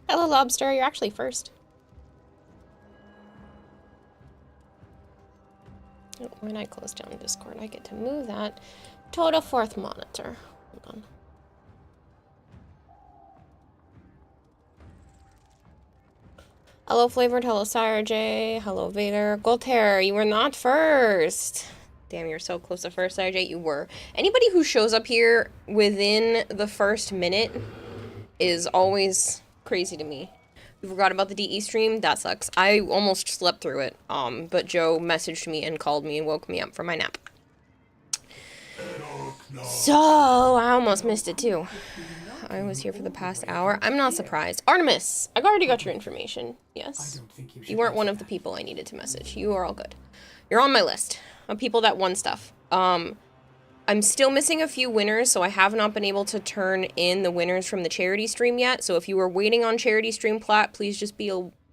Hello, Lobster. You're actually first. Oh, when I close down Discord, I get to move that to the fourth monitor. Hold on. Hello, Flavored. Hello, Sire J. Hello, Vader. Goltair, you were not first. Damn, you're so close to first, Sire J. You were. Anybody who shows up here within the first minute is always crazy to me. We forgot about the DE stream. That sucks. I almost slept through it. But Joe messaged me and called me and woke me up from my nap. So, I almost missed it too. I was here for the past hour. I'm not surprised. Artemis, I already got your information. Yes. You weren't one of the people I needed to message. You are all good. You're on my list of people that won stuff. I'm still missing a few winners, so I have not been able to turn in the winners from the charity stream yet. So if you were waiting on charity stream plat, please just be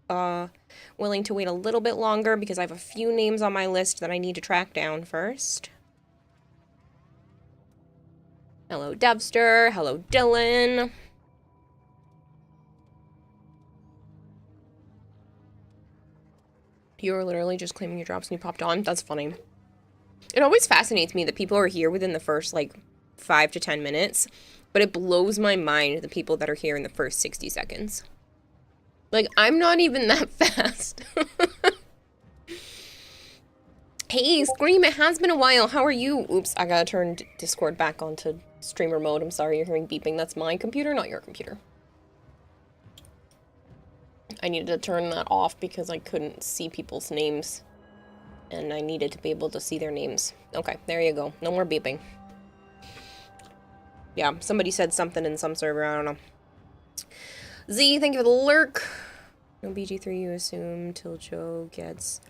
willing to wait a little bit longer because I have a few names on my list that I need to track down first. Hello, Devster. Hello, Dylan. You were literally just claiming your drops and you popped on. That's funny. It always fascinates me that people are here within the first, like, 5 to 10 minutes. But it blows my mind the people that are here in the first 60 seconds. Like, I'm not even that fast. Hey, Scream, it has been a while. How are you? Oops, I gotta turn Discord back onto streamer mode. I'm sorry you're hearing beeping. That's my computer, not your computer. I needed to turn that off because I couldn't see people's names. And I needed to be able to see their names. Okay, there you go. No more beeping. Yeah, somebody said something in some server, I don't know. Z, thank you for the lurk. No BG3, you assume, till Joe gets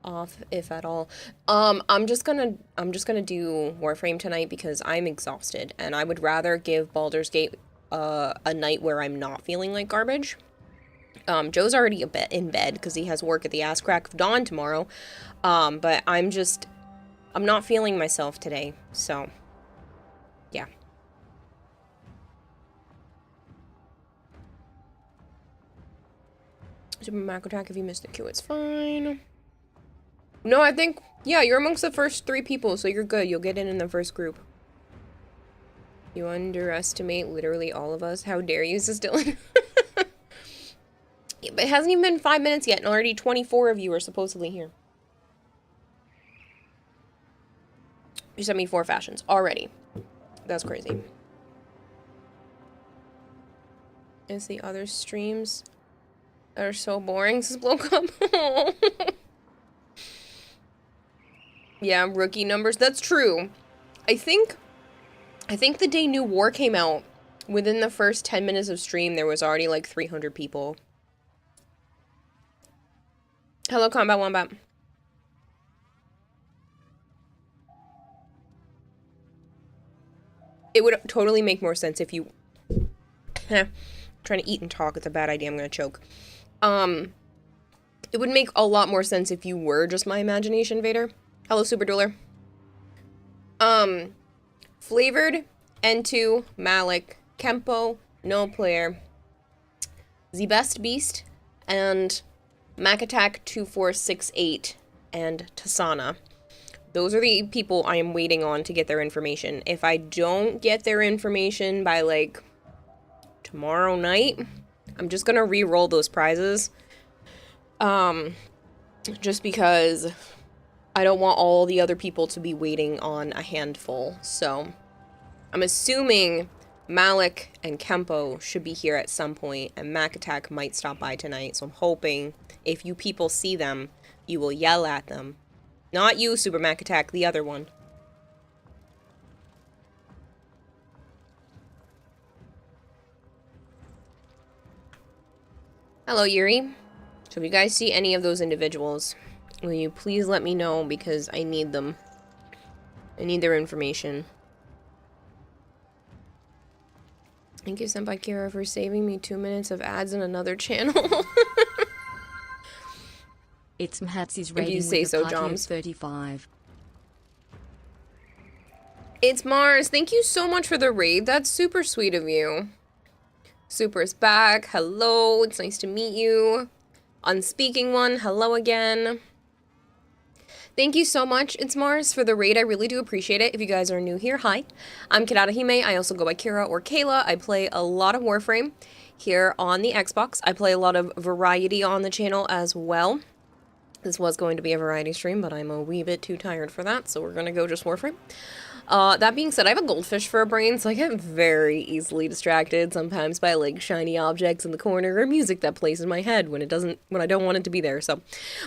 off, if at all. I'm just gonna do Warframe tonight because I'm exhausted, and I would rather give Baldur's Gate a night where I'm not feeling like garbage. Joe's already in bed because he has work at the ass crack of dawn tomorrow. But I'm not feeling myself today, so yeah. Super macro attack if you missed the queue, it's fine. No, I think, yeah, you're amongst the first 3 people, so you're good. You'll get in the first group. You underestimate literally all of us. How dare you, Sis Dylan? Yeah, but it hasn't even been 5 minutes yet, and already 24 of you are supposedly here. You sent me 4 fashions already. That's crazy. It's the other streams that are so boring. This bloke up. Yeah, rookie numbers. That's true. I think the day New War came out, within the first 10 minutes of stream, there was already like 300 people. Hello, Combat Wombat. It would totally make more sense if you... Trying to eat and talk, it's a bad idea, I'm gonna choke. It would make a lot more sense if you were just my imagination, Vader. Hello, Super Dueler. Flavored, N2, Malik, Kempo, No Player, The Best Beast, and Mac Attack 2468, and Tasana. Those are the people I am waiting on to get their information. If I don't get their information by, like, tomorrow night, I'm just gonna re-roll those prizes. Just because I don't want all the other people to be waiting on a handful. So, I'm assuming Malik and Kempo should be here at some point, and Mac Attack might stop by tonight. So I'm hoping if you people see them, you will yell at them. Not you, Super Mac Attack, the other one. Hello, Yuri. So if you guys see any of those individuals, will you please let me know because I need them. I need their information. Thank you, Senpai Kira, for saving me 2 minutes of ads in another channel. It's Mhatsy's rating you with say a so, party of Joms. 35. It's Mars. Thank you so much for the raid. That's super sweet of you. Super is back. Hello, it's nice to meet you. Unspeaking one, hello again. Thank you so much, It's Mars, for the raid. I really do appreciate it. If you guys are new here, hi. I'm Kadata Hime. I also go by Kira or Kayla. I play a lot of Warframe here on the Xbox. I play a lot of variety on the channel as well. This was going to be a variety stream, but I'm a wee bit too tired for that, so we're gonna go just Warframe. That being said, I have a goldfish for a brain, so I get very easily distracted sometimes by like shiny objects in the corner or music that plays in my head when I don't want it to be there. So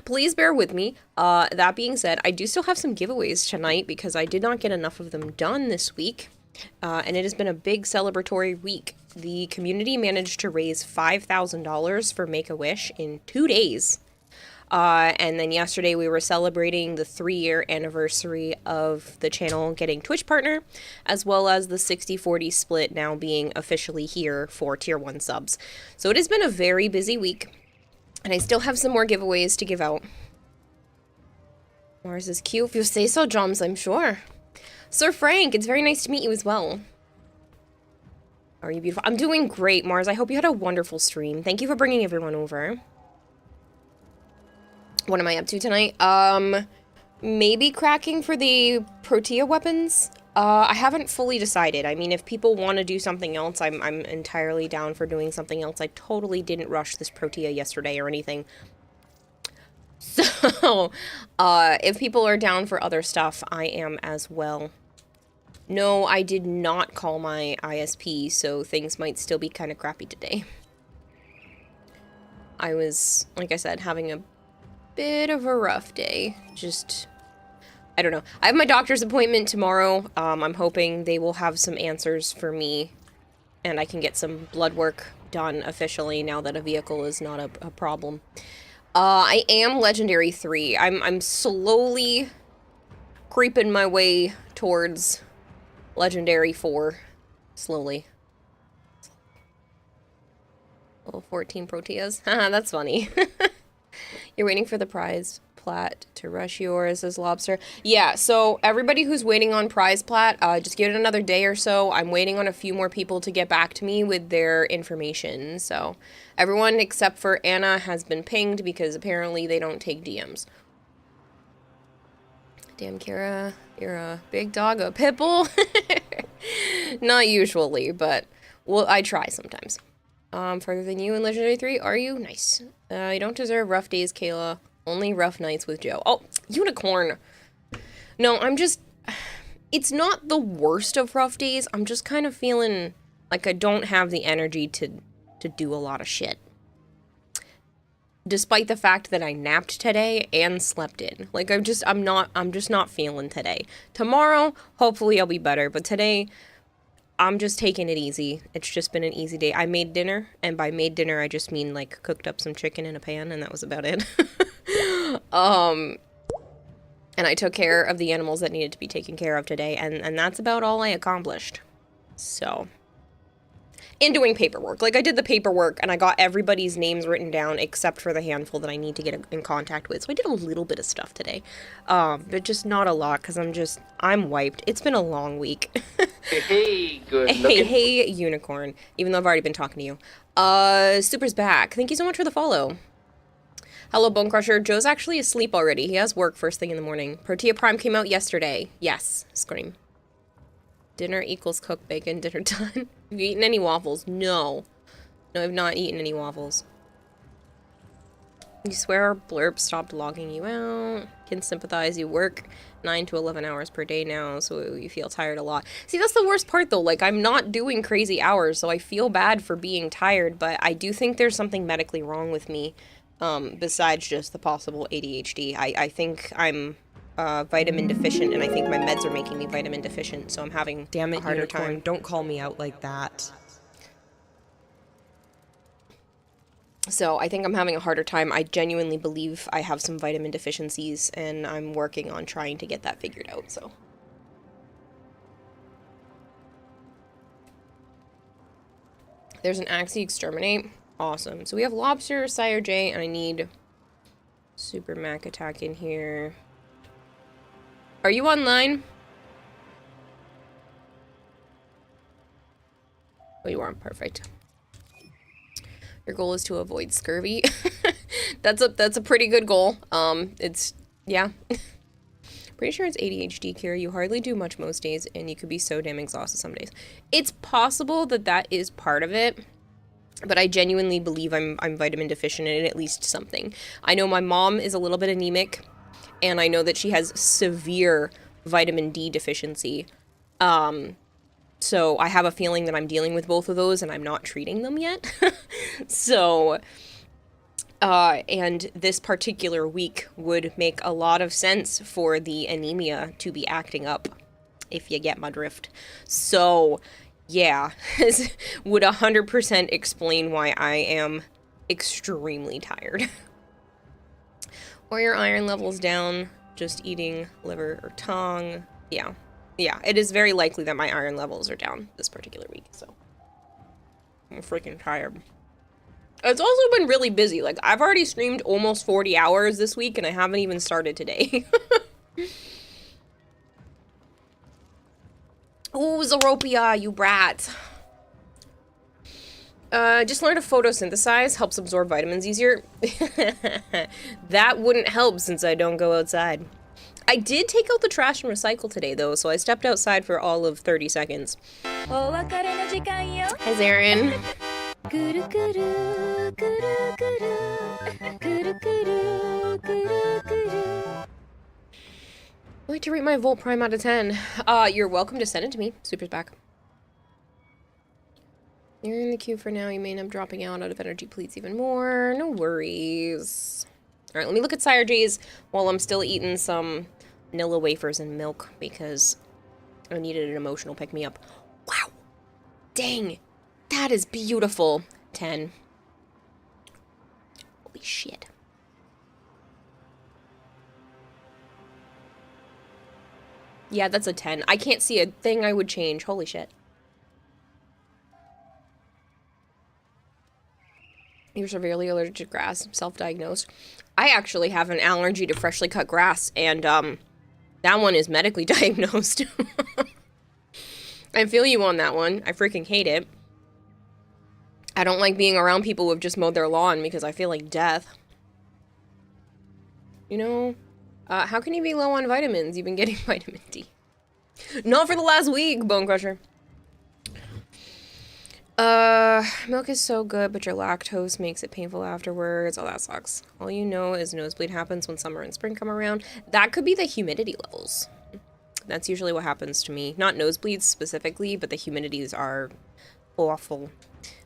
please bear with me. That being said, I do still have some giveaways tonight because I did not get enough of them done this week. And it has been a big celebratory week. The community managed to raise $5,000 for Make-A-Wish in 2 days. And then yesterday we were celebrating the 3-year anniversary of the channel getting Twitch partner, as well as the 60-40 split now being officially here for tier 1 subs. So it has been a very busy week, and I still have some more giveaways to give out. Mars is cute. If you say so, Joms, I'm sure. Sir Frank, it's very nice to meet you as well. Are you beautiful? I'm doing great, Mars. I hope you had a wonderful stream. Thank you for bringing everyone over. What am I up to tonight? Maybe cracking for the Protea weapons. I haven't fully decided. I mean, if people want to do something else, I'm entirely down for doing something else. I totally didn't rush this Protea yesterday or anything. So, if people are down for other stuff, I am as well. No, I did not call my ISP, so things might still be kind of crappy today. I was, like I said, having a bit of a rough day. Just, I don't know. I have my doctor's appointment tomorrow. I'm hoping they will have some answers for me and I can get some blood work done officially now that a vehicle is not a problem. I am Legendary 3. I'm slowly creeping my way towards Legendary 4. Slowly. Level 14 Proteas. Haha, that's funny. You're waiting for the prize plat to rush yours as Lobster. Yeah, so everybody who's waiting on prize plat, just give it another day or so. I'm waiting on a few more people to get back to me with their information. So everyone except for Anna has been pinged because apparently they don't take DMs. Damn, Kira, you're a big dog, a pit bull? Not usually, but well, I try sometimes. Further than you in Legendary 3, are you? Nice. You don't deserve rough days, Kayla. Only rough nights with Joe. Oh, unicorn! No, I'm just... It's not the worst of rough days. I'm just kind of feeling like I don't have the energy to do a lot of shit. Despite the fact that I napped today and slept in. Like, I'm just not feeling today. Tomorrow, hopefully I'll be better, but today... I'm just taking it easy. It's just been an easy day. I made dinner, and by made dinner, I just mean, like, cooked up some chicken in a pan, and that was about it. And I took care of the animals that needed to be taken care of today, and that's about all I accomplished. So... And doing paperwork. Like, I did the paperwork, and I got everybody's names written down, except for the handful that I need to get in contact with. So I did a little bit of stuff today. But just not a lot, because I'm wiped. It's been a long week. Hey, good looking. Hey, unicorn. Even though I've already been talking to you. Super's back. Thank you so much for the follow. Hello, Bone Crusher. Joe's actually asleep already. He has work first thing in the morning. Protea Prime came out yesterday. Yes. Scream. Dinner equals cooked bacon. Dinner done. Have you eaten any waffles? No. No, I've not eaten any waffles. You swear our blurb stopped logging you out. Can sympathize. You work 9 to 11 hours per day now, so you feel tired a lot. See, that's the worst part, though. Like, I'm not doing crazy hours, so I feel bad for being tired, but I do think there's something medically wrong with me, besides just the possible ADHD. I think I'm... vitamin deficient, and I think my meds are making me vitamin deficient, so I'm having Damn it, a harder unicorn, time. don't call me out like that. So I think I'm having a harder time. I genuinely believe I have some vitamin deficiencies, and I'm working on trying to get that figured out, so. There's an Axie Exterminate. Awesome. So we have Lobster, Sire J, and I need Super Mac Attack in here. Are you online? Oh, you are. Perfect. Your goal is to avoid scurvy. That's a pretty good goal. Yeah. Pretty sure it's ADHD, Kira. You hardly do much most days, and you could be so damn exhausted some days. It's possible that that is part of it, but I genuinely believe I'm vitamin deficient in at least something. I know my mom is a little bit anemic, and I know that she has severe vitamin D deficiency. So I have a feeling that I'm dealing with both of those, and I'm not treating them yet. So... and this particular week would make a lot of sense for the anemia to be acting up, if you get my drift. So, yeah, this would 100% explain why I am extremely tired. Or your iron levels down, just eating liver or tongue. Yeah, it is very likely that my iron levels are down this particular week, so. I'm freaking tired. It's also been really busy. Like, I've already streamed almost 40 hours this week, and I haven't even started today. Ooh, Zoropia, you brat. Just learn to photosynthesize. Helps absorb vitamins easier. That wouldn't help since I don't go outside. I did take out the trash and recycle today, though, so I stepped outside for all of 30 seconds. Hi, Zarin. I'd like to rate my Volt Prime out of 10. You're welcome to send it to me. Super's back. You're in the queue for now. You may end up dropping out of energy pleats even more. No worries. Alright, let me look at Sire J's while I'm still eating some vanilla wafers and milk because I needed an emotional pick-me-up. Wow! Dang! That is beautiful. 10. Holy shit. Yeah, that's a 10. I can't see a thing I would change. Holy shit. You're severely allergic to grass. Self-diagnosed. I actually have an allergy to freshly cut grass, and, that one is medically diagnosed. I feel you on that one. I freaking hate it. I don't like being around people who have just mowed their lawn because I feel like death. You know, how can you be low on vitamins? You've been getting vitamin D. Not for the last week, Bone Crusher. Milk is so good, but your lactose makes it painful afterwards. Oh, that sucks. All you know is nosebleed happens when summer and spring come around. That could be the humidity levels. That's usually what happens to me. Not nosebleeds specifically, but the humidities are awful.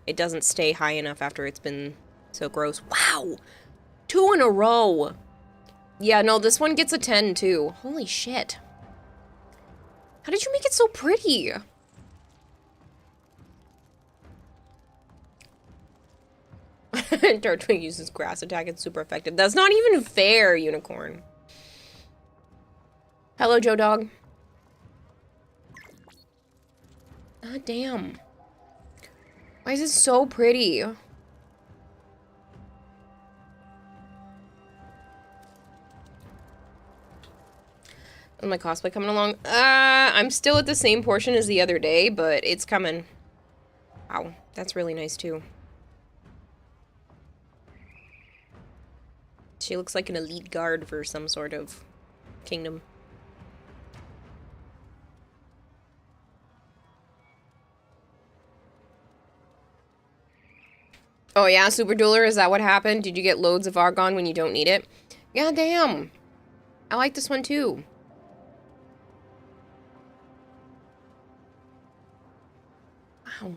It doesn't stay high enough after it's been so gross. Wow! 2 in a row! Yeah, no, this one gets a 10, too. Holy shit. How did you make it so pretty? Darkwing uses grass attack. It's super effective. That's not even fair, Unicorn. Hello, Joe Dog. Ah, damn. Why is it so pretty? Is my cosplay coming along? I'm still at the same portion as the other day, but it's coming. Wow, that's really nice too. She looks like an elite guard for some sort of kingdom. Oh yeah, Super Dueler, is that what happened? Did you get loads of Argon when you don't need it? God damn. I like this one too. Wow.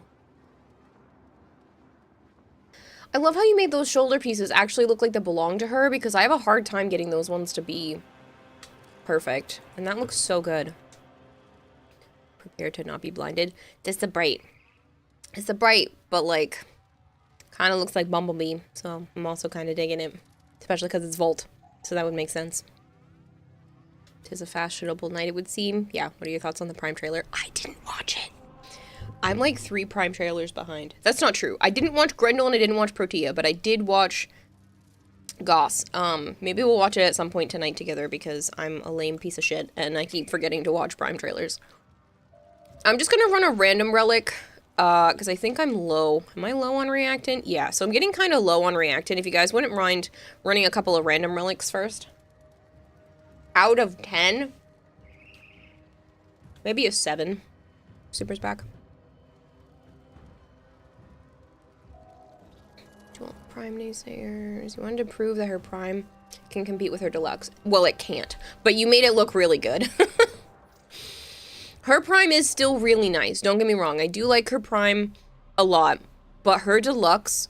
I love how you made those shoulder pieces actually look like they belong to her, because I have a hard time getting those ones to be perfect. And that looks so good. Prepare to not be blinded. This is a bright. It's a bright, but like... kind of looks like Bumblebee, so I'm also kind of digging it. Especially because it's Volt, so that would make sense. 'Tis a fashionable night, it would seem. Yeah, what are your thoughts on the Prime trailer? I didn't watch it. I'm like 3 Prime trailers behind. That's not true. I didn't watch Grendel and I didn't watch Protea, but I did watch Goss. Maybe we'll watch it at some point tonight together because I'm a lame piece of shit and I keep forgetting to watch Prime trailers. I'm just gonna run a random relic because I think I'm low. Am I low on reactant? Yeah, so I'm getting kind of low on reactant. If you guys wouldn't mind running a couple of random relics first. Out of 10? Maybe a 7. Super's back. Dual Prime naysayers. You wanted to prove that her Prime can compete with her Deluxe. Well, it can't. But you made it look really good. Her Prime is still really nice. Don't get me wrong. I do like her Prime a lot. But her Deluxe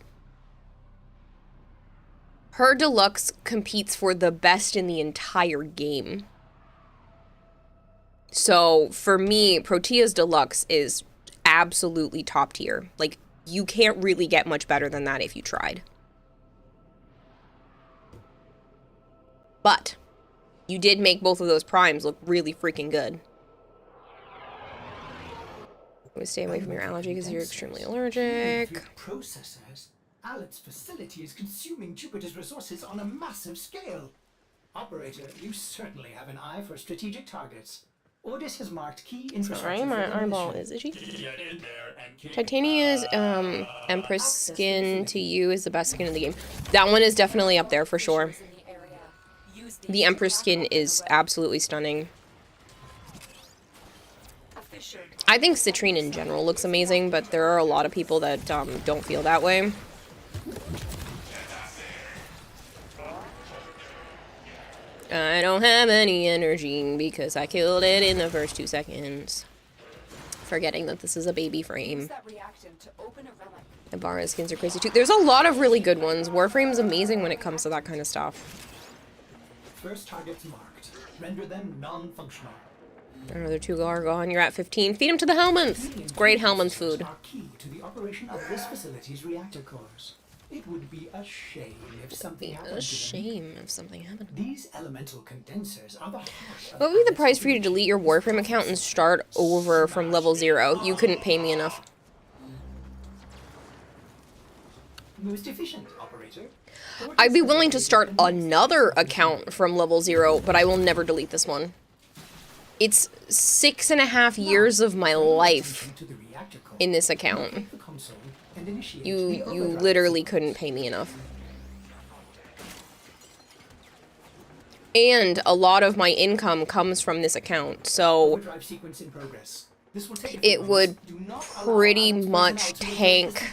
competes for the best in the entire game. So, for me, Protea's Deluxe is absolutely top tier. Like, you can't really get much better than that if you tried. But, you did make both of those Primes look really freaking good. Stay away from your allergy because you're extremely allergic. Processors. Alep's facility is consuming Jupiter's resources on a massive scale. Operator, you certainly have an eye for strategic targets. Ordis has marked key infrastructure. Sorry, my eyeball is itchy. Titania's Empress skin to you is the best skin in the game. That one is definitely up there for sure. The Empress skin is absolutely stunning. I think Citrine in general looks amazing, but there are a lot of people that don't feel that way. I don't have any energy because I killed it in the first 2 seconds. Forgetting that this is a baby frame. Ibarra skins are crazy too. There's a lot of really good ones. Warframe's amazing when it comes to that kind of stuff. First targets marked. Render them non-functional. Another 2 are gone. You're at 15. Feed them to the Helminth. It's great Helminth food. Are key to the operation of this facility's reactor cores. It would be a shame if something happened to them. These elemental condensers are the heart of What would be the price for you to delete your Warframe account and start over from level 0? You couldn't pay me enough. most efficient, operator. I'd be willing to start another account from level 0, but I will never delete this one. It's 6.5 years of my life in this account. You literally couldn't pay me enough. And a lot of my income comes from this account, so it would pretty much tank,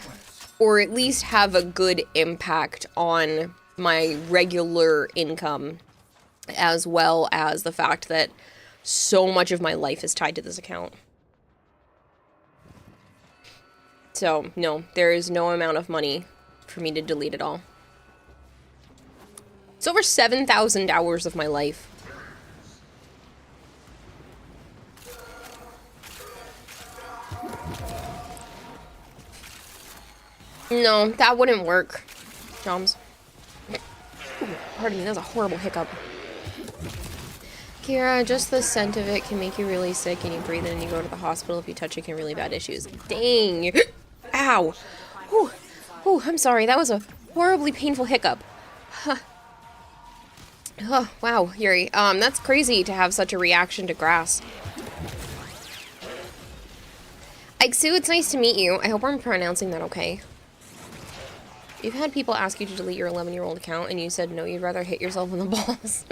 or at least have a good impact on my regular income, as well as the fact that so much of my life is tied to this account. So, no, there is no amount of money for me to delete it all. It's over 7,000 hours of my life. No, that wouldn't work, Joms. Pardon me, that was a horrible hiccup. Kira, just the scent of it can make you really sick and you breathe it and you go to the hospital if you touch it, can really bad issues. Dang. Ow. Whew. Whew, I'm sorry, that was a horribly painful hiccup. Huh. Oh, wow, Yuri. That's crazy to have such a reaction to grass. Aiksu, it's nice to meet you. I hope I'm pronouncing that okay. You've had people ask you to delete your 11-year-old account and you said no, you'd rather hit yourself in the balls.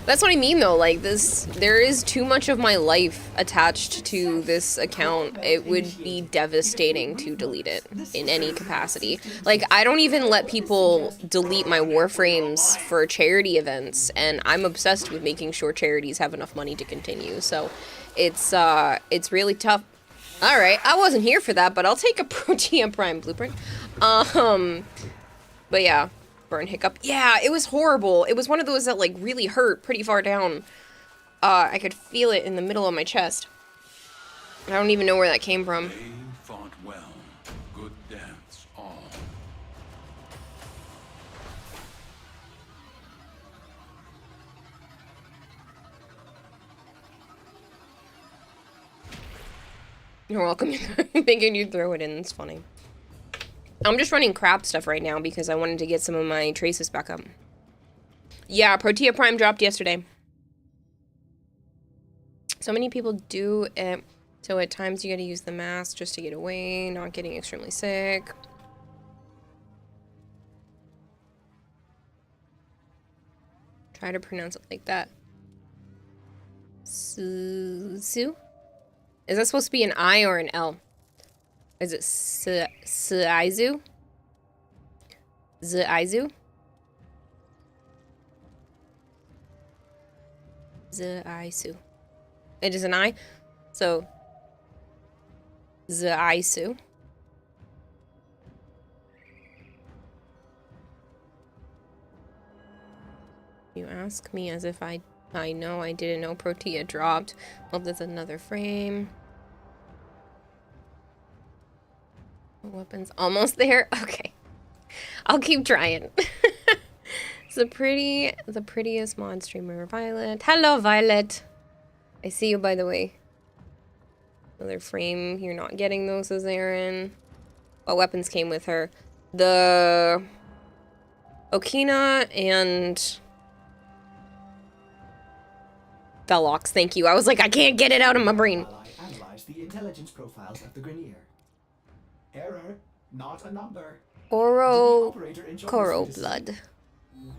That's what I mean though, like there is too much of my life attached to this account. It would be devastating to delete it in any capacity. Like, I don't even let people delete my Warframes for charity events, and I'm obsessed with making sure charities have enough money to continue, so it's really tough. Alright, I wasn't here for that, but I'll take a Protea Prime blueprint. But yeah. Burn hiccup. Yeah, it was horrible. It was one of those that, like, really hurt pretty far down. I could feel it in the middle of my chest. I don't even know where that came from. They fought well. Good dance, all. You're welcome. Thinking you'd throw it in. It's funny. I'm just running crap stuff right now because I wanted to get some of my traces back up. Yeah, Protea Prime dropped yesterday. So many people do it So at times you gotta use the mask just to get away, not getting extremely sick. Try to pronounce it like that. Su? Is that supposed to be an I or an L? Is it Suizu? Zuizu? Zuisu. It is an I. So, Zuisu. You ask me as if I know. I didn't know Protea dropped. Well, there's another frame. Weapons almost there. Okay. I'll keep trying. It's the prettiest mod streamer, Violet. Hello, Violet. I see you, by the way. Another frame. You're not getting those, says Aaron. What weapons came with her? The Okina and Velox. Thank you. I was like, I can't get it out of my brain. While I analyze the intelligence profiles of the Grenier. Error, not a number. Oro Did the operator enjoy Koro this Blood.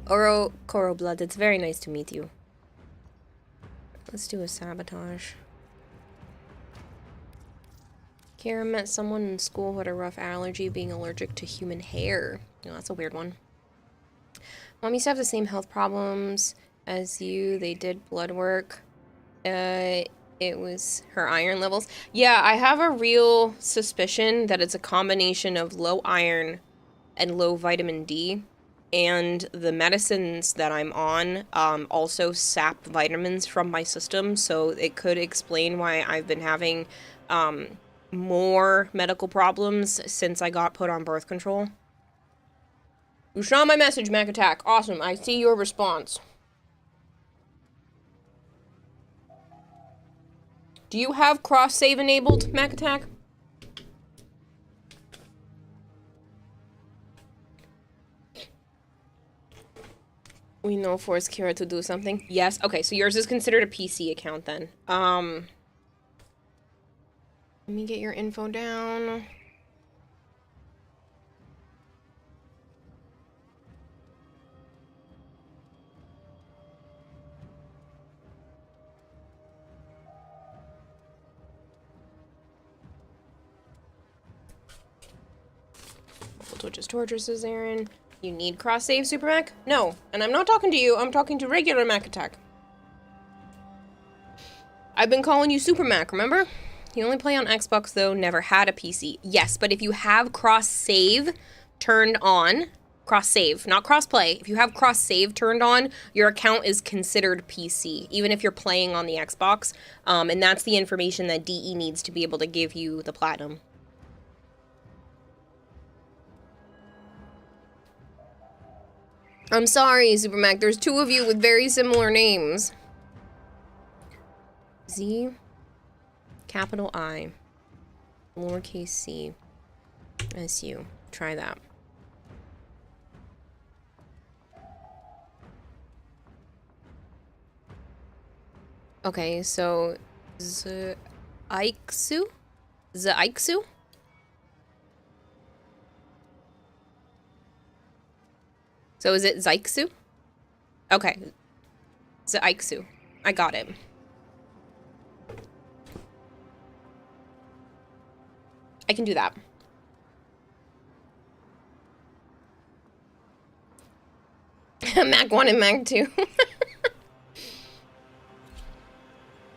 Oro Koro Blood. It's very nice to meet you. Let's do a sabotage. Kira met someone in school who had a rough allergy, being allergic to human hair. Oh, that's a weird one. Mom used to have the same health problems as you. They did blood work. It was her iron levels. Yeah, I have a real suspicion that it's a combination of low iron and low vitamin D. And the medicines that I'm on also sap vitamins from my system. So it could explain why I've been having more medical problems since I got put on birth control. You saw my message, Mac Attack. Awesome. I see your response. Do you have cross-save enabled, Mac Attack? We know force Kira to do something. Yes. Okay, so yours is considered a PC account then. Let me get your info down. Twitch's torture, says Aaron. You need cross-save, Super Mac? No. And I'm not talking to you, I'm talking to regular Mac Attack. I've been calling you Super Mac, remember? You only play on Xbox, though, never had a PC. Yes, but if you have cross-save turned on, cross-save, not cross-play, if you have cross-save turned on, your account is considered PC, even if you're playing on the Xbox. And that's the information that DE needs to be able to give you the Platinum. I'm sorry, Super Mac. There's two of you with very similar names. Z, capital I, lowercase c, SU. Try that. Okay, so Zaiksu? Zaiksu? So is it Zaiksu? Okay. Zaiksu. I got it. I can do that. Mac 1 and Mac 2.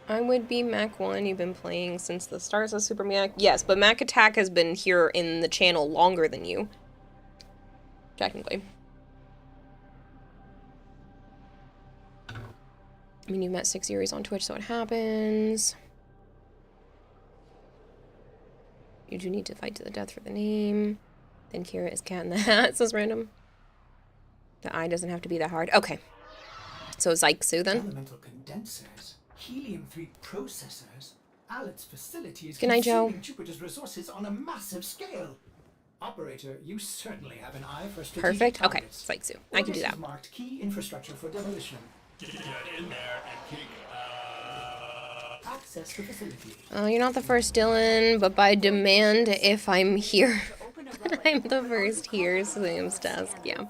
I would be Mac 1. You've been playing since the start of Super Mac. Yes, but Mac Attack has been here in the channel longer than you. Technically. I mean, you've met 6 series on Twitch, so it happens. You do need to fight to the death for the name. Then Kira is Cat in the Hat, says random. The I doesn't have to be that hard. Okay. So Zaiksu then. Elemental condensers, helium-3 processors. Alet's facility is Good night, Joe. consuming Jupiter's resources on a massive scale. Operator, you certainly have an eye for strategic Perfect. Okay, targets. Zaiksu. I can do Ordis that. has marked key infrastructure for demolition. Get in there and kick access the facility. You're not the first, Dylan, but by demand, if I'm here, I'm the first here, Sam's task, yeah.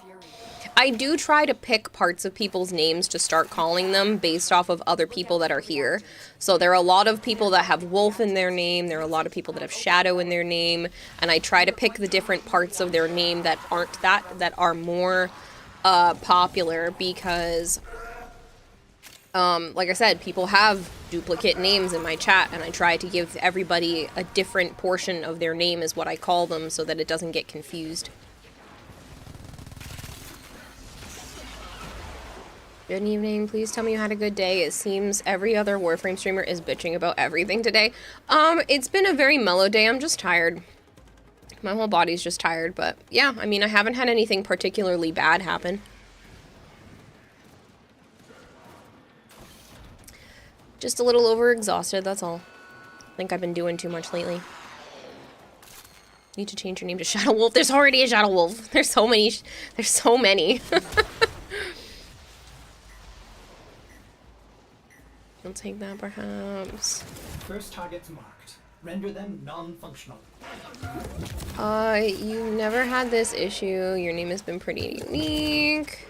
I do try to pick parts of people's names to start calling them based off of other people that are here. So there are a lot of people that have Wolf in their name, there are a lot of people that have Shadow in their name, and I try to pick the different parts of their name that aren't that are more popular because, like I said, people have duplicate names in my chat, and I try to give everybody a different portion of their name is what I call them so that it doesn't get confused. Good evening. Please tell me you had a good day. It seems every other Warframe streamer is bitching about everything today. It's been a very mellow day. I'm just tired. My whole body's just tired, but yeah, I mean, I haven't had anything particularly bad happen. Just a little overexhausted, that's all. I think I've been doing too much lately. Need to change your name to Shadow Wolf. There's already a Shadow Wolf. There's so many. There's so many. I'll take that, perhaps. First targets marked. Render them non-functional. You never had this issue. Your name has been pretty unique.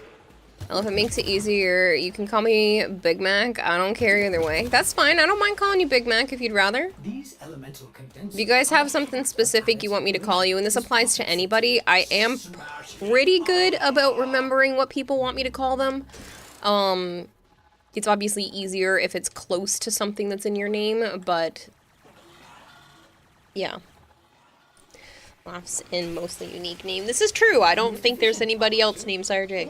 Well, if it makes it easier, you can call me Big Mac. I don't care either way. That's fine. I don't mind calling you Big Mac if you'd rather. These elemental condensers. If you guys have something specific you want me to call you, and this applies to anybody, I am pretty good about remembering what people want me to call them. It's obviously easier if it's close to something that's in your name, but yeah. Laughs in mostly unique name. This is true. I don't think there's anybody else named Sire J.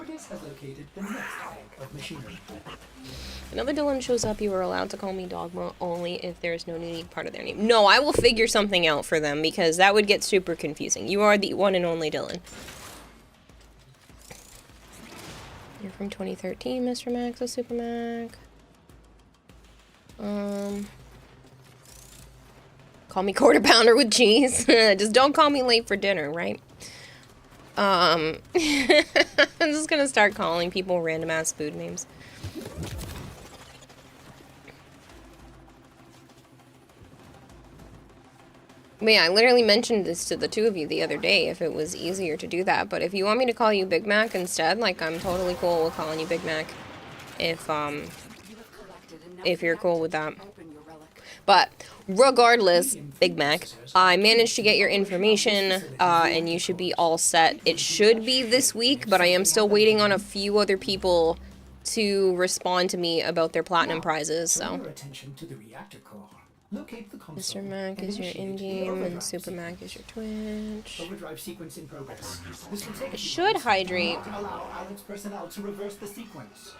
Another Dylan shows up, you are allowed to call me Dogma only if there's no unique part of their name. No, I will figure something out for them because that would get super confusing. You are the one and only Dylan. You're from 2013, Mr. Max or Super Mac. Call me quarter pounder with cheese. Just don't call me late for dinner, right? I'm just gonna start calling people random ass food names. But yeah, I literally mentioned this to the two of you the other day if it was easier to do that. But if you want me to call you Big Mac instead, like, I'm totally cool with calling you Big Mac. If you're cool with that. But regardless, Big Mac, I managed to get your information, and you should be all set. It should be this week, but I am still waiting on a few other people to respond to me about their platinum prizes, so. Mr. Mac is your in-game, and Super Mac is your Twitch. Overdrive sequence in progress. I should hydrate. Allow Alex personnel to reverse the sequence.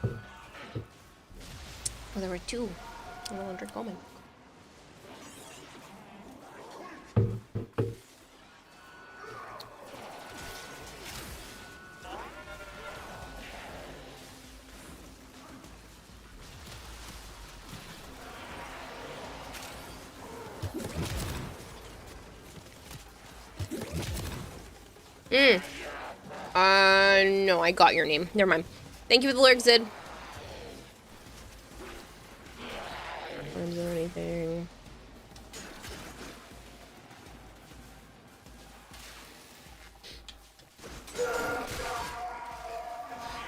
Oh, there were two. I don't want to drink almond. No, I got your name. Never mind. Thank you for the lurk, Zid. Is there anything?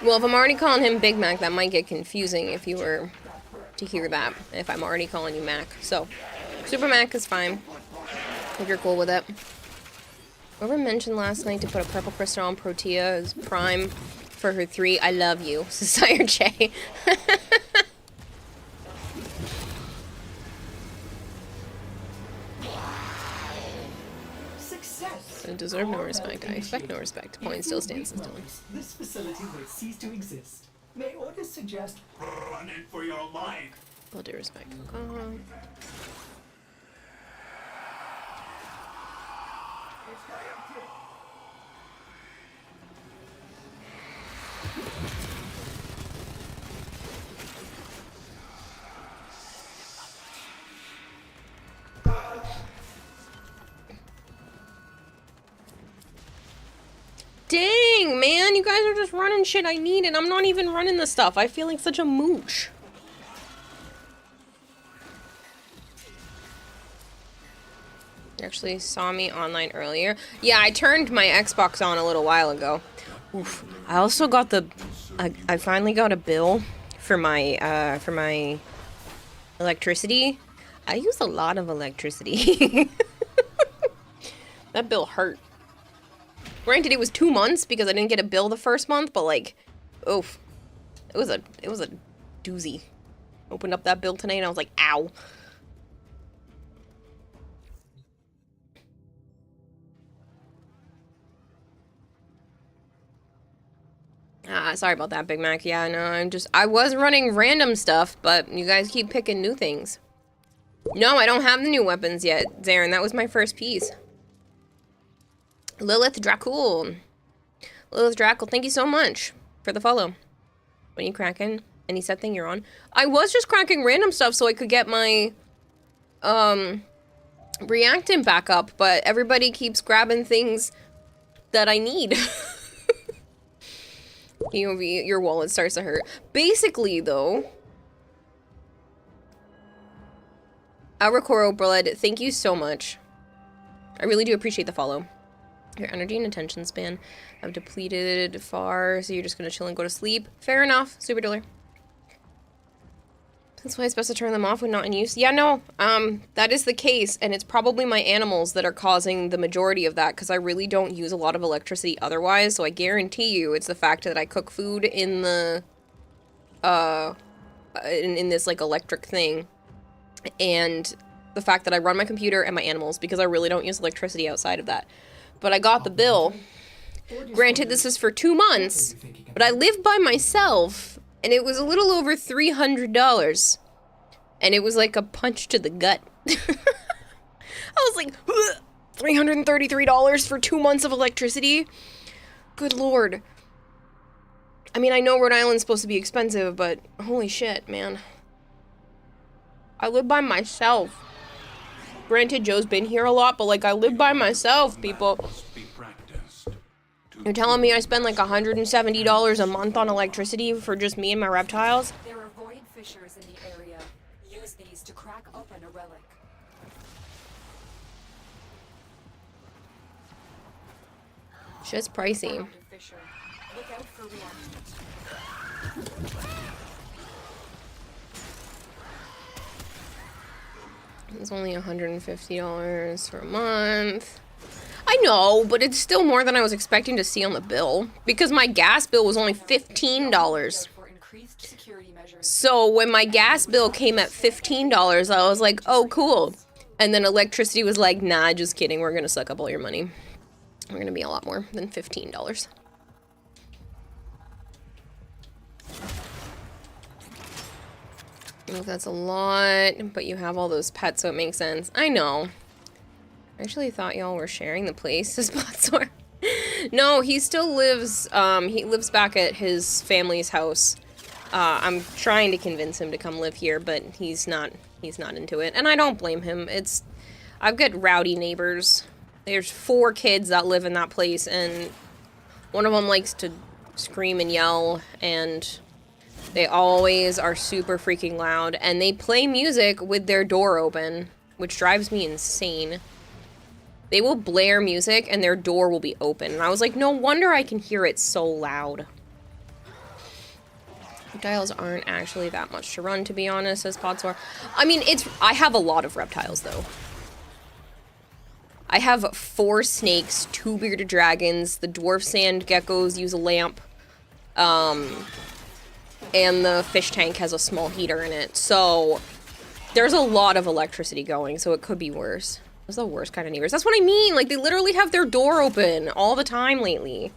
Well, if I'm already calling him Big Mac, that might get confusing if you were to hear that, if I'm already calling you Mac. So, Super Mac is fine, if you're cool with it. Whoever mentioned last night to put a purple crystal on Protea as prime for her 3, I love you. Sire J. Success. I deserve no respect. I expect no respect. Point still stands still. This facility will cease to exist. May orders suggest Running for your life. All due respect. Dang, man, you guys are just running shit I need, and I'm not even running the stuff. I feel like such a mooch. You actually saw me online earlier. Yeah, I turned my Xbox on a little while ago. Oof. I also got the... I finally got a bill for my electricity. I use a lot of electricity. That bill hurt. Granted, it was 2 months because I didn't get a bill the first month, but like, oof. It was a doozy. Opened up that bill tonight and I was like, ow. Sorry about that, Big Mac. Yeah, no, I was running random stuff, but you guys keep picking new things. No, I don't have the new weapons yet, Zarin. That was my first piece. Lilith Dracul. Lilith Dracul, thank you so much for the follow. What are you cracking? Any set thing you're on? I was just cracking random stuff so I could get my, reactant back up, but everybody keeps grabbing things that I need. Your wallet starts to hurt. Basically, though, Arakoro Blood, thank you so much. I really do appreciate the follow. Your energy and attention span have depleted far, so you're just gonna chill and go to sleep. Fair enough, Super Duller. That's why it's best to turn them off when not in use. Yeah, no, that is the case, and it's probably my animals that are causing the majority of that, because I really don't use a lot of electricity otherwise, so I guarantee you it's the fact that I cook food in the, in this, like, electric thing, and the fact that I run my computer and my animals, because I really don't use electricity outside of that. But I got the bill. Granted, this is for 2 months, but I live by myself, and it was a little over $300. And it was like a punch to the gut. I was like, $333 for 2 months of electricity? Good lord. I mean, I know Rhode Island's supposed to be expensive, but holy shit, man. I live by myself. Granted, Joe's been here a lot, but like, I live by myself, people. You're telling me I spend like $170 a month on electricity for just me and my reptiles? There are void fissures in the area. Use these to crack open a relic. Shit's pricey. Look out for reactions. It's only $150 for a month. I know, but it's still more than I was expecting to see on the bill. Because my gas bill was only $15. So when my gas bill came at $15, I was like, oh, cool. And then electricity was like, nah, just kidding. We're going to suck up all your money. We're going to be a lot more than $15. That's a lot, but you have all those pets, so it makes sense. I know. I actually thought y'all were sharing the place, this Spotsor. No, he still lives, he lives back at his family's house. I'm trying to convince him to come live here, but he's not into it. And I don't blame him. I've got rowdy neighbors. There's 4 kids that live in that place, and one of them likes to scream and yell, and they always are super freaking loud, and they play music with their door open, which drives me insane. They will blare music, and their door will be open, and I was like, no wonder I can hear it so loud. Reptiles aren't actually that much to run, to be honest, says Podswar. I mean, I have a lot of reptiles, though. I have 4 snakes, 2 bearded dragons, the dwarf sand geckos use a lamp, and the fish tank has a small heater in it. So there's a lot of electricity going, so it could be worse. Those are the worst kind of neighbors. That's what I mean. Like, they literally have their door open all the time lately.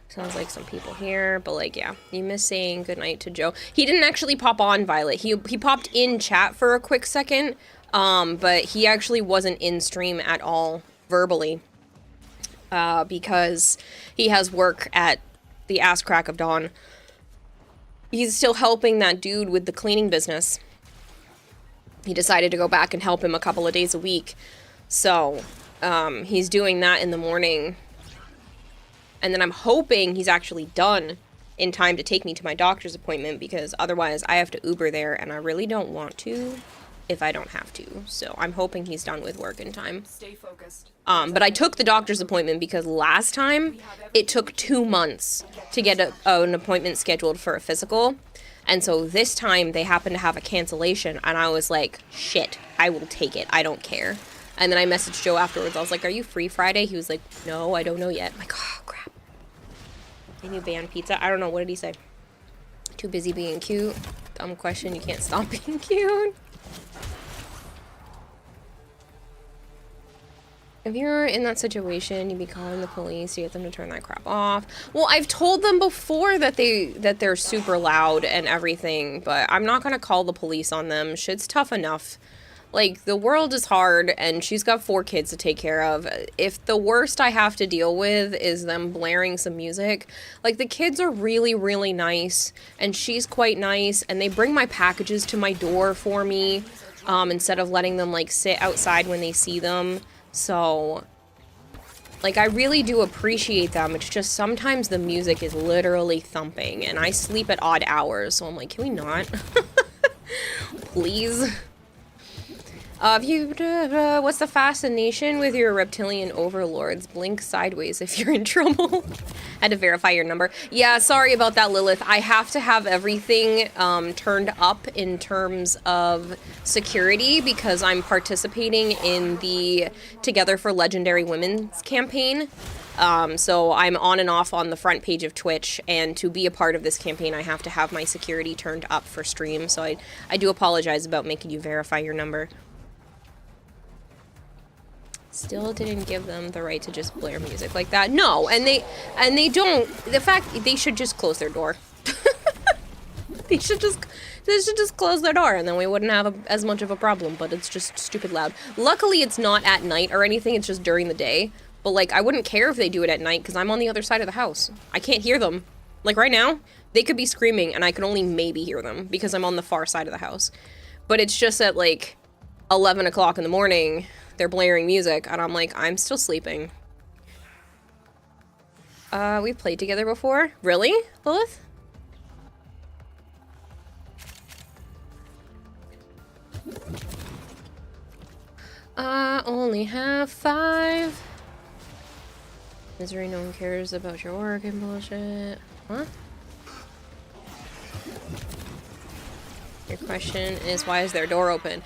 Sounds like some people here, but like, yeah. You miss saying goodnight to Joe. He didn't actually pop on, Violet. He popped in chat for a quick second, but he actually wasn't in stream at all verbally. Because he has work at the ass crack of dawn. He's still helping that dude with the cleaning business. He decided to go back and help him a couple of days a week. So, he's doing that in the morning. And then I'm hoping he's actually done in time to take me to my doctor's appointment, because otherwise I have to Uber there, and I really don't want to. if I don't have to. So I'm hoping he's done with work in time. Stay focused. But I took the doctor's appointment because last time it took 2 months to get an appointment scheduled for a physical. And so this time they happened to have a cancellation, and I was like, shit, I will take it. I don't care. And then I messaged Joe afterwards. I was like, are you free Friday? He was like, no, I don't know yet. I'm like, oh, crap. Can you ban pizza? I don't know. What did he say? Too busy being cute. Dumb question. You can't stop being cute. If you're in that situation, you'd be calling the police to get them to turn that crap off. Well, I've told them before that they're super loud and everything, but I'm not gonna call the police on them. Shit's tough enough. Like, the world is hard, and she's got 4 kids to take care of. If the worst I have to deal with is them blaring some music, like, the kids are really, really nice, and she's quite nice, and they bring my packages to my door for me, instead of letting them, like, sit outside when they see them. So, like, I really do appreciate them. It's just sometimes the music is literally thumping, and I sleep at odd hours, so I'm like, can we not? Please? What's the fascination with your reptilian overlords? Blink sideways if you're in trouble. Had to verify your number. Yeah, sorry about that, Lilith. I have to have everything turned up in terms of security because I'm participating in the Together for Legendary Women's campaign. So I'm on and off on the front page of Twitch, and to be a part of this campaign, I have to have my security turned up for stream. So I do apologize about making you verify your number. Still didn't give them the right to just blare music like that. No, and they don't. The fact they should just close their door. they should just close their door, and then we wouldn't have as much of a problem. But it's just stupid loud. Luckily, it's not at night or anything. It's just during the day. But like, I wouldn't care if they do it at night because I'm on the other side of the house. I can't hear them. Like right now, they could be screaming, and I could only maybe hear them because I'm on the far side of the house. But it's just at like 11 o'clock in the morning. They're blaring music, and I'm like, I'm still sleeping. We've played together before? Really, Lilith? Only have 5. Misery, no one cares about your work and bullshit. Huh? Your question is, why is their door open?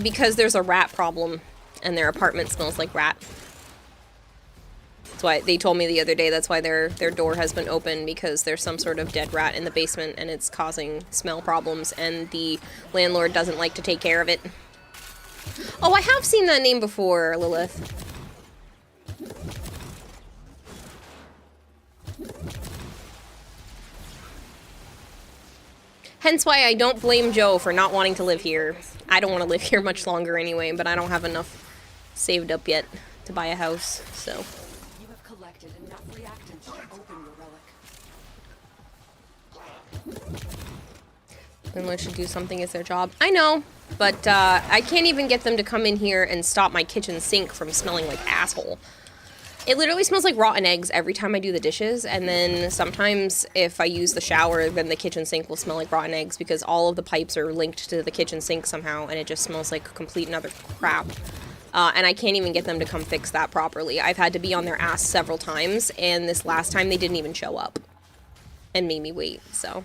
Because there's a rat problem. And their apartment smells like rat. That's why they told me the other day that's why their door has been open, because there's some sort of dead rat in the basement and it's causing smell problems, and the landlord doesn't like to take care of it. Oh, I have seen that name before, Lilith. Hence why I don't blame Joe for not wanting to live here. I don't want to live here much longer anyway, but I don't have enough saved up yet to buy a house, so. You have collected enough reactants to open your relic. Landlord should do something as their job. I know, but I can't even get them to come in here and stop my kitchen sink from smelling like asshole. It literally smells like rotten eggs every time I do the dishes, and then sometimes if I use the shower, then the kitchen sink will smell like rotten eggs because all of the pipes are linked to the kitchen sink somehow, and it just smells like complete and utter crap. And I can't even get them to come fix that properly. I've had to be on their ass several times, and this last time they didn't even show up and made me wait, so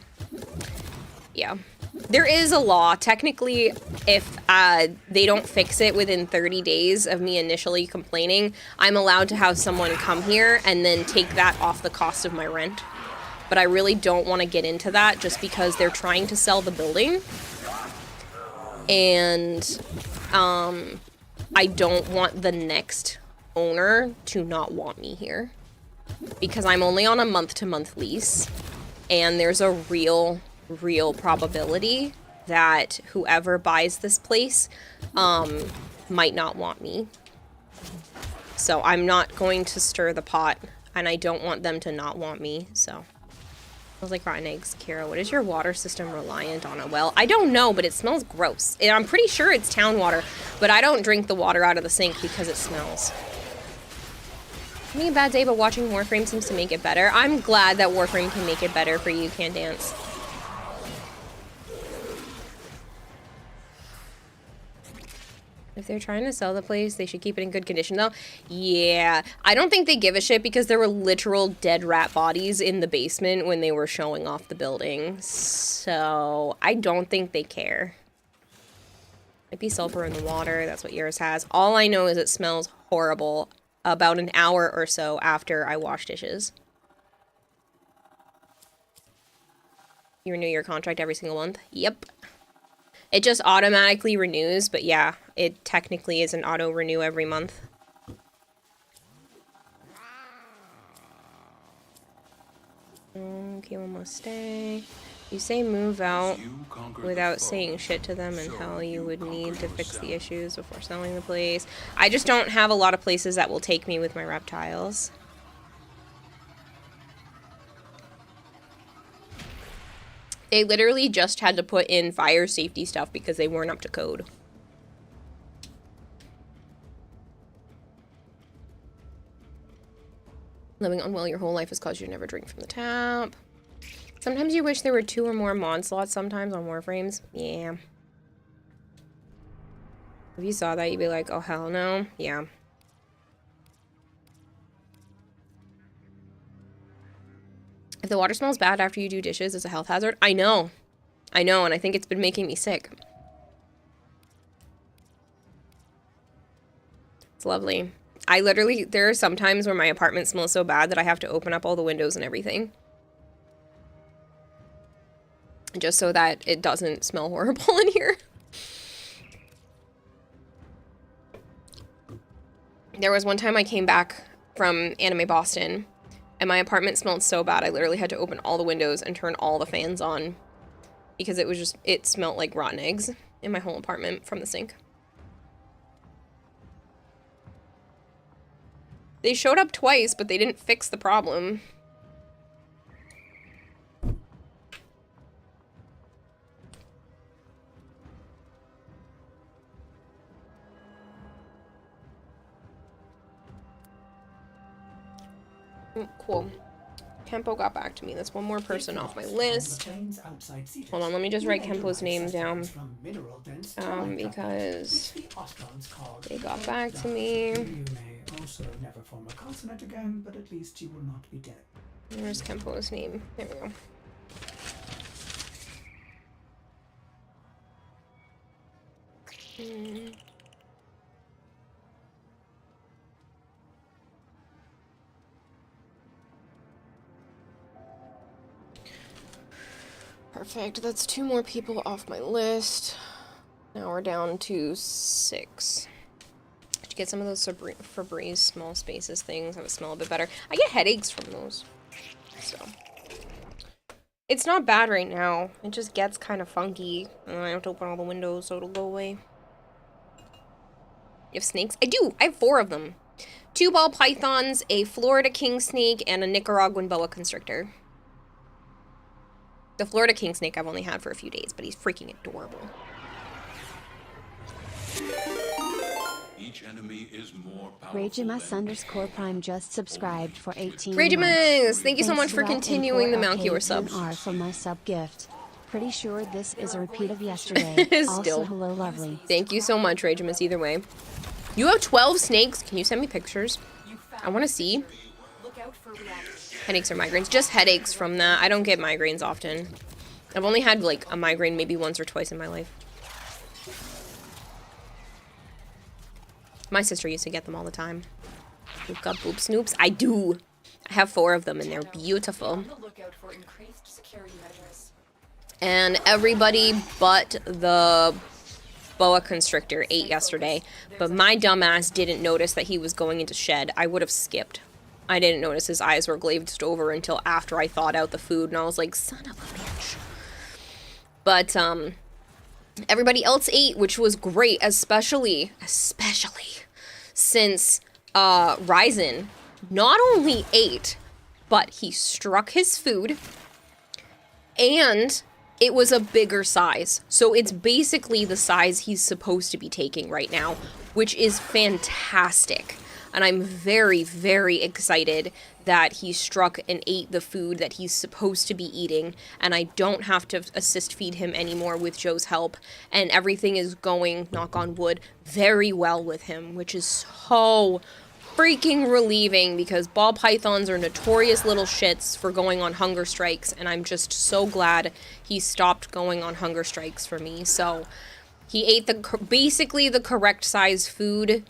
yeah. There is a law, technically, if they don't fix it within 30 days of me initially complaining, I'm allowed to have someone come here and then take that off the cost of my rent. But I really don't want to get into that just because they're trying to sell the building. And I don't want the next owner to not want me here. Because I'm only on a month-to-month lease, and there's a real probability that whoever buys this place might not want me. So I'm not going to stir the pot, and I don't want them to not want me, so. Smells like rotten eggs. Kira, what is your water system reliant on? A well? I don't know, but it smells gross. And I'm pretty sure it's town water, but I don't drink the water out of the sink because it smells. Having a bad day, but watching Warframe seems to make it better. I'm glad that Warframe can make it better for you, Candance. If they're trying to sell the place, they should keep it in good condition, though. Yeah, I don't think they give a shit because there were literal dead rat bodies in the basement when they were showing off the building. So, I don't think they care. Might be sulfur in the water, that's what yours has. All I know is it smells horrible about an hour or so after I wash dishes. You renew your contract every single month? Yep. It just automatically renews, but yeah, it technically is an auto-renew every month. Okay, one must stay. You say move out without saying shit to them and how you would need to fix the issues before selling the place. I just don't have a lot of places that will take me with my reptiles. They literally just had to put in fire safety stuff because they weren't up to code. Living unwell your whole life has caused you to never drink from the tap. Sometimes you wish there were 2 or more mod slots sometimes on Warframes. Yeah. If you saw that, you'd be like, oh hell no. Yeah. If the water smells bad after you do dishes, it's a health hazard. I know. I know, and I think it's been making me sick. It's lovely. I literally, there are some times where my apartment smells so bad that I have to open up all the windows and everything. Just so that it doesn't smell horrible in here. There was one time I came back from Anime Boston, and my apartment smelled so bad I literally had to open all the windows and turn all the fans on. Because it was just, it smelled like rotten eggs in my whole apartment from the sink. They showed up twice, but they didn't fix the problem. Cool. Kempo got back to me. That's one more person off my list. Hold on, let me just write Kempo's name down. Because they got back to me. You may also never form a consonant again, but at least you will not be dead. Where's Kempo's name? There we go. Perfect. That's 2 more people off my list. Now we're down to 6. To get some of those Febreze small spaces things that would smell a bit better. I get headaches from those. So. It's not bad right now. It just gets kind of funky. And I have to open all the windows so it'll go away. You have snakes? I do! I have 4 of them. 2 ball pythons, a Florida king snake, and a Nicaraguan boa constrictor. The Florida king snake I've only had for a few days, but he's freaking adorable. Each enemy is more powerful Ragemas_Prime just subscribed for 18 Ragemas, months. thank you so much for continuing the Malkior sub. For my sub gift. Pretty sure this is a repeat of yesterday. Also, hello, lovely. Thank you so much, Ragemas, either way. You have 12 snakes. Can you send me pictures? I want to see. Look out for reactions. Headaches or migraines? Just headaches from that. I don't get migraines often. I've only had, like, a migraine maybe once or twice in my life. My sister used to get them all the time. You've got boob snoops? I do. I have 4 of them, and they're beautiful. On the lookout for increased security measures. And everybody but the boa constrictor ate yesterday. But my dumbass didn't notice that he was going into shed. I would have skipped. I didn't notice his eyes were glazed over until after I thawed out the food, and I was like, son of a bitch. But, everybody else ate, which was great, especially since, Ryzen not only ate, but he struck his food, and it was a bigger size. So it's basically the size he's supposed to be taking right now, which is fantastic. and I'm very, very excited that he struck and ate the food that he's supposed to be eating, and I don't have to assist feed him anymore with Joe's help, and everything is going, knock on wood, very well with him, which is so freaking relieving, because ball pythons are notorious little shits for going on hunger strikes, and I'm just so glad he stopped going on hunger strikes for me. So he ate basically the correct size food,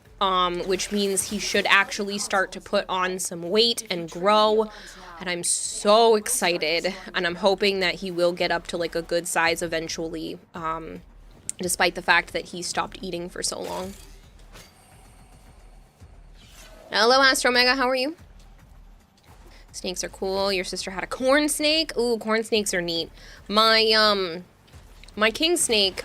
which means he should actually start to put on some weight and grow, and I'm so excited, and I'm hoping that he will get up to like a good size eventually, despite the fact that he stopped eating for so long. Hello, Astromega, how are you? Snakes are cool. Your sister had a corn snake. Ooh, corn snakes are neat. My king snake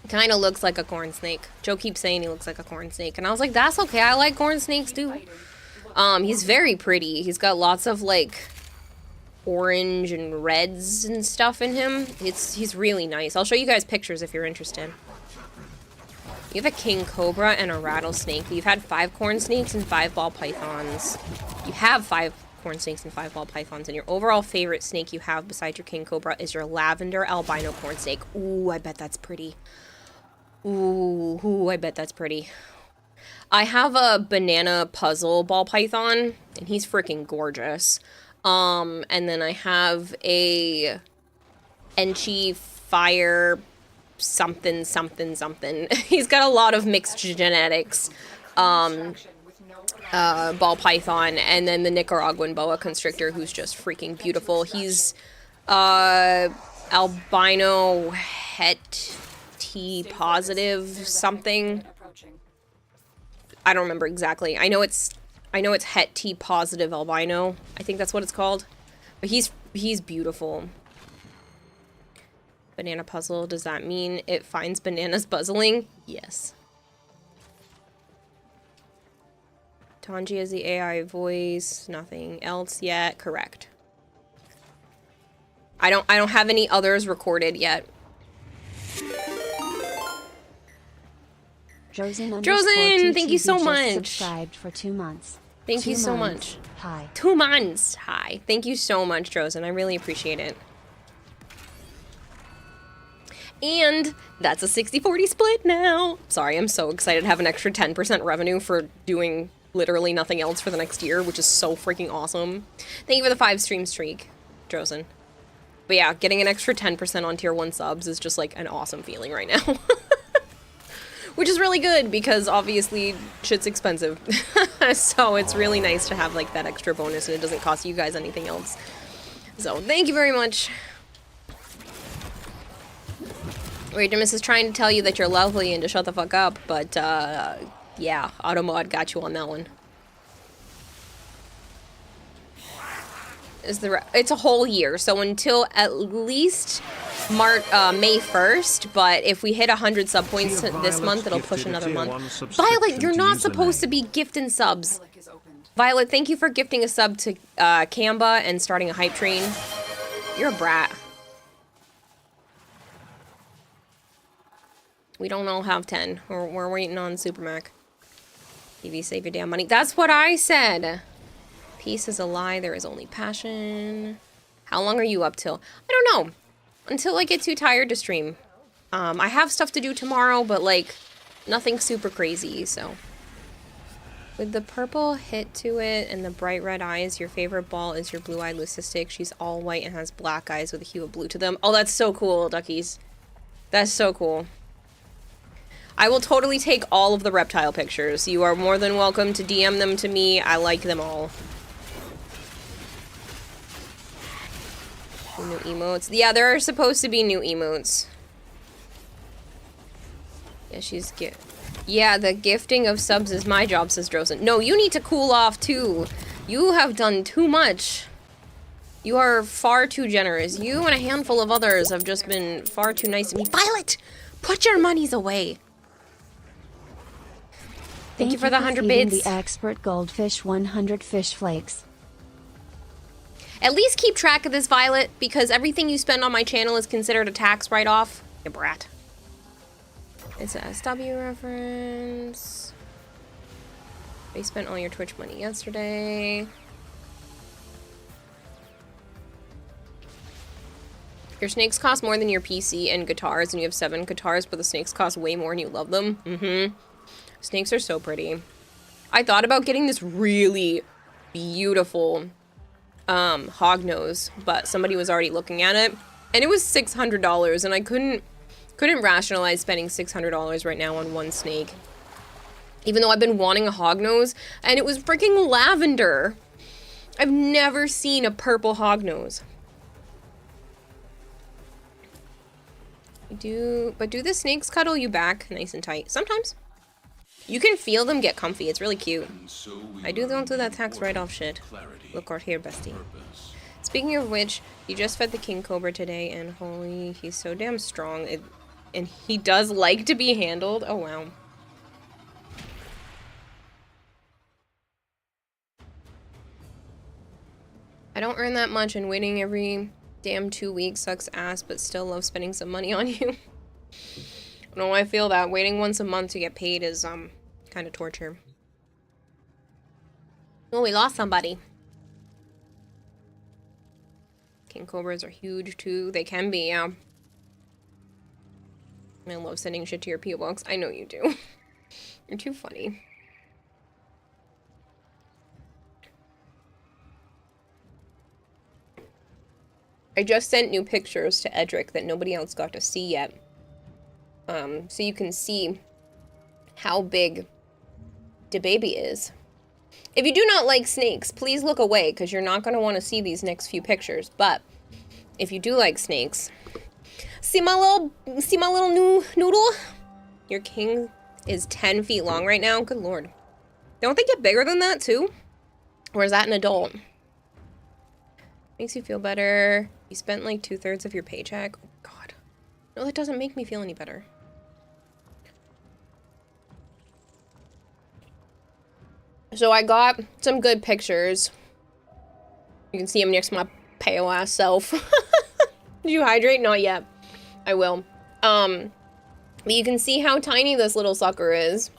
kind of looks like a corn snake. Joe keeps saying he looks like a corn snake, and I was like, that's okay, I like corn snakes too. He's very pretty. He's got lots of like orange and reds and stuff in him. He's really nice. I'll show you guys pictures if you're interested. You have a king cobra and a rattlesnake. You've had 5 corn snakes and 5 ball pythons. You have 5 corn snakes and 5 ball pythons, and your overall favorite snake you have besides your king cobra is your lavender albino corn snake. Ooh, I bet that's pretty. Ooh, I bet that's pretty. I have a banana puzzle ball python, and he's freaking gorgeous. And then I have a Enchi fire something. He's got a lot of mixed genetics. Ball python, and then the Nicaraguan boa constrictor, who's just freaking beautiful. He's albino het T positive something. I don't remember exactly. I know it's het T positive albino. I think that's what it's called. But he's beautiful. Banana puzzle, does that mean it finds bananas puzzling? Yes. Tanji is the AI voice, nothing else yet. Correct. I don't have any others recorded yet. Josen, thank you so much. Subscribed for 2 months. Thank you so much. Hi. 2 months. Hi. Thank you so much, Josen. I really appreciate it. And that's a 60-40 split now. Sorry, I'm so excited to have an extra 10% revenue for doing literally nothing else for the next year, which is so freaking awesome. Thank you for the 5 stream streak, Drozen. But yeah, getting an extra 10% on tier 1 subs is just like an awesome feeling right now. Which is really good because obviously shit's expensive. So it's really nice to have like that extra bonus and it doesn't cost you guys anything else. So thank you very much. Ragemus is trying to tell you that you're lovely and to shut the fuck up, but yeah, Automod got you on that one. It's a whole year, so until at least May 1st, but if we hit 100 sub points this month, it'll push another month. Violet, you're not supposed to be gifting subs. Violet, thank you for gifting a sub to Kamba and starting a hype train. You're a brat. We don't all have 10. We're waiting on Supermac. TV, save your damn money. That's what I said. Peace is a lie. There is only passion. How long are you up till? I don't know. Until I get too tired to stream. I have stuff to do tomorrow, but like nothing super crazy, so. With the purple hit to it and the bright red eyes, your favorite ball is your blue-eyed leucistic. She's all white and has black eyes with a hue of blue to them. Oh, that's so cool, duckies. That's so cool. I will totally take all of the reptile pictures. You are more than welcome to DM them to me. I like them all. New emotes. Yeah, there are supposed to be new emotes. Yeah, yeah, the gifting of subs is my job, says Drosen. No, you need to cool off too. You have done too much. You are far too generous. You and a handful of others have just been far too nice to me. Violet! Put your monies away! Thank you for the 100 bits. The expert goldfish 100 fish flakes. At least keep track of this, Violet, because everything you spend on my channel is considered a tax write-off. You brat. It's a SW reference. You spent all your Twitch money yesterday. Your snakes cost more than your PC and guitars, and you have 7 guitars, but the snakes cost way more and you love them. Mm-hmm. Snakes are so pretty. I thought about getting this really beautiful hognose, but somebody was already looking at it, and it was $600, and I couldn't rationalize spending $600 right now on one snake. Even though I've been wanting a hognose, and it was freaking lavender. I've never seen a purple hognose. But do the snakes cuddle you back nice and tight? Sometimes. You can feel them get comfy. It's really cute. Don't do that tax write-off shit. Look right here, bestie. Speaking of which, you just fed the king cobra today, and holy, he's so damn strong. And he does like to be handled. Oh, wow. I don't earn that much, and waiting every damn 2 weeks sucks ass, but still love spending some money on you. I don't know why I feel that. Waiting once a month to get paid is, kind of torture. Oh, we lost somebody. King cobras are huge, too. They can be, yeah. I love sending shit to your P.O. box. I know you do. You're too funny. I just sent new pictures to Edric that nobody else got to see yet. So you can see how big the baby is. If you do not like snakes, please look away, because you're not going to want to see these next few pictures. But if you do like snakes, see my little new noodle? Your king is 10 feet long right now. Good lord. Don't they get bigger than that too? Or is that an adult? Makes you feel better. You spent like 2/3 of your paycheck. Oh god. No, that doesn't make me feel any better. So I got some good pictures. You can see them next to my pale ass self. Did you hydrate? Not yet. I will. But you can see how tiny this little sucker is.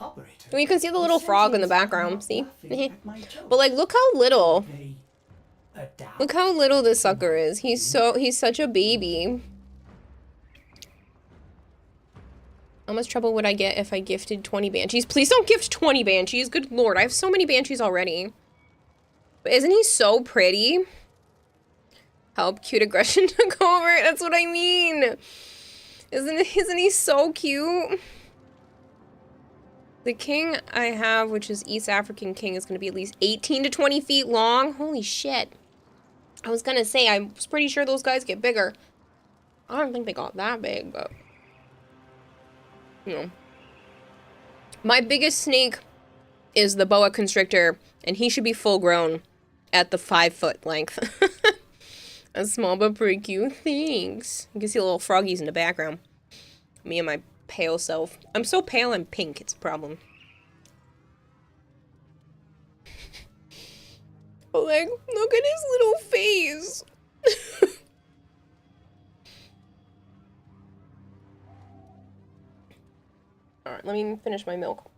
And you can see the little frog in the background. See? But like, look how little. Look how little this sucker is. He's such a baby. How much trouble would I get if I gifted 20 banshees? Please don't gift 20 banshees. Good lord, I have so many banshees already. But isn't he so pretty? Help, cute aggression took over. That's what I mean. Isn't he so cute? The king I have, which is East African king, is going to be at least 18 to 20 feet long. Holy shit. I was going to say, I was pretty sure those guys get bigger. I don't think they got that big, but... you know. My biggest snake is the boa constrictor, and he should be full grown at the 5-foot length. A small but pretty cute. Thanks. You can see little froggies in the background. Me and my pale self. I'm so pale and pink, it's a problem. Like, look at his little face. Alright, let me finish my milk.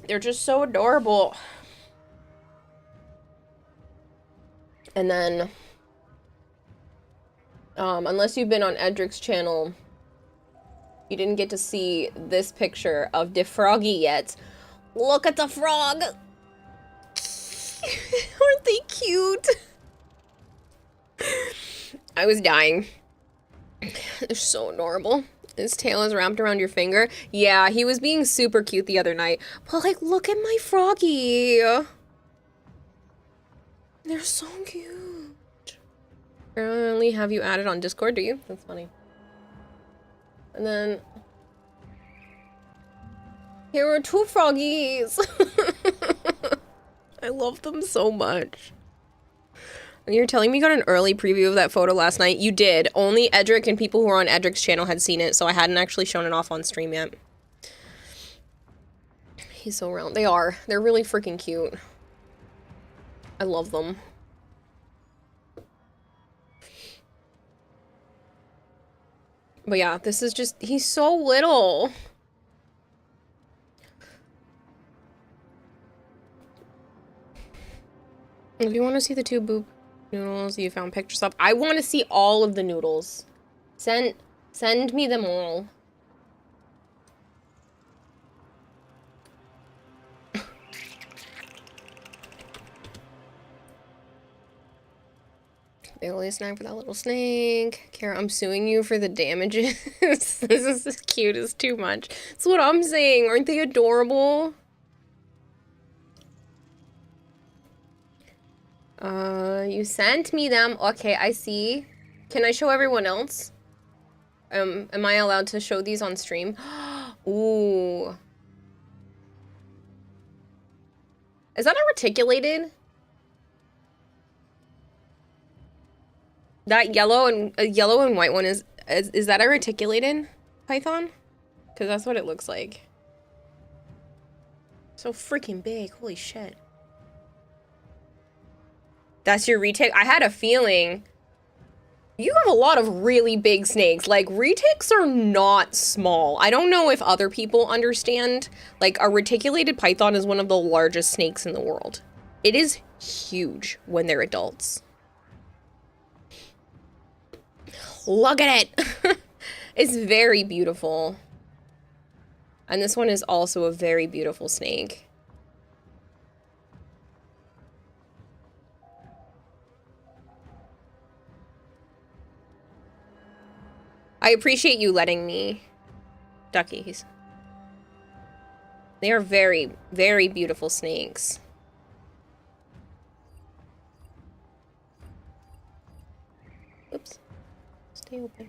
They're just so adorable. And then, unless you've been on Edric's channel, you didn't get to see this picture of the froggy yet. Look at the frog! Aren't they cute? I was dying. They're so adorable. His tail is wrapped around your finger. Yeah, he was being super cute the other night. But, like, look at my froggy. They're so cute. Apparently have you added on Discord, do you? That's funny. And then... here are 2 froggies. I love them so much. You're telling me you got an early preview of that photo last night? You did. Only Edric and people who were on Edric's channel had seen it, so I hadn't actually shown it off on stream yet. He's so round. They are. They're really freaking cute. I love them. But yeah, this is just, he's so little. If you want to see the 2 boop noodles you found pictures of, I want to see all of the noodles. Send me them all. Barely snack for that little snake. Kara, I'm suing you for the damages. This is as cute as too much. That's what I'm saying. Aren't they adorable? You sent me them. Okay, I see. Can I show everyone else? Am I allowed to show these on stream? Ooh. Is that a reticulated? That yellow and white one is that a reticulated python? Because that's what it looks like. So freaking big. Holy shit. That's your retic? I had a feeling. You have a lot of really big snakes. Like, retics are not small. I don't know if other people understand. Like, a reticulated python is one of the largest snakes in the world. It is huge when they're adults. Look at it! It's very beautiful. And this one is also a very beautiful snake. I appreciate you letting me. Duckies. They are very, very beautiful snakes. Oops. Stay open.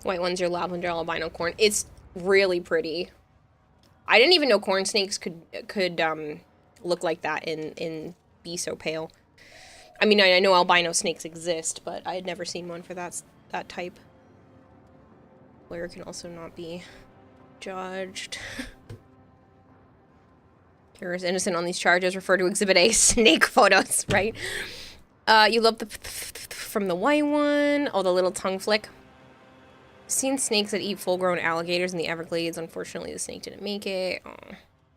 White one's your lavender albino corn. It's really pretty. I didn't even know corn snakes could look like that and be so pale. I mean, I know albino snakes exist, but I had never seen one for that type. Where it can also not be judged. Kara's innocent on these charges. Refer to Exhibit A, snake photos, right? You love the from the white one. Oh, the little tongue flick. Seen snakes that eat full-grown alligators in the Everglades. Unfortunately, the snake didn't make it. Oh.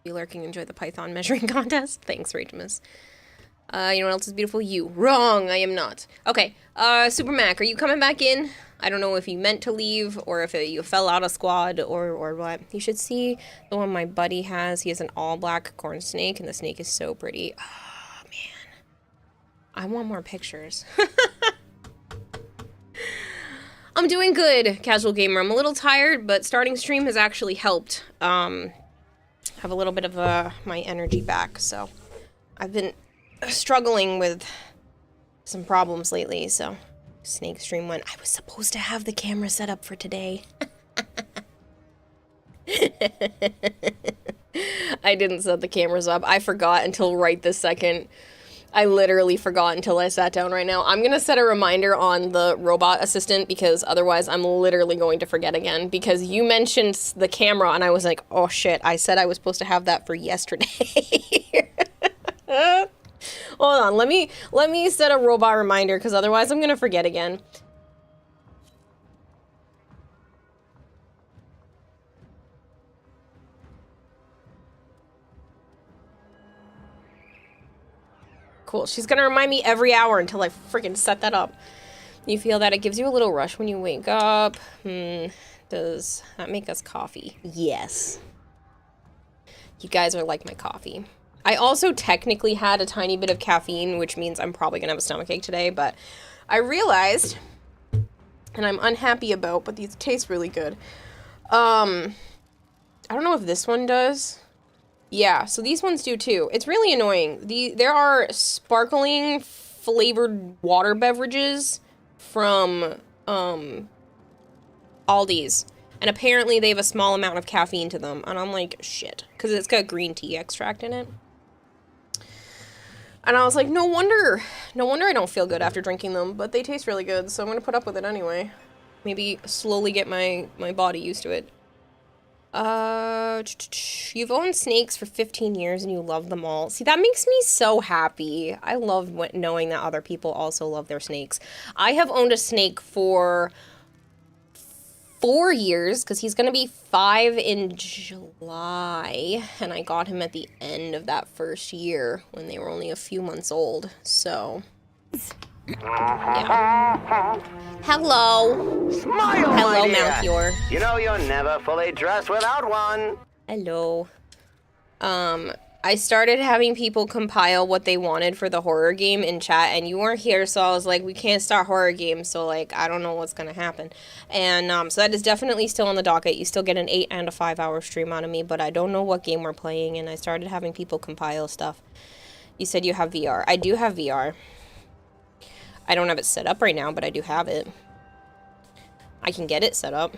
You lurking, enjoy the python measuring contest. Thanks, Ragemus. You know what else is beautiful? You. Wrong, I am not. Okay, Super Mac, are you coming back in? I don't know if you meant to leave, or if you fell out of squad, or what. You should see the one my buddy has. He has an all-black corn snake, and the snake is so pretty. Oh, man. I want more pictures. I'm doing good, Casual Gamer. I'm a little tired, but starting stream has actually helped. Have a little bit of my energy back, so I've been struggling with some problems lately, so Snake stream went. I was supposed to have the camera set up for today. I didn't set the cameras up. I forgot until right this second. I literally forgot until I sat down right now. I'm gonna set a reminder on the robot assistant because otherwise I'm literally going to forget again, because you mentioned the camera and I was like, oh shit, I said I was supposed to have that for yesterday. Hold on, let me set a robot reminder because otherwise I'm gonna forget again. Cool. She's gonna remind me every hour until I freaking set that up. You feel that it gives you a little rush when you wake up? Does that make us coffee? Yes. You guys are like my coffee. I also technically had a tiny bit of caffeine, which means I'm probably gonna have a stomachache today, but I realized, and I'm unhappy about, but these taste really good. I don't know if this one does. Yeah, so these ones do too. It's really annoying. There are sparkling flavored water beverages from Aldi's, and apparently they have a small amount of caffeine to them, and I'm like, shit, because it's got green tea extract in it. And I was like, no wonder I don't feel good after drinking them, but they taste really good, so I'm gonna put up with it anyway. Maybe slowly get my body used to it. You've owned snakes for 15 years and you love them all. See, that makes me so happy. I love knowing that other people also love their snakes. I have owned a snake for 4 years, because he's going to be 5 in July, and I got him at the end of that first year when they were only a few months old, so... Yeah. Hello. Smile, Hello, my dear. Malchior. You know you're never fully dressed without one. Hello. I started having people compile what they wanted for the horror game in chat, and you weren't here, so I was like, we can't start horror games, so, like, I don't know what's gonna happen. And, so that is definitely still on the docket. You still get an 8 and a 5-hour stream out of me, but I don't know what game we're playing, and I started having people compile stuff. You said you have VR. I do have VR. I don't have it set up right now, but I do have it. I can get it set up.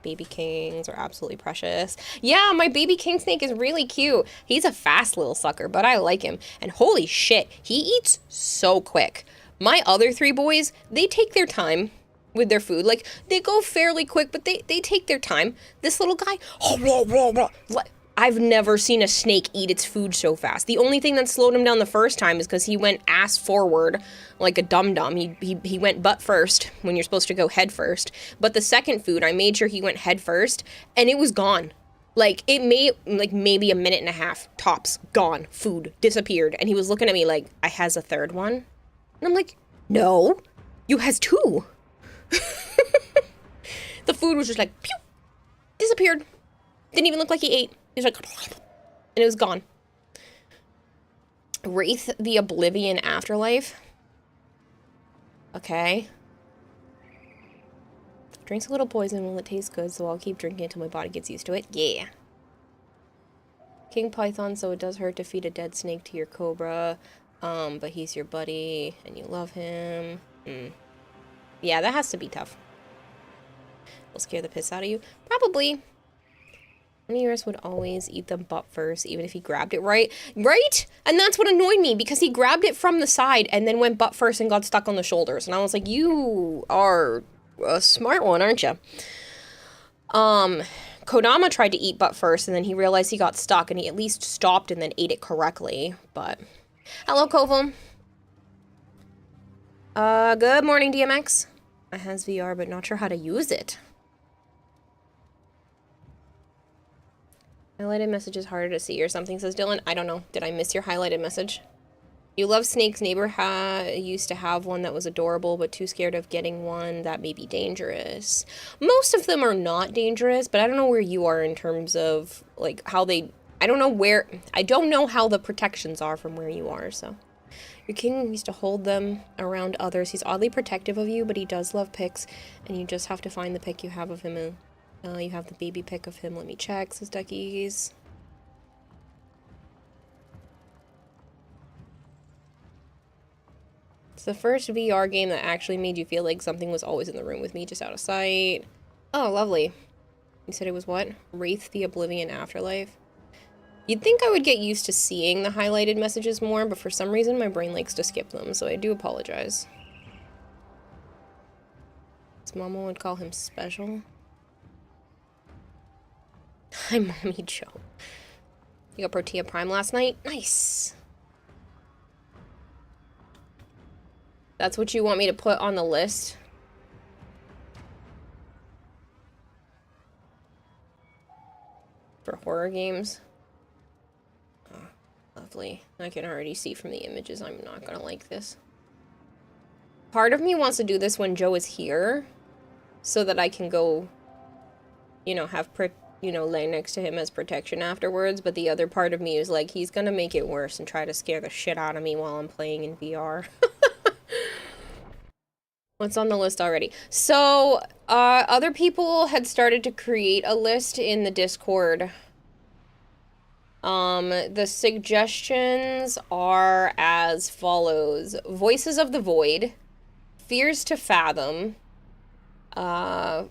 Baby kings are absolutely precious. Yeah, my baby king snake is really cute. He's a fast little sucker, but I like him. And holy shit, he eats so quick. My other 3 boys, they take their time with their food. Like, they go fairly quick, but they take their time. This little guy, I've never seen a snake eat its food so fast. The only thing that slowed him down the first time is because he went ass forward like a dum-dum. He went butt first when you're supposed to go head first. But the second food, I made sure he went head first, and it was gone. Like, it made, like, maybe a minute and a half, tops, gone, food, disappeared. And he was looking at me like, I has a third one? And I'm like, no, you has 2. The food was just like, pew, disappeared. Didn't even look like he ate. He was like, and it was gone. Wraith the Oblivion Afterlife. Okay. Drinks a little poison while it tastes good, so I'll keep drinking until my body gets used to it. Yeah. King Python, so it does hurt to feed a dead snake to your cobra. But he's your buddy, and you love him. Yeah, that has to be tough. Will scare the piss out of you. Probably. Nearest would always eat them butt first, even if he grabbed it right. Right? And that's what annoyed me, because he grabbed it from the side and then went butt first and got stuck on the shoulders. And I was like, you are a smart one, aren't you? Kodama tried to eat butt first, and then he realized he got stuck, and he at least stopped and then ate it correctly. But, hello, Koval. Good morning, DMX. I has VR, but not sure how to use it. Highlighted message is harder to see or something, says Dylan. I don't know. Did I miss your highlighted message? You love snakes. Neighbor used to have one that was adorable, but too scared of getting one that may be dangerous. Most of them are not dangerous, but I don't know where you are in terms of, like, how they... I don't know how the protections are from where you are, so... Your king used to hold them around others. He's oddly protective of you, but he does love pics, and you just have to find the pic you have of him. You have the baby pic of him. Let me check, says Duckies. It's the first VR game that actually made you feel like something was always in the room with me, just out of sight. Oh, lovely. You said it was what? Wraith the Oblivion Afterlife? You'd think I would get used to seeing the highlighted messages more, but for some reason my brain likes to skip them, so I do apologize. His mama would call him special. Hi, Mommy Joe. You got Protea Prime last night? Nice. That's what you want me to put on the list? For horror games? Oh, lovely. I can already see from the images I'm not gonna like this. Part of me wants to do this when Joe is here, so that I can go, you know, lay next to him as protection afterwards, but the other part of me is like, he's gonna make it worse and try to scare the shit out of me while I'm playing in VR. What's on the list already? So, other people had started to create a list in the Discord. The suggestions are as follows. Voices of the Void, Fears to Fathom, apparently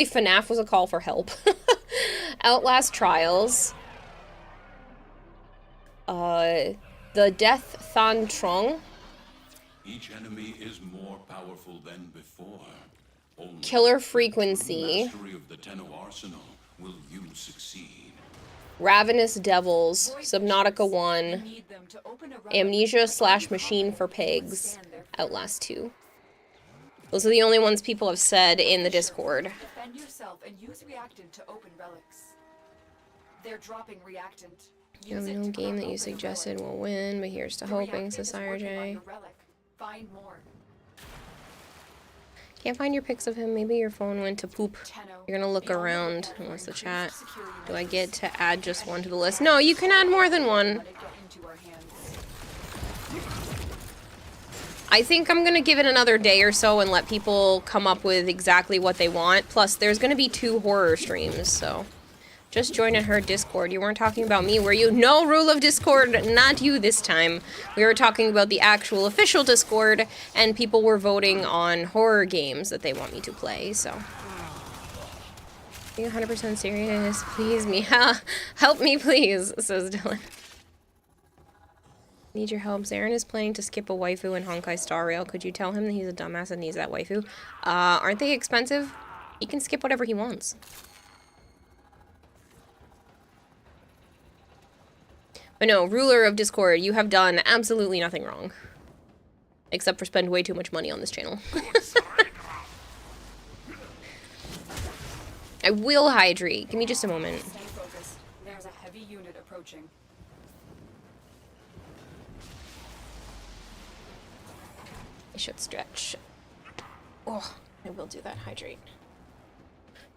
FNAF was a call for help. Outlast Trials. The Death Than Trong. Each enemy is more powerful than before. Only Killer through Frequency. mastery of the Tenno arsenal will you succeed. Ravenous Devils. Subnautica 1. Need them to open a relic. Amnesia / Machine for Pigs. Outlast 2. Those are the only ones people have said in the Discord. Defend yourself and use reactant to open relics. They're dropping reactant. Use it No to game crack that you open a suggested relic. will win, but here's to The hoping, reactant says is Sire working on J. your relic. Find more. Can't find your pics of him. Maybe your phone went to poop. Tenno. You're gonna look The only around. hope for What's the increased chat? security Do I measures. get to add just one to the list? No, you can add more than one. Let it get into our hands. I think I'm gonna give it another day or so and let people come up with exactly what they want. Plus, there's gonna be 2 horror streams, so just join in her Discord. You weren't talking about me, were you? No, rule of Discord, not you this time. We were talking about the actual official Discord, and people were voting on horror games that they want me to play, so. Being 100% serious, please me. Help me, please, says Dylan. Need your help. Zarin is planning to skip a waifu in Honkai Star Rail. Could you tell him that he's a dumbass and needs that waifu? Aren't they expensive? He can skip whatever he wants. But no, ruler of Discord, you have done absolutely nothing wrong. Except for spend way too much money on this channel. I will hydrate. Give me just a moment. Stay focused. There's a heavy unit approaching. I should stretch. Oh, I will do that. Hydrate.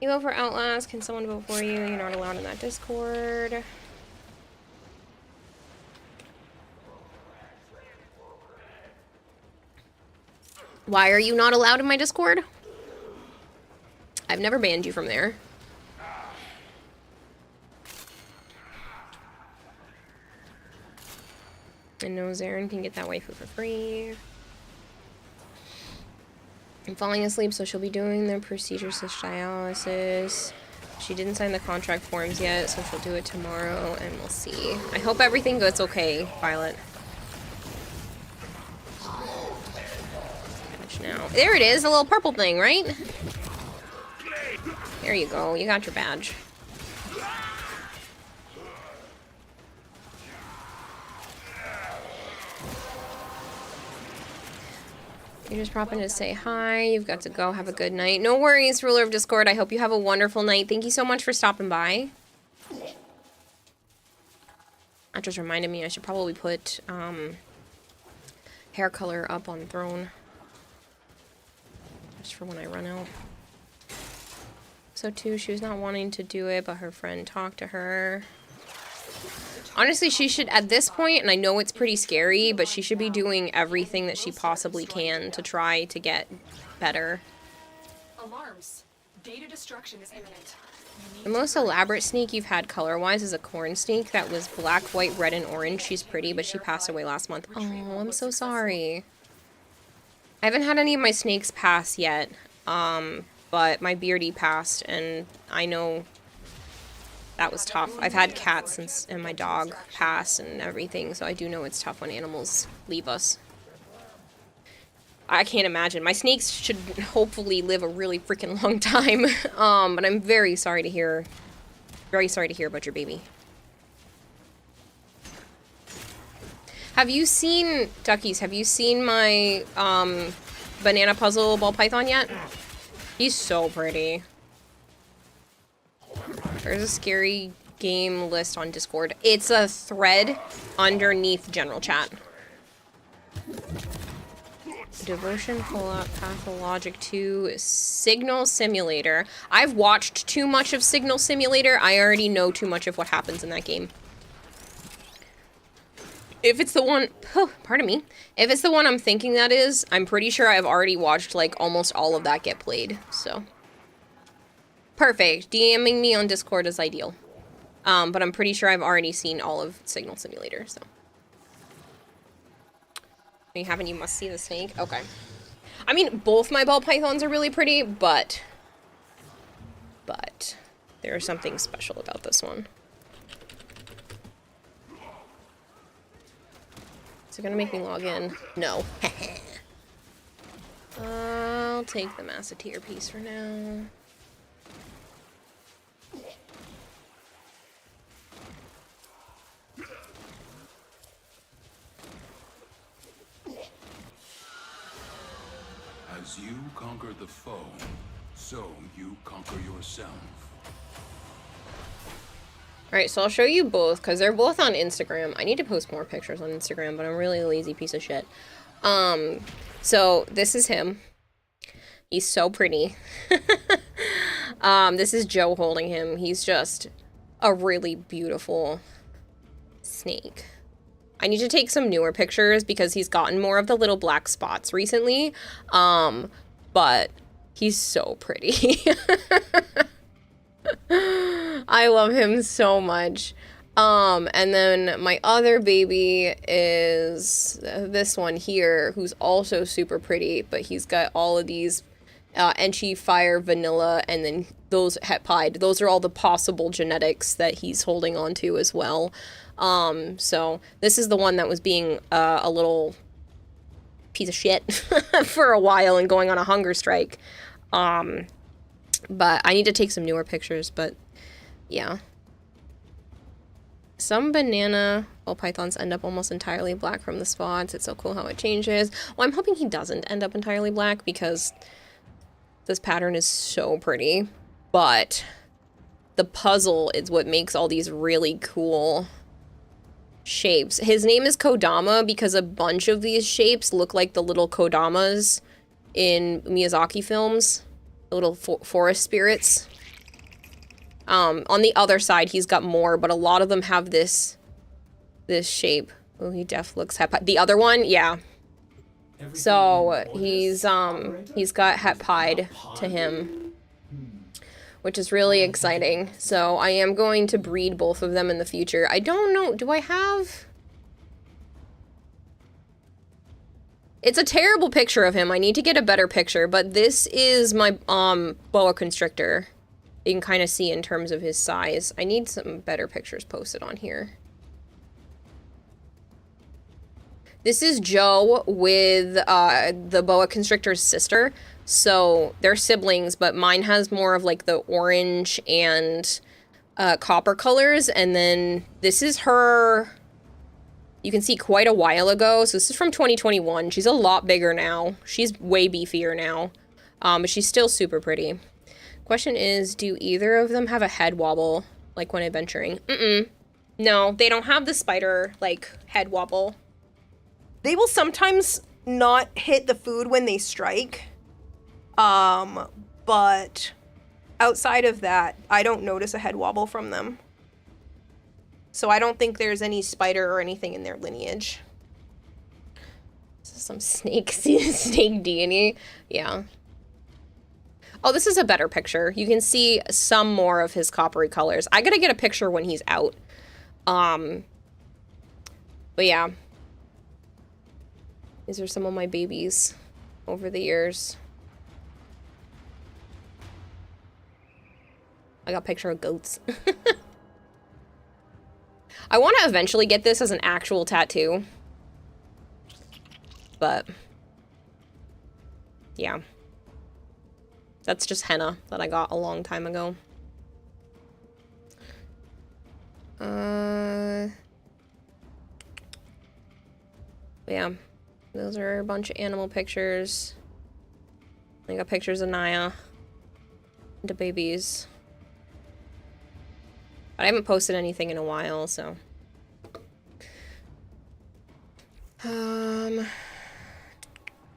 You vote for Outlast. Can someone vote for you? You're not allowed in that Discord. Why are you not allowed in my Discord? I've never banned you from there. I know Zarin can get that waifu for free. I'm falling asleep, so she'll be doing the procedure dialysis. She didn't sign the contract forms yet, so she'll do it tomorrow, and we'll see. I hope everything goes okay, Violet. Now. There it is, a little purple thing, right? There you go, you got your badge. You're just popping to say hi. You've got to go. Have a good night. No worries, ruler of Discord. I hope you have a wonderful night. Thank you so much for stopping by. That just reminded me I should probably put hair color up on Throne. Just for when I run out. So too, she was not wanting to do it, but her friend talked to her. Honestly, she should, at this point, and I know it's pretty scary, but she should be doing everything that she possibly can to try to get better. Alarms. Data destruction is imminent. The most elaborate sneak you've had color-wise is a corn sneak that was black, white, red, and orange. She's pretty, but she passed away last month. Oh, I'm so sorry. I haven't had any of my snakes pass yet, but my beardy passed, and I know that was tough. I've had cats and my dog pass and everything, so I do know it's tough when animals leave us. I can't imagine. My snakes should hopefully live a really freaking long time, but I'm very sorry to hear about your baby. Have you seen, Duckies, have you seen my banana puzzle ball python yet? He's so pretty. There's a scary game list on Discord. It's a thread underneath general chat. Devotion, Fallout, Pathologic 2, Signal Simulator. I've watched too much of Signal Simulator. I already know too much of what happens in that game. If it's the one, oh, pardon me. If it's the one I'm thinking that is, I'm pretty sure I've already watched like almost all of that get played, so. Perfect. DMing me on Discord is ideal. But I'm pretty sure I've already seen all of Signal Simulator, so. If you haven't, you must see the snake. Okay. I mean, both my ball pythons are really pretty, but there's something special about this one. Is it gonna make me log in? No. I'll take the Massateer piece for now. As you conquer the foe, so you conquer yourself. Alright, so I'll show you both, because they're both on Instagram. I need to post more pictures on Instagram, but I'm really a lazy piece of shit. So this is him. He's so pretty. This is Joe holding him. He's just a really beautiful snake. I need to take some newer pictures because he's gotten more of the little black spots recently. But he's so pretty. I love him so much. And then my other baby is this one here, who's also super pretty, but he's got all of these Enchi, Fire, Vanilla, and then those Het Pied. Those are all the possible genetics that he's holding on to as well. So this is the one that was being a little piece of shit for a while and going on a hunger strike. But I need to take some newer pictures, but yeah. Some banana ball pythons end up almost entirely black from the spots. It's so cool how it changes. Well, I'm hoping he doesn't end up entirely black because this pattern is so pretty. But the puzzle is what makes all these really cool shapes. His name is Kodama because a bunch of these shapes look like the little Kodamas in Miyazaki films. The little forest spirits. On the other side, he's got more, but a lot of them have this shape. Oh, he definitely looks Het Pied. The other one, yeah. So he's got Het Pied to him, which is really exciting. So I am going to breed both of them in the future. I don't know, do I have... It's a terrible picture of him. I need to get a better picture, but this is my boa constrictor. You can kind of see in terms of his size. I need some better pictures posted on here. This is Joe with the boa constrictor's sister. So they're siblings, but mine has more of like the orange and copper colors. And then this is her, you can see quite a while ago. So this is from 2021. She's a lot bigger now. She's way beefier now. But she's still super pretty. Question is, do either of them have a head wobble, like when adventuring? No, they don't have the spider, like, head wobble. They will sometimes not hit the food when they strike. But outside of that, I don't notice a head wobble from them. So I don't think there's any spider or anything in their lineage. This is some snake deity. Yeah. Oh, this is a better picture. You can see some more of his coppery colors. I gotta get a picture when he's out. But yeah. These are some of my babies over the years. I got a picture of goats. I want to eventually get this as an actual tattoo. But yeah. That's just henna that I got a long time ago. Yeah, those are a bunch of animal pictures. I got pictures of Naya. The babies. But I haven't posted anything in a while, so.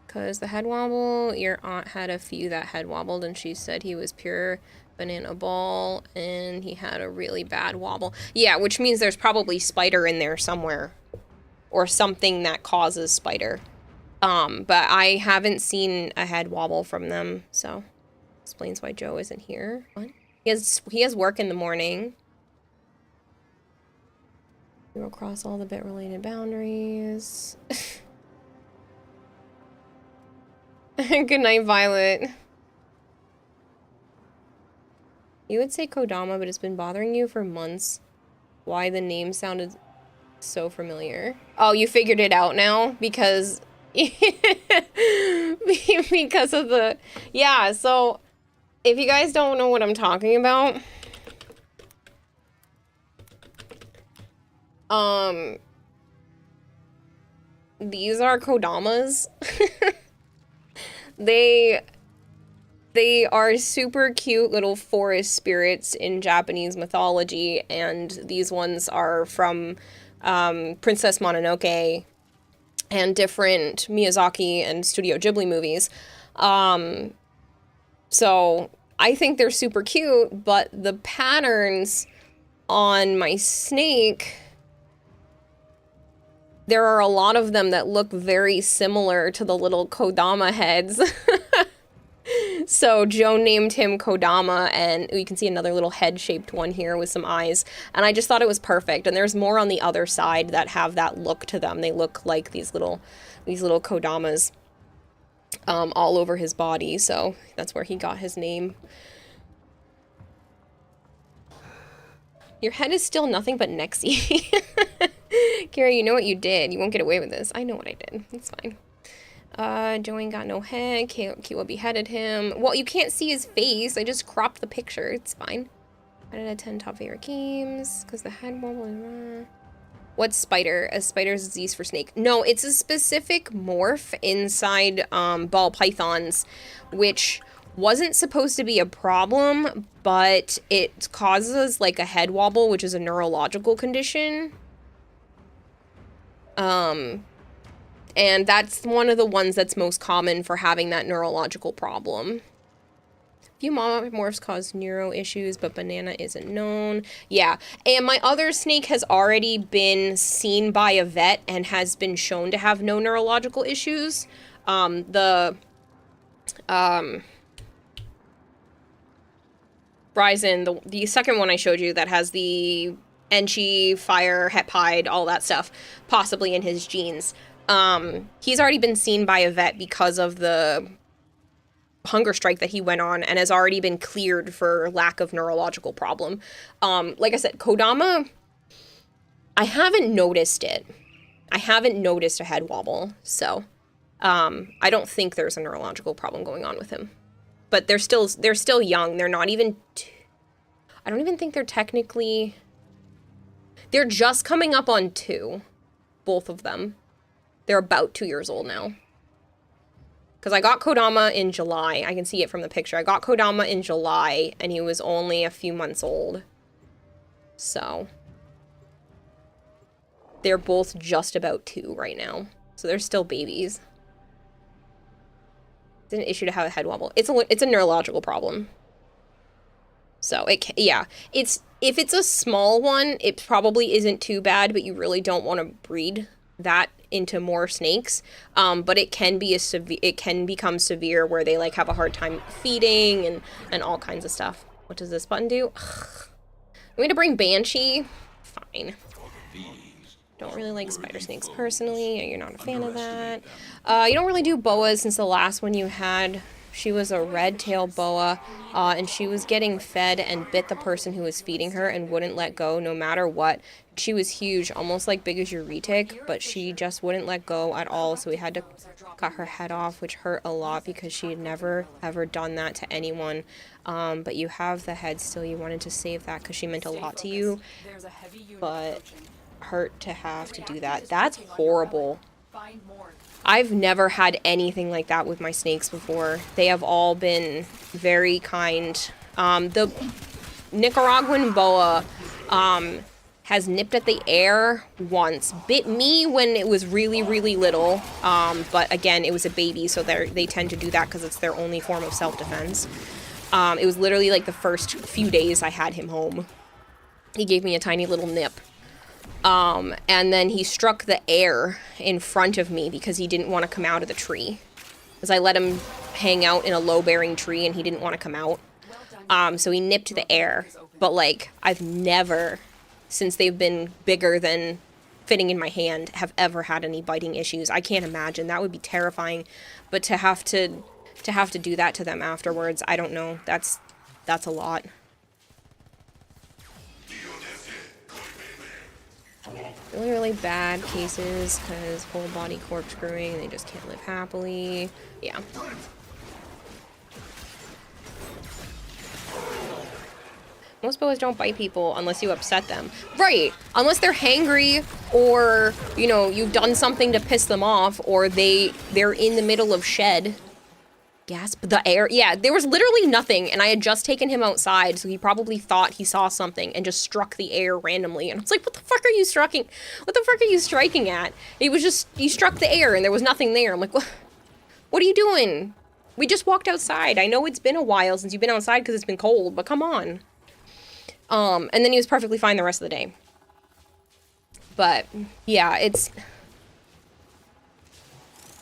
Because the head wobble, your aunt had a few that head wobbled, and she said he was pure banana ball, and he had a really bad wobble. Yeah, which means there's probably spider in there somewhere, or something that causes spider. But I haven't seen a head wobble from them, so explains why Joe isn't here. What? He has work in the morning. We will cross all the bit-related boundaries. Good night, Violet. You would say Kodama, but it's been bothering you for months. Why the name sounded so familiar. Oh, you figured it out now? Because... because of the, yeah, so if you guys don't know what I'm talking about, these are kodamas. They are super cute little forest spirits in Japanese mythology, and these ones are from Princess Mononoke and different Miyazaki and Studio Ghibli movies. So I think they're super cute, but the patterns on my snake, there are a lot of them that look very similar to the little Kodama heads. So Joe named him Kodama, and you can see another little head-shaped one here with some eyes. And I just thought it was perfect. And there's more on the other side that have that look to them. They look like these little Kodamas all over his body. So that's where he got his name. Your head is still nothing but Nexie. Kira, you know what you did. You won't get away with this. I know what I did. It's fine. Joe ain't got no head. Kiwa beheaded him. Well, you can't see his face. I just cropped the picture. It's fine. I did 10 top favorite games. Because the head wobble. What's spider? A spider's disease for snake. No, it's a specific morph inside ball pythons, which wasn't supposed to be a problem, but it causes like a head wobble, which is a neurological condition. And that's one of the ones that's most common for having that neurological problem. Few monomorphs cause neuro issues, but banana isn't known. Yeah, and my other snake has already been seen by a vet and has been shown to have no neurological issues. Ryzen, the second one I showed you that has the Enchi, fire, Hepide, all that stuff, possibly in his genes. He's already been seen by a vet because of the hunger strike that he went on and has already been cleared for lack of neurological problem. Like I said, Kodama, I haven't noticed it. I haven't noticed a head wobble, so I don't think there's a neurological problem going on with him. But they're still young. They're not even I don't even think they're technically, they're just coming up on 2, both of them. They're about 2 years old now. Because I got Kodama in July. I can see it from the picture. I got Kodama in July, and he was only a few months old. So they're both just about 2 right now. So they're still babies. It's an issue to have a head wobble. It's a neurological problem. So if it's a small one, it probably isn't too bad, but you really don't want to breed that into more snakes. But it can become severe where they like have a hard time feeding and all kinds of stuff. What does this button do? Ugh. I'm going to bring Banshee. Fine. Don't really like spider snakes personally. You're not a fan of that. You don't really do boas since the last one you had. She was a red-tailed boa, and she was getting fed and bit the person who was feeding her and wouldn't let go no matter what. She was huge, almost like big as your retic, but she just wouldn't let go at all, so we had to cut her head off, which hurt a lot because she had never, ever done that to anyone. But you have the head still. You wanted to save that because she meant a lot to you, but hurt to have to do that. That's horrible. I've never had anything like that with my snakes before. They have all been very kind. The Nicaraguan boa has nipped at the air once. Bit me when it was really, really little. But again, it was a baby, so they tend to do that because it's their only form of self-defense. It was literally like the first few days I had him home. He gave me a tiny little nip. And then he struck the air in front of me because he didn't want to come out of the tree. Because I let him hang out in a low-bearing tree and he didn't want to come out. So he nipped the air. But, like, I've never, since they've been bigger than fitting in my hand, have ever had any biting issues. I can't imagine. That would be terrifying. But to have to do that to them afterwards, I don't know. That's a lot. Really, really bad cases because whole body corkscrewing, they just can't live happily. Yeah. Most boas don't bite people unless you upset them. Right! Unless they're hangry, or, you know, you've done something to piss them off, or they're in the middle of shed. Gasp. The air. Yeah, there was literally nothing, and I had just taken him outside, so he probably thought he saw something and just struck the air randomly. And I was like, what the fuck are you striking? What the fuck are you striking at? It was just, you struck the air and there was nothing there. I'm like, what are you doing? We just walked outside. I know it's been a while since you've been outside because it's been cold, but come on. And then he was perfectly fine the rest of the day. But, yeah, it's...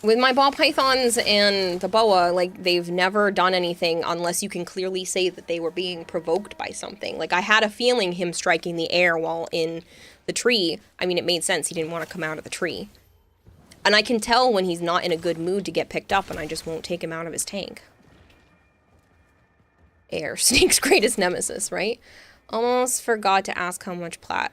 With my ball pythons and the boa, like, they've never done anything unless you can clearly say that they were being provoked by something. Like, I had a feeling him striking the air while in the tree. I mean, it made sense. He didn't want to come out of the tree. And I can tell when he's not in a good mood to get picked up, and I just won't take him out of his tank. Air. Snake's greatest nemesis, right? Almost forgot to ask how much plat.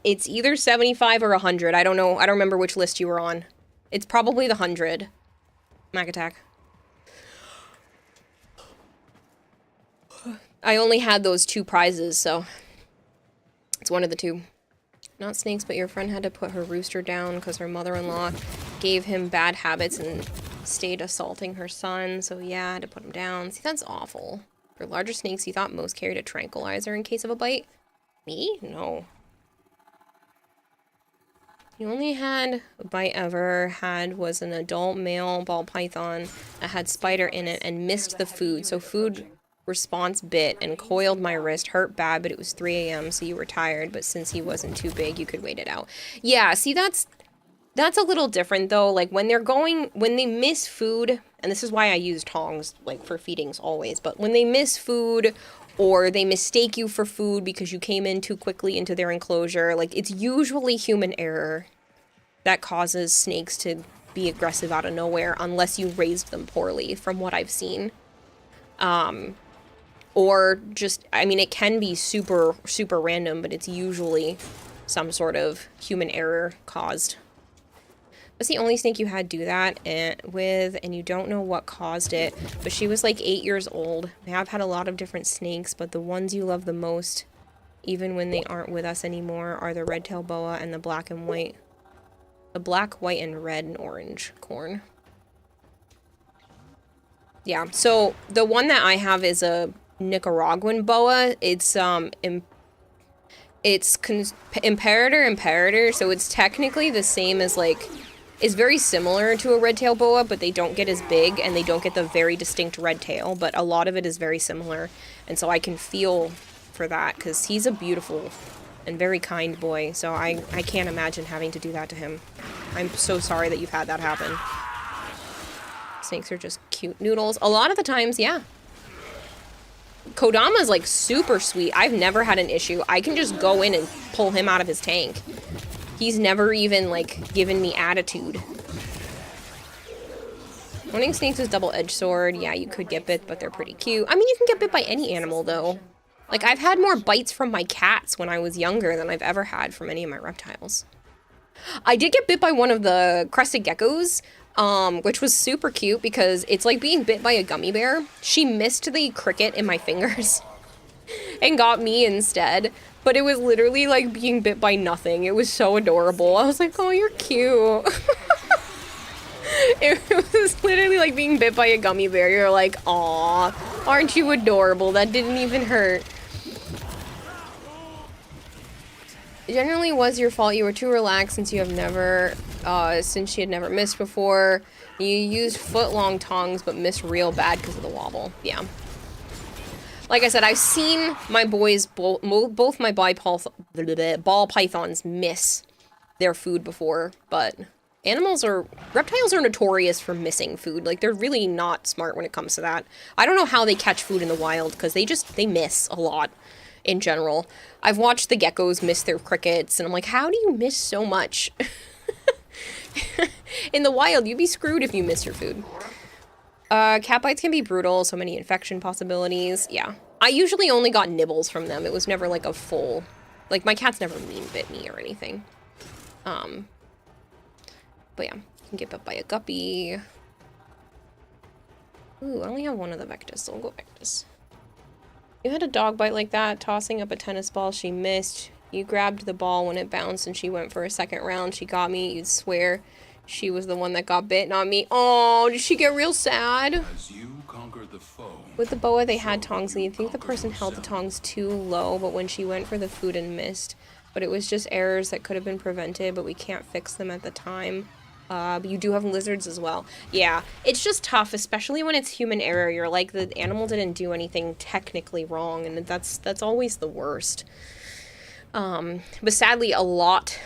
It's either 75 or 100. I don't know. I don't remember which list you were on. It's probably the 100. Mac attack. I only had those 2 prizes, so it's one of the 2. Not snakes, but your friend had to put her rooster down because her mother-in-law gave him bad habits and stayed assaulting her son. So yeah, I had to put him down. See, that's awful. For larger snakes, you thought most carried a tranquilizer in case of a bite? Me? No. The only had a bite ever had was an adult male ball python that had spider in it and missed the food. So food response bit and coiled my wrist, hurt bad, but it was 3 a.m. so you were tired, but since he wasn't too big, you could wait it out. Yeah, see, that's a little different though. Like when they miss food, and this is why I use tongs like for feedings always, but when they miss food or they mistake you for food because you came in too quickly into their enclosure, like it's usually human error that causes snakes to be aggressive out of nowhere unless you raised them poorly, from what I've seen. Or just, I mean, it can be super, super random, but it's usually some sort of human error caused. That's the only snake you had do that with, and you don't know what caused it, but she was like 8 years old. I have had a lot of different snakes, but the ones you love the most, even when they aren't with us anymore, are the red-tailed boa and the black and white. The black, white, and red and orange corn. Yeah, so the one that I have is a Nicaraguan boa. It's imperator, so it's technically the same as like, it's very similar to a red-tailed boa, but they don't get as big and they don't get the very distinct red tail, but a lot of it is very similar, and so I can feel for that because he's a beautiful and very kind boy, so I can't imagine having to do that to him. I'm so sorry that you've had that happen. Snakes are just cute noodles. A lot of the times, yeah. Kodama's like super sweet. I've never had an issue. I can just go in and pull him out of his tank. He's never even like given me attitude. Owning snakes with double-edged sword. Yeah, you could get bit, but they're pretty cute. I mean, you can get bit by any animal though. Like I've had more bites from my cats when I was younger than I've ever had from any of my reptiles. I did get bit by one of the crested geckos, which was super cute because it's like being bit by a gummy bear. She missed the cricket in my fingers and got me instead, but it was literally like being bit by nothing. It was so adorable. I was like, oh, you're cute. It was literally like being bit by a gummy bear. You're like, aw, aren't you adorable? That didn't even hurt. It generally was your fault. You were too relaxed since you have never, since she had never missed before. You used foot-long tongs, but missed real bad because of the wobble. Yeah. Like I said, I've seen my boys, both my ball pythons miss their food before, but reptiles are notorious for missing food. Like, they're really not smart when it comes to that. I don't know how they catch food in the wild, because they miss a lot. In general. I've watched the geckos miss their crickets, and I'm like, how do you miss so much? In the wild, you'd be screwed if you miss your food. Cat bites can be brutal, so many infection possibilities. Yeah. I usually only got nibbles from them. It was never like a full Like, my cat's never mean bit me or anything. But yeah, you can get bit by a guppy. Ooh, I only have one of the Vectis, so we'll go Vectis. You had a dog bite like that, tossing up a tennis ball, she missed. You grabbed the ball when it bounced and she went for a second round. She got me, you'd swear she was the one that got bit, not me. Oh, did she get real sad? As you conquer the foe, With the boa, they had tongs. I think the person held the tongs too low, but when she went for the food and missed. But it was just errors that could have been prevented, but we can't fix them at the time. But you do have lizards as well. Yeah, it's just tough, especially when it's human error. You're like, the animal didn't do anything technically wrong, and that's always the worst. But sadly, a lot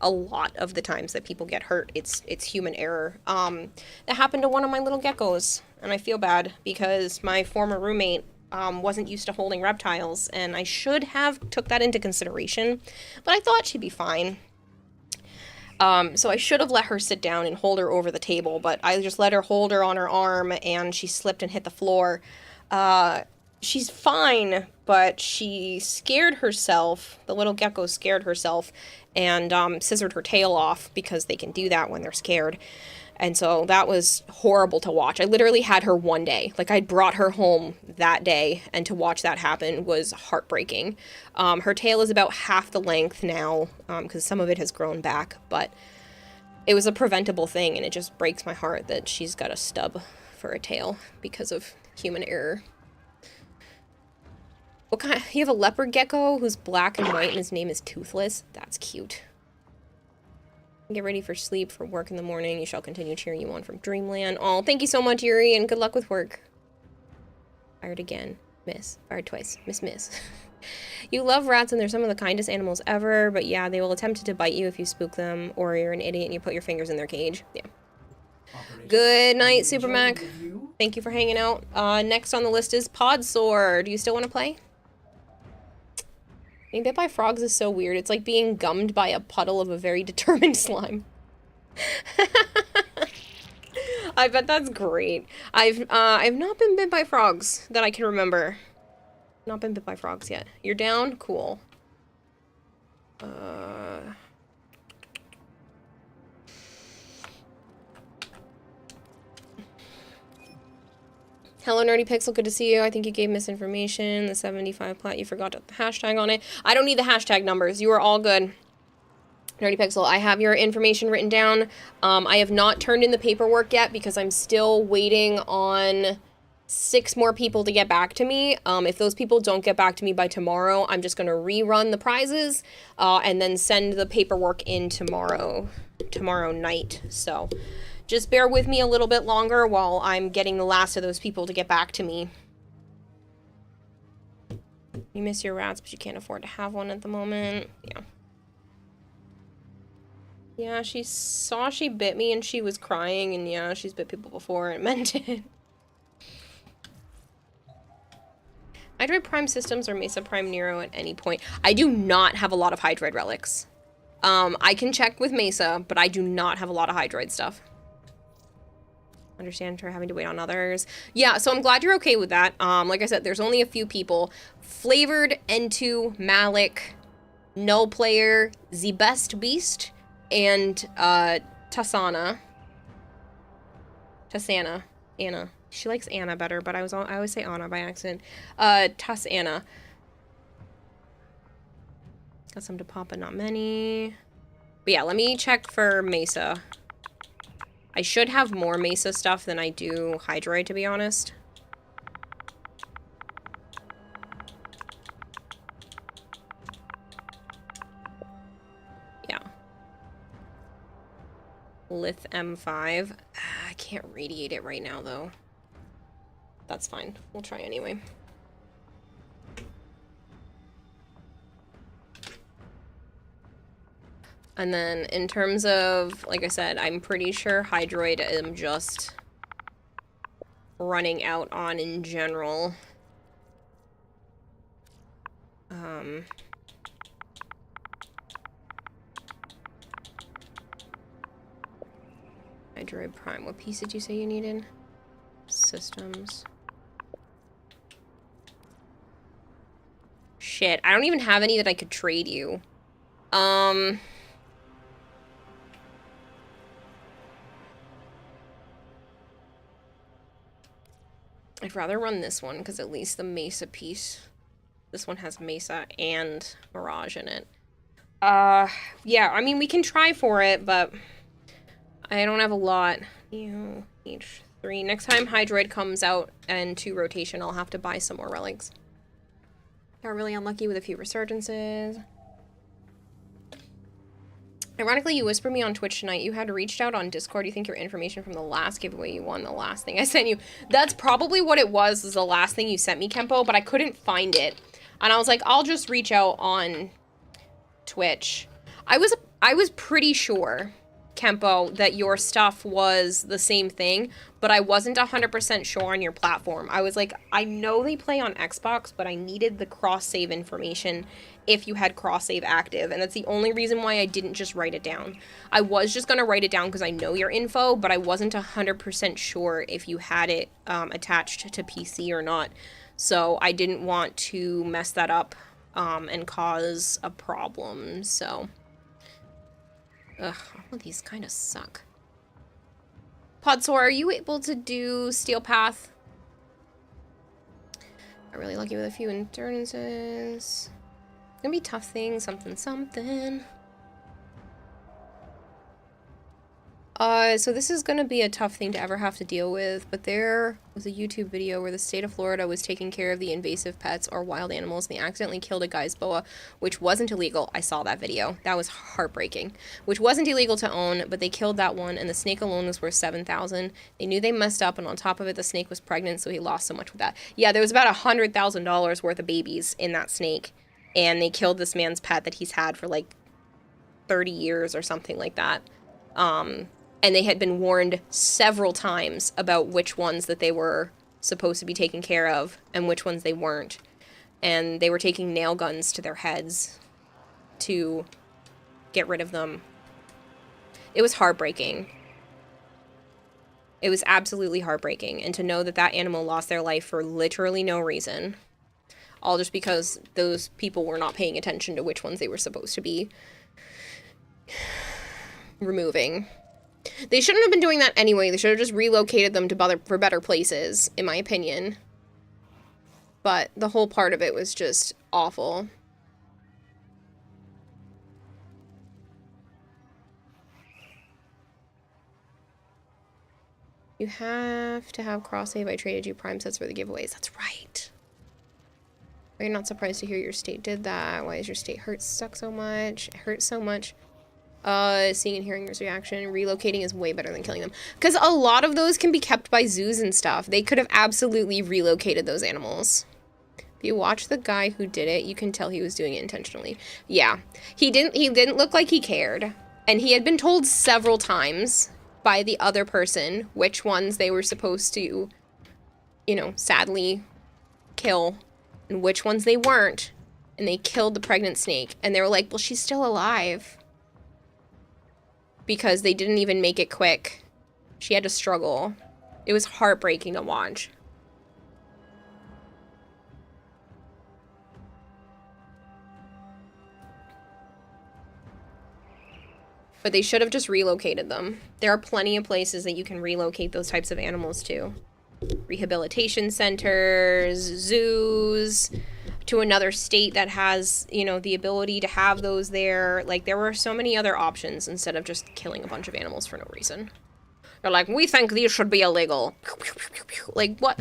of the times that people get hurt, it's human error. That happened to one of my little geckos, and I feel bad because my former roommate wasn't used to holding reptiles, and I should have took that into consideration, but I thought she'd be fine. So I should have let her sit down and hold her over the table, but I just let her hold her on her arm, and she slipped and hit the floor. She's fine, but she scared herself. The little gecko scared herself and scissored her tail off, because they can do that when they're scared. And so that was horrible to watch. I literally had her one day. Like, I brought her home that day, and to watch that happen was heartbreaking. Her tail is about half the length now, because some of it has grown back, but it was a preventable thing, and it just breaks my heart that she's got a stub for a tail because of human error. What kind? You have a leopard gecko who's black and white, and his name is Toothless. That's cute. Get ready for sleep, for work in the morning. You shall continue cheering you on from Dreamland. Oh, thank you so much, Yuri, and good luck with work. Fired again. Miss. Fired twice. Miss. You love rats, and they're some of the kindest animals ever, but yeah, they will attempt to bite you if you spook them, or you're an idiot and you put your fingers in their cage. Yeah. Good night, Super Mac. Thank you for hanging out. Next on the list is Podsword. Do you still want to play? Being bit by frogs is so weird. It's like being gummed by a puddle of a very determined slime. I bet that's great. I've not been bit by frogs that I can remember. Not been bit by frogs yet. You're down? Cool. Hello, Nerdy Pixel. Good to see you. I think you gave misinformation. The 75 plat, you forgot the hashtag on it. I don't need the hashtag numbers. You are all good. Nerdy Pixel, I have your information written down. I have not turned in the paperwork yet because I'm still waiting on 6 more people to get back to me. If those people don't get back to me by tomorrow, I'm just going to rerun the prizes and then send the paperwork in tomorrow night. So just bear with me a little bit longer while I'm getting the last of those people to get back to me. You miss your rats, but you can't afford to have one at the moment. Yeah. Yeah, she saw she bit me and she was crying, and yeah, she's bit people before and meant it. Hydroid Prime systems or Mesa Prime Nero at any point. I do not have a lot of Hydroid relics. I can check with Mesa, but I do not have a lot of Hydroid stuff. Understand her having to wait on others. Yeah, so I'm glad you're okay with that. Like I said, there's only a few people. Flavored, N2, Malik, Null Player, The Best Beast, and Tassana. Anna. She likes Anna better, but I always say Anna by accident. Tassana. Got some to pop, but not many. But yeah, let me check for Mesa. I should have more Mesa stuff than I do Hydroid, to be honest. Yeah. Lith M5. I can't radiate it right now, though. That's fine. We'll try anyway. And then in terms of, like I said, I'm pretty sure Hydroid I'm just running out on in general. Hydroid Prime. What piece did you say you needed? Systems. shit. I don't even have any that I could trade you. I'd rather run this one, because at least the Mesa piece... This one has Mesa and Mirage in it. Yeah, I mean, we can try for it, but... I don't have a lot. H3. Next time Hydroid comes out and 2 rotation, I'll have to buy some more relics. Got really unlucky with a few resurgences. Ironically, you whispered me on Twitch tonight. You had reached out on Discord. You think your information from the last giveaway you won, the last thing I sent you. That's probably what it was the last thing you sent me, Kempo, but I couldn't find it. And I was like, I'll just reach out on Twitch. I was pretty sure, Kempo, that your stuff was the same thing, but I wasn't 100% sure on your platform. I was like, I know they play on Xbox, but I needed the cross-save information if you had cross-save active, and that's the only reason why I didn't just write it down. I was just going to write it down because I know your info, but I wasn't 100% sure if you had it attached to PC or not, so I didn't want to mess that up and cause a problem, so... Ugh, all of these kind of suck. Podsor, are you able to do Steel Path? I'm really lucky with a few endurances. It's gonna be tough thing, something. So this is gonna be a tough thing to ever have to deal with, but there was a YouTube video where the state of Florida was taking care of the invasive pets or wild animals, and they accidentally killed a guy's boa, which wasn't illegal. I saw that video. That was heartbreaking. Which wasn't illegal to own, but they killed that one, and the snake alone was worth $7,000. They knew they messed up, and on top of it, the snake was pregnant, so he lost so much with that. Yeah, there was about $100,000 worth of babies in that snake, and they killed this man's pet that he's had for like 30 years or something like that. And they had been warned several times about which ones that they were supposed to be taken care of and which ones they weren't. And they were taking nail guns to their heads to get rid of them. It was heartbreaking. It was absolutely heartbreaking. And to know that that animal lost their life for literally no reason, all just because those people were not paying attention to which ones they were supposed to be removing. They shouldn't have been doing that anyway. They should have just relocated them to for better places, in my opinion. But the whole part of it was just awful. You have to have cross-save. I traded you prime sets for the giveaways. That's right. Are you not surprised to hear your state did that? Why is your state suck so much? It hurts so much. Seeing and hearing his reaction. Relocating is way better than killing them. Because a lot of those can be kept by zoos and stuff. They could have absolutely relocated those animals. If you watch the guy who did it, you can tell he was doing it intentionally. Yeah. He didn't look like he cared. And he had been told several times by the other person which ones they were supposed to, you know, sadly kill and which ones they weren't. And they killed the pregnant snake. And they were like, well, she's still alive. Because they didn't even make it quick. She had to struggle. It was heartbreaking to watch. But they should have just relocated them. There are plenty of places that you can relocate those types of animals to. Rehabilitation centers, zoos, to another state that has, you know, the ability to have those there. Like, there were so many other options instead of just killing a bunch of animals for no reason. They're like, we think these should be illegal. Like, what?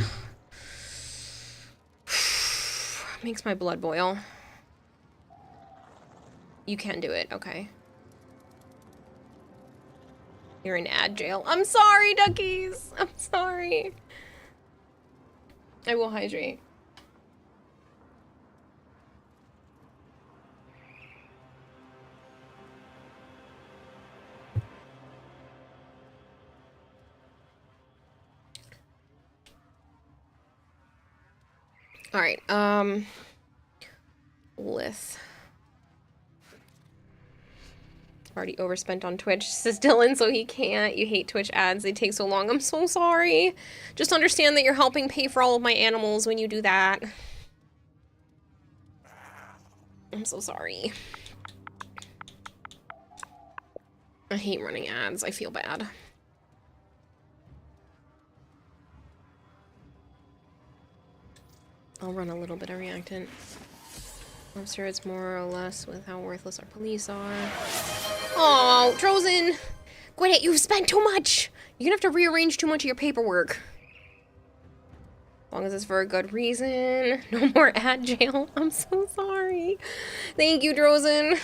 Makes my blood boil. You can do it, okay. You're in ad jail. I'm sorry, duckies. I'm sorry. I will hydrate. All right, Lith. Already overspent on Twitch, says Dylan, so he can't. You hate Twitch ads, they take so long. I'm so sorry. Just understand that you're helping pay for all of my animals when you do that. I'm so sorry. I hate running ads. I feel bad. I'll run a little bit of reactant. I'm sure it's more or less with how worthless our police are. Oh, Trozen! Quit it, you've spent too much! You're gonna have to rearrange too much of your paperwork. As long as it's for a good reason. No more ad jail. I'm so sorry. Thank you, Drozen.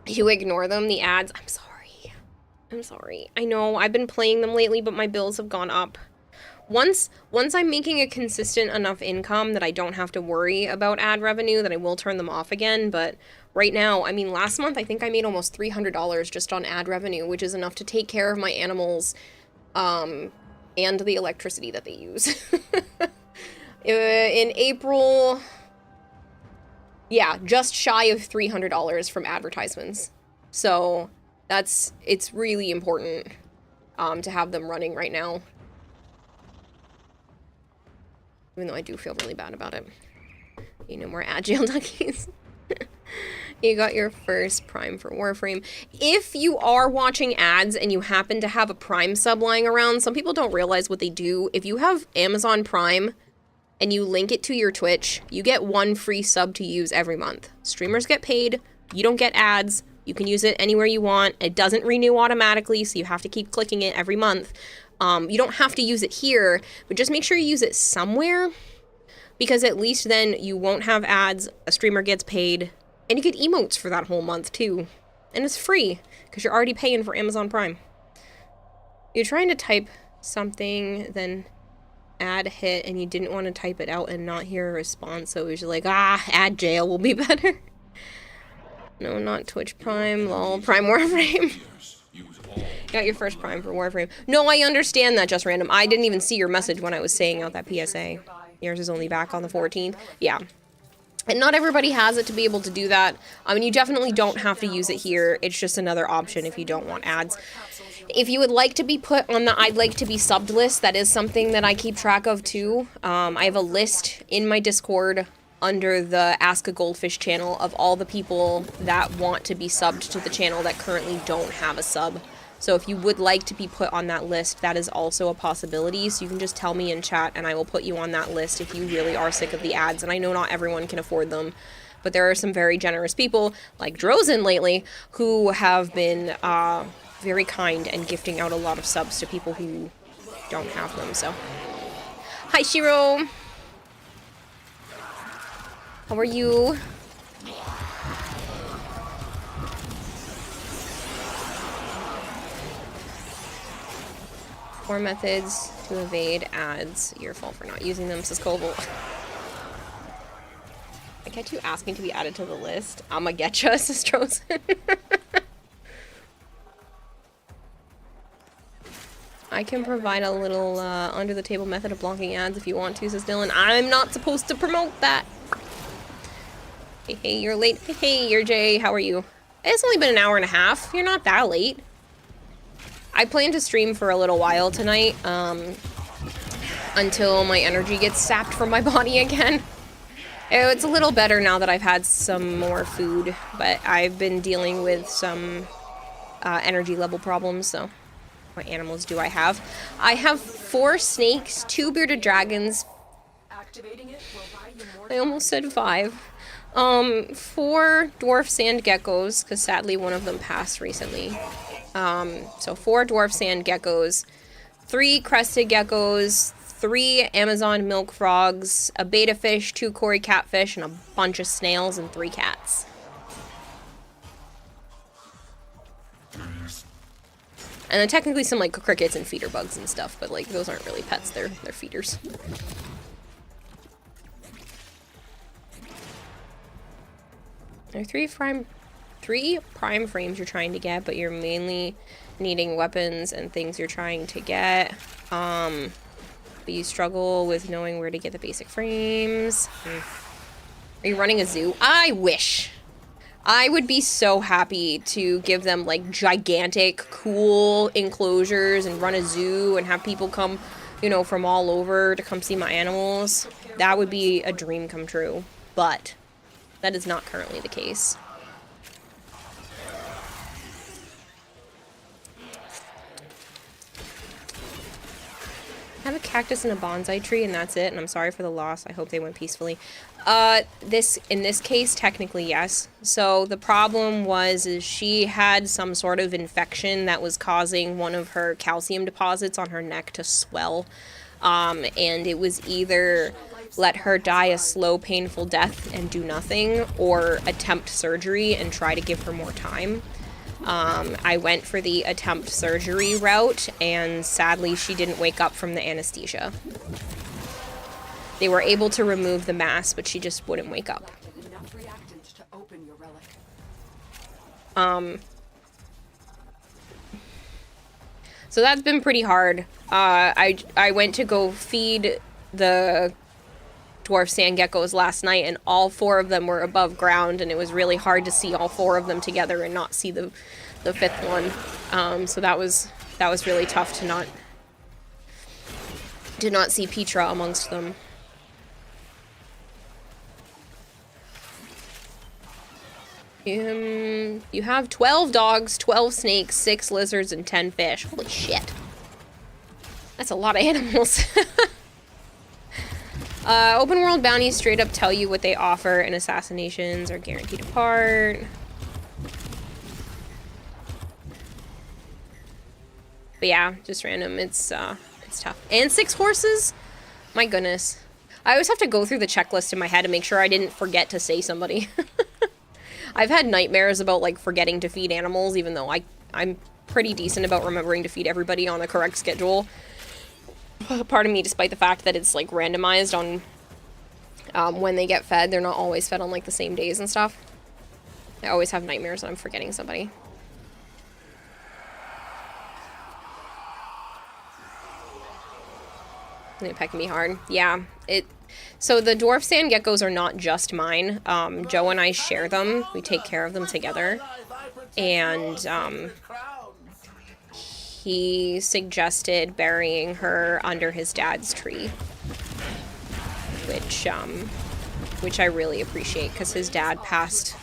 You ignore them, the ads. I'm sorry. I'm sorry. I know, I've been playing them lately, but my bills have gone up. Once I'm making a consistent enough income that I don't have to worry about ad revenue, then I will turn them off again, but right now, I mean, last month I think I made almost $300 just on ad revenue, which is enough to take care of my animals, and the electricity that they use. In April, yeah, just shy of $300 from advertisements. So it's really important to have them running right now. Even though I do feel really bad about it. You know, more agile duckies. You got your first Prime for Warframe. If you are watching ads and you happen to have a Prime sub lying around, some people don't realize what they do. If you have Amazon Prime and you link it to your Twitch, you get 1 free sub to use every month. Streamers get paid. You don't get ads. You can use it anywhere you want. It doesn't renew automatically, so you have to keep clicking it every month. You don't have to use it here, but just make sure you use it somewhere, because at least then you won't have ads, a streamer gets paid, and you get emotes for that whole month too. And it's free, because you're already paying for Amazon Prime. You're trying to type something, then ad hit, and you didn't want to type it out and not hear a response, so it was like, ad jail will be better. No, not Twitch Prime, lol, Prime Warframe. Got your first Prime for Warframe. No, I understand that, Just Random. I didn't even see your message when I was saying out that PSA. Yours is only back on the 14th. Yeah. And not everybody has it to be able to do that. I mean, you definitely don't have to use it here. It's just another option if you don't want ads. If you would like to be put on the I'd like to be subbed list, that is something that I keep track of too. I have a list in my Discord under the Ask a Goldfish channel of all the people that want to be subbed to the channel that currently don't have a sub. So if you would like to be put on that list, that is also a possibility. So you can just tell me in chat and I will put you on that list if you really are sick of the ads. And I know not everyone can afford them, but there are some very generous people, like Drozen lately, who have been very kind and gifting out a lot of subs to people who don't have them. So, hi Shiro! How are you? Four methods to evade ads. Your fault for not using them, says Koval. I get you asking to be added to the list. I'ma get you, says Trozen. I can provide a little under-the-table method of blocking ads if you want to, says Dylan. I'm not supposed to promote that. Hey, you're late. Hey, you're Jay. How are you? It's only been an hour and a half. You're not that late. I plan to stream for a little while tonight, until my energy gets sapped from my body again. It's a little better now that I've had some more food, but I've been dealing with some energy level problems, so what animals do I have? I have 4 snakes, 2 bearded dragons. I almost said 5. 4 dwarf sand geckos, because sadly one of them passed recently. So 4 dwarf sand geckos, 3 crested geckos, 3 Amazon milk frogs, a betta fish, 2 Cory catfish, and a bunch of snails and 3 cats. And then technically some like crickets and feeder bugs and stuff, but like those aren't really pets, they're feeders. There are 3 prime frames you're trying to get, but you're mainly needing weapons and things you're trying to get. But you struggle with knowing where to get the basic frames. Are you running a zoo? I wish. I would be so happy to give them like gigantic, cool enclosures and run a zoo and have people come, you know, from all over to come see my animals. That would be a dream come true, but that is not currently the case. I have a cactus and a bonsai tree, and that's it, and I'm sorry for the loss. I hope they went peacefully. In this case, technically, yes. So the problem is she had some sort of infection that was causing one of her calcium deposits on her neck to swell. And it was either let her die a slow, painful death and do nothing, or attempt surgery and try to give her more time. I went for the attempt surgery route, and sadly she didn't wake up from the anesthesia. They were able to remove the mass, but she just wouldn't wake up. Enough reactant to open your relic. So that's been pretty hard. I went to go feed the dwarf sand geckos last night, and all 4 of them were above ground, and it was really hard to see all 4 of them together and not see the 5th one. So that was really tough to not see Petra amongst them. You have 12 dogs, 12 snakes, 6 lizards, and 10 fish. Holy shit. That's a lot of animals. Open world bounties straight up tell you what they offer, and assassinations are guaranteed apart. But yeah, just random. It's tough. And 6 horses? My goodness. I always have to go through the checklist in my head to make sure I didn't forget to say somebody. I've had nightmares about, like, forgetting to feed animals, even though I'm pretty decent about remembering to feed everybody on the correct schedule. Part of me, despite the fact that it's, like, randomized on when they get fed, they're not always fed on, like, the same days and stuff. I always have nightmares that I'm forgetting somebody. They're pecking me hard. Yeah, so the dwarf sand geckos are not just mine. Joe and I share them. We take care of them together. And he suggested burying her under his dad's tree, which I really appreciate, because his dad passed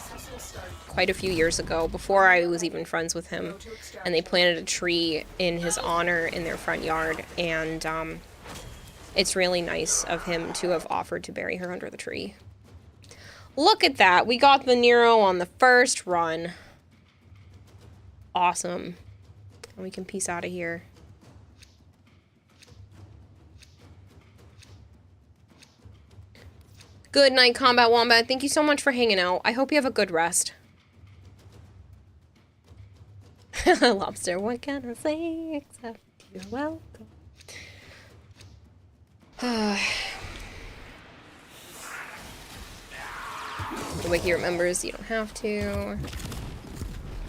quite a few years ago, before I was even friends with him, and they planted a tree in his honor in their front yard, and it's really nice of him to have offered to bury her under the tree. Look at that! We got the Nero on the first run. Awesome. And we can peace out of here. Good night, Combat Wombat. Thank you so much for hanging out. I hope you have a good rest. Lobster, what can I say except you're welcome? The wiki remembers you don't have to.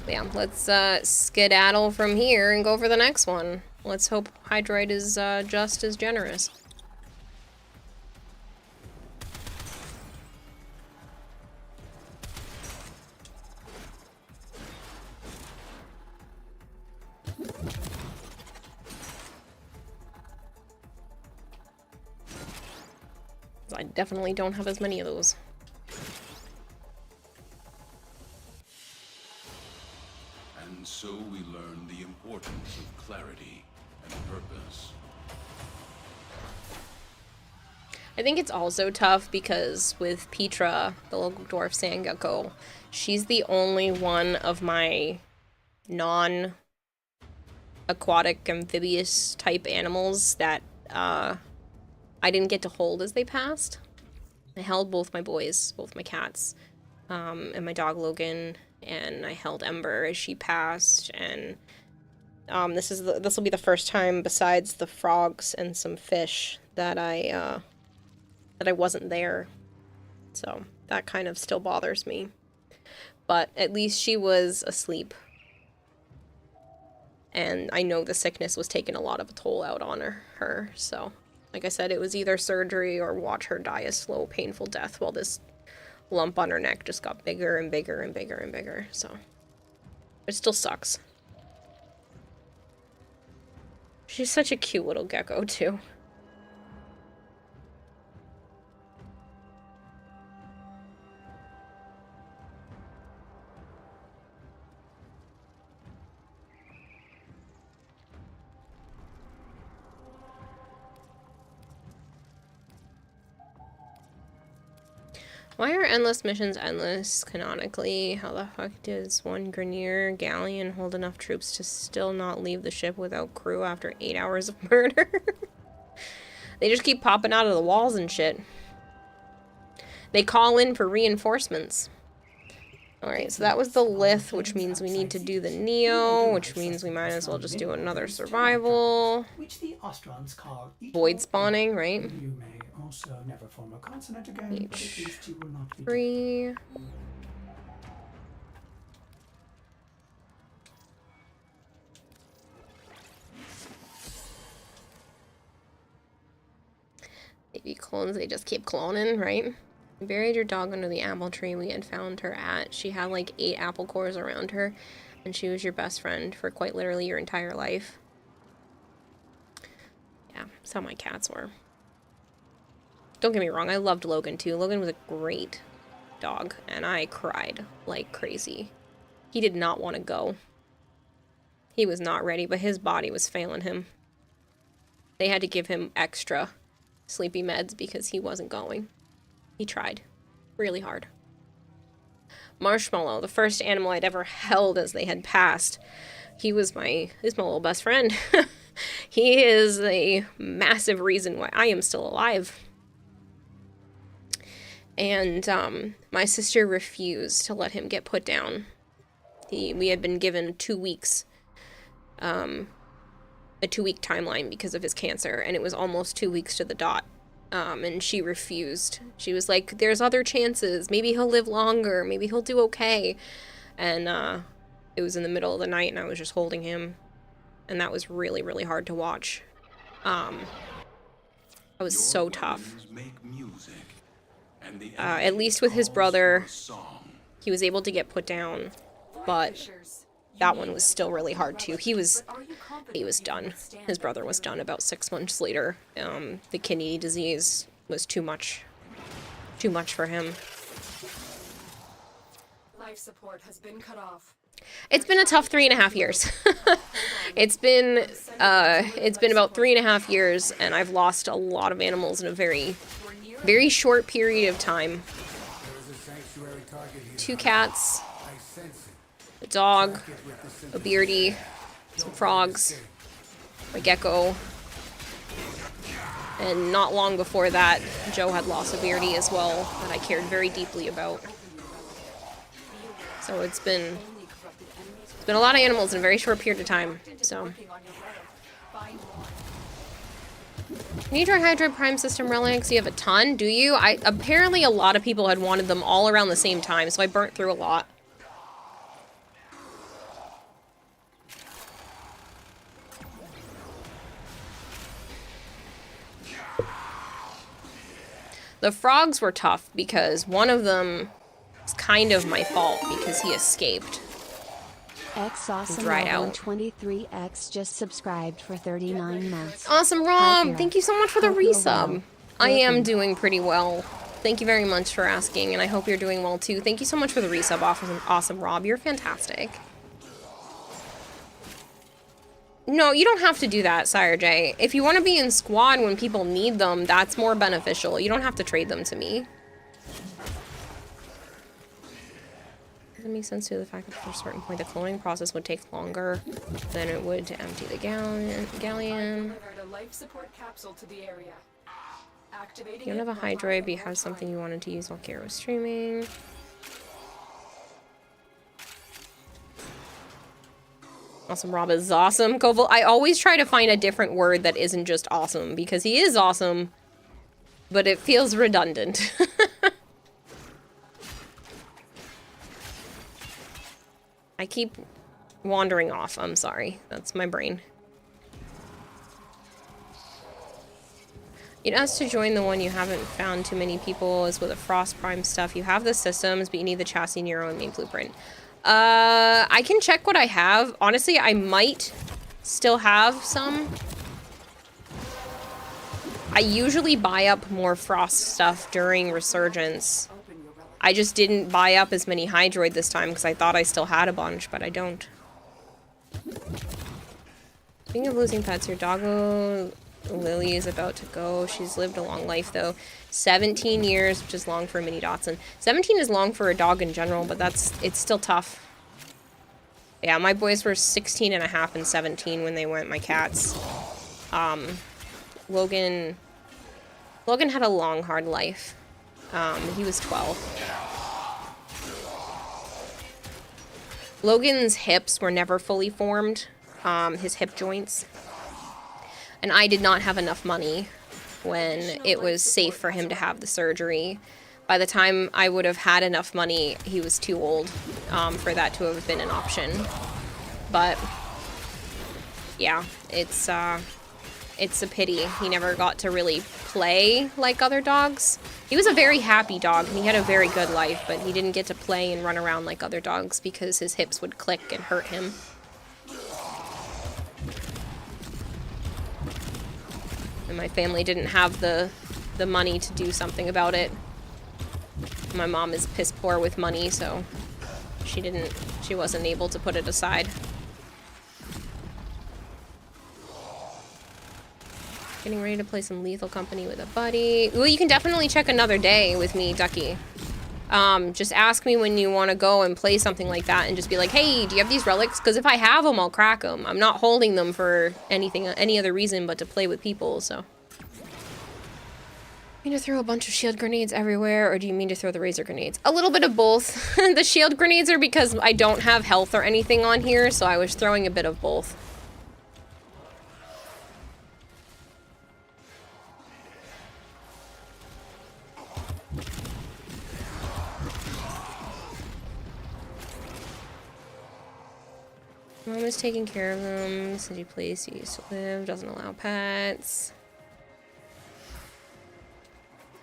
But yeah, let's skedaddle from here and go for the next one. Let's hope Hydroid is just as generous. I definitely don't have as many of those. And so we learn the importance of clarity and purpose. I think it's also tough because with Petra, the local dwarf sand gecko, she's the only one of my non-aquatic amphibious type animals that I didn't get to hold as they passed. I held both my boys, both my cats, and my dog Logan, and I held Ember as she passed, and this will be the first time, besides the frogs and some fish, that I wasn't there. So that kind of still bothers me. But at least she was asleep. And I know the sickness was taking a lot of a toll out on her, so... Like I said, it was either surgery or watch her die a slow, painful death while this lump on her neck just got bigger and bigger and bigger and bigger, so... It still sucks. She's such a cute little gecko, too. Why are endless missions endless canonically? How the fuck does one Grenier galleon hold enough troops to still not leave the ship without crew after 8 hours of murder? They just keep popping out of the walls and shit. They call in for reinforcements. Alright, so that was the Lith, which means we need to do the Neo, which means we might as well just do another survival. Which the Ostrons call Void spawning, right? You may also never form a consonant again, but at least you will not be 3. Baby clones, they just keep cloning, right? We buried your dog under the apple tree we had found her at. She had like 8 apple cores around her, and she was your best friend for quite literally your entire life. Yeah, that's how my cats were. Don't get me wrong, I loved Logan too. Logan was a great dog, and I cried like crazy. He did not want to go. He was not ready, but his body was failing him. They had to give him extra sleepy meds because he wasn't going. He tried really hard. Marshmallow, the first animal I'd ever held as they had passed. He's my little best friend. He is a massive reason why I am still alive. And my sister refused to let him get put down. We had been given 2 weeks, a 2-week timeline because of his cancer, and it was almost 2 weeks to the dot. And she refused. She was like, there's other chances. Maybe he'll live longer. Maybe he'll do okay. And it was in the middle of the night, and I was just holding him. And that was really, really hard to watch. It was so tough. At least with his brother, he was able to get put down. But that one was still really hard too. He was done. His brother was done about 6 months later. The kidney disease was too much for him. Life support has been cut off. It's been a tough 3.5 years. It's been about 3.5 years, and I've lost a lot of animals in a very, very short period of time. 2 cats, a dog, a beardy, some frogs, a gecko, and not long before that, Joe had lost a beardy as well that I cared very deeply about. So it's been a lot of animals in a very short period of time. So can you try Hydroid Prime System relics? You have a ton, do you? Apparently a lot of people had wanted them all around the same time, so I burnt through a lot. The frogs were tough because one of them was kind of my fault because he escaped. Dried out. 23X just subscribed for 39 months. Awesome, Rob! Thank you so much for the resub. I am doing pretty well. Thank you very much for asking, and I hope you're doing well too. Thank you so much for the resub, awesome Rob. You're fantastic. No, you don't have to do that, Sire J. If you want to be in squad when people need them, that's more beneficial. You don't have to trade them to me. Does it make sense to the fact that after a certain point the cloning process would take longer than it would to empty the galleon? You don't have a Hydroid, but you have something you wanted to use while Kira was streaming. Awesome Rob is awesome. Koval, I always try to find a different word that isn't just awesome, because he is awesome, but it feels redundant. I keep wandering off. I'm sorry. That's my brain. You'd ask to join the one you haven't found too many people is with the Frost Prime stuff. You have the systems, but you need the chassis in your own main blueprint. I can check what I have. Honestly, I might still have some. I usually buy up more Frost stuff during Resurgence. I just didn't buy up as many Hydroid this time because I thought I still had a bunch, but I don't. Speaking of losing pets, your doggo Lily is about to go. She's lived a long life, though. 17 years, which is long for a mini Dotson. 17 is long for a dog in general, but it's still tough. Yeah, my boys were 16 and a half and 17 when they went, my cats. Logan had a long, hard life. He was 12. Logan's hips were never fully formed, his hip joints. And I did not have enough money when it was safe for him to have the surgery. By the time I would have had enough money, he was too old for that to have been an option. But yeah, it's a pity. He never got to really play like other dogs. He was a very happy dog, and he had a very good life, but he didn't get to play and run around like other dogs because his hips would click and hurt him. And my family didn't have the money to do something about it. My mom is piss poor with money, so she wasn't able to put it aside. Getting ready to play some Lethal Company with a buddy. Well, you can definitely check another day with me, Ducky. Just ask me when you want to go and play something like that and just be like, hey, do you have these relics? Because if I have them, I'll crack them. I'm not holding them for any other reason but to play with people, so. You mean to throw a bunch of shield grenades everywhere, or do you mean to throw the razor grenades? A little bit of both. The shield grenades are because I don't have health or anything on here, so I was throwing a bit of both. Mom is taking care of them. City place you used to live. Doesn't allow pets.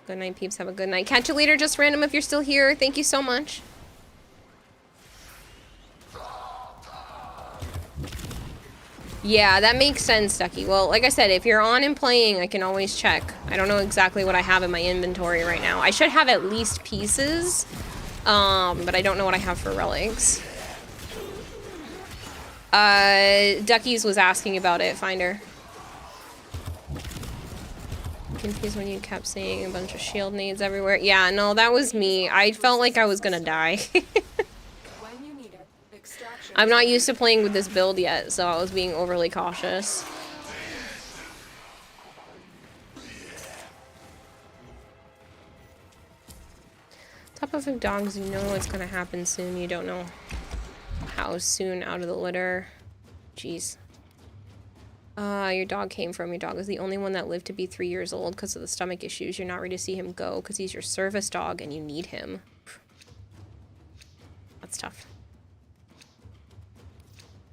Good night, peeps. Have a good night. Catch you later, just random, if you're still here. Thank you so much. Yeah, that makes sense, Ducky. Well, like I said, if you're on and playing, I can always check. I don't know exactly what I have in my inventory right now. I should have at least pieces, but I don't know what I have for relics. Ducky's was asking about it, Finder. Confused when you kept saying a bunch of shield nades everywhere. Yeah, no, that was me. I felt like I was gonna die. I'm not used to playing with this build yet, so I was being overly cautious. Top of dogs, you know it's gonna happen soon. You don't know how soon out of the litter. Jeez. Your dog came from. Your dog was the only one that lived to be 3 years old because of the stomach issues. You're not ready to see him go because he's your service dog and you need him. That's tough.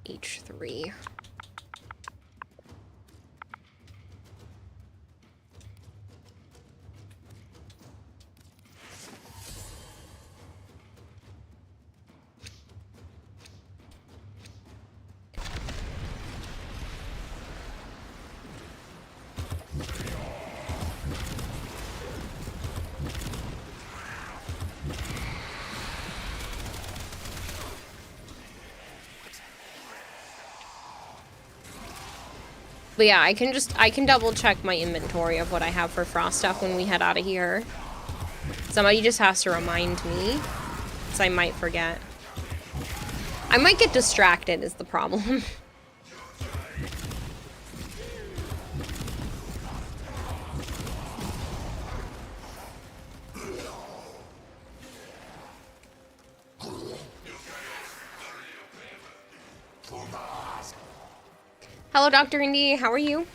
H3. But yeah, I can double check my inventory of what I have for frost stuff when we head out of here. Somebody just has to remind me, because I might forget. I might get distracted is the problem. Hello, Dr. Indy. How are you?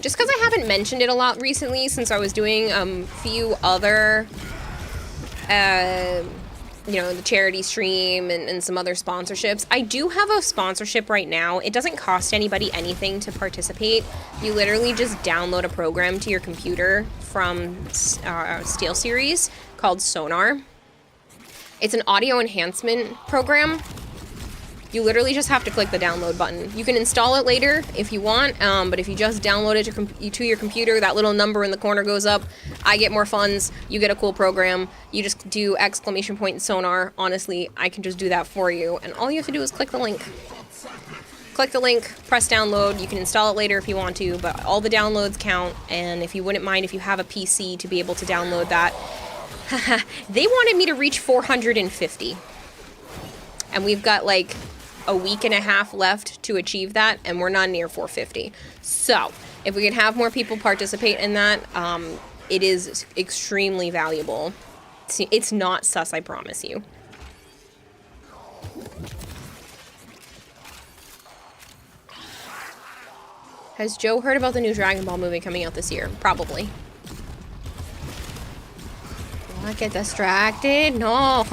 Just because I haven't mentioned it a lot recently, since I was doing a few other, you know, the charity stream and some other sponsorships. I do have a sponsorship right now. It doesn't cost anybody anything to participate. You literally just download a program to your computer from SteelSeries called Sonar. It's an audio enhancement program. You literally just have to click the download button. You can install it later if you want, but if you just download it to your computer, that little number in the corner goes up. I get more funds. You get a cool program. You just do !Sonar. Honestly, I can just do that for you, and all you have to do is click the link. click the link, press download. You can install it later if you want to, but all the downloads count, and if you wouldn't mind if you have a PC to be able to download that. They wanted me to reach 450. And we've got like a week and a half left to achieve that, and we're not near 450. So, if we can have more people participate in that, it is extremely valuable. It's not sus, I promise you. Has Joe heard about the new Dragon Ball movie coming out this year? Probably. Not get distracted? No.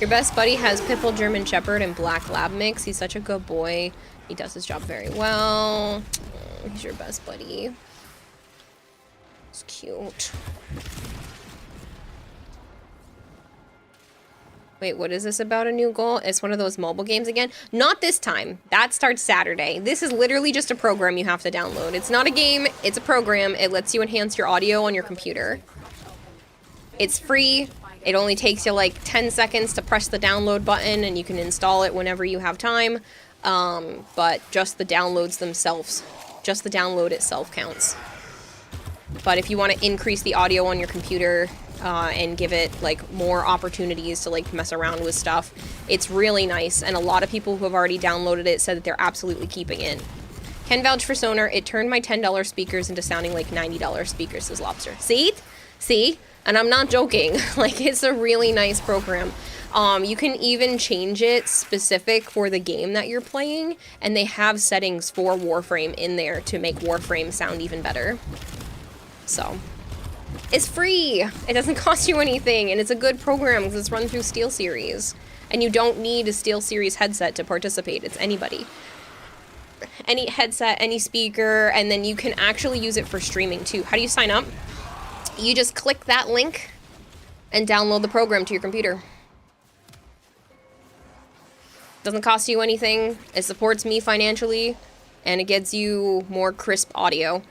Your best buddy has Pitbull German Shepherd and Black Lab mix. He's such a good boy. He does his job very well. Oh, he's your best buddy. It's cute. Wait, what is this about a new goal? It's one of those mobile games again? Not this time. That starts Saturday. This is literally just a program you have to download. It's not a game, it's a program. It lets you enhance your audio on your computer. It's free. It only takes you like 10 seconds to press the download button, and you can install it whenever you have time. But just the downloads themselves, just the download itself counts. But if you want to increase the audio on your computer, and give it like more opportunities to like mess around with stuff, it's really nice, and a lot of people who have already downloaded it said that they're absolutely keeping it. Can vouch for Sonar. It turned my $10 speakers into sounding like $90 speakers, says Lobster. See? And I'm not joking. Like, it's a really nice program. You can even change it specific for the game that you're playing, and they have settings for Warframe in there to make Warframe sound even better. So, it's free. It doesn't cost you anything, and it's a good program because it's run through SteelSeries. And you don't need a SteelSeries headset to participate. It's anybody. Any headset, any speaker, and then you can actually use it for streaming too. How do you sign up? You just click that link and download the program to your computer. Doesn't cost you anything. It supports me financially, and it gets you more crisp audio.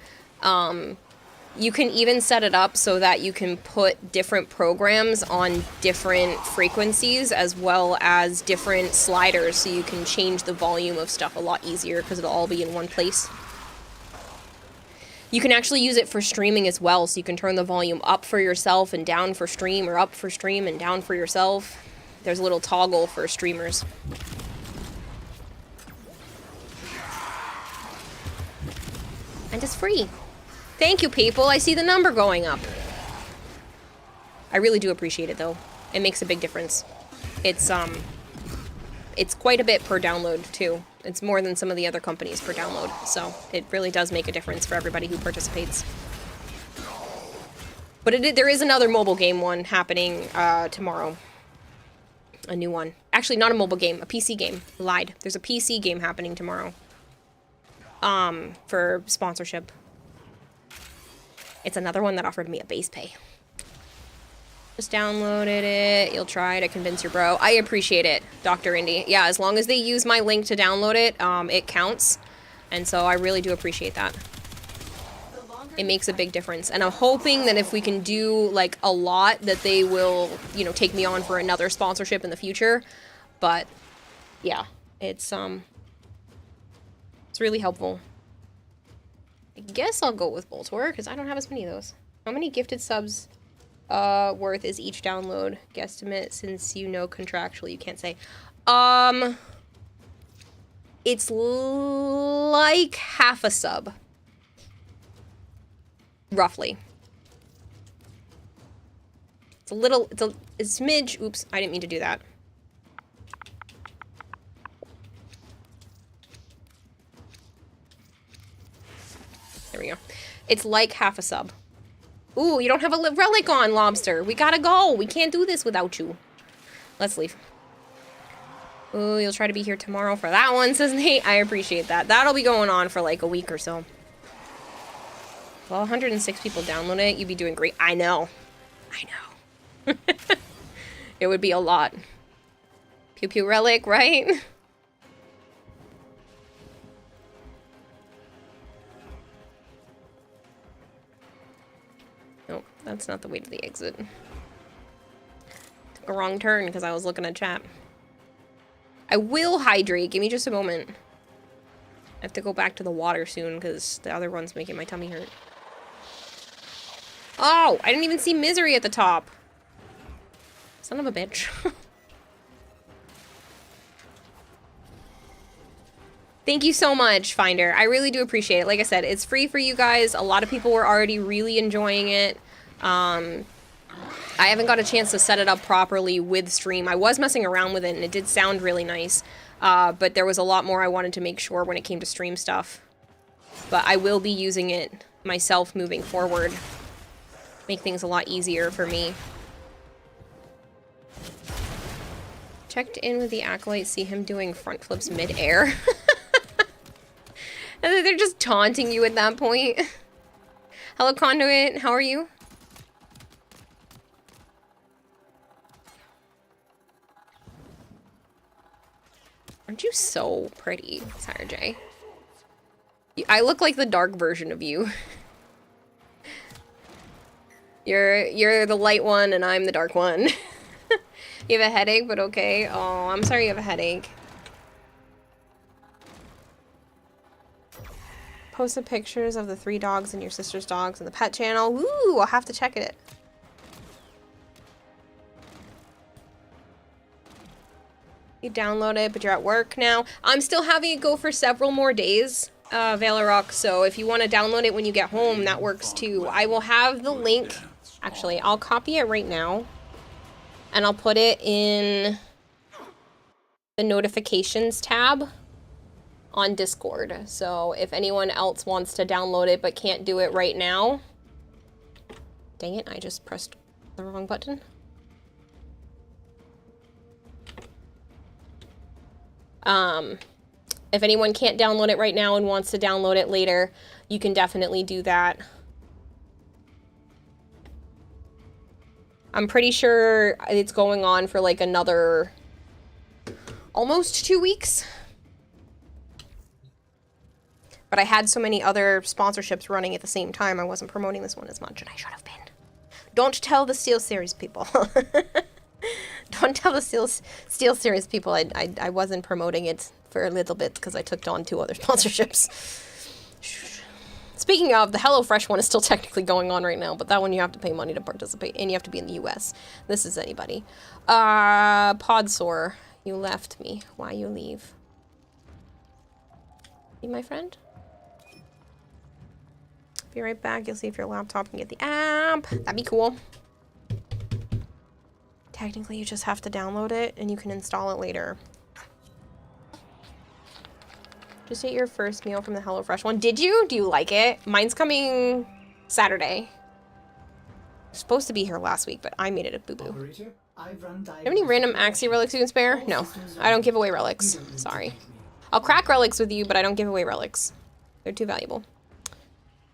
You can even set it up so that you can put different programs on different frequencies as well as different sliders, so you can change the volume of stuff a lot easier because it'll all be in one place. You can actually use it for streaming as well, so you can turn the volume up for yourself and down for stream, or up for stream and down for yourself. There's a little toggle for streamers. And it's free. Thank you, people. I see the number going up. I really do appreciate it, though. It makes a big difference. It's quite a bit per download, too. It's more than some of the other companies per download, so it really does make a difference for everybody who participates. But there is another mobile game one happening tomorrow. A new one. Actually, not a mobile game, a PC game. Lied. There's a PC game happening tomorrow. For sponsorship. It's another one that offered me a base pay. Just downloaded it. You'll try to convince your bro. I appreciate it, Dr. Indy. Yeah, as long as they use my link to download it, it counts. And so I really do appreciate that. It makes a big difference. And I'm hoping that if we can do, like, a lot, that they will, you know, take me on for another sponsorship in the future. But, yeah, it's really helpful. I guess I'll go with Boltor, because I don't have as many of those. How many gifted subs worth is each download? Guesstimate, since you know contractually you can't say. It's like half a sub. Roughly. It's a smidge. Oops, I didn't mean to do that. There we go. It's like half a sub. Ooh, you don't have a relic on, Lobster. We gotta go. We can't do this without you. Let's leave. Ooh, you'll try to be here tomorrow for that one, says Nate. I appreciate that. That'll be going on for like a week or so. Well, 106 people download it. You'd be doing great. I know. I know. It would be a lot. Pew Pew Relic, right? Nope, that's not the way to the exit. Took a wrong turn because I was looking at chat. I will hydrate. Give me just a moment. I have to go back to the water soon because the other one's making my tummy hurt. Oh, I didn't even see Misery at the top. Son of a bitch. Thank you so much, Finder. I really do appreciate it. Like I said, it's free for you guys. A lot of people were already really enjoying it. I haven't got a chance to set it up properly with stream. I was messing around with it, and it did sound really nice. But there was a lot more I wanted to make sure when it came to stream stuff. But I will be using it myself moving forward. Make things a lot easier for me. Checked in with the Acolyte, see him doing front flips mid-air. And they're just taunting you at that point. Hello, Conduit. How are you? Aren't you so pretty, Sarah J? I look like the dark version of you. You're the light one and I'm the dark one. You have a headache, but okay. Oh, I'm sorry you have a headache. Posted pictures of the 3 dogs and your sister's dogs in the pet channel. Ooh, I'll have to check it. You download it, but you're at work now. I'm still having it go for several more days, Valorok, so if you want to download it when you get home, that works too. I will have the link. Actually, I'll copy it right now, and I'll put it in the notifications tab on Discord. So if anyone else wants to download it but can't do it right now... Dang it, I just pressed the wrong button. If anyone can't download it right now and wants to download it later, you can definitely do that. I'm pretty sure it's going on for like another almost 2 weeks. But I had so many other sponsorships running at the same time, I wasn't promoting this one as much, and I should have been. Don't tell the Steel Series people. Don't tell the Steel Series people I wasn't promoting it for a little bit because I took on 2 other sponsorships. Speaking of, the HelloFresh one is still technically going on right now, but that one you have to pay money to participate, and you have to be in the US. This is anybody. Podsore, you left me. Why you leave? You my friend? Be right back. You'll see if your laptop can get the app. That'd be cool. Technically, you just have to download it, and you can install it later. Just ate your first meal from the HelloFresh one. Did you? Do you like it? Mine's coming Saturday. Supposed to be here last week, but I made it a boo-boo. You have any random Axie relics you can spare? No. I don't give away relics. Sorry. I'll crack relics with you, but I don't give away relics. They're too valuable.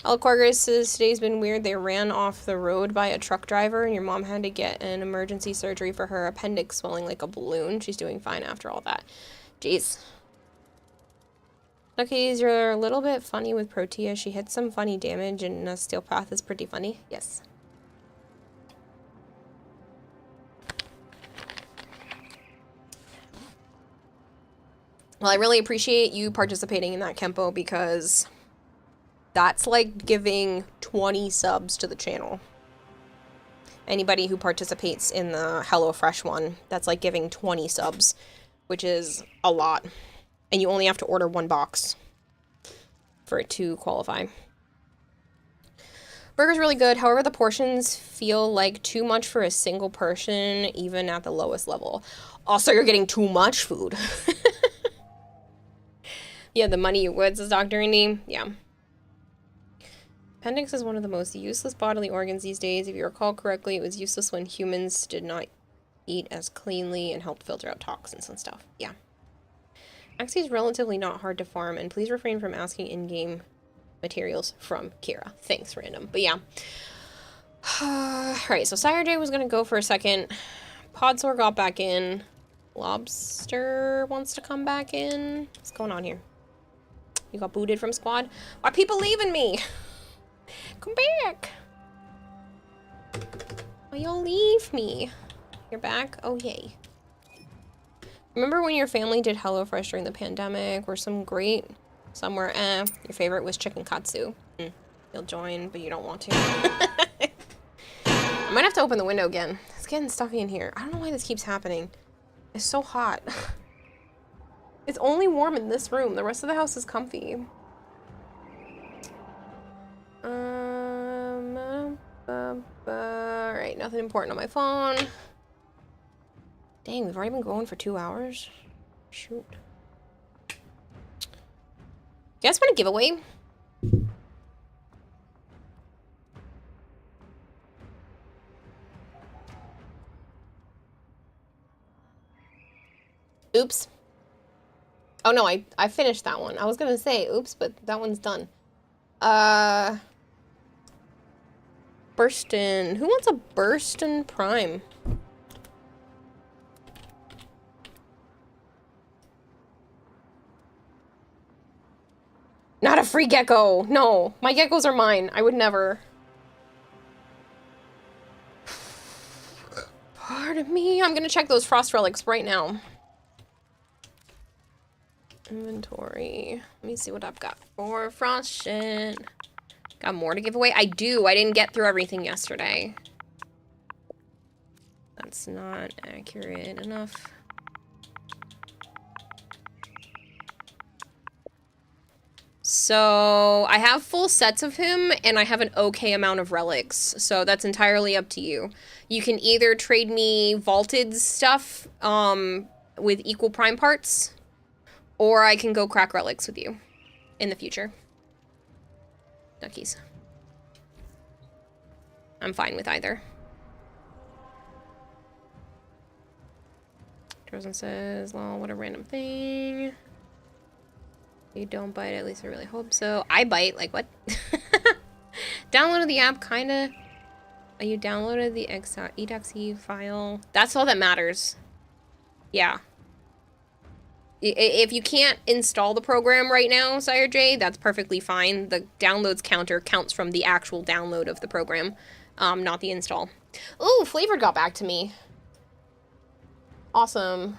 Alquargus says today's been weird. They ran off the road by a truck driver, and your mom had to get an emergency surgery for her appendix swelling like a balloon. She's doing fine after all that. Jeez. Okay, you're a little bit funny with Protea. She hits some funny damage, and a Steel Path is pretty funny. Yes. Well, I really appreciate you participating in that, Kempo, because that's like giving 20 subs to the channel. Anybody who participates in the HelloFresh one, that's like giving 20 subs, which is a lot. And you only have to order 1 box for it to qualify. Burger's really good. However, the portions feel like too much for a single person, even at the lowest level. Also, you're getting too much food. Yeah, the money you would, says Dr. Indy. Yeah. Appendix is one of the most useless bodily organs these days. If you recall correctly, it was useless when humans did not eat as cleanly and helped filter out toxins and stuff. Yeah. Axie is relatively not hard to farm, and please refrain from asking in-game materials from Kira. Thanks, random. But yeah. Alright, so Sire J was gonna go for a second. Podsore got back in. Lobster wants to come back in. What's going on here? You got booted from squad? Why are people leaving me? Come back. Why y'all leave me? You're back? Oh, yay. Remember when your family did HelloFresh during the pandemic? Were some great somewhere. Your favorite was chicken katsu. You'll join, but you don't want to. I might have to open the window again. It's getting stuffy in here. I don't know why this keeps happening. It's so hot. It's only warm in this room. The rest of the house is comfy. Alright, nothing important on my phone. Dang, we've already been going for 2 hours. Shoot. You guys want a giveaway? Oops. Oh no, I finished that one. I was gonna say oops, but that one's done. Burston. Who wants a Burston Prime? Not a free gecko! No! My geckos are mine. I would never. Pardon me. I'm gonna check those frost relics right now. Inventory. Let me see what I've got for frost shit. Got more to give away? I do. I didn't get through everything yesterday. That's not accurate enough. So I have full sets of him and I have an okay amount of relics. So that's entirely up to you. You can either trade me vaulted stuff with equal prime parts, or I can go crack relics with you in the future. Duckies. I'm fine with either. Trozen says, lol, what a random thing. You don't bite, at least I really hope so. I bite, like what? Downloaded the app, kinda. You downloaded the exe file. That's all that matters. Yeah. If you can't install the program right now, Sire J, that's perfectly fine. The downloads counter counts from the actual download of the program, not the install. Ooh, Flavored got back to me. Awesome.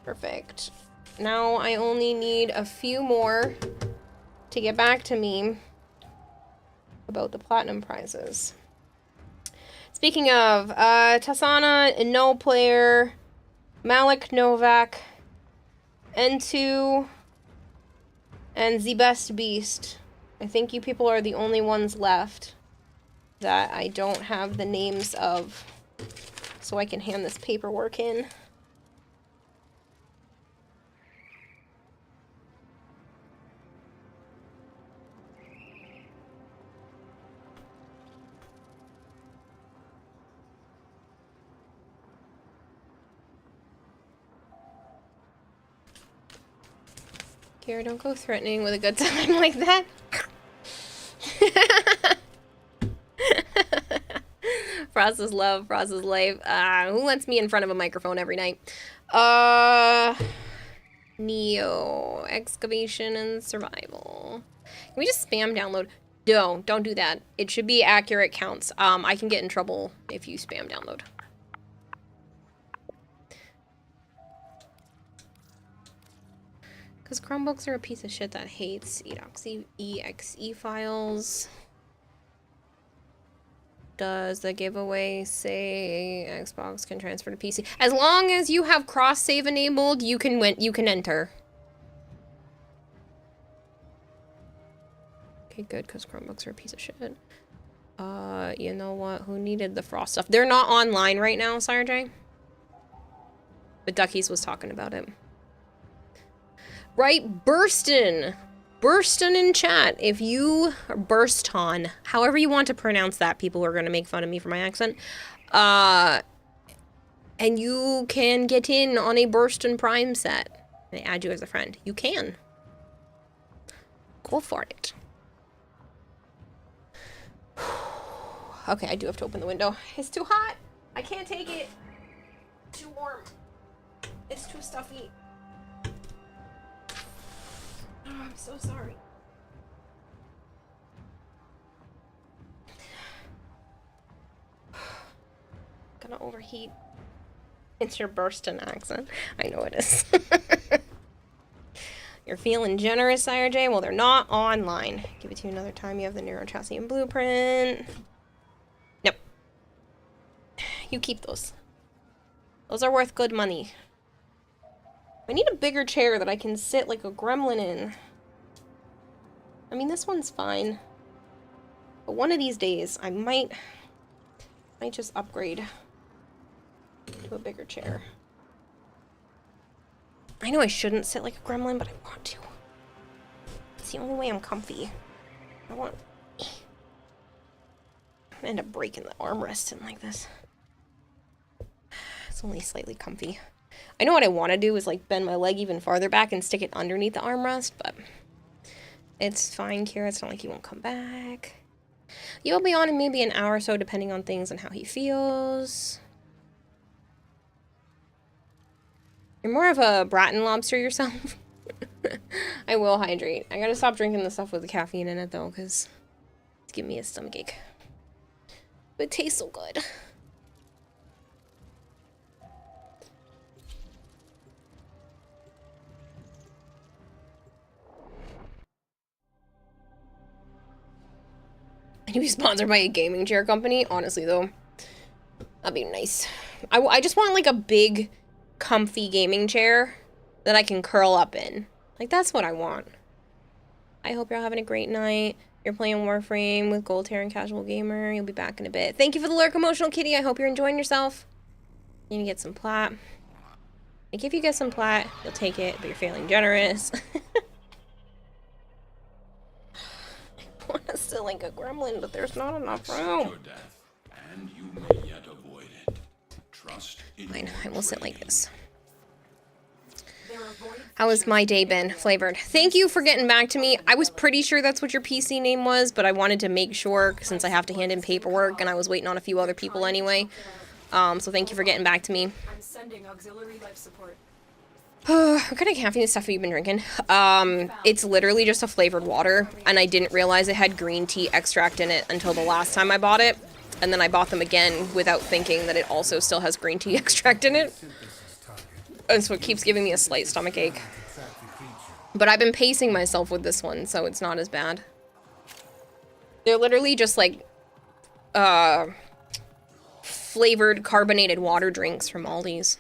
Perfect. Now I only need a few more to get back to me about the platinum prizes. Speaking of, Tassana, No Player, Malik Novak, N2, and The Best Beast. I think you people are the only ones left that I don't have the names of, so I can hand this paperwork in. Kira, don't go threatening with a good time like that. Frost is love, Frost is life. Who lets me in front of a microphone every night? Neo, excavation and survival. Can we just spam download? No, don't do that. It should be accurate counts. I can get in trouble if you spam download. Because Chromebooks are a piece of shit that hates exe files. Does the giveaway say Xbox can transfer to PC? As long as you have cross save enabled, you can enter. Okay, good, because Chromebooks are a piece of shit. You know what? Who needed the frost stuff? They're not online right now, Sire J. But Duckies was talking about it. Right, Burston. Burston in chat. If you Burston, however you want to pronounce that, people are going to make fun of me for my accent. And you can get in on a Burston Prime set. And I add you as a friend. You can. Go for it. Okay, I do have to open the window. It's too hot. I can't take it. Too warm. It's too stuffy. Oh, I'm so sorry. Gonna overheat. It's your Burston accent. I know it is. You're feeling generous, Sire J? Well, they're not online. Give it to you another time. You have the Neurochassian blueprint. Nope. You keep those. Those are worth good money. I need a bigger chair that I can sit like a gremlin in. I mean, this one's fine. But one of these days, I might just upgrade to a bigger chair. I know I shouldn't sit like a gremlin, but I want to. It's the only way I'm comfy. I want... I'm gonna end up breaking the armrest in like this. It's only slightly comfy. I know what I want to do is like bend my leg even farther back and stick it underneath the armrest, but it's fine, Kira. It's not like he won't come back. You'll be on in maybe an hour or so, depending on things and how he feels. You're more of a Bratton lobster yourself. I will hydrate. I gotta stop drinking the stuff with the caffeine in it, though, because it's giving me a stomachache. But it tastes so good. I need to be sponsored by a gaming chair company. Honestly, though, that'd be nice. I just want, like, a big, comfy gaming chair that I can curl up in. Like, that's what I want. I hope you're having a great night. You're playing Warframe with Gold Tear and Casual Gamer. You'll be back in a bit. Thank you for the lurk, Emotional Kitty. I hope you're enjoying yourself. You need to get some plat. Like, if you get some plat, you'll take it, but you're feeling generous. I want to sit like a gremlin, but there's not enough room. Your death, and you may yet avoid it. Trust in Fine, I will sit like this. They're avoiding How has my day been? Flavored. Thank you for getting back to me. I was pretty sure that's what your PC name was, but I wanted to make sure since I have to hand in paperwork and I was waiting on a few other people anyway. So thank you for getting back to me. I'm sending auxiliary life support. What kind of caffeine stuff have you been drinking? It's literally just a flavored water, and I didn't realize it had green tea extract in it until the last time I bought it, and then I bought them again without thinking that it also still has green tea extract in it. And so it keeps giving me a slight stomachache. But I've been pacing myself with this one, so it's not as bad. They're literally just like, flavored carbonated water drinks from Aldi's.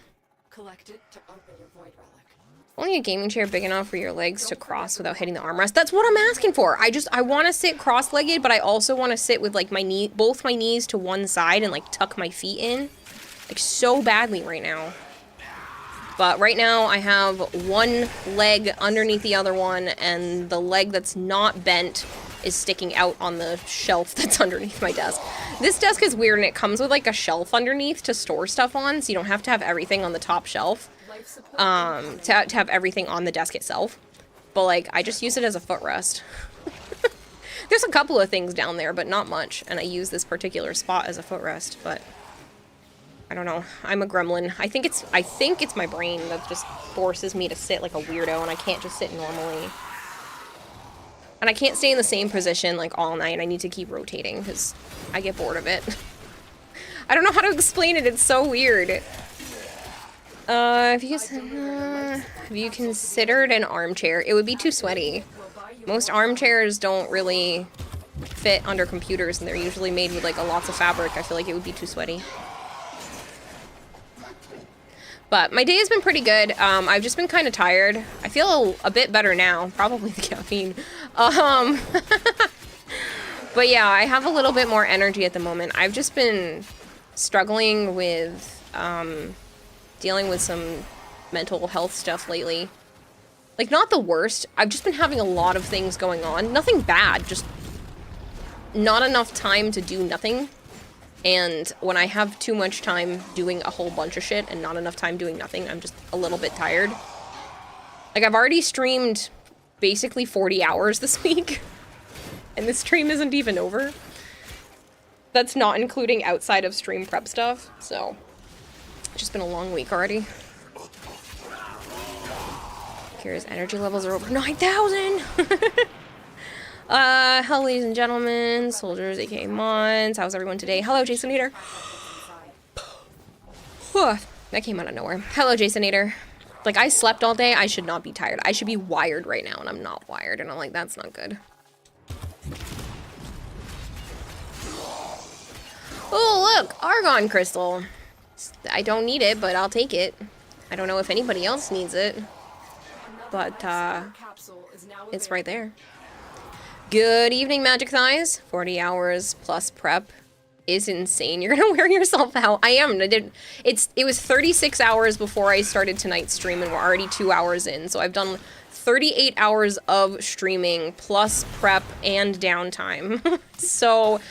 Collect it to open your void relic. Only a gaming chair big enough for your legs to cross without hitting the armrest. That's what I'm asking for. I want to sit cross-legged, but I also want to sit with like both my knees to one side and like tuck my feet in. Like so badly right now. But right now I have one leg underneath the other one, and the leg that's not bent is sticking out on the shelf that's underneath my desk. This desk is weird, and it comes with like a shelf underneath to store stuff on, so you don't have to have everything on the top shelf. To have everything on the desk itself. But like, I just use it as a footrest. There's a couple of things down there, but not much, and I use this particular spot as a footrest, but I don't know. I'm a gremlin. I think it's my brain that just forces me to sit like a weirdo, and I can't just sit normally. And I can't stay in the same position like all night. I need to keep rotating because I get bored of it. I don't know how to explain it. It's so weird. Have you considered an armchair? It would be too sweaty. Most armchairs don't really fit under computers, and they're usually made with like lots of fabric. I feel like it would be too sweaty. But my day has been pretty good. I've just been kind of tired. I feel a bit better now. Probably the caffeine. But yeah, I have a little bit more energy at the moment. I've just been struggling with dealing with some mental health stuff lately. Like, not the worst. I've just been having a lot of things going on. Nothing bad, just not enough time to do nothing. And when I have too much time doing a whole bunch of shit and not enough time doing nothing, I'm just a little bit tired. Like, I've already streamed basically 40 hours this week. And this stream isn't even over. That's not including outside of stream prep stuff, so it's just been a long week already. Kira's energy levels are over 9,000! Hello, ladies and gentlemen, soldiers, aka Mons. How's everyone today? Hello, Jason Hater. That came out of nowhere. Hello, Jasonator. Like, I slept all day. I should not be tired. I should be wired right now, and I'm not wired. And I'm like, that's not good. Oh, look! Argon crystal. I don't need it, but I'll take it. I don't know if anybody else needs it. But, it's right there. Good evening, Magic Thighs. 40 hours plus prep is insane. You're gonna wear yourself out. I am. It was 36 hours before I started tonight's stream, and we're already 2 hours in. So I've done 38 hours of streaming plus prep and downtime. So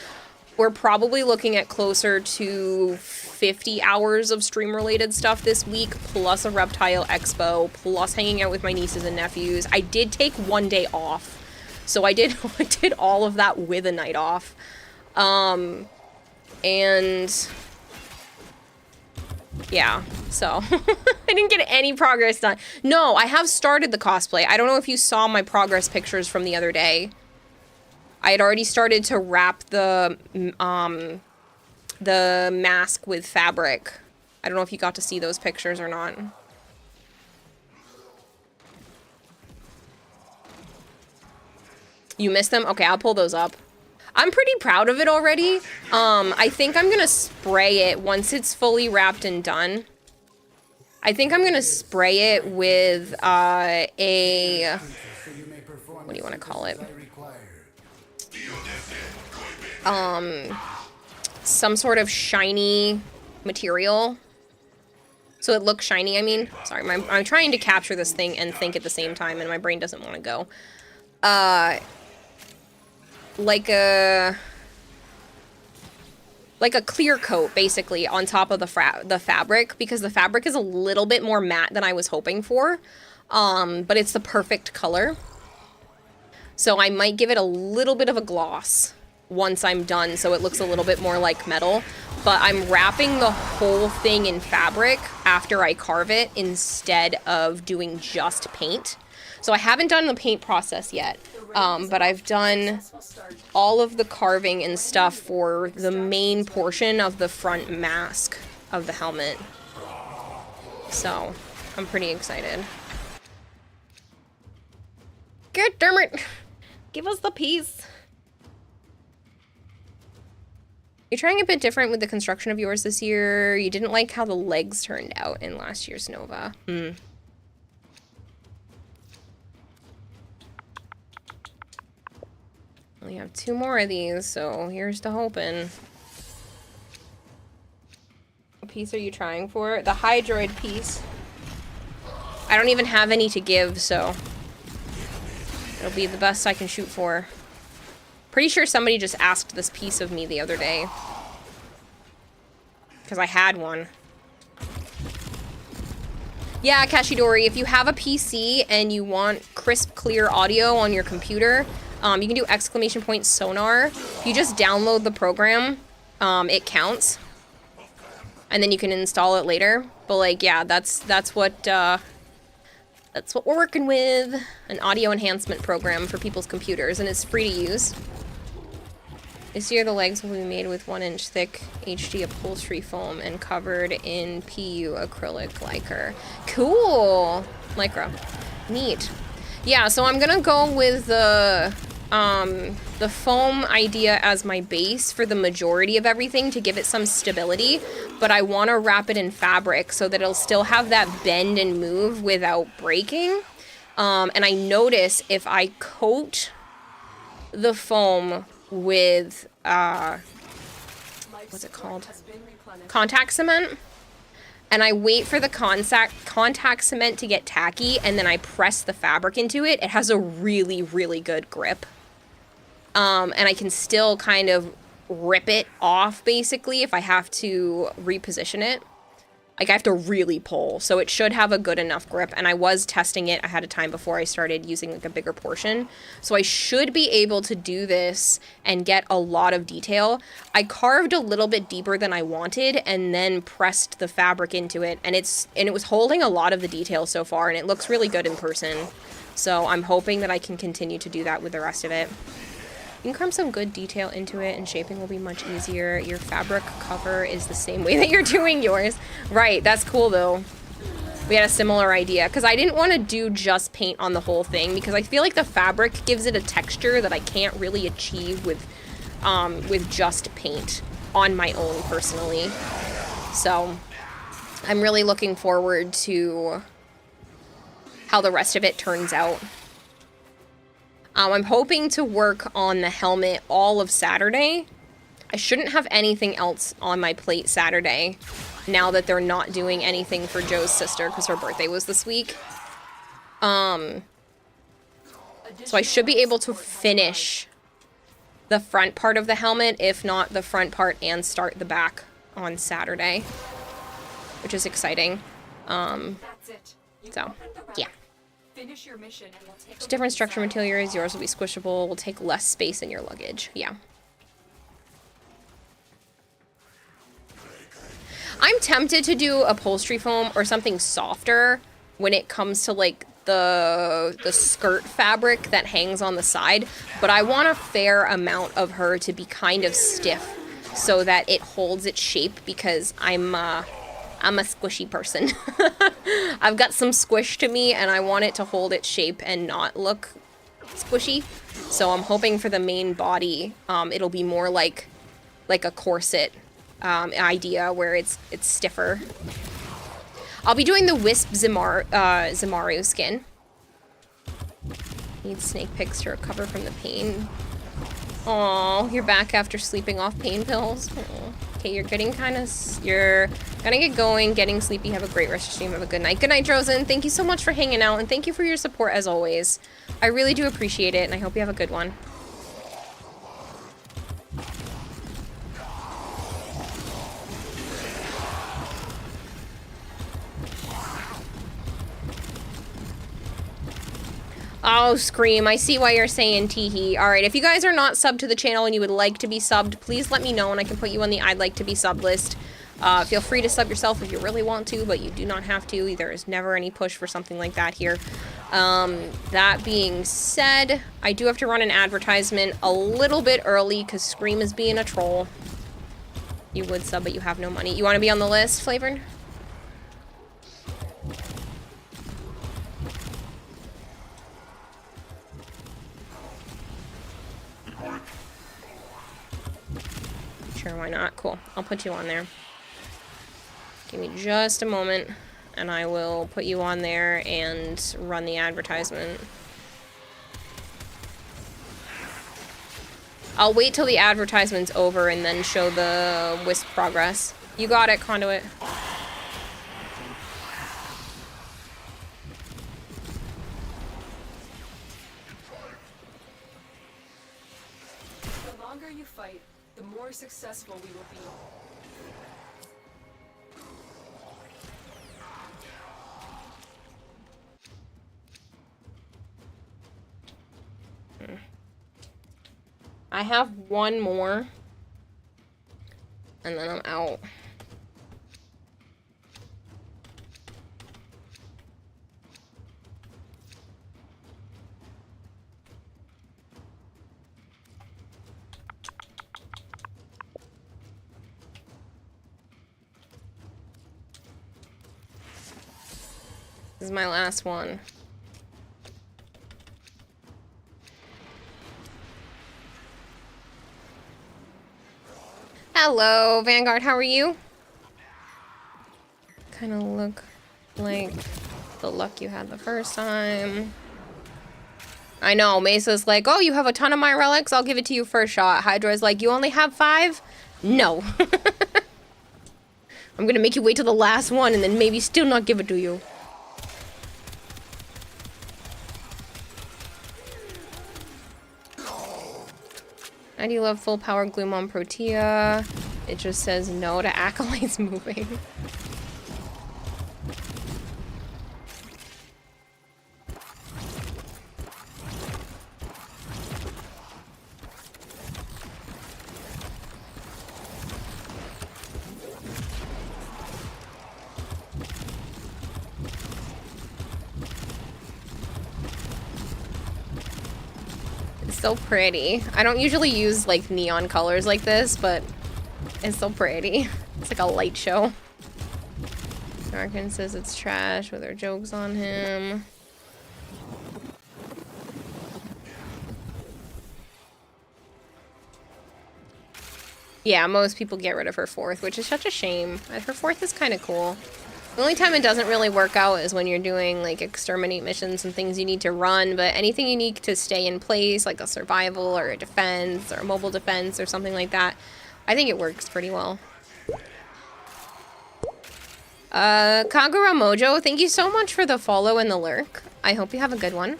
we're probably looking at closer to 50 hours of stream-related stuff this week, plus a Reptile Expo, plus hanging out with my nieces and nephews. I did take one day off. So I did all of that with a night off. And yeah, so I didn't get any progress done. No, I have started the cosplay. I don't know if you saw my progress pictures from the other day. I had already started to wrap the mask with fabric. I don't know if you got to see those pictures or not. You missed them? Okay, I'll pull those up. I'm pretty proud of it already. I think I'm gonna spray it once it's fully wrapped and done. I think I'm gonna spray it with what do you want to call it? Some sort of shiny material. So it looks shiny, I mean. Sorry, I'm trying to capture this thing and think at the same time, and my brain doesn't want to go. Like a clear coat, basically, on top of the fabric, because the fabric is a little bit more matte than I was hoping for, but it's the perfect color. So I might give it a little bit of a gloss once I'm done, so it looks a little bit more like metal, but I'm wrapping the whole thing in fabric after I carve it instead of doing just paint. So I haven't done the paint process yet, but I've done all of the carving and stuff for the main portion of the front mask of the helmet. So I'm pretty excited. God damn it! Give us the piece. You're trying a bit different with the construction of yours this year. You didn't like how the legs turned out in last year's Nova. We have 2 more of these, so here's to hoping. What piece are you trying for? The Hydroid piece. I don't even have any to give, so it'll be the best I can shoot for. Pretty sure somebody just asked this piece of me the other day. Because I had one. Yeah, Kashidori, if you have a PC and you want crisp, clear audio on your computer, you can do ! sonar. You just download the program, it counts. And then you can install it later. But like, yeah, that's what we're working with. An audio enhancement program for people's computers, and it's free to use. This year the legs will be made with 1-inch thick HD upholstery foam and covered in PU acrylic lycra. Cool! Lycra. Neat. Yeah, so I'm gonna go with the foam idea as my base for the majority of everything to give it some stability, but I want to wrap it in fabric so that it'll still have that bend and move without breaking. And I notice if I coat the foam with, what's it called? Contact cement. And I wait for the contact cement to get tacky, and then I press the fabric into it. It has a really, really good grip. And I can still kind of rip it off, basically, if I have to reposition it. Like, I have to really pull, so it should have a good enough grip. And I was testing it ahead of time before I started using, like, a bigger portion. So I should be able to do this and get a lot of detail. I carved a little bit deeper than I wanted and then pressed the fabric into it. And it was holding a lot of the detail so far, and it looks really good in person. So I'm hoping that I can continue to do that with the rest of it. You can cram some good detail into it and shaping will be much easier. Your fabric cover is the same way that you're doing yours. Right, that's cool though. We had a similar idea because I didn't want to do just paint on the whole thing because I feel like the fabric gives it a texture that I can't really achieve with just paint on my own personally. So I'm really looking forward to how the rest of it turns out. I'm hoping to work on the helmet all of Saturday. I shouldn't have anything else on my plate Saturday now that they're not doing anything for Joe's sister because her birthday was this week. So I should be able to finish the front part of the helmet, if not the front part and start the back on Saturday, which is exciting. That's it. So, yeah. Finish your mission and we'll take It's different structure materials. Yours will be squishable. Will take less space in your luggage. Yeah. I'm tempted to do upholstery foam or something softer when it comes to like the skirt fabric that hangs on the side, but I want a fair amount of her to be kind of stiff so that it holds its shape because I'm a squishy person. I've got some squish to me and I want it to hold its shape and not look squishy. So I'm hoping for the main body, it'll be more like a corset idea where it's stiffer. I'll be doing the Wisp Zamaru skin. Need snake pics to recover from the pain. Aw, you're back after sleeping off pain pills. Aww. Okay, you're gonna get going, getting sleepy. Have a great rest of your stream. Have a good night. Good night, Drozen. Thank you so much for hanging out, and thank you for your support as always. I really do appreciate it, and I hope you have a good one. Oh, Scream, I see why you're saying teehee. Alright, if you guys are not subbed to the channel and you would like to be subbed, please let me know and I can put you on the I'd like to be subbed list. Feel free to sub yourself if you really want to, but you do not have to. There is never any push for something like that here. That being said, I do have to run an advertisement a little bit early because Scream is being a troll. You would sub, but you have no money. You want to be on the list, Flavored? Sure, why not? Cool. I'll put you on there. Give me just a moment, and I will put you on there and run the advertisement. I'll wait till the advertisement's over and then show the Wisp progress. You got it, Conduit. The longer you fight, the more successful we will be. I have one more, and then I'm out. This is my last one. Hello, Vanguard, how are you? Kind of look like the luck you had the first time. I know, Mesa's like, oh, you have a ton of my relics? I'll give it to you first shot. Hydra's like, you only have 5? No. I'm gonna make you wait till the last one and then maybe still not give it to you. I do love full power Gloomon Protea. It just says no to Acolytes moving. So pretty. I don't usually use like neon colors like this, but it's so pretty. It's like a light show. Darkin says it's trash with her jokes on him. Yeah, most people get rid of her 4th, which is such a shame. Her 4th is kind of cool. The only time it doesn't really work out is when you're doing like exterminate missions and things you need to run, but anything you need to stay in place, like a survival or a defense or a mobile defense or something like that, I think it works pretty well. Kagura Mojo, thank you so much for the follow and the lurk. I hope you have a good one.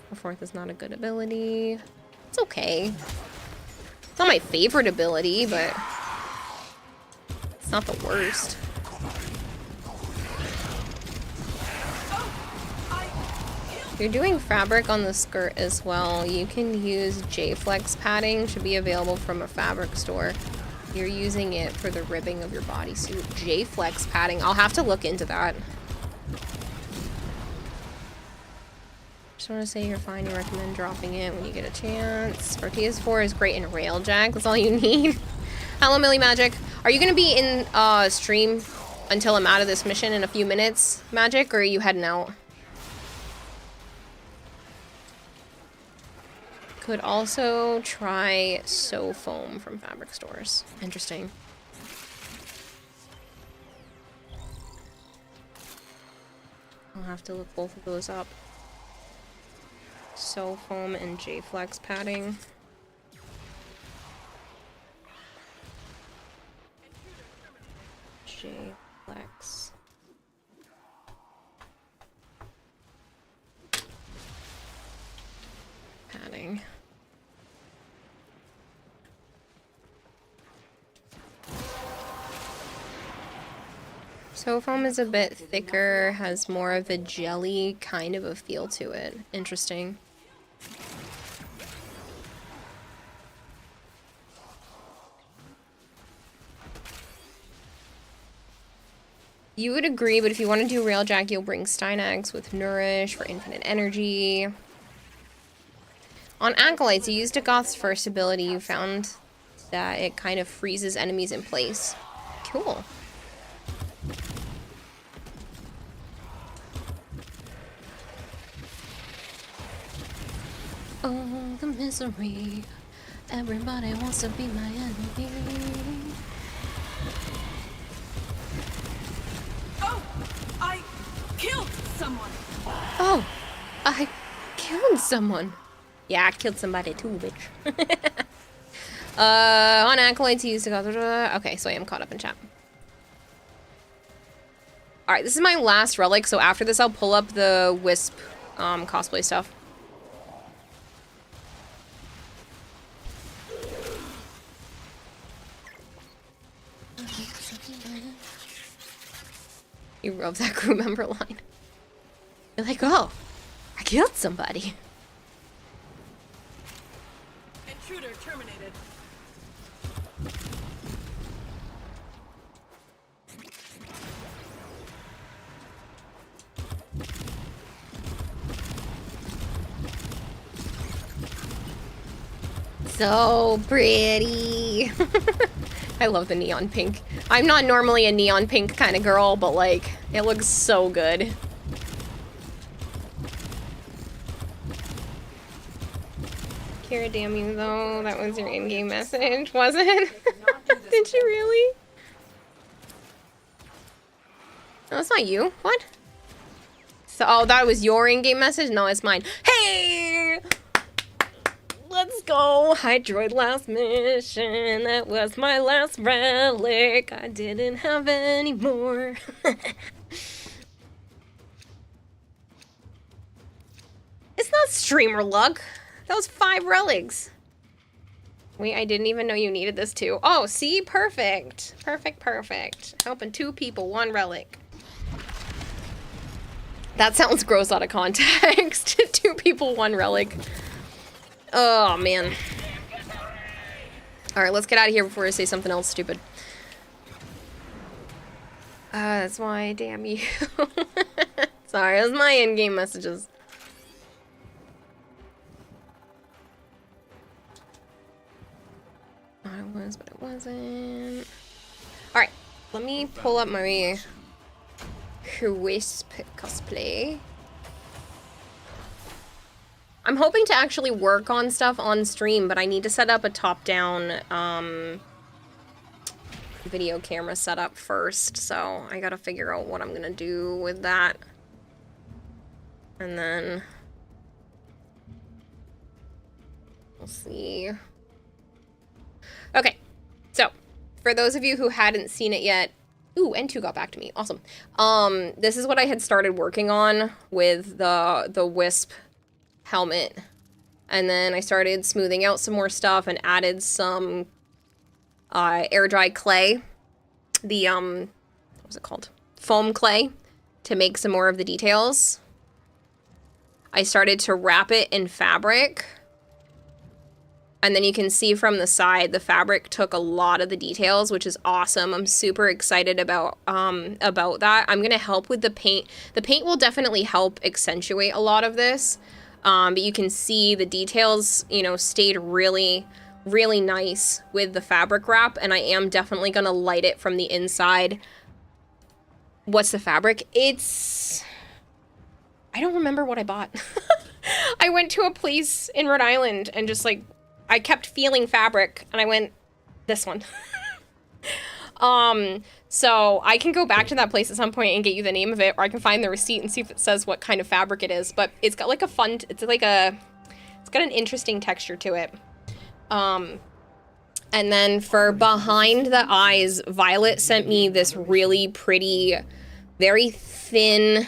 The 4th is not a good ability. It's okay. It's not my favorite ability, but it's not the worst. If you're doing fabric on the skirt as well, you can use J-Flex padding. Should be available from a fabric store. You're using it for the ribbing of your bodysuit. J-Flex padding. I'll have to look into that. Just want to say you're fine. You recommend dropping it when you get a chance. Tortillas 4 is great in Railjack. That's all you need. Hello, Millie Magic. Are you going to be in stream until I'm out of this mission in a few minutes, Magic, or are you heading out? Could also try So Foam from fabric stores. Interesting. I'll have to look both of those up. So Foam and J-Flex padding. J-Flex. Padding. So Foam is a bit thicker, has more of a jelly kind of a feel to it. Interesting. You would agree, but if you want to do Railjack, you'll bring Steinax with Nourish for infinite energy. On Acolytes, you used a Goth's first ability. You found that it kind of freezes enemies in place. Cool. Oh, the misery. Everybody wants to be my enemy. Oh, I killed someone. Oh, I killed someone. Yeah, I killed somebody too, bitch. On Acolytes, you used to go. Okay, so I am caught up in chat. Alright, this is my last relic, so after this I'll pull up the Wisp cosplay stuff. You wrote that crew member line. You're like, oh, I killed somebody. Intruder terminated. So pretty. I love the neon pink. I'm not normally a neon pink kind of girl, but like, it looks so good. Kira, damn you though, that was your in-game message, was it? Did you really? No, it's not you. What? So, oh, that was your in-game message? No, it's mine. Hey! Let's go! Hydroid last mission. That was my last relic. I didn't have any more. It's not streamer luck. That was 5 relics. Wait, I didn't even know you needed this too. Oh, see? Perfect. Perfect, perfect. Helping 2 people, 1 relic. That sounds gross out of context. 2 people, 1 relic. Oh, man. Alright, let's get out of here before I say something else stupid. That's why, damn you. Sorry, it was my in-game messages. I was, but it wasn't. Alright, let me pull up my Wisp cosplay. I'm hoping to actually work on stuff on stream, but I need to set up a top-down, video camera setup first, so I gotta figure out what I'm gonna do with that. And then we'll see. Okay, so for those of you who hadn't seen it yet, ooh, N2 got back to me, awesome. This is what I had started working on with the Wisp helmet, and then I started smoothing out some more stuff and added some air dry clay, the what was it called? Foam clay, to make some more of the details. I started to wrap it in fabric, and then you can see from the side the fabric took a lot of the details, which is awesome. I'm super excited about that. I'm gonna help with the paint. The paint will definitely help accentuate a lot of this, but you can see the details, you know, stayed really nice with the fabric wrap, and I am definitely gonna light it from the inside. What's the fabric? I don't remember what I bought. I went to a place in Rhode Island and just like, I kept feeling fabric and I went, this one. So I can go back to that place at some point and get you the name of it, or I can find the receipt and see if it says what kind of fabric it is, but it's got like it's got an interesting texture to it. And then for behind the eyes, Violet sent me this really pretty, very thin,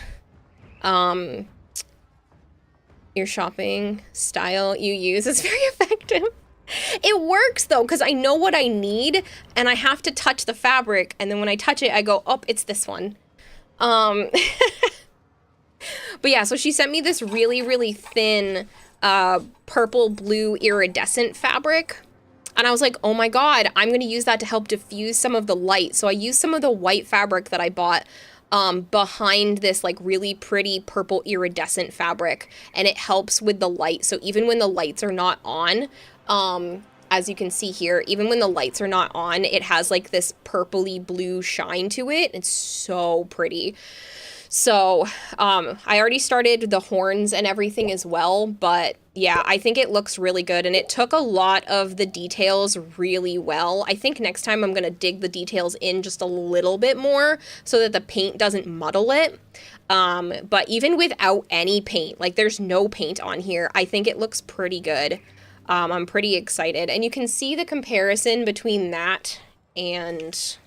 your shopping style you use. It's very effective. It works though, because I know what I need and I have to touch the fabric, and then when I touch it, I go, oh, it's this one. But yeah, so she sent me this really thin, purple blue iridescent fabric, and I was like, oh my god, I'm gonna use that to help diffuse some of the light. So I used some of the white fabric that I bought behind this like really pretty purple iridescent fabric, and it helps with the light. So even when the lights are not on, as you can see here, even when the lights are not on, it has like this purpley blue shine to it. It's so pretty. So, I already started the horns and everything as well, but yeah, I think it looks really good, and it took a lot of the details really well. I think next time I'm gonna dig the details in just a little bit more so that the paint doesn't muddle it. But even without any paint, like there's no paint on here, I think it looks pretty good. I'm pretty excited, and you can see the comparison between that and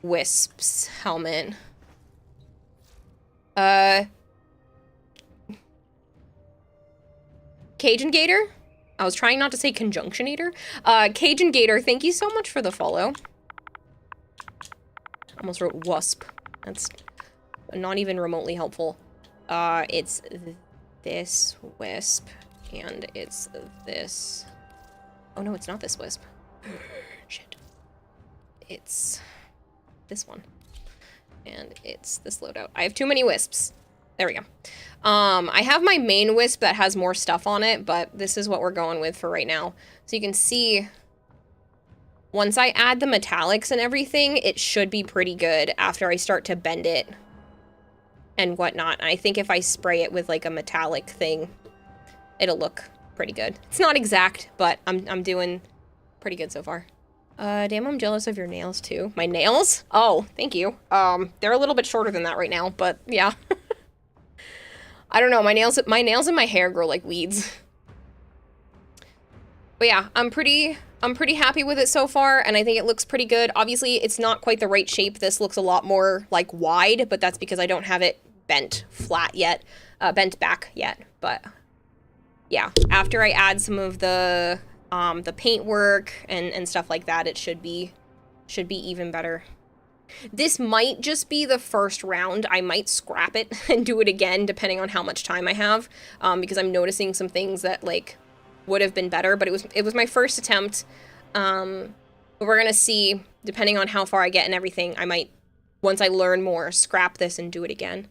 Wisp's helmet. Cajun Gator? I was trying not to say Conjunctionator. Cajun Gator, thank you so much for the follow. Almost wrote Wasp. That's not even remotely helpful. It's this Wisp, and it's this... Oh no, it's not this Wisp. Shit. It's this one. And it's this loadout. I have too many Wisps. There we go. I have my main Wisp that has more stuff on it, but this is what we're going with for right now. So you can see, once I add the metallics and everything, it should be pretty good after I start to bend it and whatnot. And I think if I spray it with like a metallic thing, it'll look pretty good. It's not exact, but I'm doing pretty good so far. Damn, I'm jealous of your nails too. My nails? Oh, thank you. They're a little bit shorter than that right now, but yeah. I don't know, my nails and my hair grow like weeds. But yeah, I'm pretty happy with it so far, and I think it looks pretty good. Obviously, it's not quite the right shape. This looks a lot more like wide, but that's because I don't have it bent flat yet, bent back yet. But yeah, after I add some of the paint work and stuff like that, it should be even better. This might just be the first round. I might scrap it and do it again depending on how much time I have, because I'm noticing some things that like would have been better, but it was my first attempt. But we're gonna see, depending on how far I get and everything, I might once I learn more, scrap this and do it again.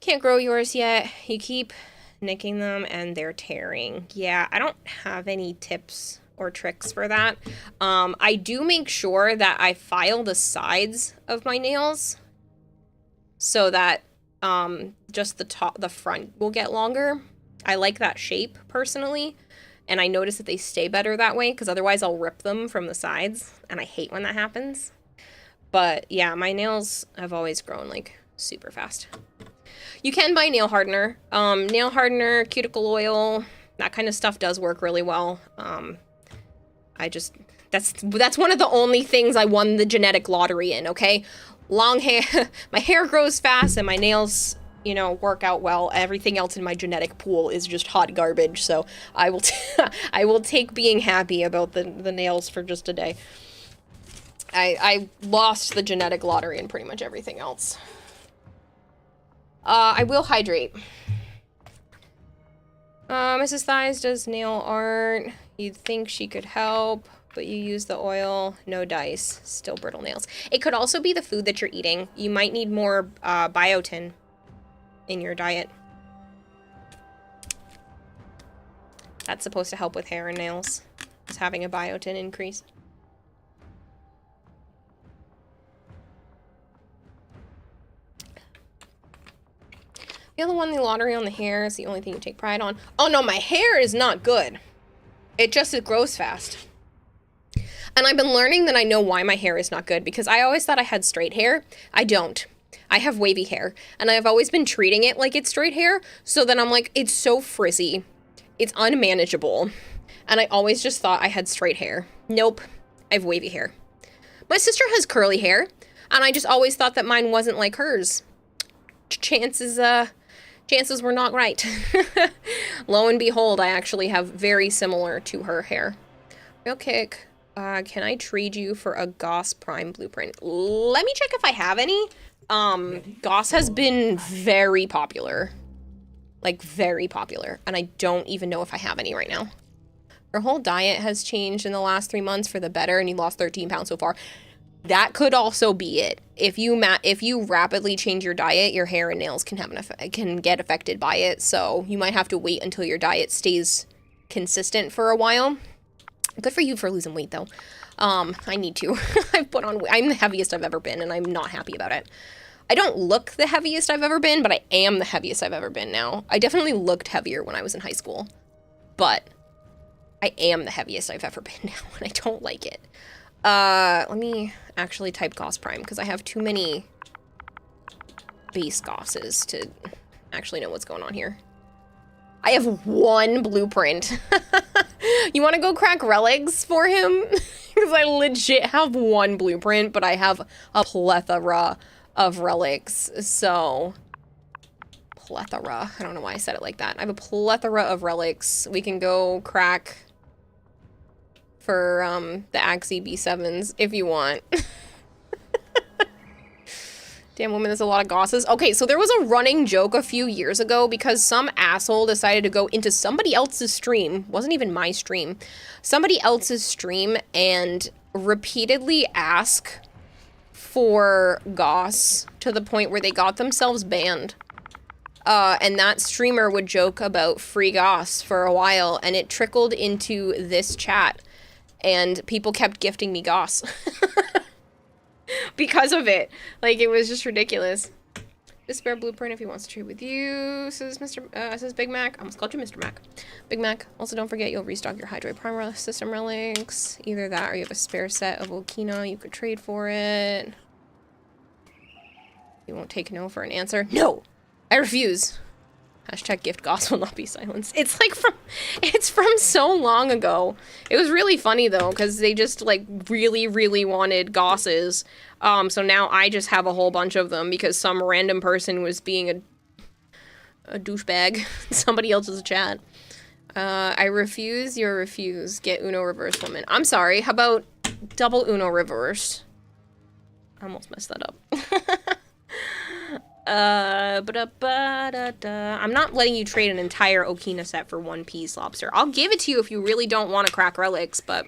Can't grow yours yet. You keep nicking them and they're tearing. Yeah, I don't have any tips or tricks for that. I do make sure that I file the sides of my nails so that just the front will get longer. I like that shape personally, and I notice that they stay better that way because otherwise I'll rip them from the sides, and I hate when that happens. But yeah, my nails have always grown like super fast. You can buy nail hardener. Nail hardener, cuticle oil, that kind of stuff does work really well. That's one of the only things I won the genetic lottery in, okay? Long hair, my hair grows fast and my nails, you know, work out well. Everything else in my genetic pool is just hot garbage, so I will I will take being happy about the nails for just a day. I lost the genetic lottery in pretty much everything else. I will hydrate. Mrs. Thighs does nail art. You'd think she could help, but you use the oil, no dice, still brittle nails. It could also be the food that you're eating. You might need more biotin in your diet. That's supposed to help with hair and nails, is having a biotin increase. The other one, the lottery on the hair, is the only thing you take pride on. Oh no, my hair is not good. It grows fast. And I've been learning that I know why my hair is not good, because I always thought I had straight hair. I don't. I have wavy hair, and I've always been treating it like it's straight hair, so then I'm like, it's so frizzy. It's unmanageable. And I always just thought I had straight hair. Nope. I have wavy hair. My sister has curly hair, and I just always thought that mine wasn't like hers. Chances were not right. Lo and behold, I actually have very similar to her hair. Real kick. Can I trade you for a Goss Prime blueprint? Let me check if I have any. Goss has been very popular. Like, very popular. And I don't even know if I have any right now. Her whole diet has changed in the last 3 months for the better, and you lost 13 pounds so far. That could also be it. If you rapidly change your diet, your hair and nails can get affected by it. So you might have to wait until your diet stays consistent for a while. Good for you for losing weight, though. I need to. I'm the heaviest I've ever been, and I'm not happy about it. I don't look the heaviest I've ever been, but I am the heaviest I've ever been now. I definitely looked heavier when I was in high school, but I am the heaviest I've ever been now, and I don't like it. Let me actually type Goss Prime, because I have too many base Gosses to actually know what's going on here. I have one blueprint. You want to go crack relics for him? Because I legit have one blueprint, but I have a plethora of relics, so... Plethora. I don't know why I said it like that. I have a plethora of relics. We can go crack for the Axie B7s if you want. Damn woman, there's a lot of Gosses. Okay, so there was a running joke a few years ago because some asshole decided to go into somebody else's stream, wasn't even my stream, somebody else's stream and repeatedly ask for Goss to the point where they got themselves banned. And that streamer would joke about free Goss for a while, and it trickled into this chat, and people kept gifting me Goss. Because of it. Like, it was just ridiculous. Just spare blueprint if he wants to trade with you, says says Big Mac. I almost called you Mr. Mac. Big Mac. Also, don't forget you'll restock your Hydroid Prime system relics. Either that or you have a spare set of Okina. You could trade for it. You won't take no for an answer. No! I refuse. Hashtag gift Goss will not be silenced. It's like it's from so long ago. It was really funny though, because they just like really, really wanted Gosses. So now I just have a whole bunch of them because some random person was being a douchebag in somebody else's chat. I refuse, you refuse. Get Uno reverse woman. I'm sorry, how about double Uno reverse? I almost messed that up. I'm not letting you trade an entire Okina set for one piece, Lobster. I'll give it to you if you really don't want to crack relics, but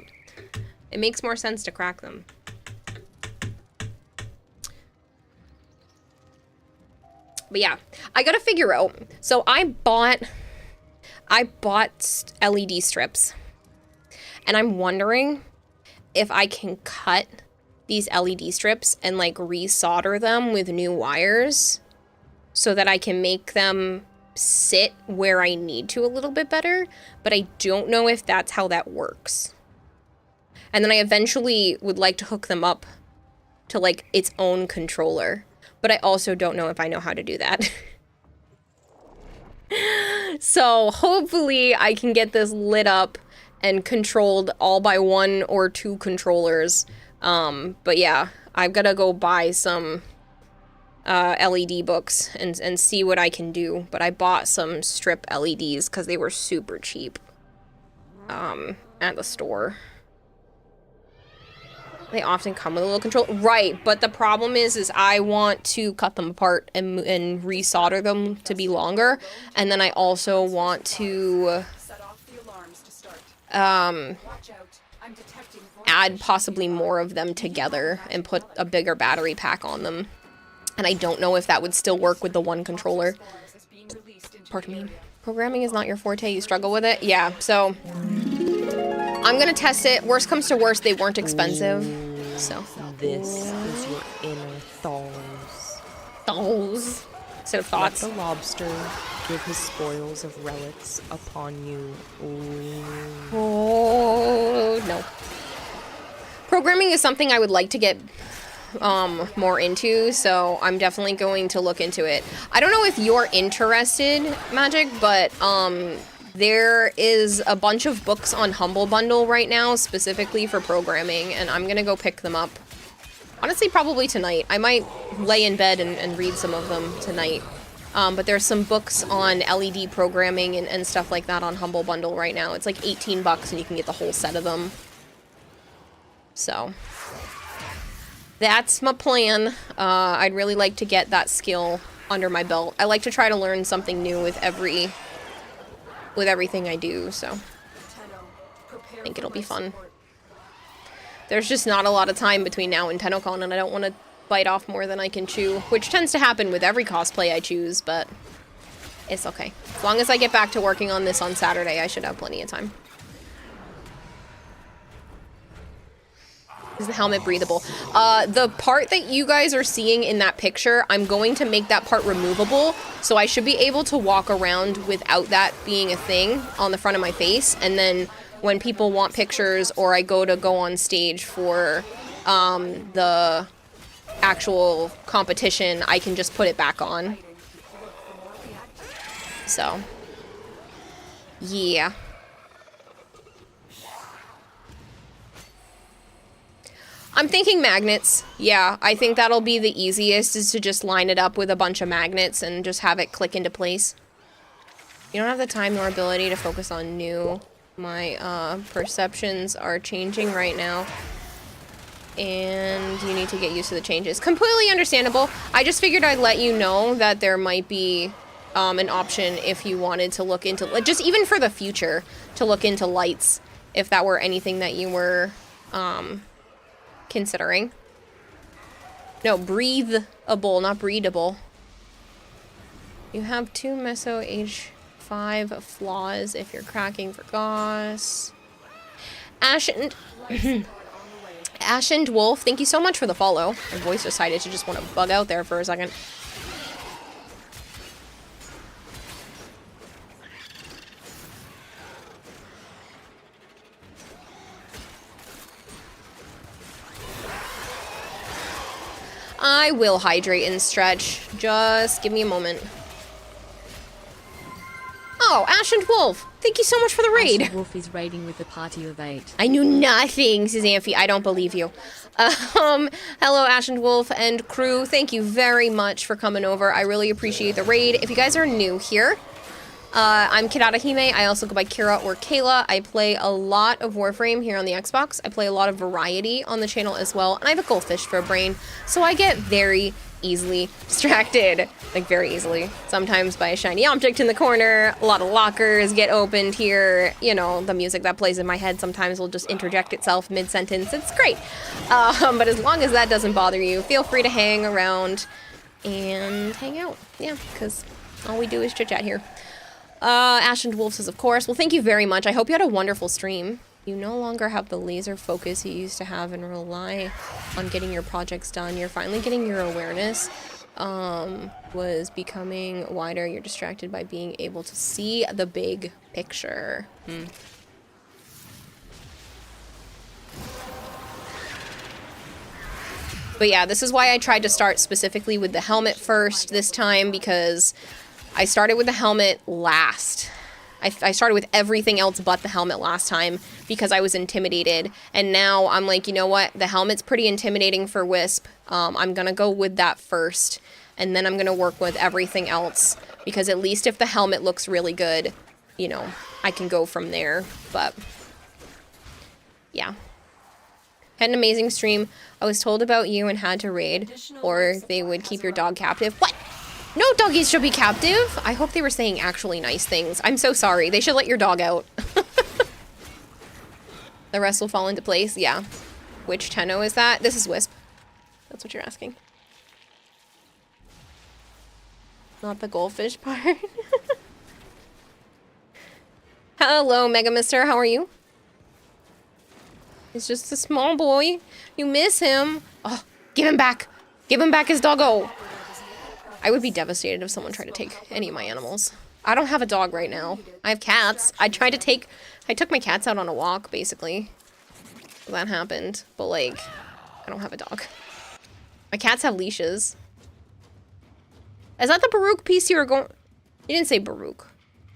it makes more sense to crack them. But yeah, I gotta figure out. So I bought LED strips, and I'm wondering if I can cut these LED strips and like resolder them with new wires so that I can make them sit where I need to a little bit better, but I don't know if that's how that works. And then I eventually would like to hook them up to like its own controller, but I also don't know if I know how to do that. So hopefully I can get this lit up and controlled all by 1 or 2 controllers. But yeah, I've got to go buy some LED books and see what I can do. But I bought some strip LEDs because they were super cheap at the store. They often come with a little control. Right, but the problem is I want to cut them apart and resolder them to be longer. And then I also want to Set off the alarms to start. Watch out. I'm detecting add possibly more of them together and put a bigger battery pack on them. And I don't know if that would still work with the one controller. Pardon me. Programming is not your forte, you struggle with it? Yeah, so I'm gonna test it. Worst comes to worst, they weren't expensive. So This is your inner thoughts. those instead of thoughts. Let the lobster give his spoils of relics upon you. Oh no. Programming is something I would like to get more into, so I'm definitely going to look into it. I don't know if you're interested, Magic, but there is a bunch of books on Humble Bundle right now specifically for programming, and I'm gonna go pick them up. Honestly, probably tonight. I might lay in bed and read some of them tonight. But there's some books on LED programming and stuff like that on Humble Bundle right now. It's like 18 bucks and you can get the whole set of them. So that's my plan. I'd really like to get that skill under my belt. I like to try to learn something new with everything I do, so I think it'll be fun. There's just not a lot of time between now and TennoCon, and I don't want to bite off more than I can chew, which tends to happen with every cosplay I choose, but it's okay. As long as I get back to working on this on Saturday, I should have plenty of time. Is the helmet breathable? The part that you guys are seeing in that picture, I'm going to make that part removable, so I should be able to walk around without that being a thing on the front of my face, and then when people want pictures or I go on stage for the actual competition, I can just put it back on. So, yeah. I'm thinking magnets. Yeah, I think that'll be the easiest, is to just line it up with a bunch of magnets and just have it click into place. You don't have the time nor ability to focus on new. My perceptions are changing right now, and you need to get used to the changes. Completely understandable. I just figured I'd let you know that there might be an option if you wanted to look into, like, just even for the future, to look into lights, if that were anything that you were considering. No, breathable, not breedable. You have 2 Meso H5 flaws if you're cracking for Goss. Ashen Wolf, thank you so much for the follow. My voice decided to just want to bug out there for a second. I will hydrate and stretch. Just give me a moment. Oh, Ashen Wolf, thank you so much for the raid. Ashen Wolf is raiding with a party of 8. I knew nothing, says Amphi. I don't believe you. Hello, Ashen Wolf and crew. Thank you very much for coming over. I really appreciate the raid. If you guys are new here, I'm Kirara Hime. I also go by Kira or Kayla. I play a lot of Warframe here on the Xbox. I play a lot of variety on the channel as well. And I have a goldfish for a brain, so I get very easily distracted. Like, very easily. Sometimes by a shiny object in the corner. A lot of lockers get opened here. You know, the music that plays in my head sometimes will just interject itself mid-sentence. It's great. But as long as that doesn't bother you, feel free to hang around. and hang out. Yeah, because all we do is chit-chat here. Ashen Wolf says, of course. Well, thank you very much. I hope you had a wonderful stream. You no longer have the laser focus you used to have and rely on getting your projects done. You're finally getting your awareness. Was becoming wider. You're distracted by being able to see the big picture. But yeah, this is why I tried to start specifically with the helmet first this time, because I started with the helmet last. I started with everything else but the helmet last time because I was intimidated. And now I'm like, you know what? The helmet's pretty intimidating for Wisp. I'm gonna go with that first. And then I'm gonna work with everything else. Because at least if the helmet looks really good, you know, I can go from there. But, yeah. Had an amazing stream. I was told about you and had to raid, or they would keep your dog captive. What? No doggies should be captive. I hope they were saying actually nice things. I'm so sorry. They should let your dog out. The rest will fall into place. Yeah. Which Tenno is that? This is Wisp. That's what you're asking. Not the goldfish part. Hello, Mega Mister. How are you? He's just a small boy. You miss him. Oh, give him back. Give him back his doggo. I would be devastated if someone tried to take any of my animals. I don't have a dog right now. I have cats. I took my cats out on a walk, basically. That happened. But, like, I don't have a dog. My cats have leashes. Is that the Baruch piece you were going... You didn't say Baruch.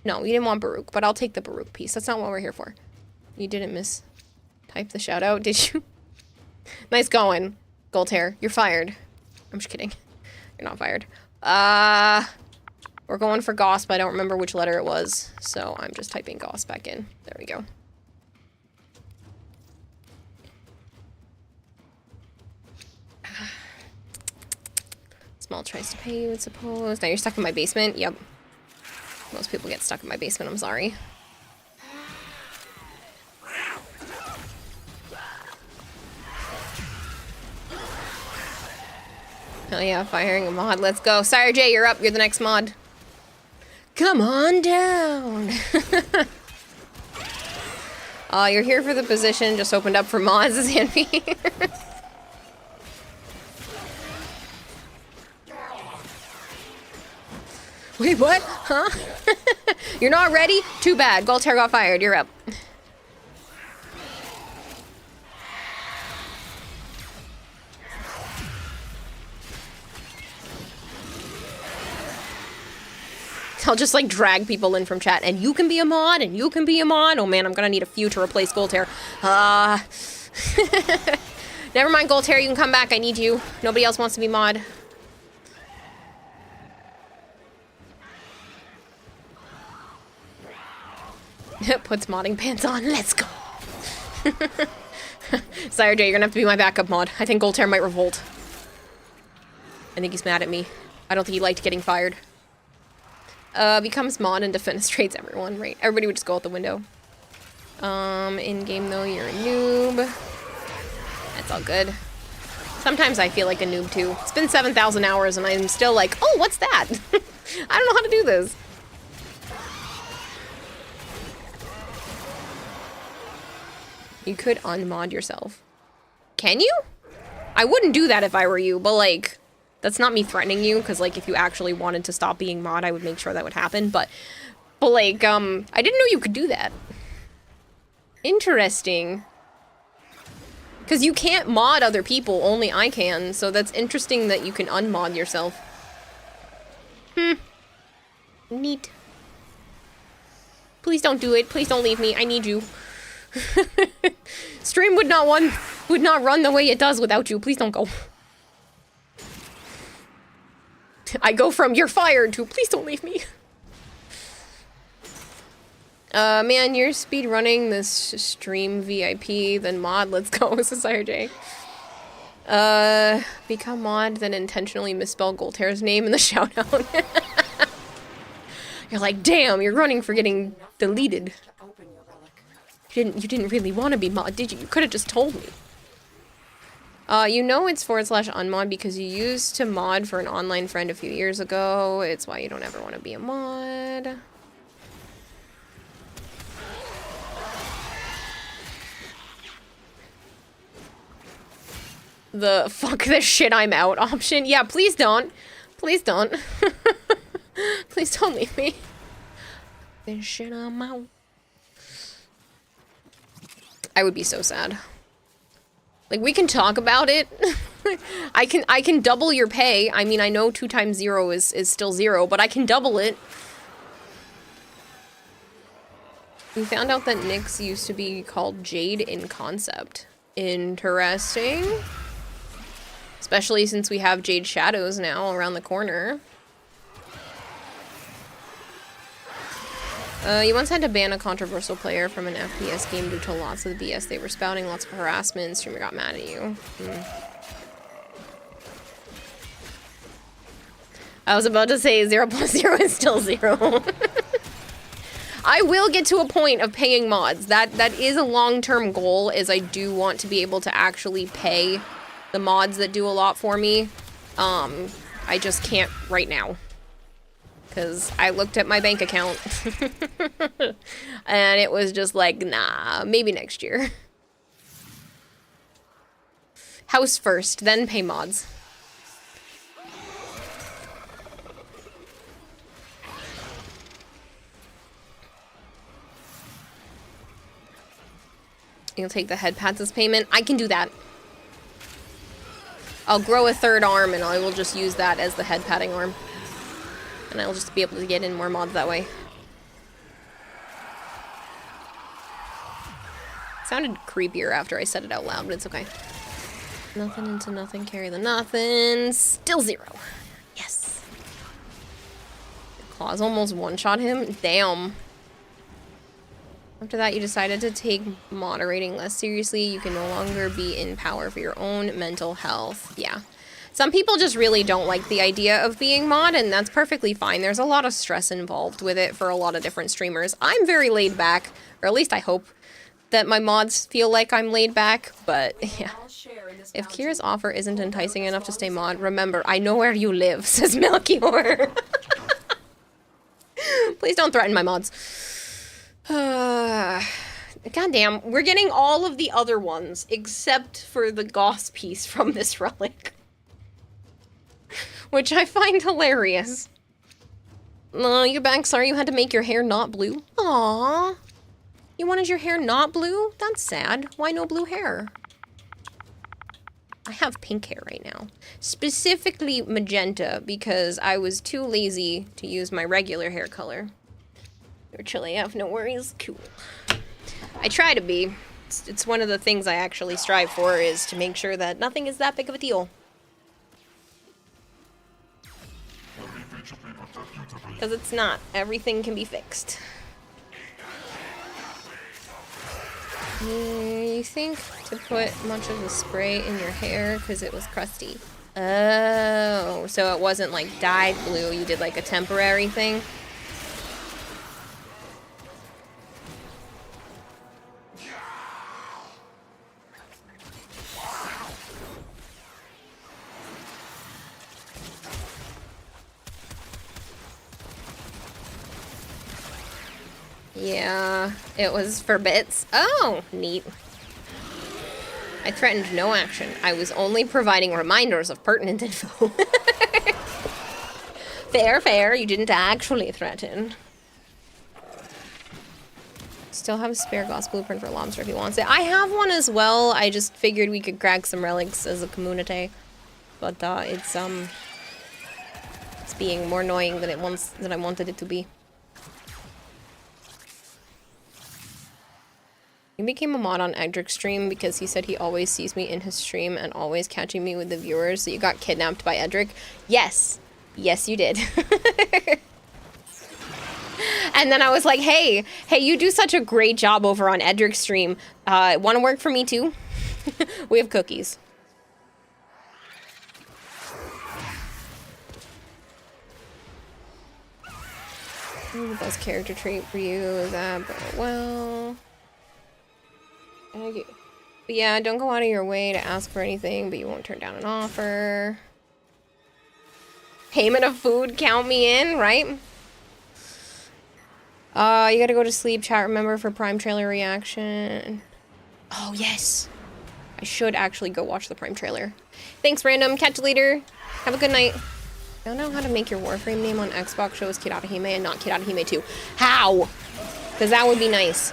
No, you didn't want Baruch, but I'll take the Baruch piece. That's not what we're here for. You didn't type the shout out, did you? Nice going, Goldhair. You're fired. I'm just kidding. You're not fired. We're going for Gosp. I don't remember which letter it was, so I'm just typing Gosp back in. There we go. Small tries to pay you, I suppose. Now you're stuck in my basement? Yep. Most people get stuck in my basement, I'm sorry. Oh yeah, firing a mod. Let's go. Sire J, you're up. You're the next mod. Come on down. You're here for the position. Just opened up for mods, is Envy. Wait, what? Huh? You're not ready? Too bad. Goldhair got fired. You're up. I'll just, like, drag people in from chat, and you can be a mod, and you can be a mod. Oh, man, I'm gonna need a few to replace Goldhair. Never mind, Goldhair, you can come back. I need you. Nobody else wants to be mod. Puts modding pants on. Let's go. Sire J, you're gonna have to be my backup mod. I think Goldhair might revolt. I think he's mad at me. I don't think he liked getting fired. Becomes mod and defenestrates everyone, right? Everybody would just go out the window. In-game though, you're a noob. That's all good. Sometimes I feel like a noob too. It's been 7,000 hours and I'm still like, oh, what's that? I don't know how to do this. You could unmod yourself. Can you? I wouldn't do that if I were you, but like... That's not me threatening you, because, like, if you actually wanted to stop being mod, I would make sure that would happen, but like, I didn't know you could do that. Interesting. Because you can't mod other people, only I can, so that's interesting that you can unmod yourself. Neat. Please don't do it. Please don't leave me. I need you. Stream would not run the way it does without you. Please don't go. I go from you're fired to please don't leave me. Man, you're speed running this stream VIP, then mod, let's go, Sire J. Become mod, then intentionally misspell Goldhair's name in the shoutout. You're like, damn, you're running for getting deleted. You didn't really want to be mod, did you? You could have just told me. You know it's /unmod because you used to mod for an online friend a few years ago. It's why you don't ever want to be a mod. The fuck this shit I'm out option. Yeah, please don't. Please don't. Please don't leave me. This shit I'm out. I would be so sad. Like, we can talk about it. I can double your pay. I mean, I know 2 times 0 is still 0, but I can double it. We found out that Nyx used to be called Jade in concept. Interesting. Especially since we have Jade Shadows now around the corner. You once had to ban a controversial player from an FPS game due to lots of the BS they were spouting, lots of harassment, and streamer got mad at you. I was about to say 0 + 0 is still 0. I will get to a point of paying mods. That is a long-term goal, is I do want to be able to actually pay the mods that do a lot for me. I just can't right now. Because I looked at my bank account. And it was just like, nah, maybe next year. House first, then pay mods. You'll take the head pats as payment. I can do that. I'll grow a 3rd arm and I will just use that as the head patting arm. And I'll just be able to get in more mods that way. It sounded creepier after I said it out loud, but it's okay. Nothing into nothing, carry the nothing. Still 0. Yes. Claws almost one-shot him. Damn. After that, you decided to take moderating less seriously. You can no longer be in power for your own mental health. Yeah. Some people just really don't like the idea of being mod, and that's perfectly fine. There's a lot of stress involved with it for a lot of different streamers. I'm very laid back, or at least I hope that my mods feel like I'm laid back, but yeah. If Kira's offer isn't enticing enough to stay mod, remember, I know where you live, says Melchior. Please don't threaten my mods. Goddamn, we're getting all of the other ones, except for the Goss piece from this relic. Which I find hilarious. You're back. Sorry you had to make your hair not blue. Aww. You wanted your hair not blue? That's sad. Why no blue hair? I have pink hair right now. Specifically magenta, because I was too lazy to use my regular hair color. You're chilly AF, no worries. Cool. I try to be. It's one of the things I actually strive for, is to make sure that nothing is that big of a deal. Because it's not. Everything can be fixed. You think to put much of the spray in your hair because it was crusty. Oh, so it wasn't like dyed blue. You did like a temporary thing. Yeah, it was for bits. Oh, neat. I threatened no action. I was only providing reminders of pertinent info. Fair, fair. You didn't actually threaten. Still have a spare Goss blueprint for Lobster if he wants it. I have one as well. I just figured we could crack some relics as a community. But it's being more annoying than I wanted it to be. He became a mod on Edric's stream because he said he always sees me in his stream and always catching me with the viewers. So you got kidnapped by Edric? Yes. Yes, you did. And then I was like, hey, you do such a great job over on Edric's stream. Want to work for me too? We have cookies. The best character trait for you is that, but well... Okay. But yeah, don't go out of your way to ask for anything, but you won't turn down an offer. Payment of food, count me in, right? You gotta go to sleep, chat, remember, for Prime trailer reaction. Oh, yes. I should actually go watch the Prime trailer. Thanks, random. Catch you later. Have a good night. I don't know how to make your Warframe name on Xbox show as Kid Atahime and not Kid Atahime 2. How? Because that would be nice.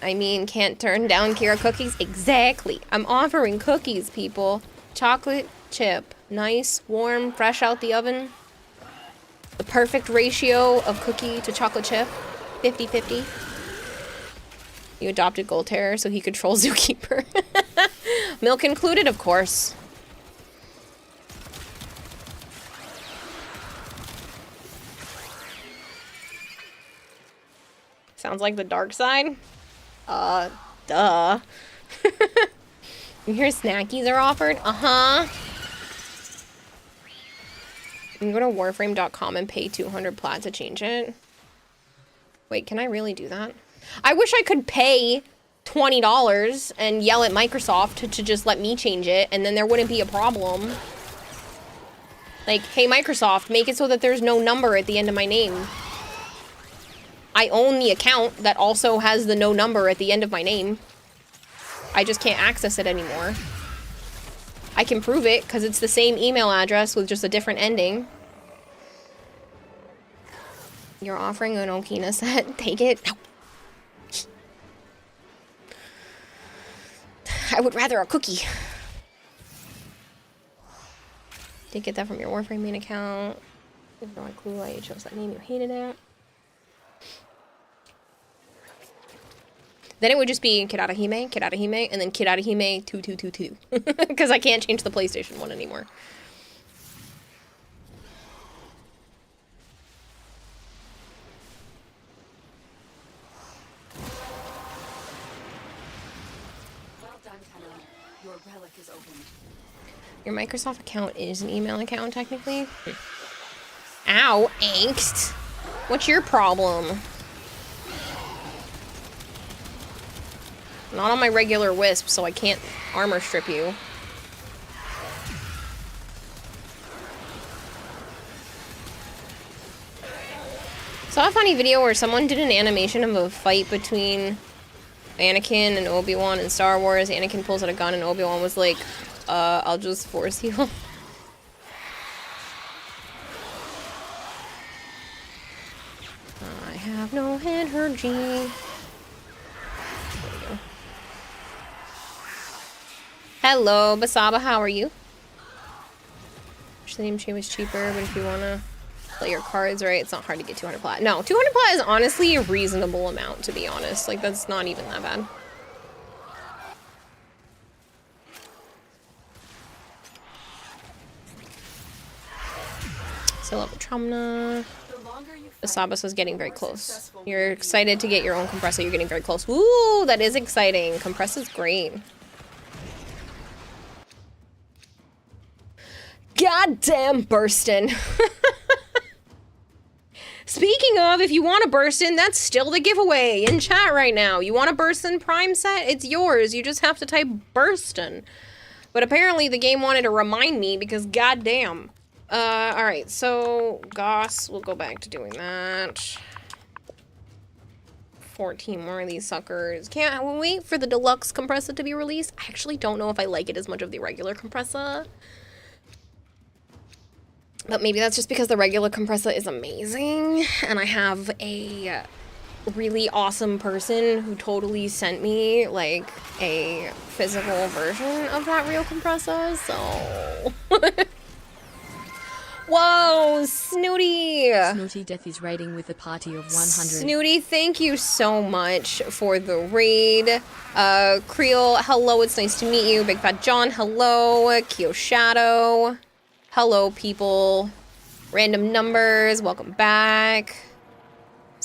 I mean, can't turn down Kira cookies? Exactly. I'm offering cookies, people. Chocolate chip. Nice, warm, fresh out the oven. The perfect ratio of cookie to chocolate chip. 50-50. You adopted Golterror so he controls Zookeeper. Milk included, of course. Sounds like the dark side. Duh. You hear snackies are offered? Uh-huh. You can go to warframe.com and pay 200 plat to change it. Wait, can I really do that? I wish I could pay $20 and yell at Microsoft to just let me change it, and then there wouldn't be a problem. Like, hey, Microsoft, make it so that there's no number at the end of my name. I own the account that also has the no number at the end of my name. I just can't access it anymore. I can prove it because it's the same email address with just a different ending. You're offering an Okina set. Take it. No. I would rather a cookie. Did get that from your Warframe main account. I have no clue why you chose that name. You hated it. Then it would just be Kid Atahime, and then Kid Atahime 2222. Because I can't change the PlayStation one anymore. Well done, Tenno. Your relic is open. Your Microsoft account is an email account, technically. Ow, angst. What's your problem? Not on my regular Wisp, so I can't armor strip you. Saw a funny video where someone did an animation of a fight between Anakin and Obi-Wan in Star Wars. Anakin pulls out a gun and Obi-Wan was like, I'll just force heal. I have no energy. Hello, Basaba, how are you? Wish the name change was cheaper, but if you wanna play your cards right, it's not hard to get 200 plat. No, 200 plat is honestly a reasonable amount, to be honest. Like, that's not even that bad. Still up with Trumna. Basaba was getting very close. You're excited to get your own compressor, you're getting very close. Ooh, that is exciting. Compressor's great. Goddamn Burstin. Speaking of, if you want a Burstin, that's still the giveaway in chat right now. You want a Burstin Prime set? It's yours. You just have to type Burstin. But apparently the game wanted to remind me because goddamn. Alright, so Goss, we'll go back to doing that. 14 more of these suckers. Can't wait for the deluxe compressor to be released. I actually don't know if I like it as much of the regular compressor. But maybe that's just because the regular compressor is amazing, and I have a really awesome person who totally sent me, like, a physical version of that real compressor, so... Whoa, Snooty! Snooty Death is raiding with a party of 100. Snooty, thank you so much for the raid. Creel, hello, it's nice to meet you. Big Fat John, hello. Kyo Shadow. Hello, people. Random numbers, welcome back.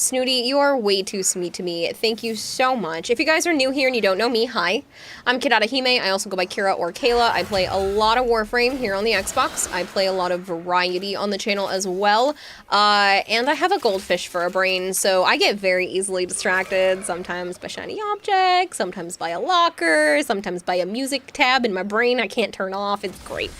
Snooty, you are way too sweet to me. Thank you so much. If you guys are new here and you don't know me, hi. I'm Kidada Hime. I also go by Kira or Kayla. I play a lot of Warframe here on the Xbox. I play a lot of variety on the channel as well. And I have a goldfish for a brain, so I get very easily distracted, sometimes by shiny objects, sometimes by a locker, sometimes by a music tab in my brain I can't turn off. It's great.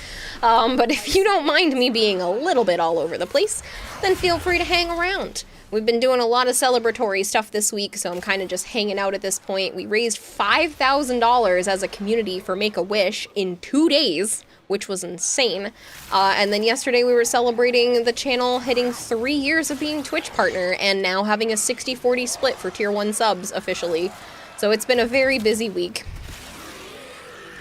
But if you don't mind me being a little bit all over the place, then feel free to hang around. We've been doing a lot of celebratory stuff this week, so I'm kind of just hanging out at this point. We raised $5,000 as a community for Make-A-Wish in 2 days, which was insane. And then yesterday we were celebrating the channel hitting 3 years of being Twitch partner and now having a 60-40 split for tier 1 subs officially. So it's been a very busy week.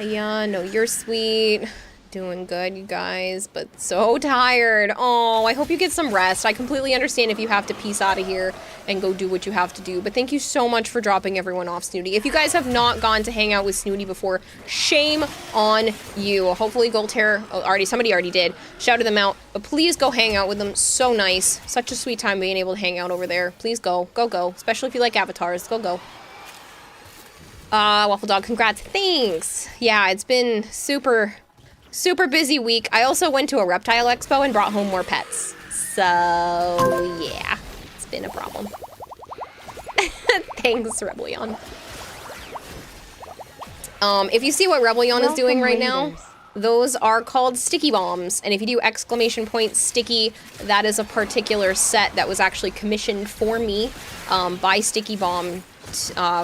Yeah, no, you're sweet. Doing good, you guys, but so tired. Oh, I hope you get some rest. I completely understand if you have to peace out of here and go do what you have to do, but thank you so much for dropping everyone off, Snooty. If you guys have not gone to hang out with Snooty before, shame on you. Hopefully Golterra, somebody already did, shouted them out, but please go hang out with them. So nice. Such a sweet time being able to hang out over there. Please go. Go. Especially if you like avatars. Go. Waffle Dog, congrats. Thanks. Yeah, it's been super busy week. I also went to a reptile expo and brought home more pets. So, yeah, it's been a problem. Thanks, Rebellion. If you see what Rebellion is doing right now, those are called sticky bombs. And if you do ! sticky, that is a particular set that was actually commissioned for me by Sticky Bomb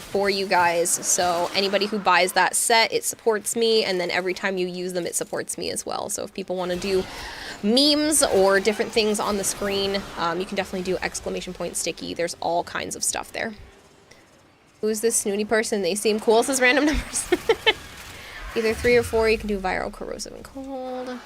for you guys. So anybody who buys that set, it supports me, and then every time you use them, it supports me as well. So if people want to do memes or different things on the screen, you can definitely do ! sticky. There's all kinds of stuff there. Who's this snooty person? They seem cool, says random numbers. Either 3 or 4, you can do viral, corrosive, and cold.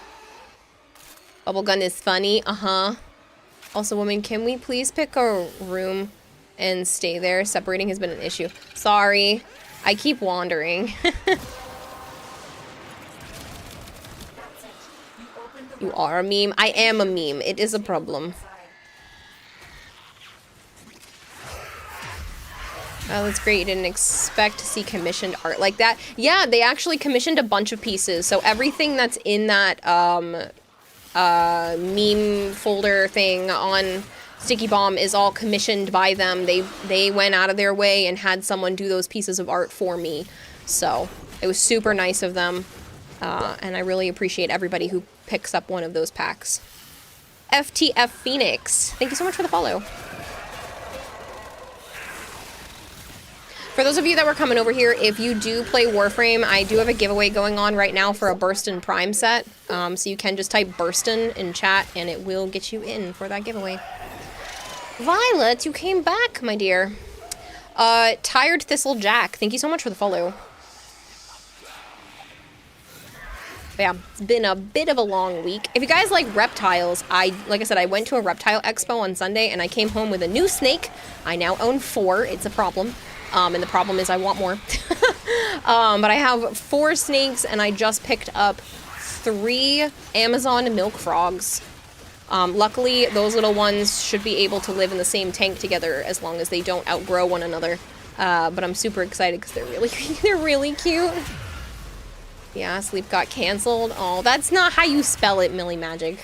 Bubblegum is funny, Also, woman, can we please pick a room and stay there? Separating has been an issue. Sorry, I keep wandering. You are a meme? I am a meme. It is a problem. Oh, that's great. You didn't expect to see commissioned art like that. Yeah, they actually commissioned a bunch of pieces. So everything that's in that meme folder thing on Sticky Bomb is all commissioned by them. They went out of their way and had someone do those pieces of art for me. So it was super nice of them. And I really appreciate everybody who picks up one of those packs. FTF Phoenix, thank you so much for the follow. For those of you that were coming over here, if you do play Warframe, I do have a giveaway going on right now for a Burston Prime set. So you can just type Burston in chat and it will get you in for that giveaway. Violet, you came back, my dear. Tired Thistle Jack, thank you so much for the follow. But yeah, it's been a bit of a long week. If you guys like reptiles, like I said, I went to a reptile expo on Sunday and I came home with a new snake. I now own 4. It's a problem. And the problem is I want more. But I have 4 snakes and I just picked up 3 Amazon milk frogs. Luckily, those little ones should be able to live in the same tank together as long as they don't outgrow one another. But I'm super excited because they're really cute. Yeah, sleep got canceled. Oh, that's not how you spell it, Millie Magic.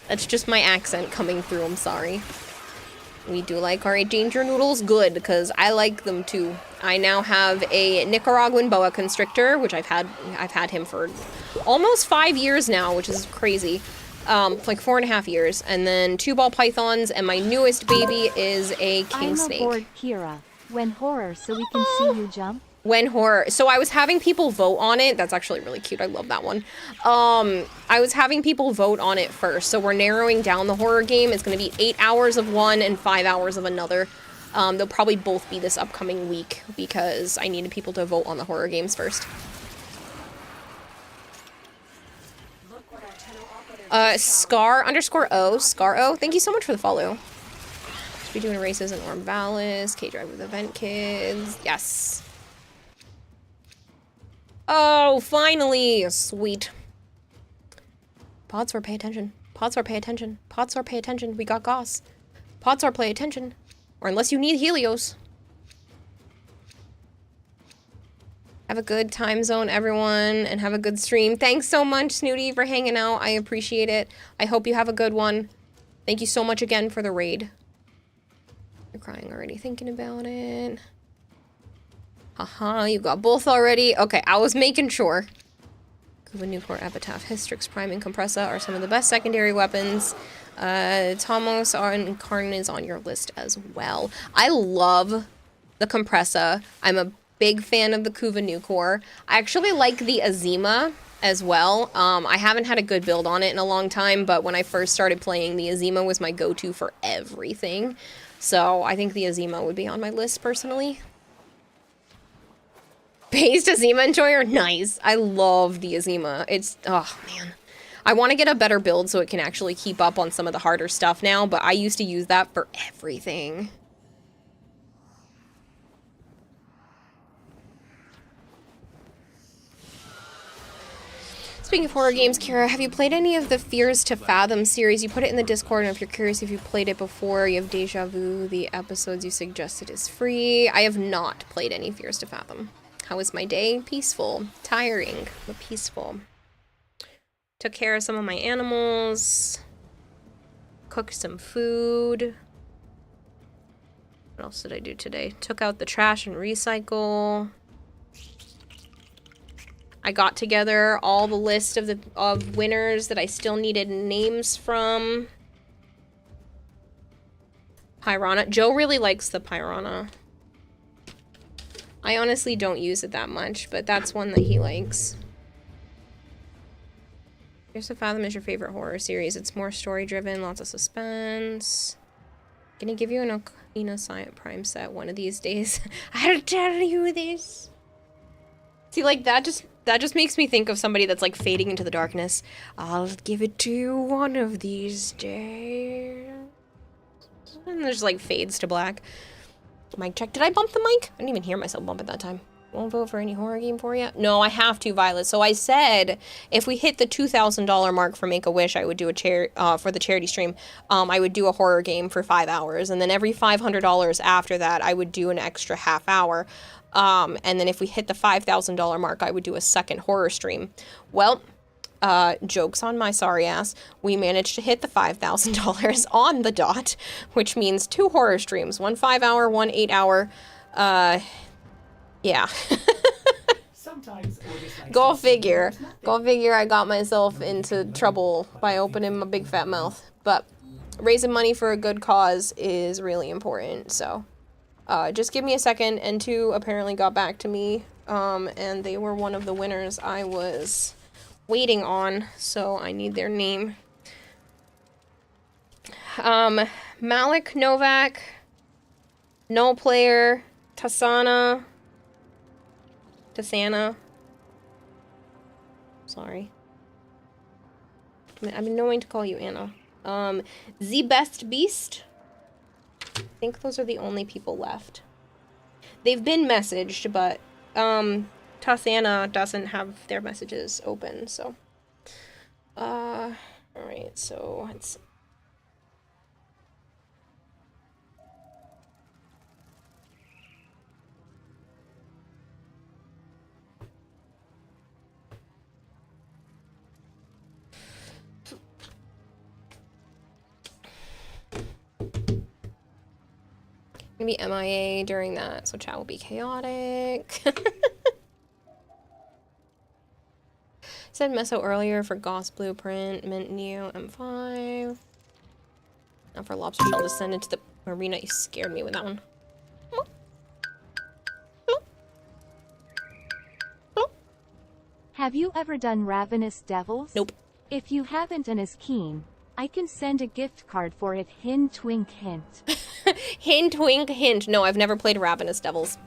That's just my accent coming through, I'm sorry. We do like our danger noodles, good, because I like them too. I now have a Nicaraguan boa constrictor, which I've had him for almost 5 years now, which is crazy. Like 4.5 years, and then 2 ball pythons, and my newest baby is a king snake. I'm aboard, Kira. When horror, so we can see you jump. When horror. So I was having people vote on it. That's actually really cute. I love that one. I was having people vote on it first. So we're narrowing down the horror game. It's going to be 8 hours of one and 5 hours of another. They'll probably both be this upcoming week because I needed people to vote on the horror games first. Scar_O, thank you so much for the follow. Should be doing races in Orm Vallis, K-Drive with Event Kids. Yes. Oh, finally! Sweet. Podsor, pay attention. Podsor, pay attention. Podsor, pay attention. We got Goss. Podsor, pay attention. Or unless you need Helios. Have a good time zone, everyone, and have a good stream. Thanks so much, Snooty, for hanging out. I appreciate it. I hope you have a good one. Thank you so much again for the raid. You're crying already thinking about it. Haha, you got both already. Okay, I was making sure. Kuva Nucor, Epitaph, Hystrix, Prime, and Compressa are some of the best secondary weapons. Tomos and Karn is on your list as well. I love the Compressa. I'm a big fan of the Kuva Nucor. I actually like the Azima as well. I haven't had a good build on it in a long time, but when I first started playing, the Azima was my go-to for everything. So I think the Azima would be on my list personally. Based Azima enjoyer? Nice. I love the Azima. It's, oh man. I want to get a better build so it can actually keep up on some of the harder stuff now, but I used to use that for everything. Speaking of horror games, Kira, have you played any of the Fears to Fathom series? You put it in the Discord, and if you're curious if you played it before, you have Deja Vu. The episodes you suggested is free. I have not played any Fears to Fathom. How was my day? Peaceful. Tiring, but peaceful. Took care of some of my animals. Cooked some food. What else did I do today? Took out the trash and recycle. I got together all the list of winners that I still needed names from. Piranha. Joe really likes the Piranha. I honestly don't use it that much, but that's one that he likes. Fears to Fathom is your favorite horror series. It's more story-driven, lots of suspense. Gonna give you an Ocarina Science Prime set one of these days. I had to tell you this. See, like, that just makes me think of somebody that's, like, fading into the darkness. I'll give it to you one of these days. And there's, like, fades to black. Mic check. Did I bump the mic? I didn't even hear myself bump it that time. Won't vote for any horror game for you? No, I have to, Violet. So I said if we hit the $2,000 mark for Make-A-Wish, I would do for the charity stream. I would do a horror game for 5 hours, and then every $500 after that, I would do an extra half hour. And then if we hit the $5,000 mark, I would do a second horror stream. Well, joke's on my sorry ass. We managed to hit the $5,000 on the dot, which means 2 horror streams, one 5-hour, one 8-hour. Yeah. Go figure. Go figure I got myself into trouble by opening my big fat mouth. But raising money for a good cause is really important, so just give me a second. And 2 apparently got back to me, and they were one of the winners I was waiting on, so I need their name. Malik Novak, No Player, Tassana. Sorry. I've been knowing to call you Anna. The Best Beast. I think those are the only people left. They've been messaged, but Tassana doesn't have their messages open, so. Alright, so let's. Gonna be MIA during that, so chat will be chaotic. Said Meso earlier for Goss Blueprint, Mint Neo M5. Now for Lobster Shell, just send it to the arena. You scared me with that one. Have you ever done Ravenous Devils? Nope. If you haven't and is keen, I can send a gift card for it. Hint, twink, hint. Hint, wink, hint. No, I've never played Ravenous Devils.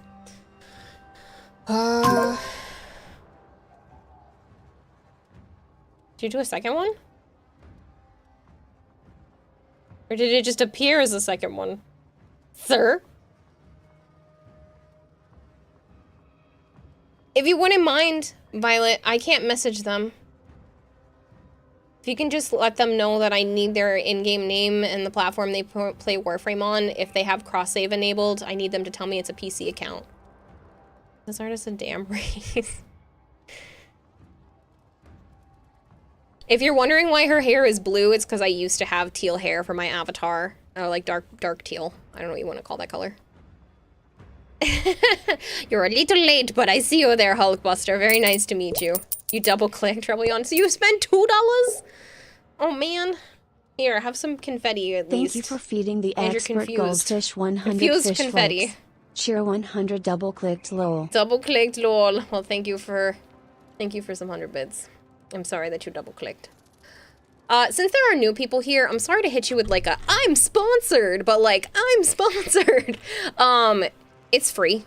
Did you do a second one? Or did it just appear as a second one? Sir? If you wouldn't mind, Violet, I can't message them. If you can just let them know that I need their in-game name and the platform they play Warframe on. If they have cross-save enabled, I need them to tell me it's a PC account. This artist a damn race. If you're wondering why her hair is blue, it's because I used to have teal hair for my avatar. Or like dark teal. I don't know what you want to call that color. You're a little late, but I see you there, Hulkbuster. Very nice to meet you. You double-clicked, Rebellion. So you spent $2? Oh, man. Here, have some confetti at least. Thank you for feeding the And you're expert confused. goldfish 100 Confused fish confetti. flakes. Cheer 100 double-clicked lol. Double-clicked, lol. Well, thank you for some 100 bits. I'm sorry that you double-clicked. Since there are new people here, I'm sorry to hit you with like a, I'm sponsored, but like, I'm sponsored. It's free.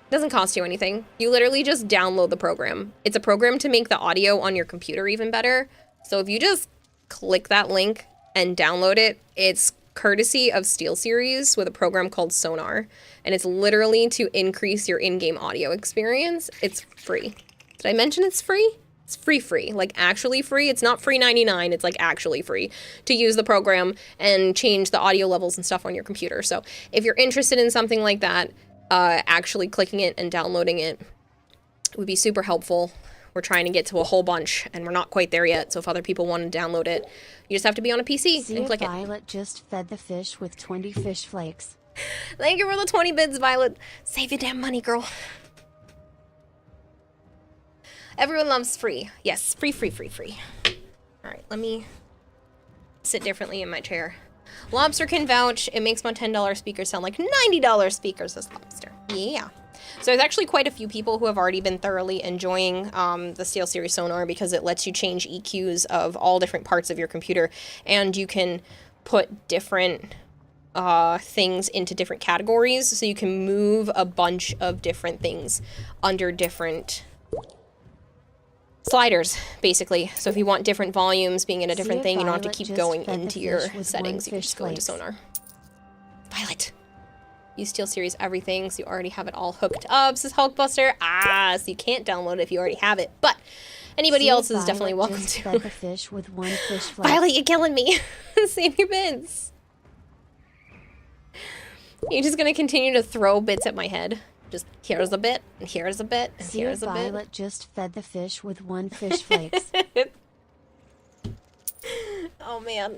Doesn't cost you anything. You literally just download the program. It's a program to make the audio on your computer even better. So if you just click that link and download it, it's courtesy of SteelSeries with a program called Sonar. And it's literally to increase your in-game audio experience. It's free. Did I mention it's free? It's free, like actually free. It's not free 99, it's like actually free to use the program and change the audio levels and stuff on your computer. So if you're interested in something like that, actually clicking it and downloading it would be super helpful. We're trying to get to a whole bunch and we're not quite there yet. So if other people want to download it, you just have to be on a PC and click it. Violet just fed the fish with 20 fish flakes. Thank you for the 20 bits, Violet. Save your damn money, girl. Everyone loves free. Yes, free. All right, let me sit differently in my chair. Lobster can vouch. It makes my $10 speakers sound like $90 speakers as Lobster. Yeah. So there's actually quite a few people who have already been thoroughly enjoying the SteelSeries Sonar because it lets you change EQs of all different parts of your computer, and you can put different things into different categories, so you can move a bunch of different things under different sliders, basically. So if you want different volumes being in a different thing, you don't have to keep going into your settings. You can just go into Sonar. Violet. Use SteelSeries everything, so you already have it all hooked up, says Hulkbuster. Ah, so you can't download it if you already have it. But anybody else is definitely welcome to. The fish with one fish flake. Violet, you're killing me. Save your bits. You're just gonna continue to throw bits at my head. Just here's a bit, and here's a bit, and here's a bit. Violet just fed the fish with one fish flakes. Oh man.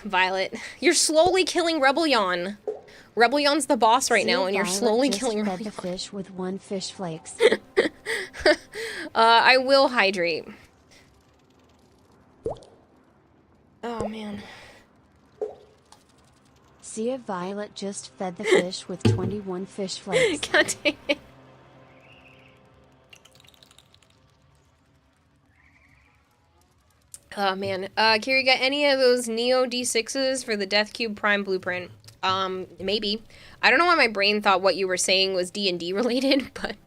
Violet. You're slowly killing Rebellion. Rebellion's the boss right now, and you're slowly killing Rebellion. Fed the fish with one fish flakes. I will hydrate. Oh man. Sia Violet just fed the fish with 21 fish flakes. God dang it. Oh man. Kiri, got any of those Neo D6s for the Death Cube Prime blueprint? Maybe. I don't know why my brain thought what you were saying was D&D related, but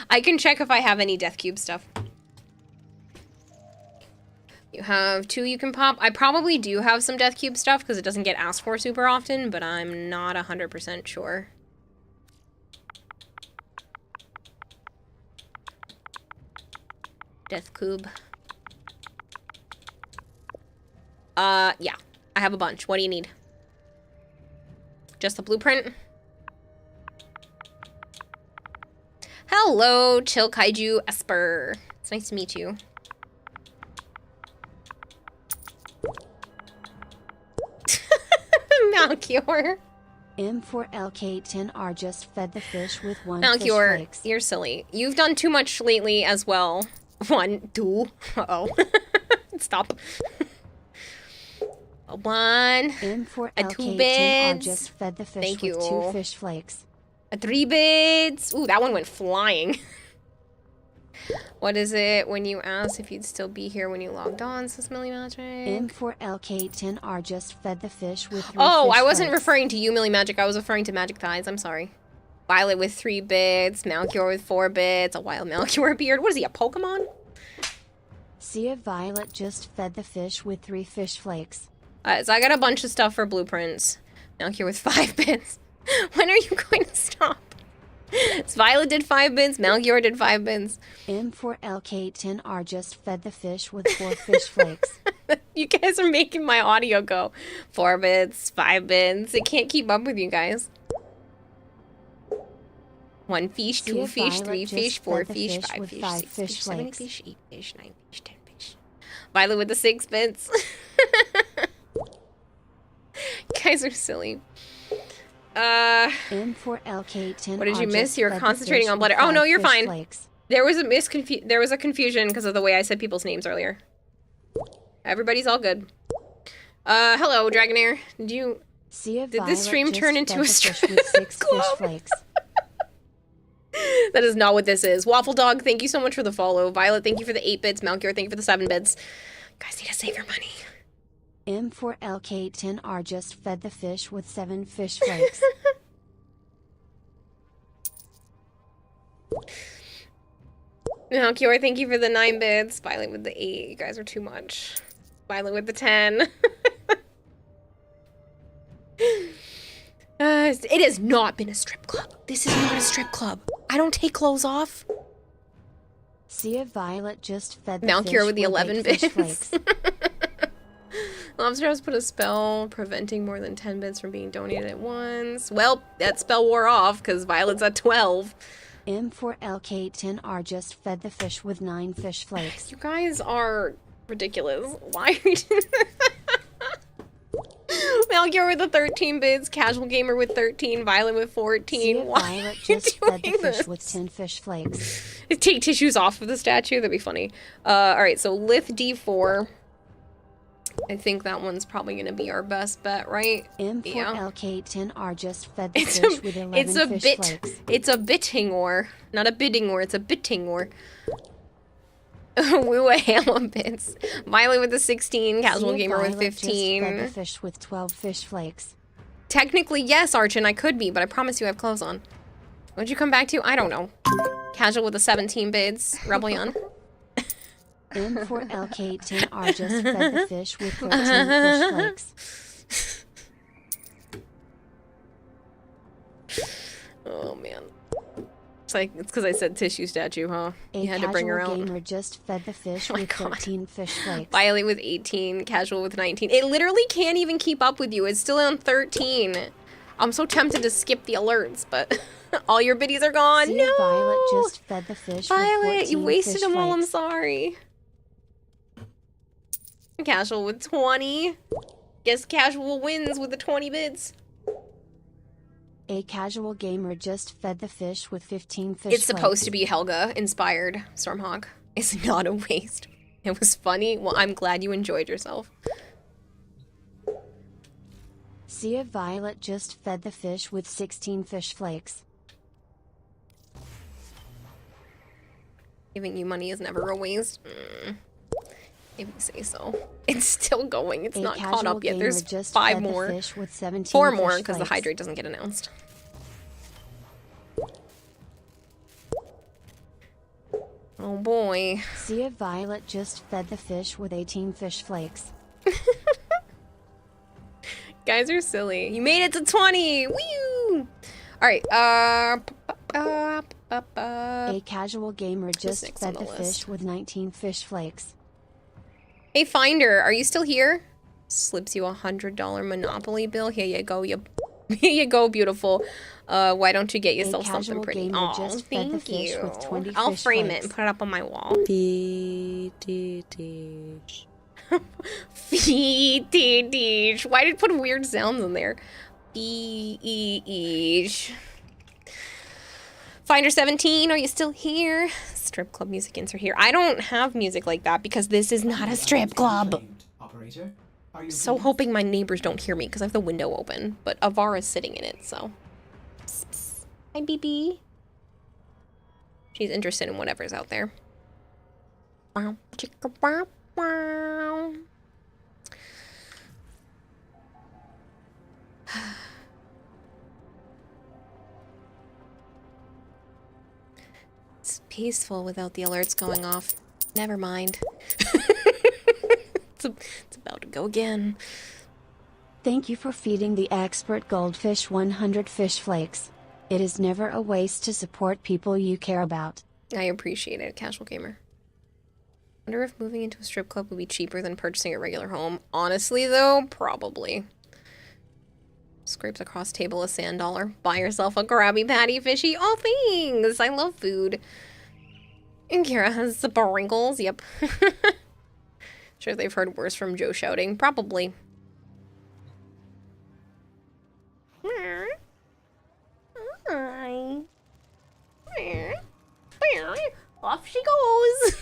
I can check if I have any Death Cube stuff. You have 2 you can pop. I probably do have some Death Cube stuff because it doesn't get asked for super often, but I'm not 100% sure. Death Cube. Yeah. I have a bunch. What do you need? Just the blueprint? Hello, Chill Kaiju Esper. It's nice to meet you. Malchior. M4LK10R just fed the fish with one fish Malchior, flakes. you're silly. You've done too much lately as well. 1, 2. Uh-oh. Stop. 1. M4LK10R just fed the fish Thank with you. 2 fish flakes. 3 bits. Ooh, that one went flying. What is it when you asked if you'd still be here when you logged on, says Millie Magic? M4LK10R just fed the fish with 3 Oh, fish I wasn't flakes. referring to you, Millie Magic. I was referring to Magic Thighs. I'm sorry. Violet with 3 bits, Malchior with 4 bits, a wild Malchior beard. What is he, a Pokemon? Sia Violet just fed the fish with 3 fish flakes. So I got a bunch of stuff for blueprints. Malchior with 5 bits. When are you going to stop? Violet did 5 bits. Malgior did 5 bits. M4LK10R just fed the fish with 4 fish flakes. You guys are making my audio go. 4 bits, 5 bits. It can't keep up with you guys. 1 fish, 2 fish, 3 fish, 4 fish, 5 fish, 6 fish, 7 fish, 8 fish, 9 fish, 10 fish. Violet with the 6 bits. Guys are silly. M4LK10R what did you miss? just You're fed the concentrating fish on with blood. Oh no, 5 you're fish fine. flakes. There was a confusion because of the way I said people's names earlier. Everybody's all good. Hello, Dragonair. Did this stream turn into a strip with 6 fish club? flakes? That is not what this is. Waffle Dog, thank you so much for the follow. Violet, thank you for the 8 bits. Malkior, thank you for the 7 bits. Guys need to save your money. M4LK10R just fed the fish with 7 fish flakes. Malkior, thank you for the 9 bits. Violet with the 8. You guys are too much. Violet with the 10. It has not been a strip club. This is not a strip club. I don't take clothes off. Sea of Violet just fed the Malkior fish with the 11 8 fish bits. flakes. Lobster has put a spell preventing more than 10 bits from being donated at once. Well, that spell wore off because Violet's at 12. M4LK10R just fed the fish with 9 fish flakes. You guys are ridiculous. Why are you Malkior with the 13 bits, Casual Gamer with 13, Violet with 14. Sea of Why Violet are you just fed the doing fish this? with 10 fish flakes. Take tissues off of the statue. That'd be funny. Alright, so Lith D4. I think that one's probably going to be our best bet, right? M4LK10R just fed the It's fish a, with 11 it's a fish bit. flakes. It's a bitting ore. Not a bidding ore, it's a bitting ore. Woo a Halo bits. Violet with the 16, Casual Sea of Gamer with Violet just 15. fed the fish with 12 fish flakes. Technically, yes, Archon, I could be, but I promise you I have clothes on. What'd you come back to? I don't know. Casual with the 17 bids. Rebellion. M4LK10R just fed the fish with 13 fish flakes. Oh, man. It's because I said tissue statue, huh? A You had to bring her casual out. gamer just fed the fish Oh my with God. 13 fish flakes. Violet with 18, Casual with 19. It literally can't even keep up with you. It's still on 13. I'm so tempted to skip the alerts, but all your biddies are gone. Sea of No! Violet just fed the fish with 14 Violet, you wasted fish them all. I'm flakes. sorry. Casual with 20. Guess Casual wins with the 20 bids. A casual gamer just fed the fish with 15 fish It's supposed flakes. to be Helga inspired, Stormhawk. It's not a waste. It was funny. Well, I'm glad you enjoyed yourself. Sea of Violet just fed the fish with 16 fish flakes. Giving you money is never a waste. If you say so. It's still going. It's A not caught casual up yet. gamer There's just 5 fed the more. fish with 17 4 more fish because the flakes. hydrate doesn't get announced. Oh boy. Sea of Violet just fed the fish with 18 fish flakes. Guys are silly. You made it to 20. Woo! Alright, A casual gamer just next fed on the the list? fish with 19 fish flakes. Hey Finder, are you still here? Slips you $100 Monopoly bill. Here you go, you here you go, beautiful. Why don't you get yourself something casual pretty? gamer Oh, just fed the thank fish you. with 20 I'll fish frame it flakes. and put it up on my wall. Fetish. Why did it put weird sounds in there? Fetish. Finder 17, are you still here? Strip club music insert here. I don't have music like that because this is not a strip club. Operator, are you So hoping my neighbors don't hear me because I have the window open, but Avara's sitting in it, so. Psst, psst. Hi, BB. She's interested in whatever's out there. Wow, chicka, wow, wow. It's peaceful without the alerts going off. Never mind. It's about to go again. Thank you for feeding the expert goldfish 100 fish flakes. It is never a waste to support people you care about. I appreciate it, casual gamer. Wonder if moving into a strip club would be cheaper than purchasing a regular home. Honestly, though, probably. Scrapes across table a sand dollar. Buy yourself a Krabby Patty fishy. Oh, thanks! I love food. And Kira has the sprinkles. Yep. Sure they've heard worse from Joe shouting. Probably. Hi. Off she goes.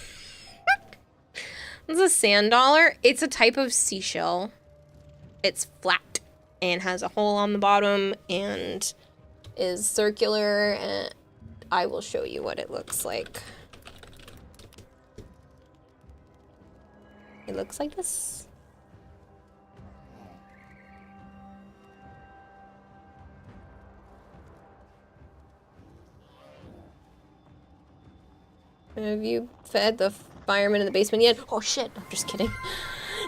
It's a sand dollar. It's a type of seashell. It's flat and has a hole on the bottom and is circular, and I will show you what it looks like. It looks like this. Have you fed the fireman in the basement yet? Oh shit, I'm just kidding.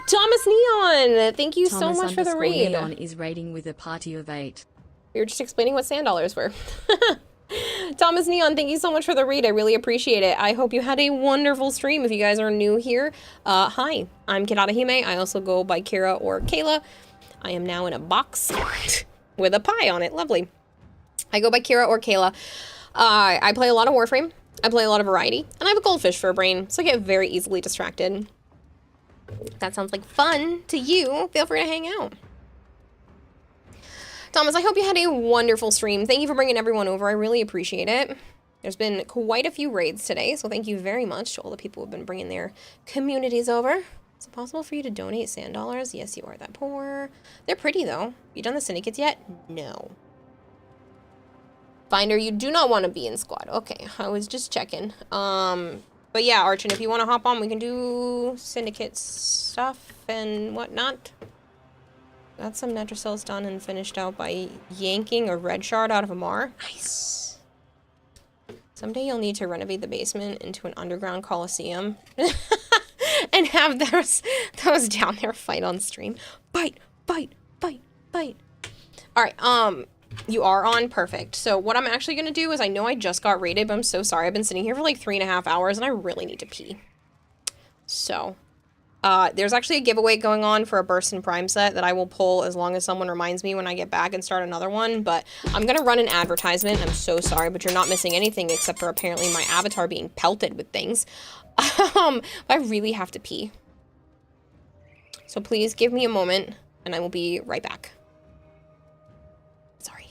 Thomas Neon, thank you so much for the raid. Neon is raiding with a party of 8. We were just explaining what sand dollars were. Thomas Neon, thank you so much for the read. I really appreciate it. I hope you had a wonderful stream. If you guys are new here, hi, I'm Kirata Hime. I also go by Kira or Kayla. I am now in a box with a pie on it. Lovely. I go by Kira or Kayla. I play a lot of Warframe. I play a lot of Variety. And I have a goldfish for a brain, so I get very easily distracted. That sounds like fun to you. Feel free to hang out. Thomas, I hope you had a wonderful stream. Thank you for bringing everyone over. I really appreciate it. There's been quite a few raids today, so thank you very much to all the people who have been bringing their communities over. Is it possible for you to donate sand dollars? Yes, you are that poor. They're pretty, though. You done the syndicates yet? No. Finder, you do not want to be in squad. Okay, I was just checking. But yeah, Archon, if you want to hop on, we can do syndicate stuff and whatnot. Got some Netrocells done and finished out by yanking a red shard out of a Mar. Nice. Someday you'll need to renovate the basement into an underground coliseum and have those down there fight on stream. Bite, bite, bite, bite. All right, you are on, perfect. So what I'm actually gonna do is, I know I just got raided, but I'm so sorry. I've been sitting here for like 3.5 hours and I really need to pee. So, there's actually a giveaway going on for a Burst and Prime set that I will pull as long as someone reminds me when I get back and start another one, but I'm gonna run an advertisement. I'm so sorry, but you're not missing anything except for apparently my avatar being pelted with things. But I really have to pee. So please give me a moment and I will be right back. Sorry.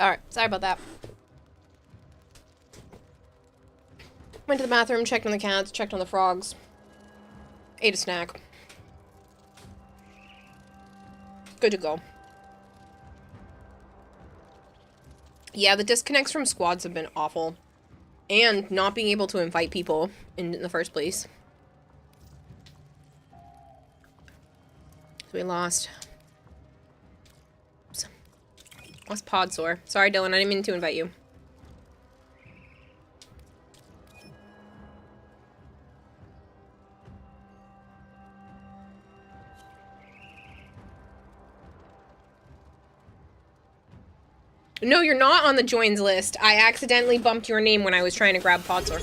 Alright, sorry about that. Went to the bathroom, checked on the cats, checked on the frogs. Ate a snack. Good to go. Yeah, the disconnects from squads have been awful. And not being able to invite people in the first place. So we lost. Oops. Lost Podsore. Sorry, Dylan, I didn't mean to invite you. No, you're not on the joins list. I accidentally bumped your name when I was trying to grab Podsore.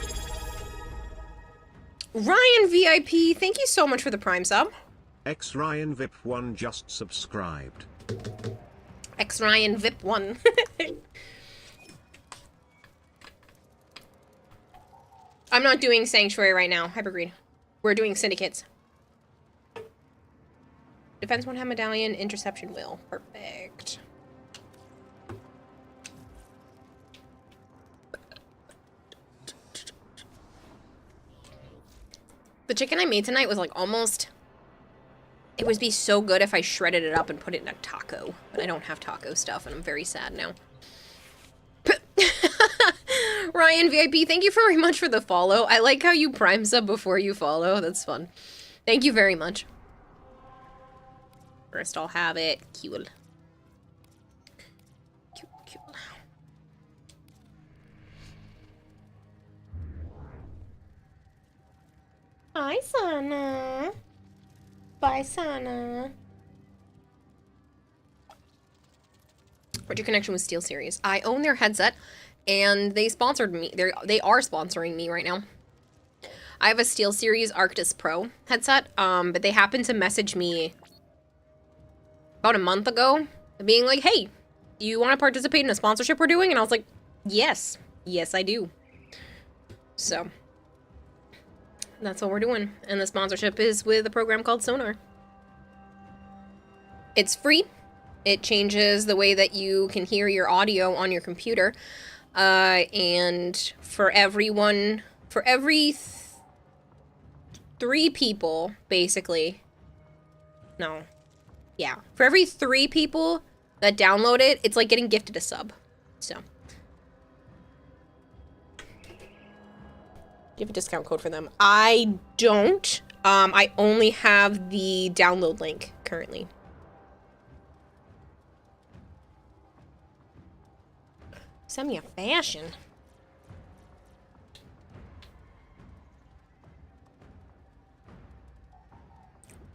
Ryan VIP, thank you so much for the Prime sub. X Ryan VIP 1 just subscribed. X Ryan VIP 1. I'm not doing Sanctuary right now. Hypergreen. We're doing Syndicates. Defense 1 hand medallion, interception will. Perfect. The chicken I made tonight was like almost... It would be so good if I shredded it up and put it in a taco. But I don't have taco stuff and I'm very sad now. Ryan VIP, thank you very much for the follow. I like how you prime sub before you follow. That's fun. Thank you very much. First I'll have it. Cool. Cool. Bye, Sana. Bye, Sana. What's your connection with SteelSeries? I own their headset, and they sponsored me. They are sponsoring me right now. I have a SteelSeries Arctis Pro headset, but they happened to message me about a month ago, being like, "Hey, you want to participate in a sponsorship we're doing?" And I was like, "Yes, yes, I do." So that's what we're doing. And the sponsorship is with a program called Sonar. It's free. It changes the way that you can hear your audio on your computer. And for every 3 people, basically. No. Yeah. For every 3 people that download it, it's like getting gifted a sub. So. Do you have a discount code for them? I don't. I only have the download link currently. Send me a fashion.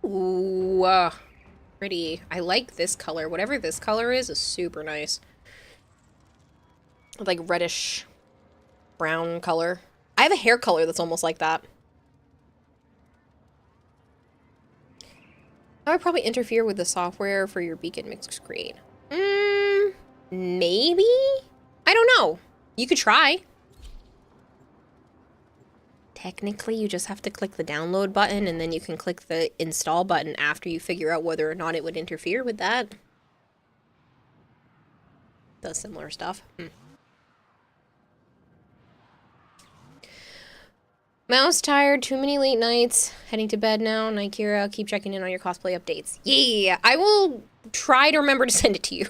Ooh, pretty. I like this color. Whatever this color is super nice. Like reddish brown color. I have a hair color that's almost like that. I would probably interfere with the software for your beacon mix screen. Maybe? I don't know. You could try. Technically, you just have to click the download button and then you can click the install button after you figure out whether or not it would interfere with that. Does similar stuff. Mouse tired, too many late nights. Heading to bed now. Nikira, keep checking in on your cosplay updates. Yeah, I will try to remember to send it to you.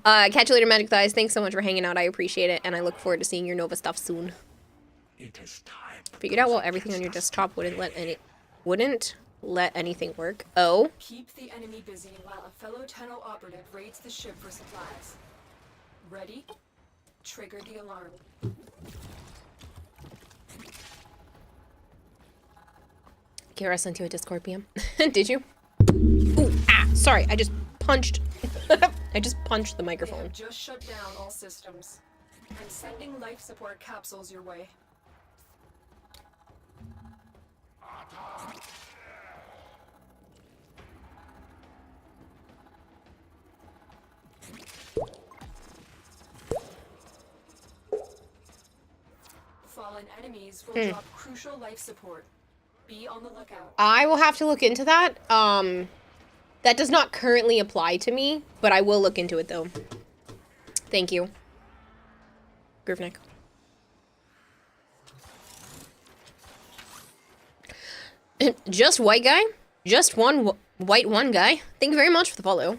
Catch you later, Magic Thighs. Thanks so much for hanging out. I appreciate it, and I look forward to seeing your Nova stuff soon. It is time. Figured out well everything on your desktop wouldn't let anything work. Oh. Keep the enemy busy while a fellow Tenno operative raids the ship for supplies. Ready? Trigger the alarm. Kara sent you a Discord PM. Did you? Ooh, sorry, I just punched. I just punched the microphone. They have just shut down all systems. I'm sending life support capsules your way. Fallen enemies will drop crucial life support. Be on the lookout. I will have to look into that. That does not currently apply to me, but I will look into it though. Thank you. Groovenick. Just white guy? Just one white one guy? Thank you very much for the follow.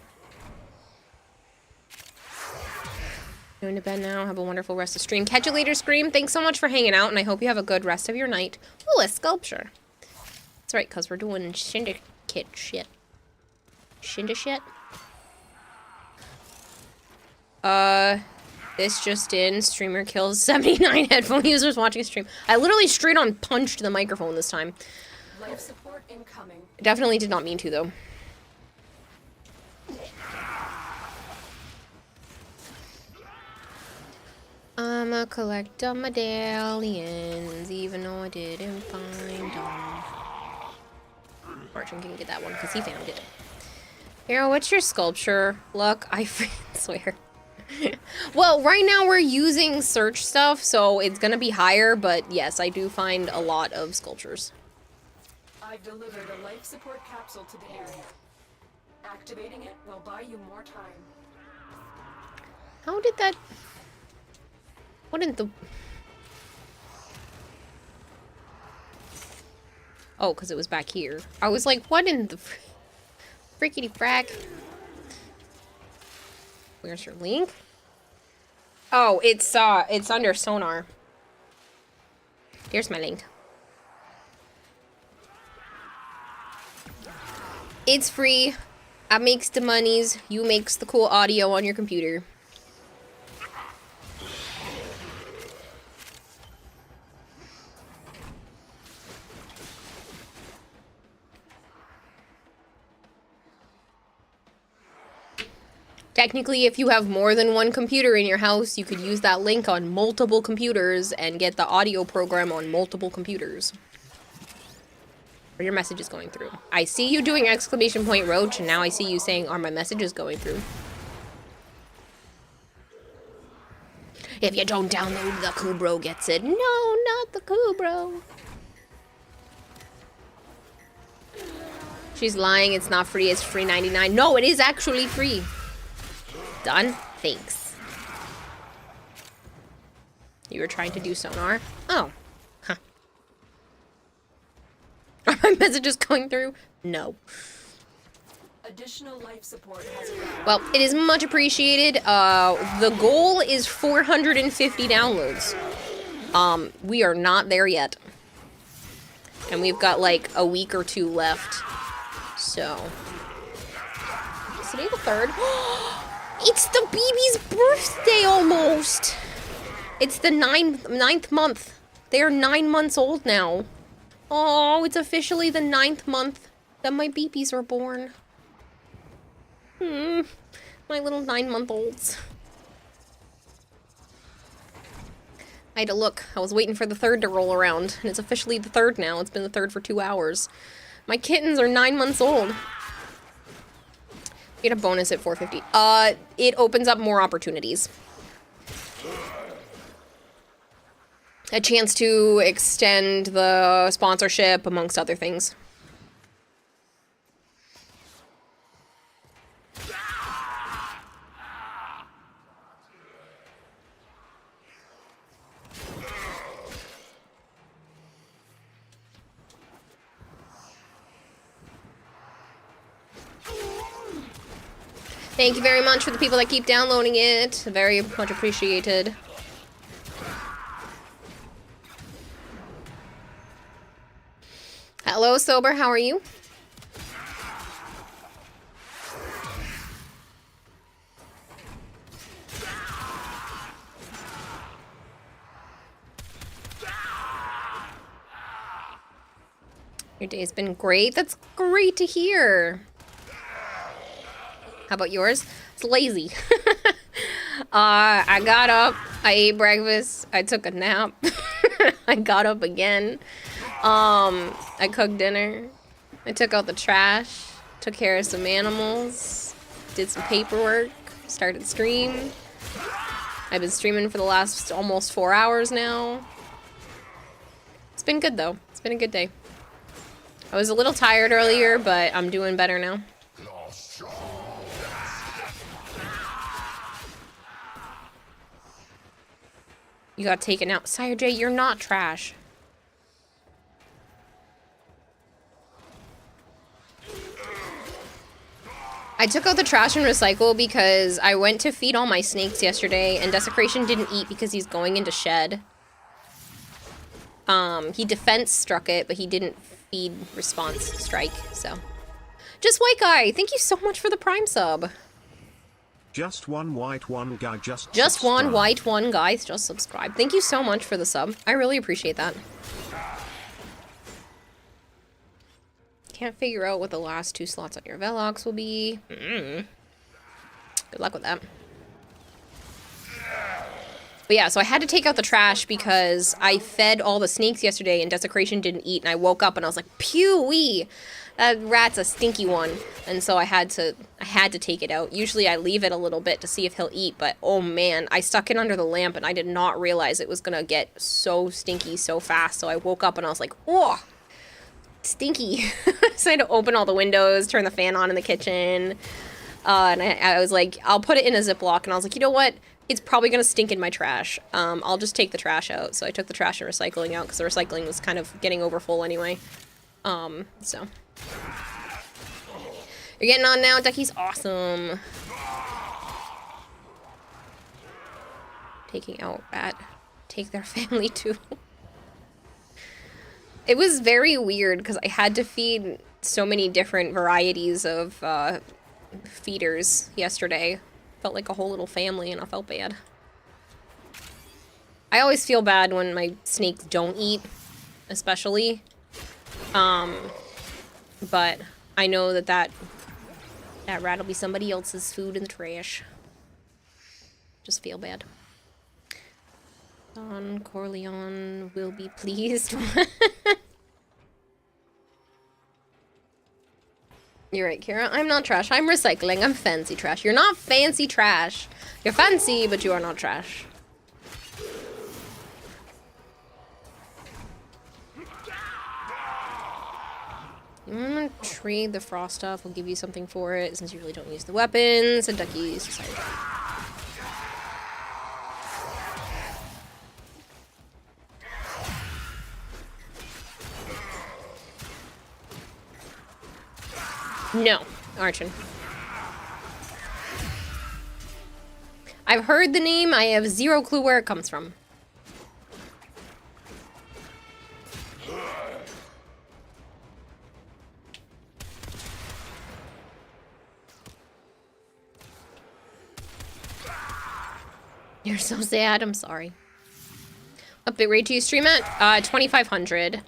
Going to bed now. Have a wonderful rest of stream. Catch you later, Scream. Thanks so much for hanging out, and I hope you have a good rest of your night. Ooh, a sculpture. That's right, because we're doing syndicate shit. Shinda shit? This just in. Streamer kills 79 headphone users watching stream. I literally straight on punched the microphone this time. Life support incoming. Definitely did not mean to, though. I'ma collect the medallions, even though I didn't find them. Martin can get that one, because he found it. Hero, what's your sculpture? Look, I swear. Well, right now we're using search stuff, so it's gonna be higher, but yes, I do find a lot of sculptures. I've delivered a life support capsule to the area. Activating it will buy you more time. How did that... What in the... Oh, because it was back here. I was like, what in the... Frickety frack? Where's your link? Oh, it's under sonar. Here's my link. It's free. I makes the monies. You makes the cool audio on your computer. Technically, if you have more than one computer in your house, you could use that link on multiple computers and get the audio program on multiple computers. Are your messages going through? I see you doing exclamation point Roach, and now I see you saying, are my messages going through? If you don't download, the Kubro gets it. No, not the Kubro. She's lying, it's not free, it's free 99. No, it is actually free. Done. Thanks. You were trying to do sonar? Oh. Huh. Are my messages going through? No. Additional life support has arrived. Well, it is much appreciated. The goal is 450 downloads. We are not there yet. And we've got like a week or two left. So. Is today the 3rd? It's the baby's birthday almost. It's the ninth month. They are 9 months old now. Oh, it's officially the 9th month that my babies were born. My little 9-month-olds. I had to look. I was waiting for the 3rd to roll around, and it's officially the 3rd now. It's been the 3rd for 2 hours. My kittens are 9 months old. Get a bonus at 450. It opens up more opportunities. A chance to extend the sponsorship, amongst other things. Thank you very much for the people that keep downloading it. Very much appreciated. Hello, Sober. How are you? Your day's been great. That's great to hear. How about yours? It's lazy. I got up, I ate breakfast, I took a nap, I got up again, I cooked dinner, I took out the trash, took care of some animals, did some paperwork, started stream. I've been streaming for the last almost 4 hours now. It's been good though, it's been a good day. I was a little tired earlier, but I'm doing better now. You got taken out. Sire J, you're not trash. I took out the trash and recycle because I went to feed all my snakes yesterday and Desecration didn't eat because he's going into shed. He defense struck it, but he didn't feed response strike, so. Just White Guy, thank you so much for the Prime sub. Just one white one guy just one white one guy just subscribed. Thank you so much for the sub. I really appreciate that. Can't figure out what the last 2 slots on your Velox will be. Good luck with that. But yeah, so I had to take out the trash because I fed all the snakes yesterday and Desecration didn't eat, and I woke up and I was like, pew-wee! That rat's a stinky one. And so I had to take it out. Usually I leave it a little bit to see if he'll eat, but oh man, I stuck it under the lamp and I did not realize it was gonna get so stinky so fast. So I woke up and I was like, whoa! Stinky. So I had to open all the windows, turn the fan on in the kitchen, and I was like, I'll put it in a Ziploc, and I was like, you know what? It's probably gonna stink in my trash. I'll just take the trash out. So I took the trash and recycling out because the recycling was kind of getting over full anyway. So. You're getting on now, Ducky's awesome. Taking out Rat. Take their family too. It was very weird because I had to feed so many different varieties of feeders yesterday. Felt like a whole little family and I felt bad. I always feel bad when my snakes don't eat, especially. But I know that rat will be somebody else's food in the trash. Just feel bad. Don Corleone will be pleased. You're right, Kira. I'm not trash. I'm recycling. I'm fancy trash. You're not fancy trash. You're fancy, but you are not trash. I'm gonna trade the frost stuff. We'll give you something for it since you really don't use the weapons. And Ducky's decided. No, Archon. I've heard the name. I have zero clue where it comes from. You're so sad. I'm sorry. What bit rate do you stream at? 2500.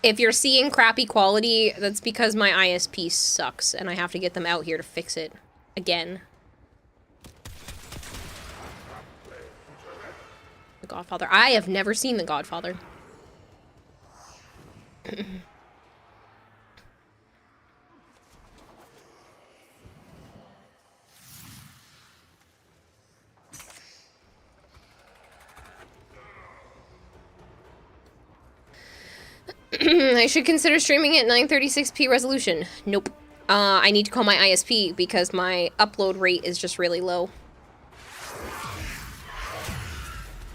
If you're seeing crappy quality, that's because my ISP sucks, and I have to get them out here to fix it again. The Godfather. I have never seen The Godfather. I should consider streaming at 936p resolution. Nope. I need to call my ISP because my upload rate is just really low.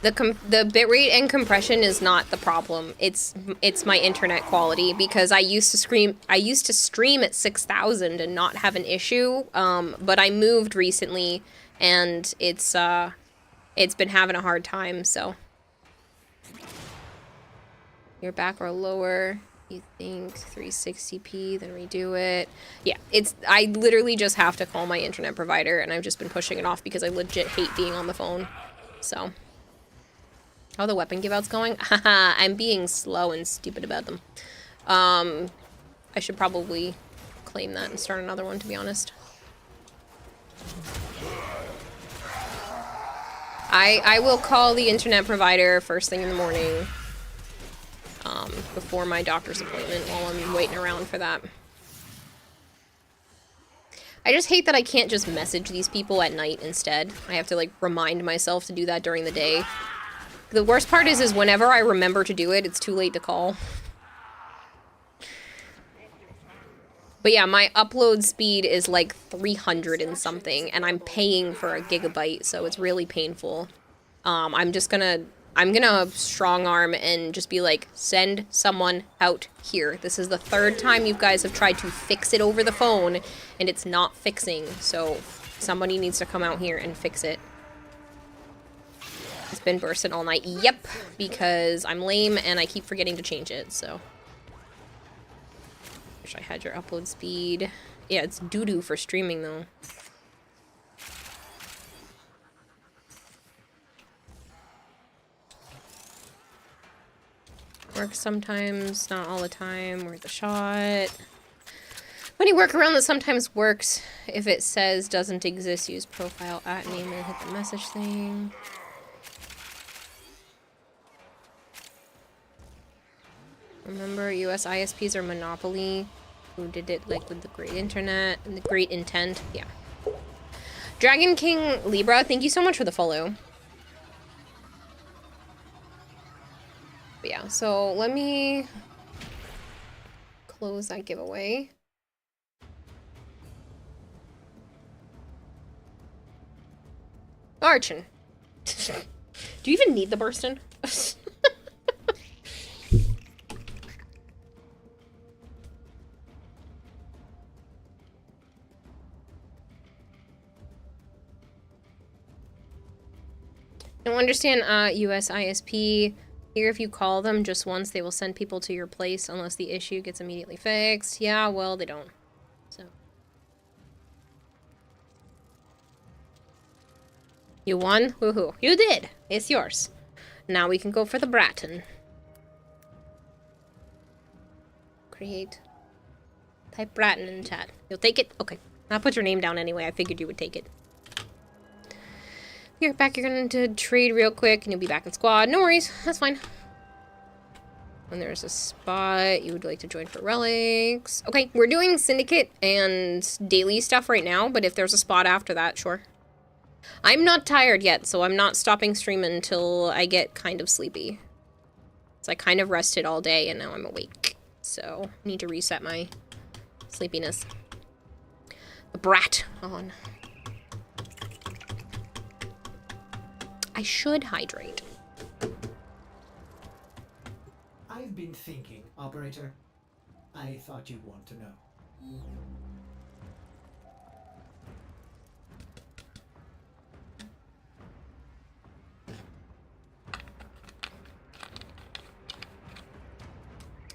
The bitrate and compression is not the problem. It's my internet quality because I used to stream at 6,000 and not have an issue. But I moved recently and it's been having a hard time, so. Your back or lower, you think 360p, then redo it. Yeah, I literally just have to call my internet provider, and I've just been pushing it off because I legit hate being on the phone. So, how are the weapon give-outs going? Haha, I'm being slow and stupid about them. I should probably claim that and start another one, to be honest. I will call the internet provider first thing in the morning. Before my doctor's appointment while I'm waiting around for that. I just hate that I can't just message these people at night instead. I have to, like, remind myself to do that during the day. The worst part is whenever I remember to do it, it's too late to call. But yeah, my upload speed is like 300 and something, and I'm paying for a gigabyte, so it's really painful. I'm gonna strong arm and just be like, send someone out here. This is the third time you guys have tried to fix it over the phone, and it's not fixing, so somebody needs to come out here and fix it. It's been bursting all night. Yep, because I'm lame and I keep forgetting to change it, so. Wish I had your upload speed. Yeah, it's doo-doo for streaming, though. Works sometimes, not all the time. Worth the shot. Funny workaround that sometimes works. If it says doesn't exist, use profile at name and hit the message thing. Remember, US ISPs are monopoly. Who did it, like, with the great internet and the great intent? Yeah. Dragon King Libra, thank you so much for the follow. But yeah, so let me close that giveaway. Archon. Do you even need the Burston? Don't understand US ISP. Here, if you call them just once, they will send people to your place unless the issue gets immediately fixed. Yeah, well, they don't. So. You won? Woohoo. You did! It's yours. Now we can go for the Bratton. Create. Type Bratton in chat. You'll take it? Okay. I'll put your name down anyway. I figured you would take it. You're back, you're going to trade real quick, and you'll be back in squad. No worries, that's fine. When there's a spot you would like to join for relics. Okay, we're doing syndicate and daily stuff right now, but if there's a spot after that, sure. I'm not tired yet, so I'm not stopping streaming until I get kind of sleepy. So I kind of rested all day, and now I'm awake. So, I need to reset my sleepiness. The Brat on. I should hydrate. I've been thinking, Operator. I thought you'd want to know.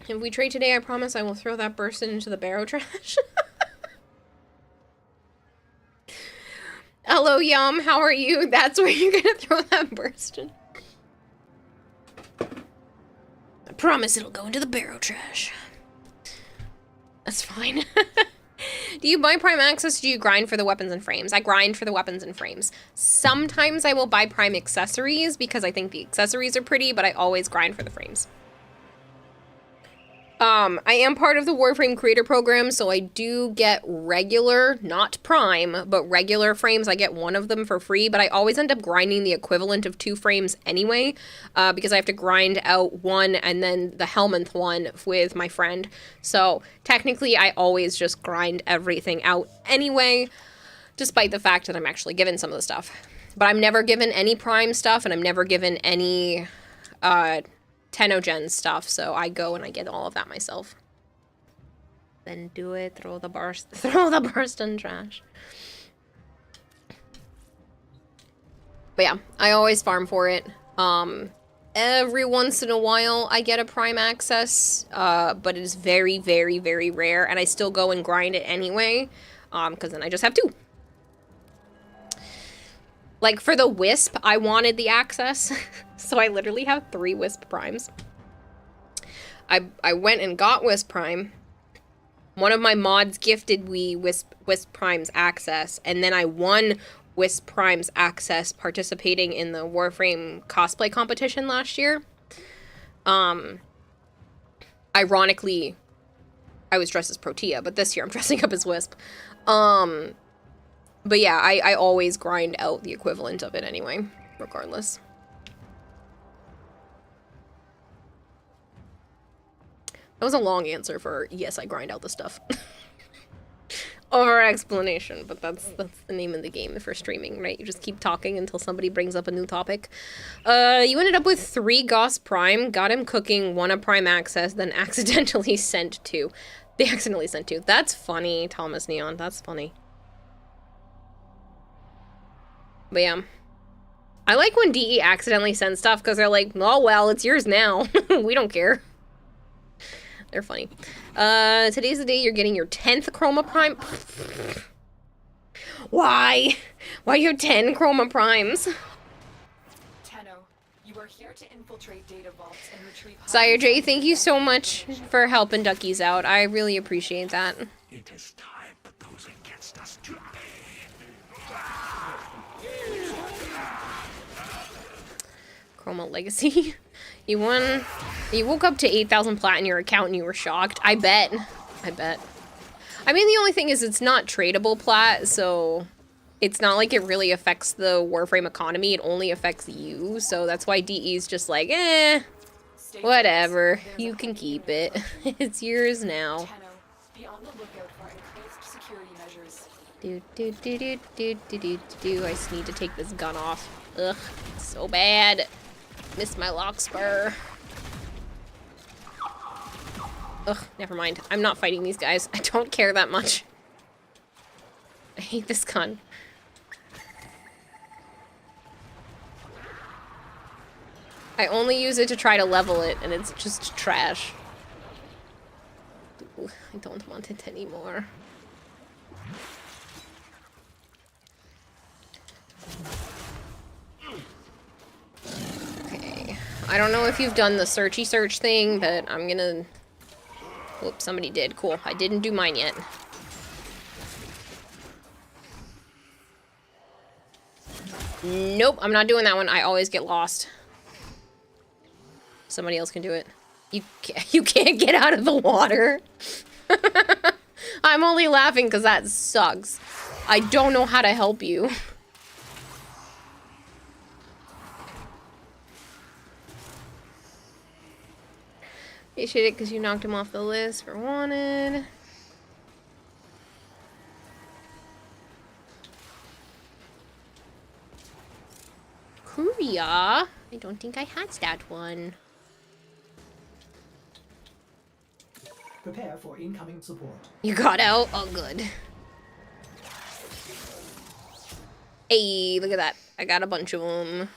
If we trade today, I promise I will throw that Burston into the barrow trash. Hello, Yum. How are you? That's where you're gonna throw that Burston. I promise it'll go into the barrow trash. That's fine. Do you buy Prime Access or do you grind for the weapons and frames? I grind for the weapons and frames. Sometimes I will buy Prime accessories because I think the accessories are pretty, but I always grind for the frames. I am part of the Warframe Creator Program, so I do get regular, not Prime, but regular frames. I get one of them for free, but I always end up grinding the equivalent of 2 frames anyway, because I have to grind out one and then the Helminth one with my friend. So technically, I always just grind everything out anyway, despite the fact that I'm actually given some of the stuff. But I'm never given any Prime stuff, and I'm never given any, Tenogen stuff, so I go and I get all of that myself. Then do it, throw the Burston trash. But yeah, I always farm for it. Every once in a while I get a Prime Access, but it is very, very, very rare, and I still go and grind it anyway, because then I just have 2. Like, for the Wisp, I wanted the access, so I literally have 3 Wisp Primes. I went and got Wisp Prime. One of my mods gifted me Wisp Prime's access, and then I won Wisp Prime's access participating in the Warframe cosplay competition last year. Ironically, I was dressed as Protea, but this year I'm dressing up as Wisp. But yeah, I always grind out the equivalent of it anyway, regardless. That was a long answer for, yes, I grind out the stuff. over explanation, but that's the name of the game for streaming, right? You just keep talking until somebody brings up a new topic. You ended up with 3 Goss Prime, got him cooking, 1 a Prime Access, then accidentally sent 2. They accidentally sent 2. That's funny, Thomas Neon. That's funny. But yeah. I like when DE accidentally sends stuff because they're like, oh well, it's yours now. We don't care. They're funny. Today's the day you're getting your 10th Chroma Prime. Why? Why you have 10 Chroma Primes? Tenno, you are here to infiltrate data vaults and retrieve... Sire J, thank you so much for helping duckies out. I really appreciate that. It is time for those against us to Chroma Legacy. You won. You woke up to 8,000 plat in your account and you were shocked. I bet. I bet. I mean, the only thing is it's not tradable plat, so it's not like it really affects the Warframe economy. It only affects you, so that's why DE's just like, whatever. You can keep it. It's yours now. Tenno, be on the lookout for increased security measures. I just need to take this gun off. Ugh, so bad. Missed my lock spur. Ugh, never mind. I'm not fighting these guys. I don't care that much. I hate this gun. I only use it to try to level it, and it's just trash. Ooh, I don't want it anymore. Okay. I don't know if you've done the searchy search thing, but I'm gonna... Whoops, somebody did. Cool. I didn't do mine yet. Nope, I'm not doing that one. I always get lost. Somebody else can do it. You can't get out of the water. I'm only laughing because that sucks. I don't know how to help you. You should it because you knocked him off the list for wanted. Korea? I don't think I had that one. Prepare for incoming support. You got out? Oh, good. Hey, look at that. I got a bunch of them.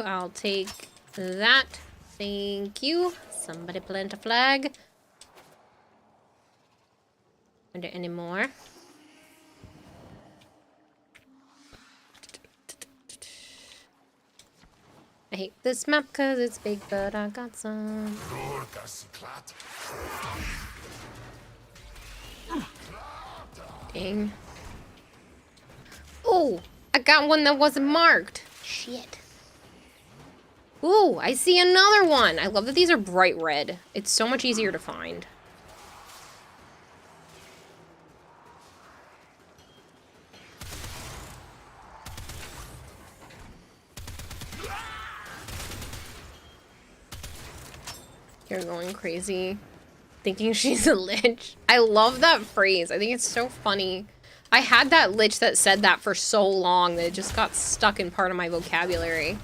I'll take that. Thank you. Somebody plant a flag. Are there any more? I hate this map because it's big, but I got some. Dang. Oh, I got one that wasn't marked. Shit. Ooh, I see another one. I love that these are bright red. It's so much easier to find. You're going crazy. Thinking she's a lich. I love that phrase. I think it's so funny. I had that lich that said that for so long that it just got stuck in part of my vocabulary.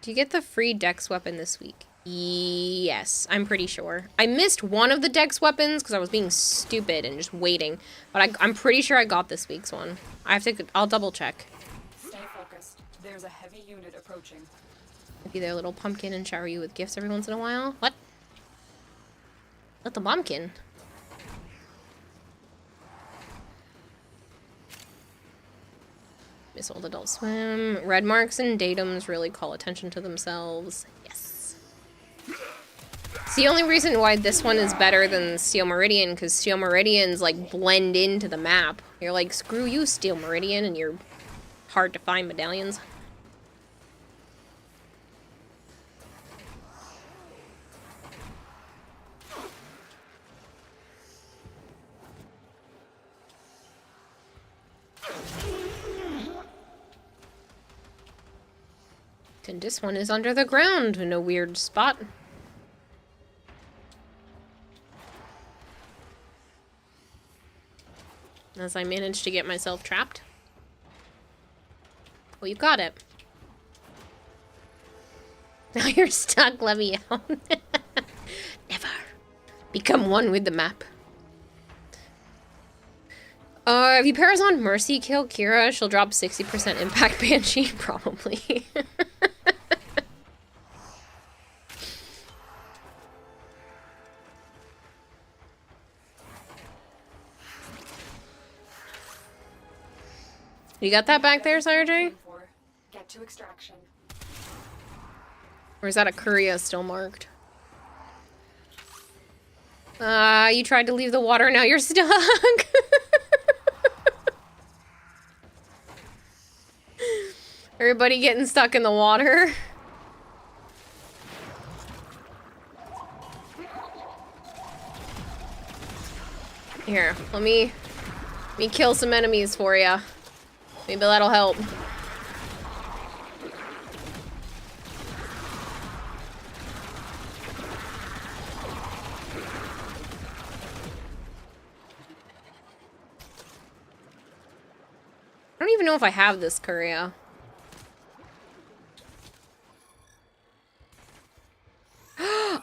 Do you get the free dex weapon this week? Yes, I'm pretty sure. I missed one of the dex weapons because I was being stupid and just waiting. But I'm pretty sure I got this week's one. I'll double check. Stay focused. There's a heavy unit approaching. Be their little pumpkin and shower you with gifts every once in a while. What? Little pumpkin? Miss Old Adult Swim. Red marks and datums really call attention to themselves. Yes. It's the only reason why this one is better than Steel Meridian, because Steel Meridians like blend into the map. You're like, screw you, Steel Meridian, and your hard to find medallions. And this one is under the ground in a weird spot. As I manage to get myself trapped. Well, you got it. Now you're stuck, Leviathan. Never. Become one with the map. If you Parazon Mercy kill Kira, she'll drop 60% impact Banshee, probably. You got that back there, Sarjay? Get to extraction. Or is that a Courier still marked? You tried to leave the water, now you're stuck. Everybody getting stuck in the water. Here, let me kill some enemies for ya. Maybe that'll help. I don't even know if I have this Courier.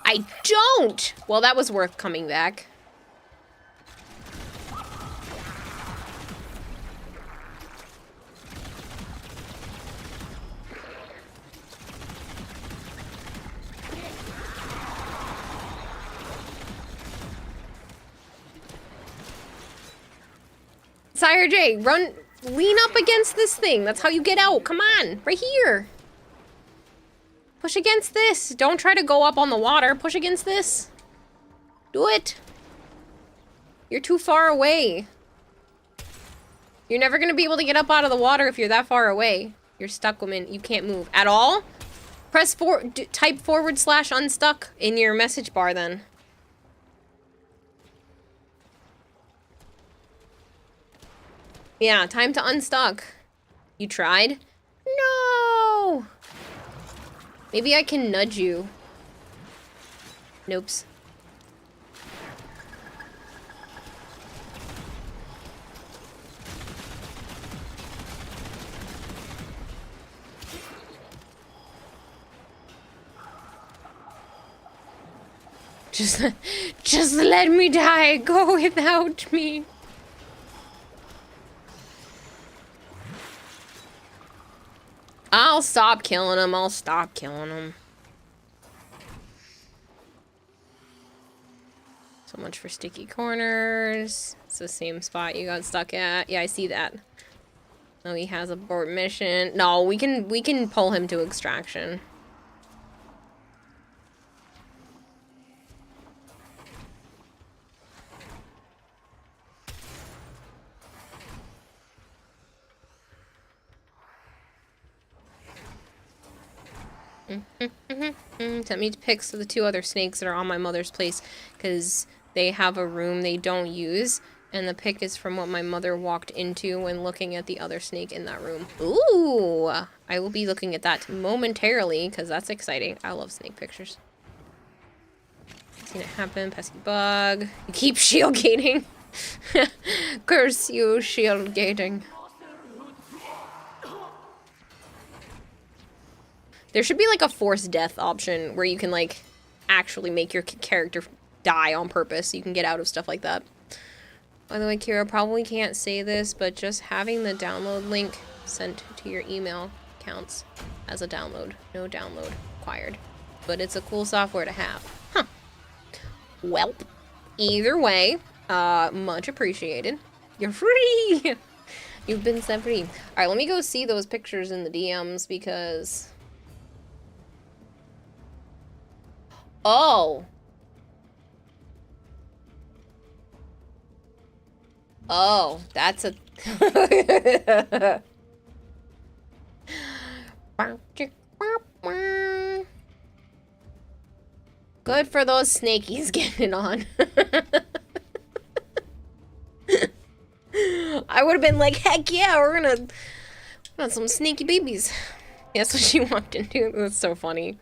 I don't! Well, that was worth coming back. Sire J, run, lean up against this thing. That's how you get out. Come on, right here. Push against this. Don't try to go up on the water. Push against this. Do it. You're too far away. You're never gonna be able to get up out of the water if you're that far away. You're stuck, woman. You can't move at all. Press type / unstuck in your message bar then. Yeah, time to unstuck. You tried? No! Maybe I can nudge you. Nopes. Just let me die. Go without me. I'll stop killing him. I'll stop killing him. So much for sticky corners. It's the same spot you got stuck at. Yeah, I see that. Oh, he has abort mission. No, we can pull him to extraction. Sent me pics of the 2 other snakes that are on my mother's place because they have a room they don't use, and the pic is from what my mother walked into when looking at the other snake in that room. Ooh, I will be looking at that momentarily because that's exciting. I love snake pictures. Seen it happen, pesky bug. You keep shield gating. Curse you, shield gating. There should be like a forced death option where you can like actually make your character die on purpose so you can get out of stuff like that. By the way, Kira, probably can't say this, but just having the download link sent to your email counts as a download. No download required. But it's a cool software to have. Huh. Well, either way, much appreciated. You're free! You've been set free. Alright, let me go see those pictures in the DMs because... Oh. Oh, that's a... Good for those snakies getting it on. I would have been like, heck yeah, we're gonna some snaky babies. That's what she walked into. That's so funny.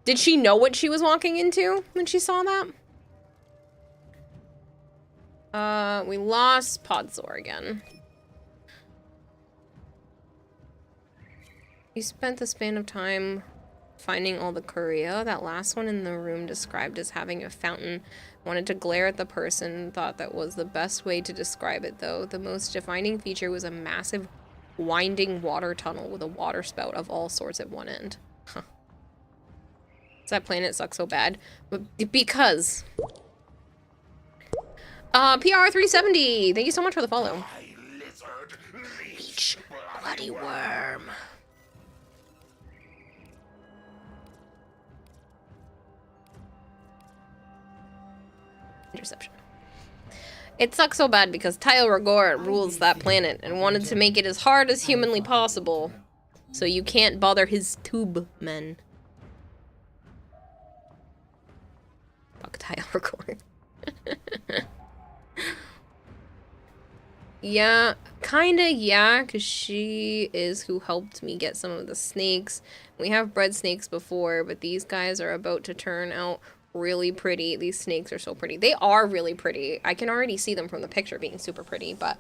Did she know what she was walking into when she saw that? We lost Podzor again. You spent the span of time finding all the Curia. That last one in the room described as having a fountain. Wanted to glare at the person. Thought that was the best way to describe it, though. The most defining feature was a massive winding water tunnel with a water spout of all sorts at one end. Huh. Does that planet suck so bad? But because... PR370! Thank you so much for the follow. Leech, bloody worm. Interception. It sucks so bad because Tile Rigor rules that planet and wanted to make it as hard as humanly possible. So you can't bother his tube men. Fuck Tile Rigor. Yeah, kinda, yeah, because she is who helped me get some of the snakes. We have bred snakes before, but these guys are about to turn out really pretty. These snakes are so pretty. They are really pretty. I can already see them from the picture being super pretty, but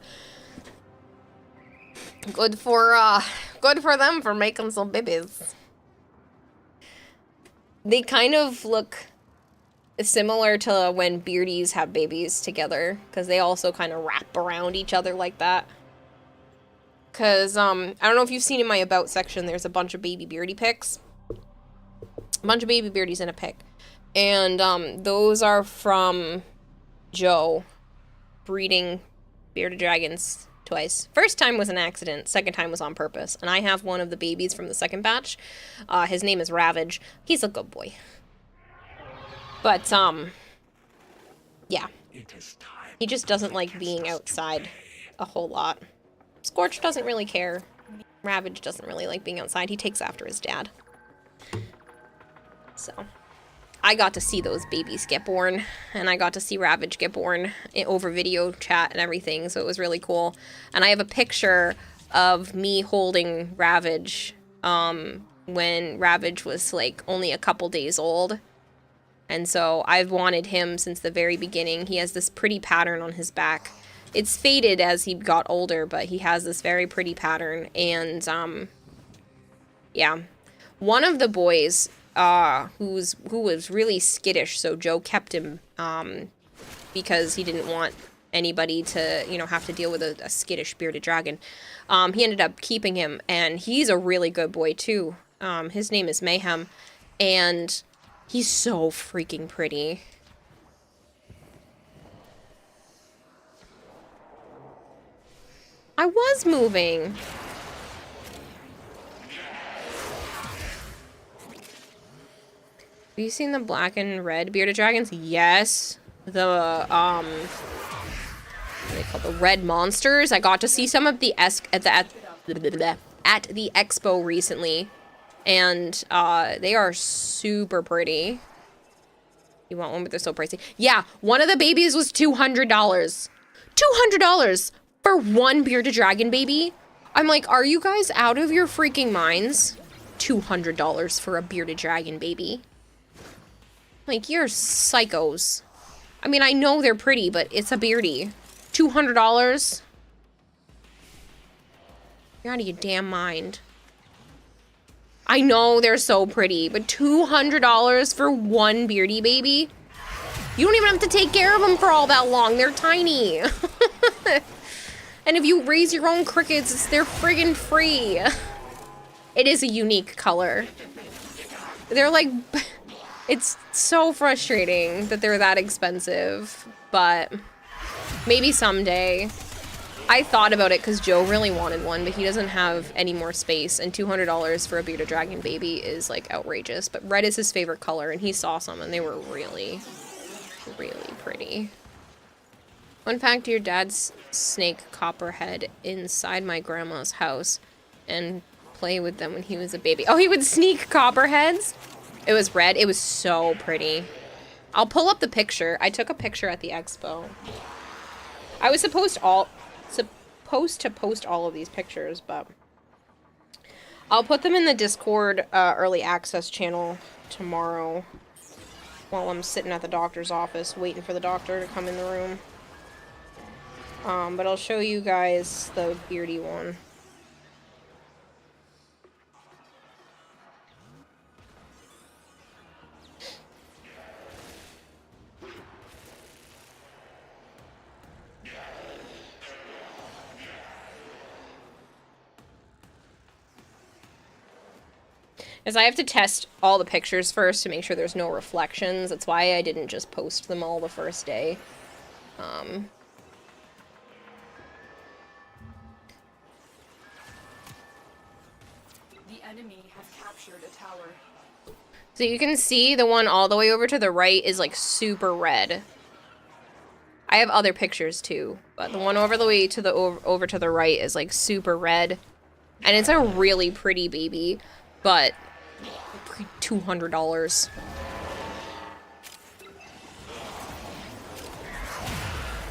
good for them for making some babies. They kind of look similar to when beardies have babies together, because they also kind of wrap around each other like that. Because, I don't know if you've seen in my about section, there's a bunch of baby beardy pics. A bunch of baby beardies in a pic. And, those are from Joe breeding bearded dragons twice. First time was an accident, second time was on purpose. And I have one of the babies from the second batch. His name is Ravage. He's a good boy. But, yeah. He just doesn't like being outside a whole lot. Scorch doesn't really care. Ravage doesn't really like being outside. He takes after his dad. So, I got to see those babies get born, and I got to see Ravage get born over video chat and everything, so it was really cool. And I have a picture of me holding Ravage, when Ravage was, like, only a couple days old. And so I've wanted him since the very beginning. He has this pretty pattern on his back. It's faded as he got older, but he has this very pretty pattern. And, yeah. One of the boys, who was really skittish, so Joe kept him, because he didn't want anybody to, you know, have to deal with a skittish bearded dragon. He ended up keeping him, and he's a really good boy, too. His name is Mayhem, and he's so freaking pretty. I was moving. Have you seen the black and red bearded dragons? Yes. The, what are they called? The red monsters. I got to see some of the at the expo recently. And, they are super pretty. You want one, but they're so pricey. Yeah, one of the babies was $200. $200 for one bearded dragon baby? I'm like, are you guys out of your freaking minds? $200 for a bearded dragon baby. Like, you're psychos. I mean, I know they're pretty, but it's a beardy. $200? You're out of your damn mind. I know they're so pretty, but $200 for one beardy baby? You don't even have to take care of them for all that long. They're tiny. And if you raise your own crickets, they're friggin' free. It is a unique color. They're like... It's so frustrating that they're that expensive, but maybe someday. I thought about it because Joe really wanted one, but he doesn't have any more space, and $200 for a bearded dragon baby is, like, outrageous. But red is his favorite color, and he saw some, and they were really, really pretty. Fun fact, your dad's snake Copperhead inside my grandma's house and play with them when he was a baby. Oh, he would sneak Copperheads? It was red. It was so pretty. I'll pull up the picture. I took a picture at the expo. I was supposed to post all of these pictures, but I'll put them in the Discord early access channel tomorrow while I'm sitting at the doctor's office waiting for the doctor to come in the room. But I'll show you guys the beardy one. As I have to test all the pictures first to make sure there's no reflections. That's why I didn't just post them all the first day. The enemy have captured a tower. So you can see the one all the way over to the right is like super red. I have other pictures too, but the one over the way to the over to the right is like super red. And it's a really pretty baby, but $200.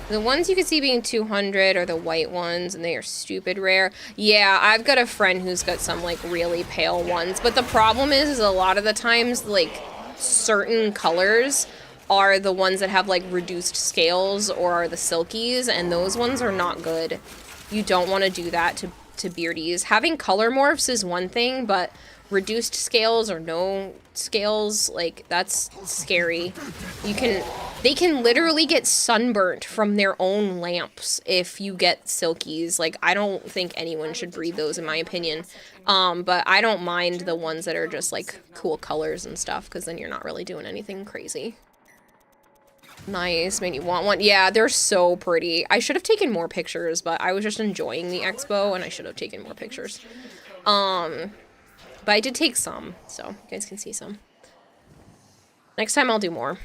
The ones you can see being 200 are the white ones, and they are stupid rare. Yeah, I've got a friend who's got some, like, really pale ones. But the problem is a lot of the times, like, certain colors are the ones that have, like, reduced scales or are the silkies, and those ones are not good. You don't want to do that to beardies. Having color morphs is one thing, but reduced scales or no scales, like, that's scary. They can literally get sunburnt from their own lamps if you get silkies. Like, I don't think anyone should breed those, in my opinion. But I don't mind the ones that are just, like, cool colors and stuff, because then you're not really doing anything crazy. Nice, made you want one. Yeah, they're so pretty. I should have taken more pictures, but I was just enjoying the expo, and I should have taken more pictures. But I did take some, so you guys can see some. Next time I'll do more.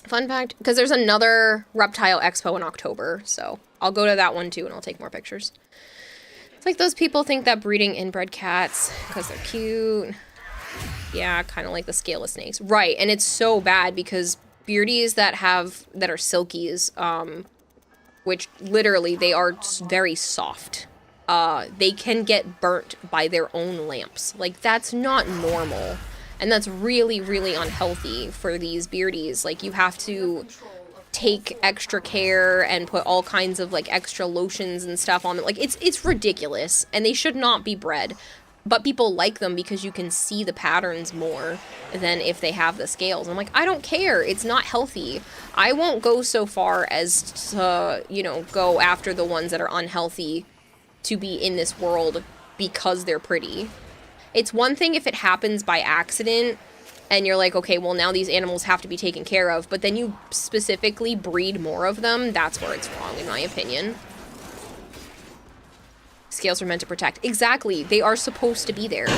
Fun fact, because there's another reptile expo in October, so I'll go to that one too and I'll take more pictures. It's like those people think that breeding inbred cats because they're cute. Yeah, kind of like the scaleless snakes. Right, and it's so bad because beardies that are silkies, which literally they are very soft. They can get burnt by their own lamps. Like, that's not normal. And that's really, really unhealthy for these beardies. Like, you have to take extra care and put all kinds of, like, extra lotions and stuff on them. Like, it's ridiculous. And they should not be bred. But people like them because you can see the patterns more than if they have the scales. I'm like, I don't care. It's not healthy. I won't go so far as to, you know, go after the ones that are unhealthy to be in this world because they're pretty. It's one thing if it happens by accident and you're like, okay, well, now these animals have to be taken care of, but then you specifically breed more of them. That's where it's wrong, in my opinion. Scales are meant to protect. Exactly. They are supposed to be there.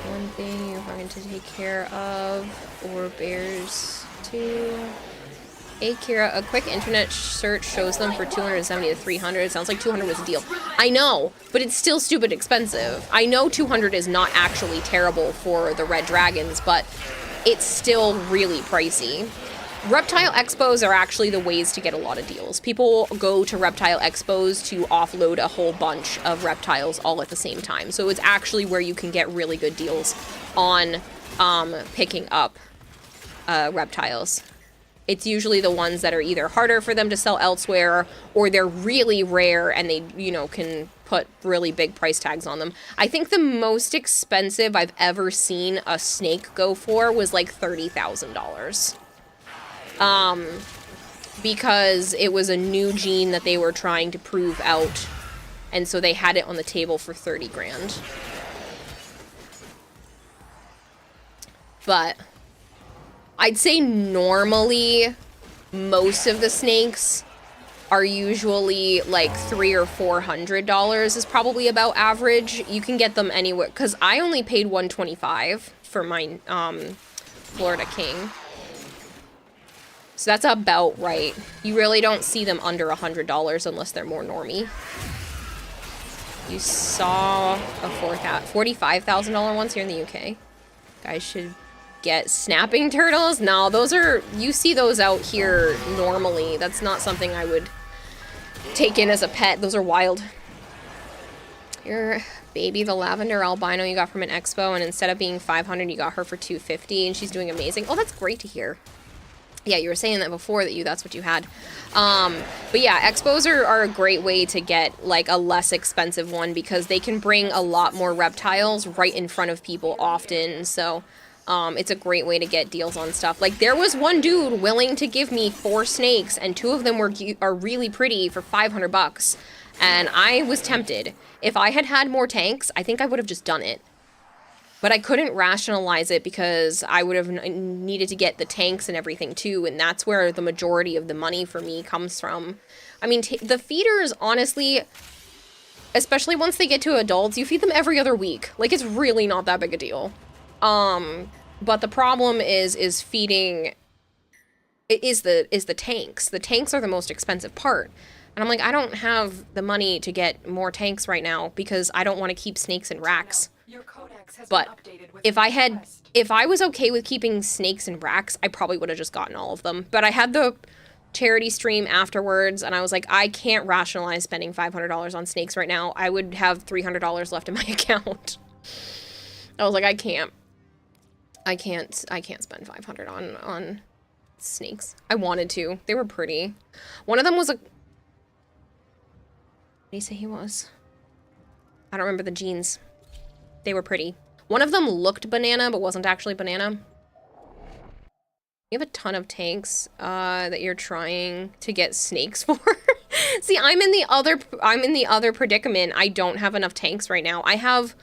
One thing you're going to take care of, or bears too. Hey Kira, a quick internet search shows them for 270 to 300. Sounds like 200 was a deal. I know, but it's still stupid expensive. I know 200 is not actually terrible for the red dragons, but it's still really pricey. Reptile expos are actually the ways to get a lot of deals. People go to reptile expos to offload a whole bunch of reptiles all at the same time. So it's actually where you can get really good deals on picking up reptiles. It's usually the ones that are either harder for them to sell elsewhere or they're really rare and they, you know, can put really big price tags on them. I think the most expensive I've ever seen a snake go for was like $30,000. Because it was a new gene that they were trying to prove out. And so they had it on the table for 30 grand. But I'd say normally most of the snakes are usually like $300 or $400 is probably about average. You can get them anywhere, because I only paid $125 for my Florida King. So that's about right. You really don't see them under $100 unless they're more normie. You saw a $45,000 ones here in the UK. Guys should get snapping turtles. No, those are, you see those out here normally. That's not something I would take in as a pet. Those are wild. Your baby, the lavender albino you got from an expo, and instead of being 500, you got her for 250, and she's doing amazing. Oh, that's great to hear. Yeah, you were saying that before that that's what you had. But yeah, expos are a great way to get like a less expensive one because they can bring a lot more reptiles right in front of people often. So it's a great way to get deals on stuff. Like there was one dude willing to give me 4 snakes, and 2 of them are really pretty for 500 bucks. And I was tempted. If I had had more tanks, I think I would have just done it. But I couldn't rationalize it because I would have needed to get the tanks and everything too, and that's where the majority of the money for me comes from. I mean, the feeders, honestly, especially once they get to adults, you feed them every other week. Like, it's really not that big a deal. But the problem is feeding, is the tanks. The tanks are the most expensive part. And I'm like, I don't have the money to get more tanks right now because I don't want to keep snakes in racks. But if I was okay with keeping snakes in racks, I probably would have just gotten all of them. But I had the charity stream afterwards, and I was like, I can't rationalize spending $500 on snakes right now. I would have $300 left in my account. I was like, I can't spend 500 on snakes. I wanted to. They were pretty. One of them was a... What did he say he was? I don't remember the genes. They were pretty. One of them looked banana, but wasn't actually banana. You have a ton of tanks that you're trying to get snakes for. See, I'm in the other predicament. I don't have enough tanks right now. I have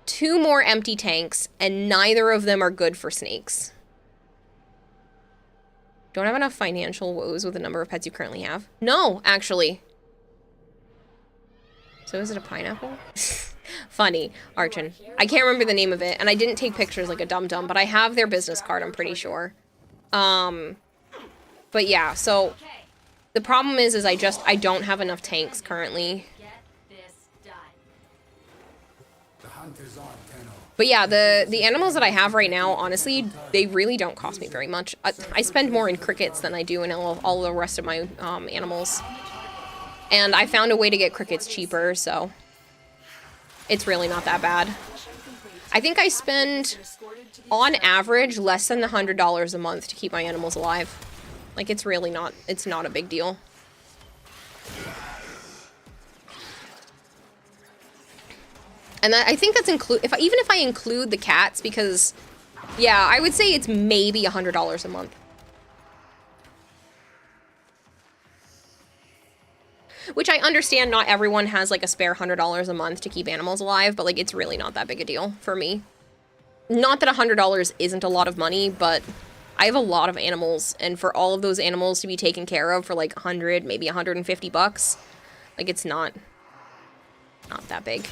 2 more empty tanks, and neither of them are good for snakes. Don't have enough financial woes with the number of pets you currently have. No, actually. So is it a pineapple? Funny, Archon. I can't remember the name of it, and I didn't take pictures like a dum-dum, but I have their business card, I'm pretty sure. But yeah, so the problem is I don't have enough tanks currently. But yeah, the animals that I have right now, honestly, they really don't cost me very much. I spend more in crickets than I do in all the rest of my animals. And I found a way to get crickets cheaper, so it's really not that bad. I think I spend, on average, less than $100 a month to keep my animals alive. Like, it's really not, it's not a big deal. And I think that's even if I include the cats, because, yeah, I would say it's maybe $100 a month. Which I understand not everyone has like a spare $100 a month to keep animals alive, but like it's really not that big a deal for me. Not that $100 isn't a lot of money, but I have a lot of animals, and for all of those animals to be taken care of for like 100, maybe 150 bucks, like it's not that big.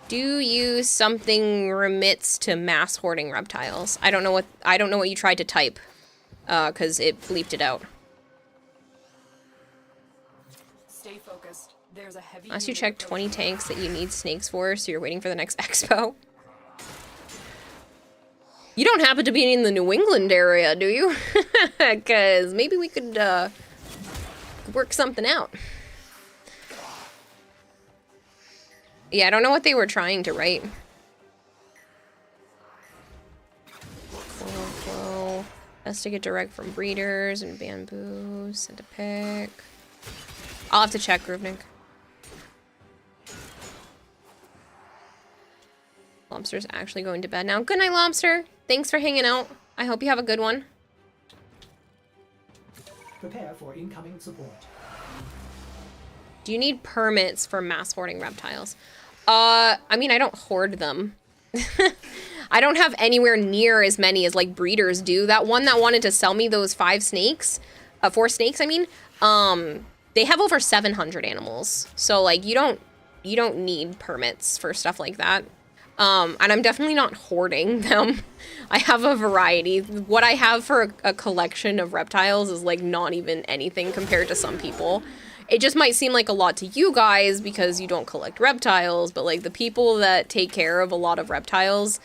Do you something remits to mass hoarding reptiles? I don't know what you tried to type, cause it bleeped it out. Unless you check 20 tanks that you need snakes for, so you're waiting for the next expo. You don't happen to be in the New England area, do you? Because maybe we could work something out. Yeah, I don't know what they were trying to write. Flow. Best to get direct from breeders and bamboo. Send a pic. I'll have to check, Gruvnik. Lobster's actually going to bed now. Good night, Lobster. Thanks for hanging out. I hope you have a good one. Prepare for incoming support. Do you need permits for mass hoarding reptiles? I mean, I don't hoard them. I don't have anywhere near as many as like breeders do. That one that wanted to sell me those 4 snakes, I mean, they have over 700 animals. So like you don't need permits for stuff like that. And I'm definitely not hoarding them. I have a variety. What I have for a collection of reptiles is like not even anything compared to some people. It just might seem like a lot to you guys because you don't collect reptiles, but like the people that take care of a lot of reptiles,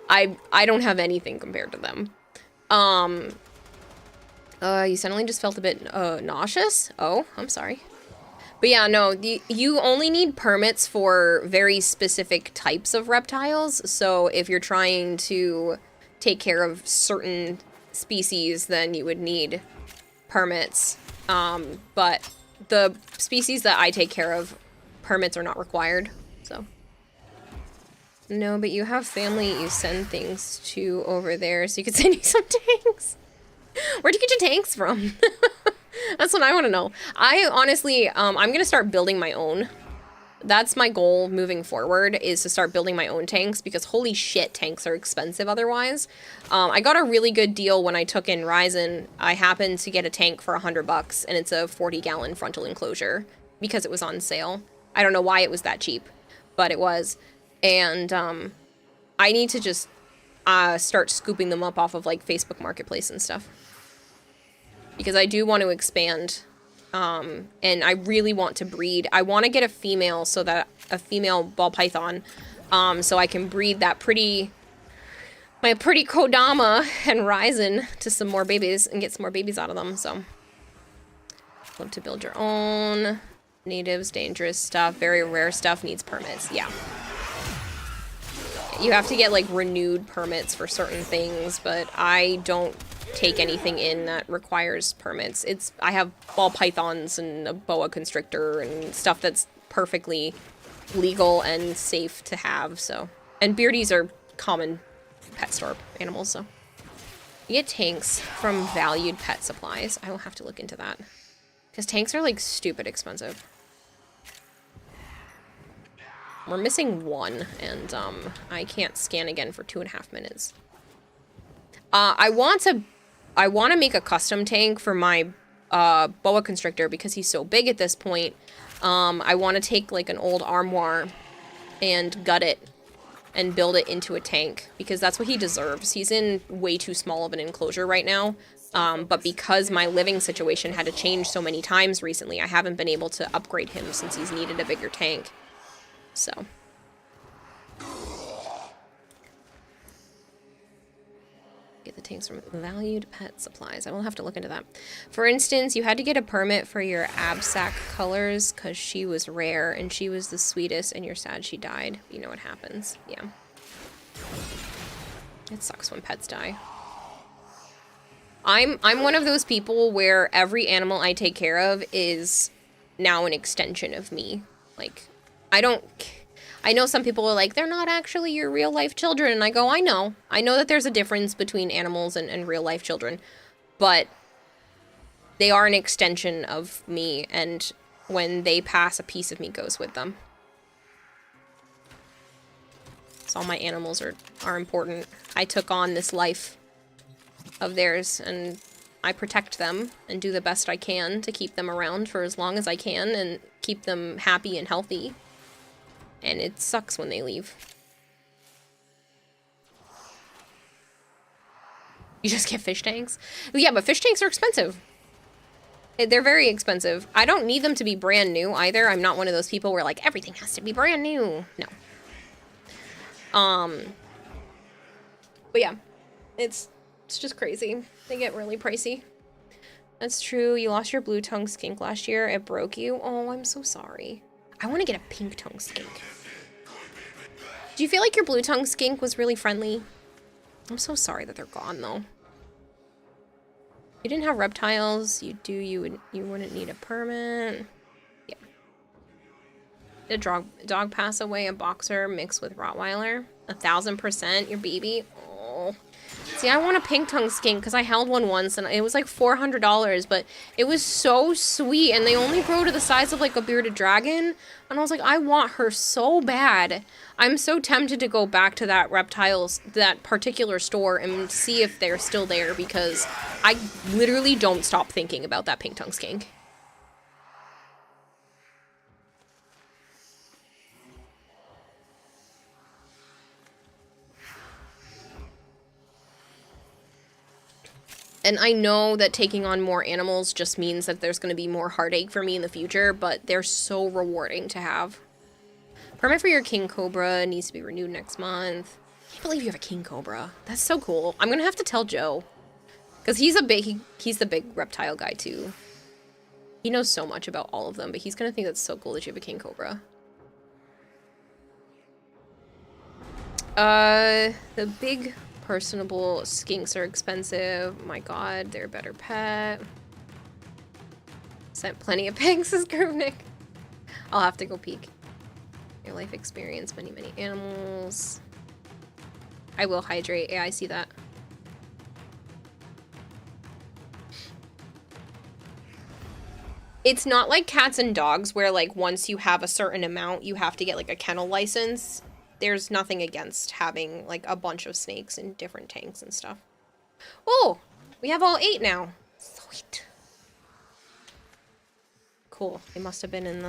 I don't have anything compared to them. You suddenly just felt a bit nauseous? Oh, I'm sorry. But yeah, no, you only need permits for very specific types of reptiles. So if you're trying to take care of certain species, then you would need permits. But the species that I take care of, permits are not required, so. No, but you have family you send things to over there, so you could send you some tanks. Where'd you get your tanks from? That's what I want to know. I honestly, I'm going to start building my own. That's my goal moving forward, is to start building my own tanks, because holy shit, tanks are expensive otherwise. I got a really good deal when I took in Ryzen. I happened to get a tank for $100, and it's a 40-gallon frontal enclosure, because it was on sale. I don't know why it was that cheap, but it was. And I need to just start scooping them up off of like Facebook Marketplace and stuff, because I do want to expand, and I really want to breed. I want to get a female, so that a female ball python, so I can breed that my pretty Kodama and Ryzen to some more babies and get some more babies out of them. So love to build your own. Natives, dangerous stuff, very rare stuff needs permits. Yeah. You have to get like renewed permits for certain things, but I don't take anything in that requires permits. I have ball pythons and a boa constrictor and stuff that's perfectly legal and safe to have, so. And beardies are common pet store animals, so. You get tanks from valued pet supplies. I will have to look into that, because tanks are like stupid expensive. We're missing one, and I can't scan again for 2.5 minutes. I want to make a custom tank for my boa constrictor, because he's so big at this point. I want to take like an old armoire and gut it and build it into a tank, because that's what he deserves. He's in way too small of an enclosure right now. But because my living situation had to change so many times recently, I haven't been able to upgrade him since he's needed a bigger tank. So. Get the tanks from valued pet supplies. I will have to look into that. For instance, you had to get a permit for your Absac colors because she was rare and she was the sweetest, and you're sad she died. You know what happens. Yeah. It sucks when pets die. I'm one of those people where every animal I take care of is now an extension of me. Like, I know some people are like, they're not actually your real life children. And I go, I know that there's a difference between animals and real life children, but they are an extension of me. And when they pass, a piece of me goes with them. So all my animals are important. I took on this life of theirs, and I protect them and do the best I can to keep them around for as long as I can and keep them happy and healthy. And it sucks when they leave. You just get fish tanks? Yeah, but fish tanks are expensive. They're very expensive. I don't need them to be brand new either. I'm not one of those people where like everything has to be brand new. No. But yeah, it's just crazy. They get really pricey. That's true. You lost your blue tongue skink last year. It broke you. Oh, I'm so sorry. I want to get a pink tongue skink. Do you feel like your blue tongue skink was really friendly? I'm so sorry that they're gone though. You didn't have reptiles. You wouldn't need a permit. Yeah. Did a dog pass away? A boxer mixed with Rottweiler? 1000%. Your baby. Oh. See, I want a pink tongue skink because I held one once and it was like $400, but it was so sweet and they only grow to the size of like a bearded dragon. And I was like, I want her so bad. I'm so tempted to go back to that particular store and see if they're still there, because I literally don't stop thinking about that pink tongue skink. And I know that taking on more animals just means that there's going to be more heartache for me in the future, but they're so rewarding to have. Permit for your king cobra needs to be renewed next month. I can't believe you have a king cobra. That's so cool. I'm going to have to tell Joe, because he's the big reptile guy too. He knows so much about all of them, but he's gonna think that's so cool that you have a king cobra. The big personable skinks are expensive. My god, they're a better pet. Sent plenty of pigs, says Groovnik. I'll have to go peek. Your life experience, many animals. I will hydrate. Yeah, I see that. It's not like cats and dogs where like once you have a certain amount, you have to get like a kennel license. There's nothing against having like a bunch of snakes in different tanks and stuff. Oh, we have all 8 now. Sweet. Cool. They must have been in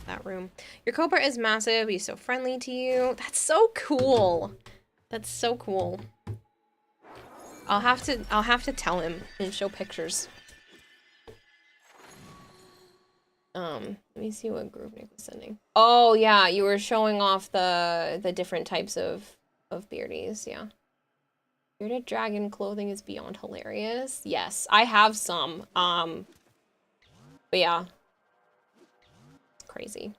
that room. Your cobra is massive. He's so friendly to you. That's so cool. That's so cool. I'll have to tell him and show pictures. Let me see what Groovnik was sending. Oh yeah, you were showing off the different types of beardies, yeah. Bearded dragon clothing is beyond hilarious. Yes, I have some. But yeah. It's crazy.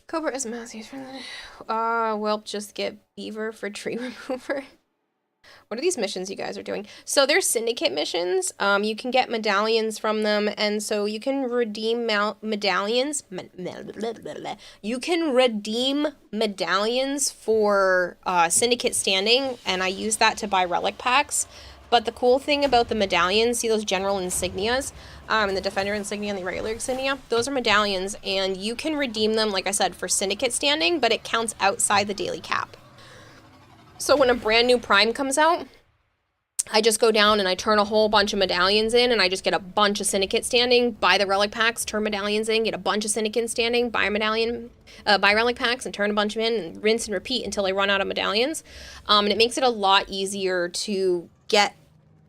Cobra is massive. Well, just get beaver for tree remover. What are these missions you guys are doing? So they're syndicate missions. You can get medallions from them, and so you can redeem medallions. You can redeem medallions for syndicate standing, and I use that to buy relic packs. But the cool thing about the medallions, see those general insignias, and the defender insignia and the regular insignia, those are medallions, and you can redeem them, like I said, for syndicate standing, but it counts outside the daily cap. So when a brand new prime comes out, I just go down and I turn a whole bunch of medallions in, and I just get a bunch of syndicate standing, buy the relic packs, turn medallions in, get a bunch of syndicate standing, buy relic packs, and turn a bunch of in, and rinse and repeat until I run out of medallions. And it makes it a lot easier to get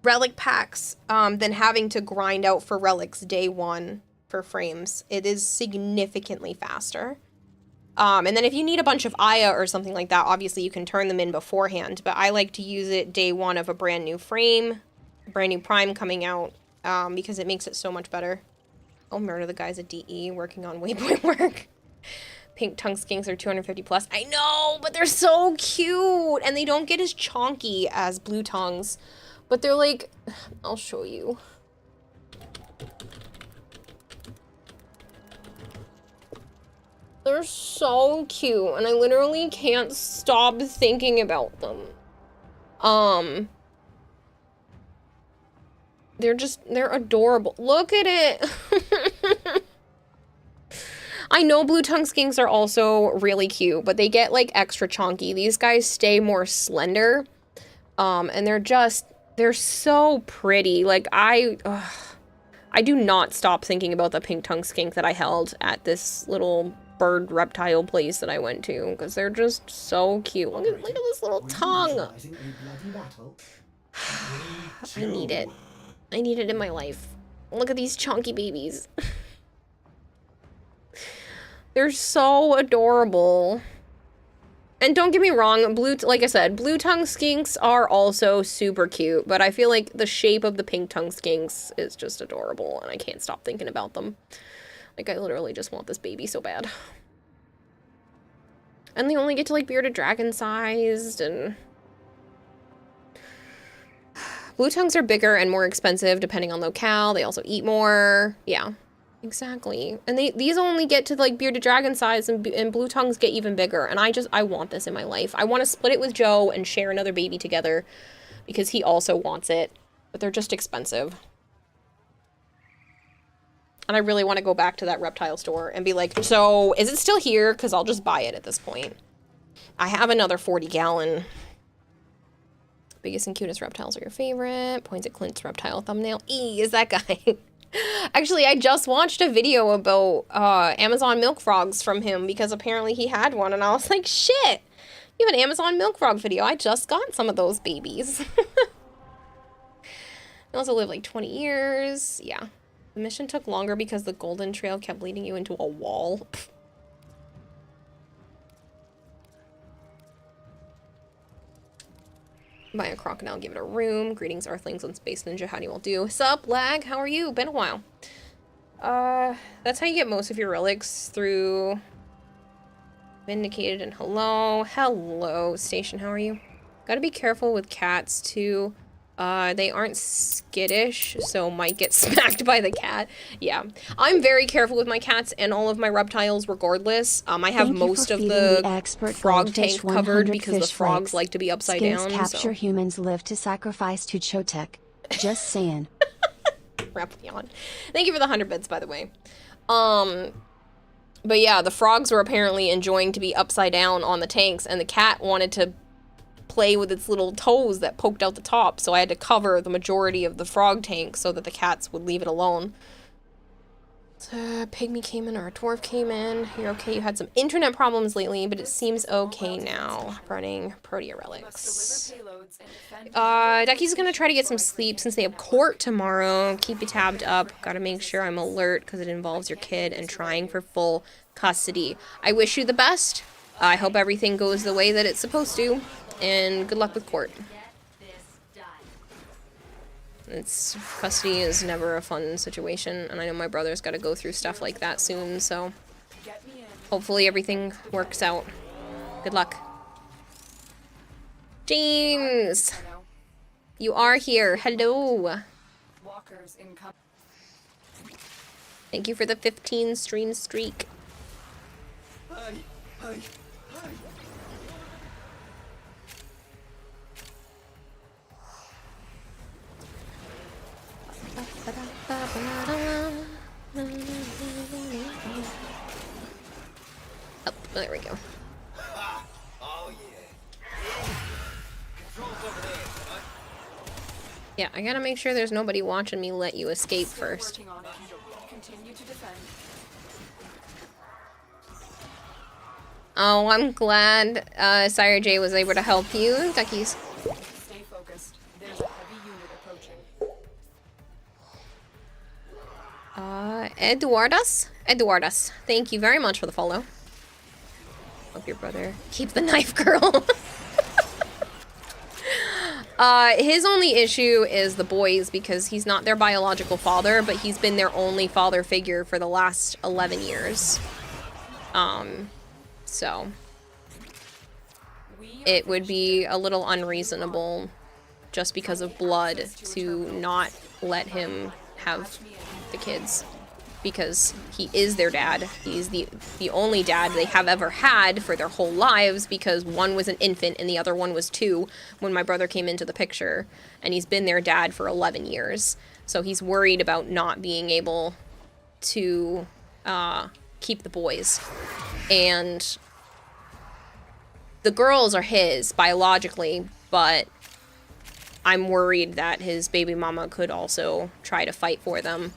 relic packs than having to grind out for relics day 1 for frames. It is significantly faster. And then if you need a bunch of Aya or something like that, obviously you can turn them in beforehand, but I like to use it day 1 of a brand new frame, brand new prime coming out, because it makes it so much better. I'll murder the guys at DE working on waypoint work. Pink tongue skinks are 250 plus. I know, but they're so cute, and they don't get as chonky as blue tongues, but they're like, I'll show you. They're so cute, and I literally can't stop thinking about them. They're adorable. Look at it. I know blue tongue skinks are also really cute, but they get like extra chonky. These guys stay more slender. And they're so pretty. Like I do not stop thinking about the pink tongue skink that I held at this little bird reptile place that I went to, because they're just so cute. Look at this little tongue. I need it. I need it in my life. Look at these chonky babies. They're so adorable. And don't get me wrong, like I said, blue tongue skinks are also super cute, but I feel like the shape of the pink tongue skinks is just adorable, and I can't stop thinking about them. Like, I literally just want this baby so bad. And they only get to, like, bearded dragon sized, and blue tongues are bigger and more expensive depending on locale. They also eat more. Yeah, exactly. And these only get to, like, bearded dragon size, and blue tongues get even bigger. And I want this in my life. I want to split it with Joe and share another baby together because he also wants it. But they're just expensive. And I really want to go back to that reptile store and be like, so is it still here? Because I'll just buy it at this point. I have another 40-gallon. Biggest and cutest reptiles are your favorite. Points at Clint's reptile thumbnail. Is that guy? Actually, I just watched a video about Amazon milk frogs from him because apparently he had one. And I was like, shit, you have an Amazon milk frog video. I just got some of those babies. They also live like 20 years. Yeah. The mission took longer because the golden trail kept leading you into a wall. Buy a crocodile, give it a room. Greetings, Earthlings on Space Ninja. How do you all do? Sup, Lag? How are you? Been a while. That's how you get most of your relics, through Vindicated and hello. Hello, Station. How are you? Gotta be careful with cats, too. They aren't skittish, so might get smacked by the cat. Yeah. I'm very careful with my cats and all of my reptiles regardless. I have most of the frog tank covered because the frogs like to be upside down. Capture humans live to sacrifice to Chotek. Just saying. Rapion. Thank you for the 100 bits, by the way. But yeah, the frogs were apparently enjoying to be upside down on the tanks, and the cat wanted to play with its little toes that poked out the top, so I had to cover the majority of the frog tank so that the cats would leave it alone. Pygmy came in, or a dwarf came in. You're okay, you had some internet problems lately, but it seems okay now. Running Protea relics. Ducky's gonna try to get some sleep since they have court tomorrow. Keep you tabbed up. Gotta make sure I'm alert because it involves your kid and trying for full custody. I wish you the best. I hope everything goes the way that it's supposed to. And good luck with court. Custody is never a fun situation, and I know my brother's got to go through stuff like that soon, so hopefully everything works out. Good luck. James! You are here. Hello. Thank you for the 15 stream streak. Oh, there we go. Yeah, I gotta make sure there's nobody watching me let you escape first. Oh, I'm glad Sire J was able to help you, Duckies. Stay focused. There's a heavy unit approaching. Eduardas, thank you very much for the follow. Hope your brother keep the knife, girl. His only issue is the boys because he's not their biological father, but he's been their only father figure for the last 11 years. So it would be a little unreasonable just because of blood to not let him have the kids, because he is their dad. He's the only dad they have ever had for their whole lives, because one was an infant and the other one was 2 when my brother came into the picture, and he's been their dad for 11 years. So he's worried about not being able to keep the boys. And the girls are his biologically, but I'm worried that his baby mama could also try to fight for them.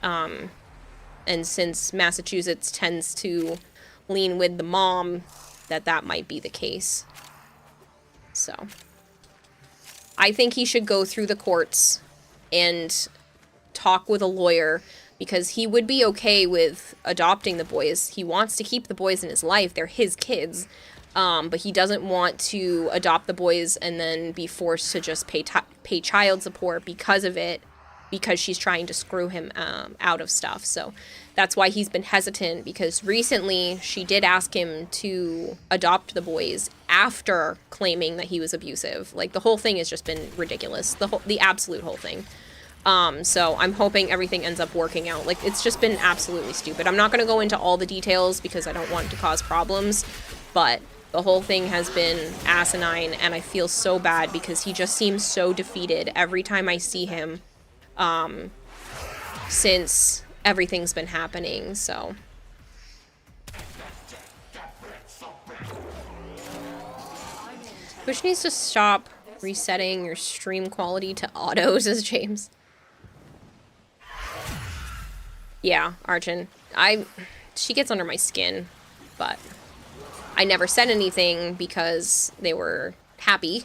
And since Massachusetts tends to lean with the mom, that might be the case. So I think he should go through the courts and talk with a lawyer, because he would be okay with adopting the boys. He wants to keep the boys in his life. They're his kids. But he doesn't want to adopt the boys and then be forced to just pay child support because of it, because she's trying to screw him out of stuff. So that's why he's been hesitant, because recently she did ask him to adopt the boys after claiming that he was abusive. Like, the whole thing has just been ridiculous. The absolute whole thing. So I'm hoping everything ends up working out. Like, it's just been absolutely stupid. I'm not going to go into all the details because I don't want to cause problems, but the whole thing has been asinine, and I feel so bad because he just seems so defeated every time I see him, since everything's been happening, so. Twitch needs to stop resetting your stream quality to auto, says James. Yeah, Archon. She gets under my skin, but I never said anything because they were happy,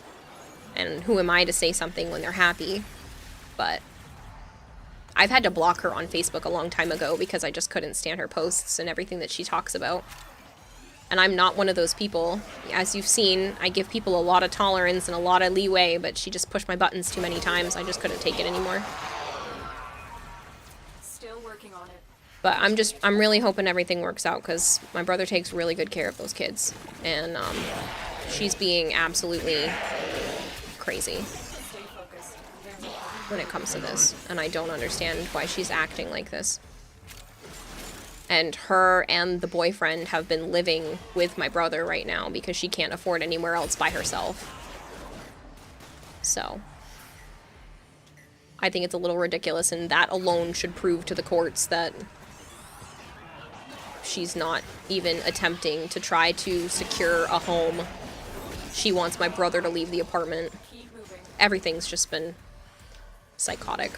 and who am I to say something when they're happy? But I've had to block her on Facebook a long time ago because I just couldn't stand her posts and everything that she talks about. And I'm not one of those people. As you've seen, I give people a lot of tolerance and a lot of leeway, but she just pushed my buttons too many times. I just couldn't take it anymore. Still working on it. But I'm really hoping everything works out, because my brother takes really good care of those kids. And she's being absolutely crazy when it comes to this. And I don't understand why she's acting like this. And her and the boyfriend have been living with my brother right now because she can't afford anywhere else by herself. So I think it's a little ridiculous, and that alone should prove to the courts that she's not even attempting to try to secure a home. She wants my brother to leave the apartment. Everything's just been psychotic.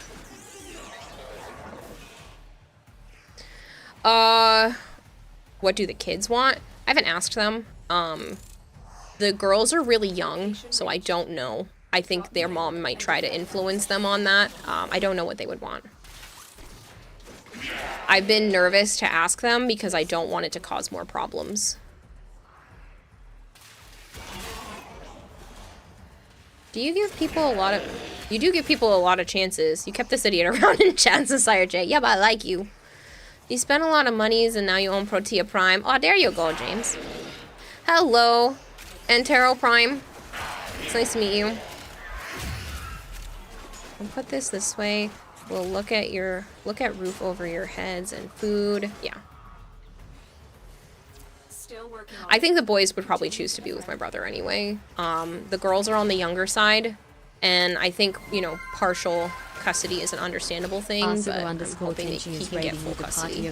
What do the kids want? I haven't asked them. The girls are really young, so I don't know. I think their mom might try to influence them on that. I don't know what they would want. I've been nervous to ask them because I don't want it to cause more problems. You do give people a lot of chances. You kept this idiot around in chat, Society J. Yeah, but I like you. You spent a lot of monies and now you own Protea Prime. Oh, there you go, James. Hello, Antero Prime. It's nice to meet you. We'll put this way. We'll look at roof over your heads and food. Yeah. Still working on I think the boys would probably choose to be with my brother anyway. The girls are on the younger side, and I think, you know, partial custody is an understandable thing, but I'm hoping that he can get full custody.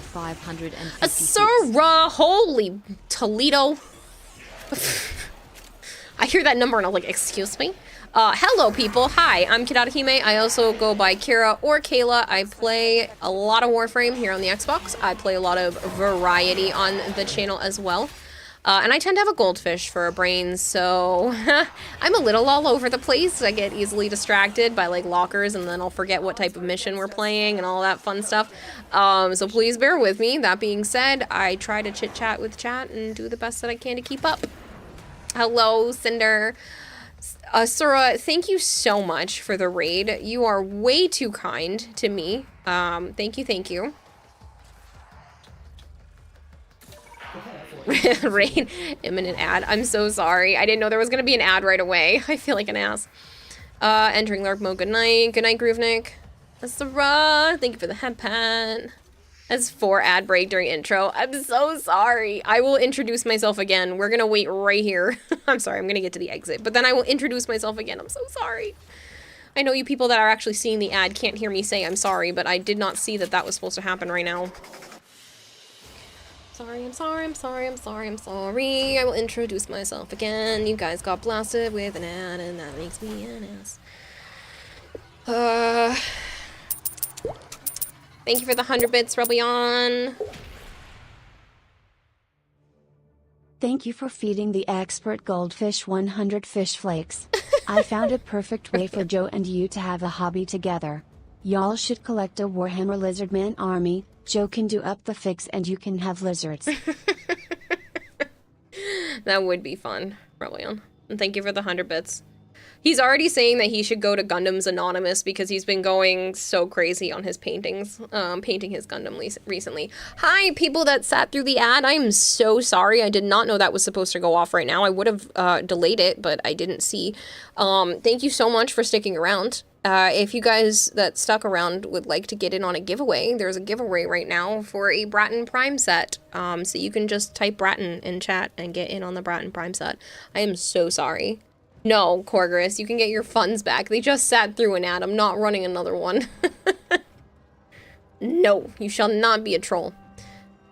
Asura! Holy Toledo! I hear that number and I'm like, excuse me? Hello people, hi, I'm Kidata I also go by Kira or Kayla. I play a lot of Warframe here on the Xbox. I play a lot of variety on the channel as well. And I tend to have a goldfish for a brain, so I'm a little all over the place. I get easily distracted by like lockers, and then I'll forget what type of mission we're playing and all that fun stuff. So please bear with me. That being said, I try to chit chat with chat and do the best that I can to keep up. Hello, Cinder. Sura, thank you so much for the raid. You are way too kind to me. Thank you. Raid, imminent ad. I'm so sorry. I didn't know there was gonna be an ad right away. I feel like an ass. Entering Lark mode. Good night. Good night, Groovenick. Sura, thank you for the head pat. That's 4 ad break during intro. I'm so sorry. I will introduce myself again. We're gonna wait right here. I'm sorry, I'm gonna get to the exit, but then I will introduce myself again. I'm so sorry. I know you people that are actually seeing the ad can't hear me say I'm sorry, but I did not see that that was supposed to happen right now. I'm sorry. I will introduce myself again. You guys got blasted with an ad, and that makes me an ass. Thank you for the 100 bits, Rebellion. Thank you for feeding the expert goldfish 100 fish flakes. I found a perfect way for Joe and you to have a hobby together. Y'all should collect a Warhammer Lizardman army. Joe can do up the fix and you can have lizards. That would be fun, Rebellion. And thank you for the 100 bits. He's already saying that he should go to Gundams Anonymous because he's been going so crazy on his paintings, painting his Gundam recently. Hi, people that sat through the ad. I'm so sorry. I did not know that was supposed to go off right now. I would have delayed it, but I didn't see. Thank you so much for sticking around. If you guys that stuck around would like to get in on a giveaway, there's a giveaway right now for a Bratton Prime set. So you can just type Bratton in chat and get in on the Bratton Prime set. I am so sorry. No, Corgris, you can get your funds back. They just sat through an ad. I'm not running another one. No, you shall not be a troll.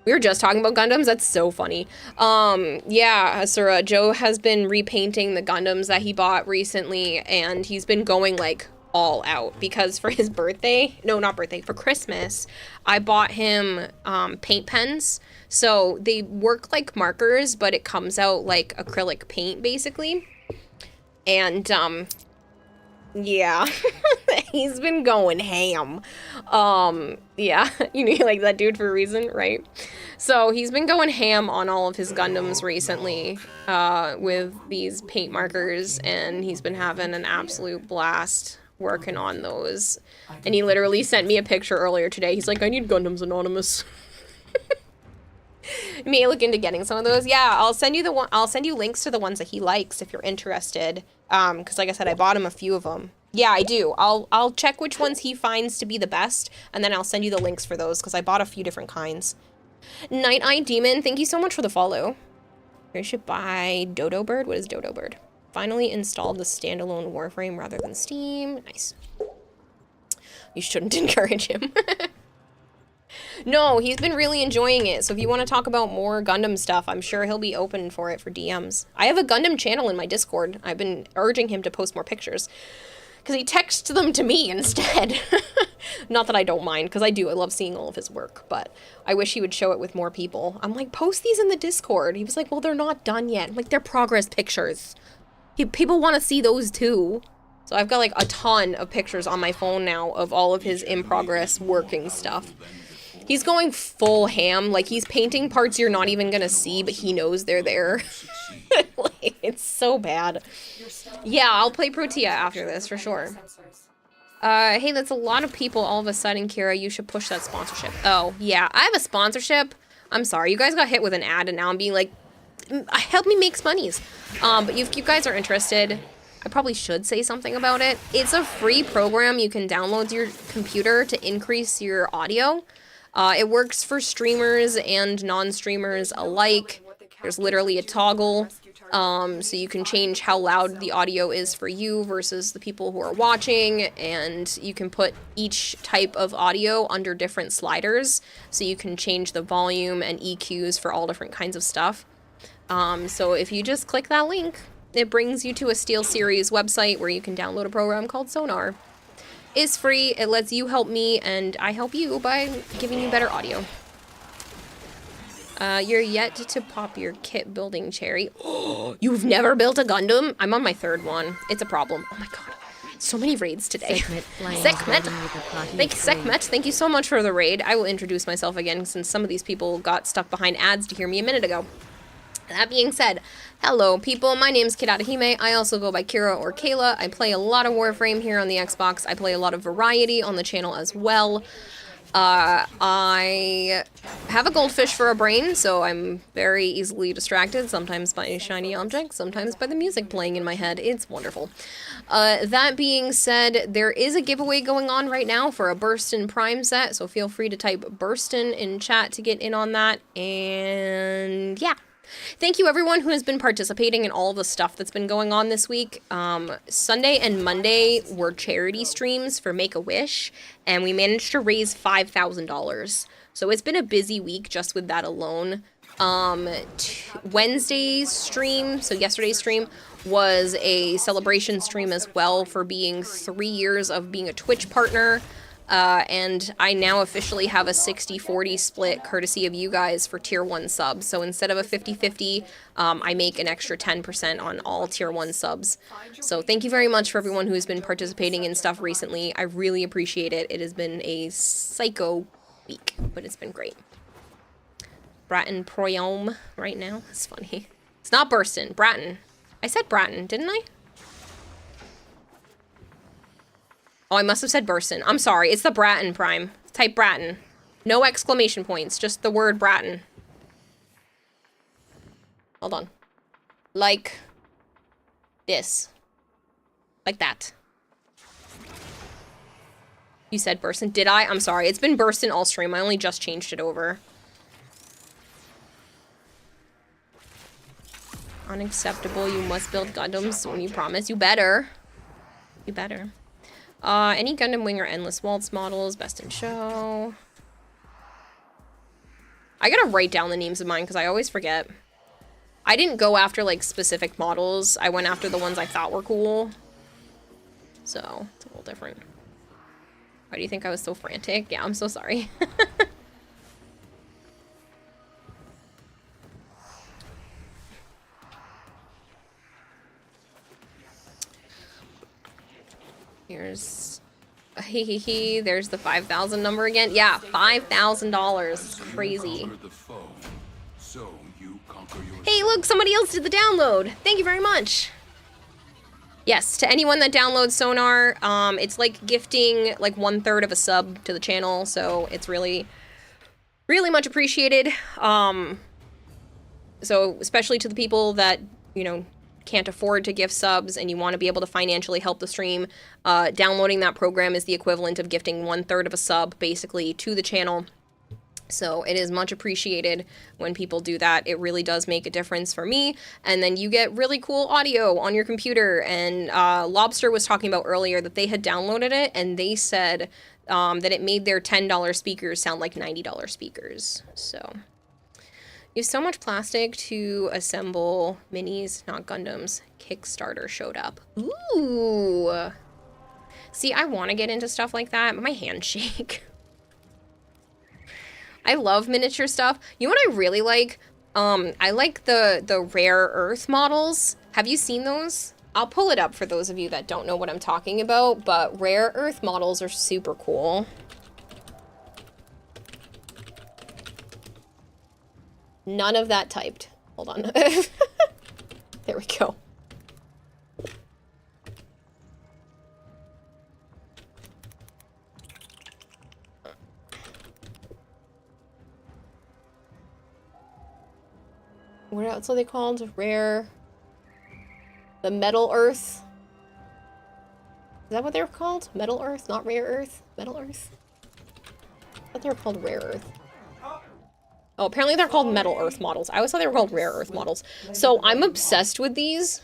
We were just talking about Gundams. That's so funny. Yeah, Asura, Joe has been repainting the Gundams that he bought recently, and he's been going, like, all out. Because for his birthday, no, not birthday, for Christmas, I bought him paint pens. So they work like markers, but it comes out like acrylic paint, basically. And Yeah. He's been going ham. Yeah, you know, like that dude for a reason, right? So he's been going ham on all of his Gundams recently, with these paint markers, and he's been having an absolute blast working on those. And he literally sent me a picture earlier today. He's like, I need Gundams Anonymous. You may look into getting some of those. Yeah, I'll send you links to the ones that he likes if you're interested. Because like I said, I bought him a few of them. Yeah, I do. I'll check which ones he finds to be the best, and then I'll send you the links for those, because I bought a few different kinds. Night Eye Demon, thank you so much for the follow. I should buy Dodo Bird. What is Dodo Bird? Finally installed the standalone Warframe rather than Steam. Nice. You shouldn't encourage him. No, he's been really enjoying it, so if you want to talk about more Gundam stuff, I'm sure he'll be open for it for DMs. I have a Gundam channel in my Discord. I've been urging him to post more pictures, because he texts them to me instead. Not that I don't mind, because I do. I love seeing all of his work, but I wish he would show it with more people. I'm like, post these in the Discord. He was like, well, they're not done yet. I'm like, they're progress pictures. People want to see those too. So I've got like a ton of pictures on my phone now of all of his in-progress working stuff. He's going full ham. Like, he's painting parts you're not even gonna see, but he knows they're there. Like, it's so bad. Yeah, I'll play Protea after this, for sure. Hey, that's a lot of people all of a sudden, Kira. You should push that sponsorship. Oh, yeah, I have a sponsorship. I'm sorry, you guys got hit with an ad, and now I'm being like, help me make monies. But if you guys are interested, I probably should say something about it. It's a free program you can download to your computer to increase your audio. It works for streamers and non-streamers alike. There's literally a toggle, so you can change how loud the audio is for you versus the people who are watching, and you can put each type of audio under different sliders, so you can change the volume and EQs for all different kinds of stuff. So if you just click that link, it brings you to a SteelSeries website where you can download a program called Sonar. It's free, it lets you help me, and I help you by giving you better audio. You're yet to pop your kit building cherry. Oh, you've never built a Gundam? I'm on my third one. It's a problem. Oh my god. So many raids today. Sekhmet. Sekhmet, thank you so much for the raid. I will introduce myself again since some of these people got stuck behind ads to hear me a minute ago. That being said, hello people, my name's Kidata Hime. I also go by Kira or Kayla. I play a lot of Warframe here on the Xbox. I play a lot of variety on the channel as well. I have a goldfish for a brain, so I'm very easily distracted, sometimes by a shiny object, sometimes by the music playing in my head. It's wonderful. That being said, there is a giveaway going on right now for a Burston Prime set, so feel free to type Burston in chat to get in on that, and yeah. Thank you everyone who has been participating in all of the stuff that's been going on this week. Sunday and Monday were charity streams for Make-A-Wish, and we managed to raise $5,000. So it's been a busy week just with that alone. Wednesday's stream, so yesterday's stream, was a celebration stream as well for being 3 years of being a Twitch partner. And I now officially have a 60-40 split courtesy of you guys for tier 1 subs. So instead of a 50-50, I make an extra 10% on all tier 1 subs. So thank you very much for everyone who's been participating in stuff recently. I really appreciate it. It has been a psycho week, but it's been great. Bratton Proyome right now. It's funny. It's not Burston. Bratton. I said Bratton, didn't I? Oh, I must have said Burston. I'm sorry. It's the Bratton Prime. Type Bratton. No exclamation points. Just the word Bratton. Hold on. Like this. Like that. You said Burston. Did I? I'm sorry. It's been Burston all stream. I only just changed it over. Unacceptable. You must build Gundams when you promise. You better. You better. Any Gundam Wing or Endless Waltz models, best in show. I gotta write down the names of mine because I always forget. I didn't go after like specific models. I went after the ones I thought were cool. So, it's a little different. Why do you think I was so frantic? Yeah, I'm so sorry. Here's there's the 5,000 number again. Yeah, $5,000. It's crazy. The foe, so you conquer your Hey, look, somebody else did the download. Thank you very much. Yes, to anyone that downloads Sonar, it's like gifting like 1/3 of a sub to the channel, so it's really, really much appreciated. So especially to the people that, you know, can't afford to gift subs and you want to be able to financially help the stream, downloading that program is the equivalent of gifting 1/3 of a sub basically to the channel. So it is much appreciated when people do that. It really does make a difference for me. And then you get really cool audio on your computer. And Lobster was talking about earlier that they had downloaded it and they said that it made their $10 speakers sound like $90 speakers. So use so much plastic to assemble minis, not Gundams. Kickstarter showed up. Ooh. See, I want to get into stuff like that, but my hands shake. I love miniature stuff. You know what I really like? I like the rare earth models. Have you seen those? I'll pull it up for those of you that don't know what I'm talking about, but rare earth models are super cool. None of that typed. Hold on. There we go. What else are they called? Rare. The Metal Earth. Is that what they were called? Metal Earth, not Rare Earth? Metal Earth? I thought they were called Rare Earth. Oh, apparently they're called Metal Earth models. I always thought they were called Rare Earth models. So I'm obsessed with these.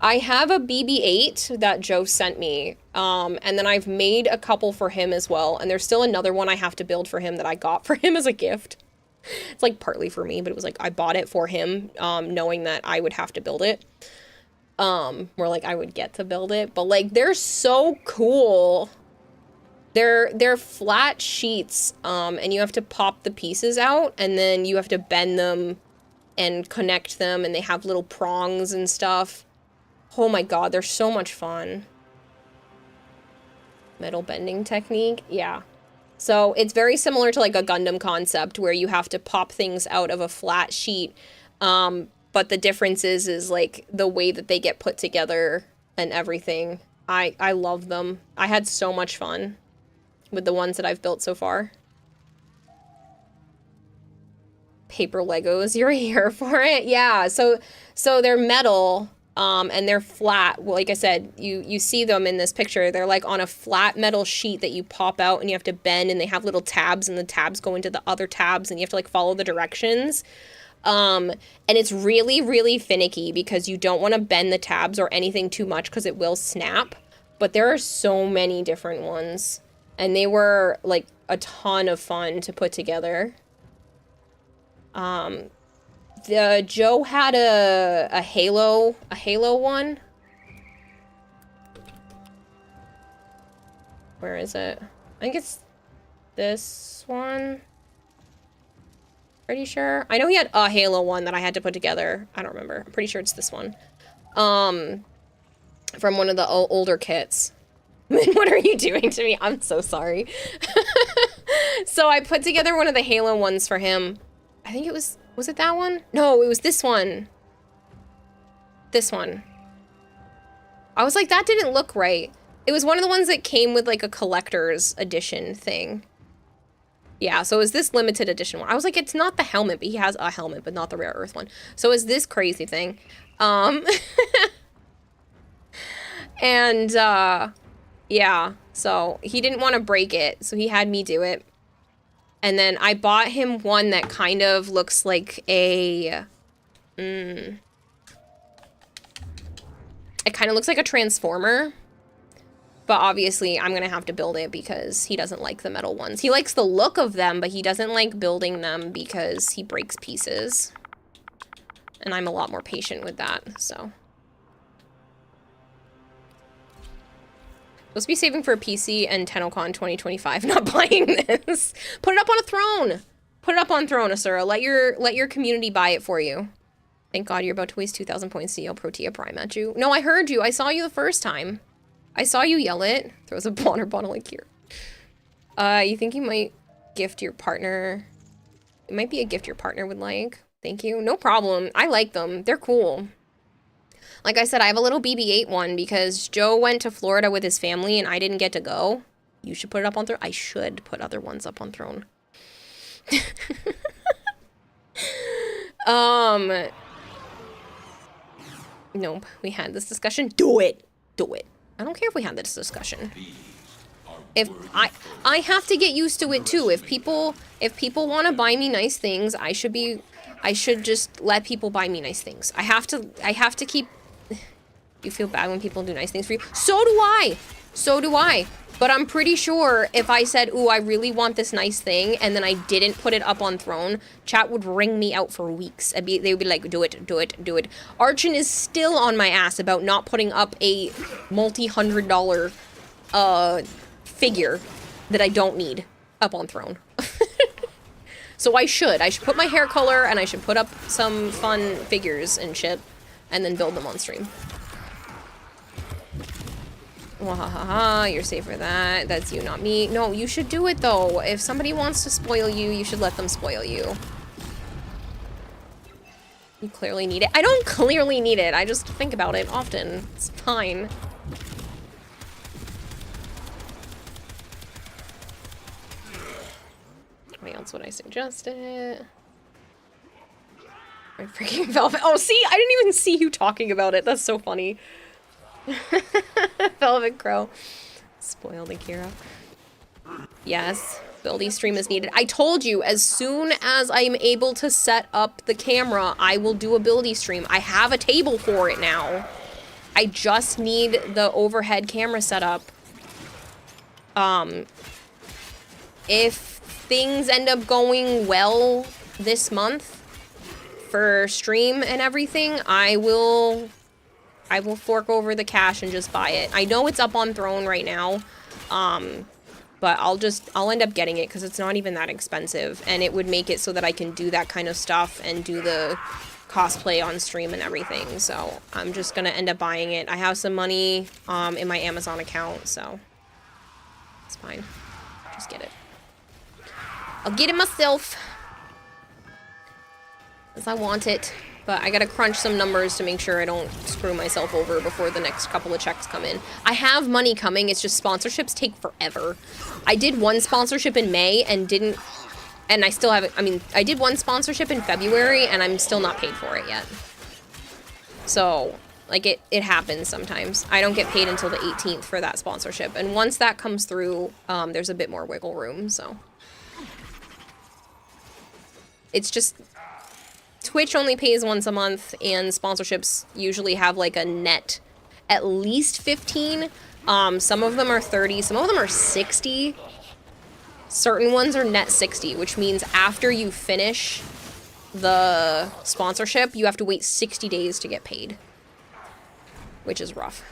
I have a BB-8 that Joe sent me, and then I've made a couple for him as well, and there's still another one I have to build for him that I got for him as a gift. It's like partly for me, but it was like I bought it for him, knowing that I would have to build it. Or like I would get to build it, but like they're so cool. They're flat sheets, and you have to pop the pieces out, and then you have to bend them and connect them, and they have little prongs and stuff. Oh my god, they're so much fun. Metal bending technique, yeah. So it's very similar to like a Gundam concept where you have to pop things out of a flat sheet, but the difference is like the way that they get put together and everything. I love them. I had so much fun with the ones that I've built so far. Paper Legos, you're here for it? Yeah, so they're metal, and they're flat. Well, like I said, you see them in this picture. They're like on a flat metal sheet that you pop out and you have to bend, and they have little tabs, and the tabs go into the other tabs, and you have to like follow the directions. And it's really, really finicky because you don't want to bend the tabs or anything too much because it will snap. But there are so many different ones, and they were like a ton of fun to put together. Joe had a Halo one. Where is it? I think it's this one. Pretty sure. I know he had a Halo one that I had to put together. I don't remember. I'm pretty sure it's this one. From one of the older kits. What are you doing to me? I'm so sorry. So I put together one of the Halo ones for him. I think it was it that one? No, it was this one. This one. I was like, that didn't look right. It was one of the ones that came with like a collector's edition thing. Yeah, so it was this limited edition one. I was like, it's not the helmet, but he has a helmet, but not the Rare Earth one. So it's this crazy thing. And, yeah, so he didn't want to break it, so he had me do it. And then I bought him one that kind of looks like a, it kind of looks like a Transformer. But obviously, I'm going to have to build it because he doesn't like the metal ones. He likes the look of them, but he doesn't like building them because he breaks pieces. And I'm a lot more patient with that, so. Supposed to be saving for a PC and TennoCon 2025, not buying this. Put it up on a throne. Put it up on throne, Asura. Let your community buy it for you. Thank God you're about to waste 2,000 points to yell Protea Prime at you. No, I heard you. I saw you the first time. I saw you yell it. Throws a water bottle like here. You think you might gift your partner? It might be a gift your partner would like. Thank you. No problem. I like them. They're cool. Like I said, I have a little BB-8 one because Joe went to Florida with his family and I didn't get to go. You should put it up on Throne. I should put other ones up on Throne. Nope. We had this discussion. Do it. Do it. I don't care if we had this discussion. If I have to get used to it too. If people want to buy me nice things, I should just let people buy me nice things. I have to keep. You feel bad when people do nice things for you. So do I. So do I. But I'm pretty sure if I said, ooh, I really want this nice thing, and then I didn't put it up on Throne, chat would ring me out for weeks. They would be like, do it, do it, do it. Archon is still on my ass about not putting up a multi-$100 figure that I don't need up on Throne. So I should put my hair color, and I should put up some fun figures and shit, and then build them on stream. Wahahaha, you're safe for that. That's you, not me. No, you should do it though. If somebody wants to spoil you, you should let them spoil you. You clearly need it. I don't clearly need it. I just think about it often. It's fine. Why else would I suggest it? My freaking Velvet. Oh, see? I didn't even see you talking about it. That's so funny. Velvet Crow. Spoiled Akira. Yes, building stream is needed. I told you, as soon as I'm able to set up the camera, I will do a buildy stream. I have a table for it now. I just need the overhead camera set up. If things end up going well this month for stream and everything, I will fork over the cash and just buy it. I know it's up on Throne right now, but I'll end up getting it because it's not even that expensive, and it would make it so that I can do that kind of stuff and do the cosplay on stream and everything. So I'm just gonna end up buying it. I have some money in my Amazon account, so it's fine. Just get it. I'll get it myself because I want it. But I gotta crunch some numbers to make sure I don't screw myself over before the next couple of checks come in. I have money coming, it's just sponsorships take forever. I did one sponsorship in May and I still haven't, I did one sponsorship in February and I'm still not paid for it yet. So, like, it happens sometimes. I don't get paid until the 18th for that sponsorship. And once that comes through, there's a bit more wiggle room, so. It's just... Twitch only pays once a month, and sponsorships usually have like a net at least 15. Some of them are 30, some of them are 60. Certain ones are net 60, which means after you finish the sponsorship, you have to wait 60 days to get paid, which is rough.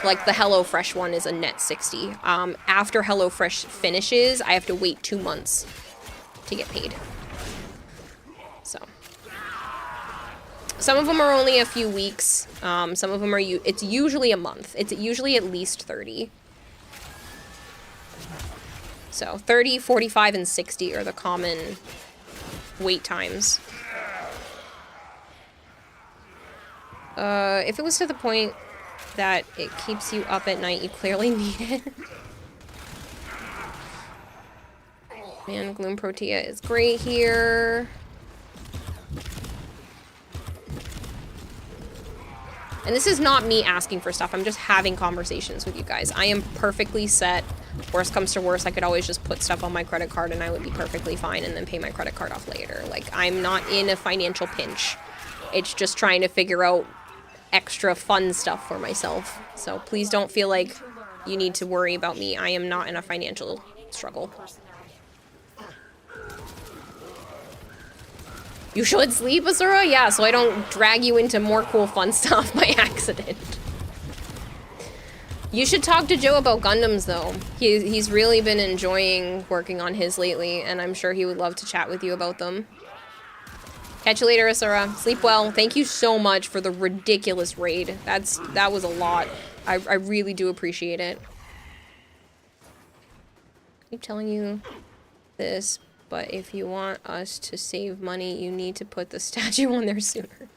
Like the HelloFresh one is a net 60. After HelloFresh finishes, I have to wait 2 months to get paid. So some of them are only a few weeks. Some of them are it's usually a month. It's usually at least 30. So 30, 45, and 60 are the common wait times. If it was to the point that it keeps you up at night, you clearly need it. Man, Gloom Protea is great here. And this is not me asking for stuff. I'm just having conversations with you guys. I am perfectly set. Worst comes to worst, I could always just put stuff on my credit card and I would be perfectly fine and then pay my credit card off later. Like, I'm not in a financial pinch. It's just trying to figure out extra fun stuff for myself. So please don't feel like you need to worry about me. I am not in a financial struggle. You should sleep, Azura? Yeah, so I don't drag you into more cool fun stuff by accident. You should talk to Joe about Gundams, though. He's really been enjoying working on his lately, and I'm sure he would love to chat with you about them. Catch you later, Asura. Sleep well. Thank you so much for the ridiculous raid. That was a lot. I really do appreciate it. I keep telling you this, but if you want us to save money, you need to put the statue on there sooner.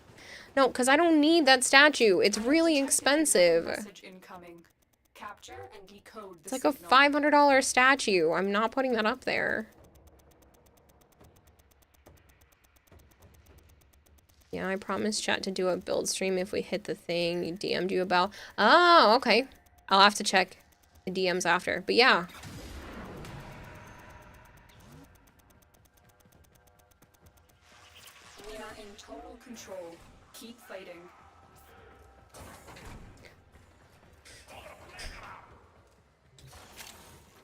No, because I don't need that statue. It's really expensive. Message incoming. Capture and decode It's like a $500 statue. I'm not putting that up there. Yeah, I promised chat to do a build stream if we hit the thing you DM'd you about. Oh, okay. I'll have to check the DMs after. But yeah. We are in total control. Keep fighting.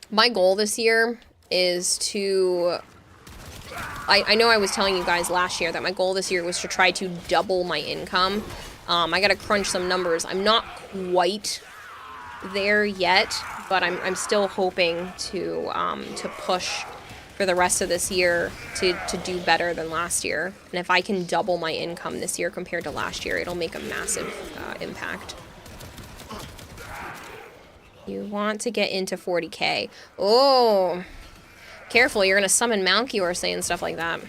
My goal this year is to... I know I was telling you guys last year that my goal this year was to try to double my income. I gotta crunch some numbers. I'm not quite there yet, but I'm still hoping to push for the rest of this year to do better than last year. And if I can double my income this year compared to last year, it'll make a massive impact. You want to get into 40k. Oh, careful, you're gonna summon Malchior saying stuff like that.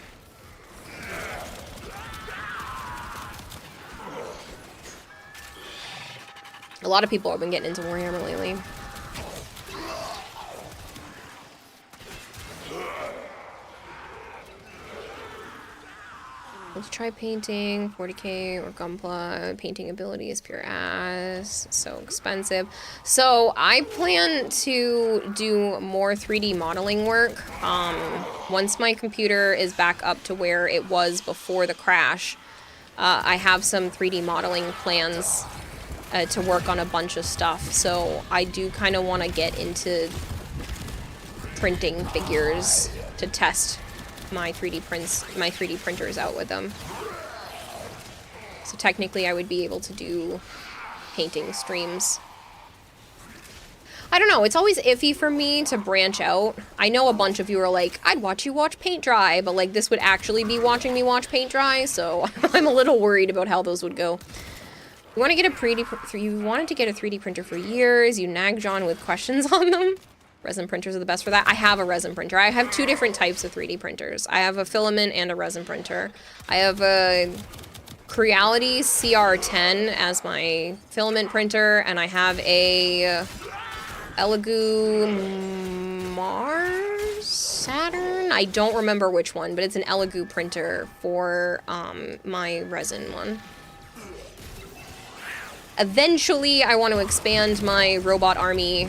A lot of people have been getting into Warhammer lately. Let's try painting, 40k or Gunpla. Painting ability is pure ass, so expensive. So I plan to do more 3D modeling work. Once my computer is back up to where it was before the crash, I have some 3D modeling plans to work on a bunch of stuff. So I do kind of want to get into printing figures to test my 3D printers out with them. So technically I would be able to do painting streams. I don't know, it's always iffy for me to branch out. I know a bunch of you are like, I'd watch you watch paint dry, but like this would actually be watching me watch paint dry, so I'm a little worried about how those would go. You want to get you wanted to get a 3D printer for years, you nagged John with questions on them. Resin printers are the best for that. I have a resin printer. I have two different types of 3D printers. I have a filament and a resin printer. I have a Creality CR10 as my filament printer, and I have a Elegoo Mars Saturn? I don't remember which one, but it's an Elegoo printer for my resin one. Eventually, I want to expand my robot army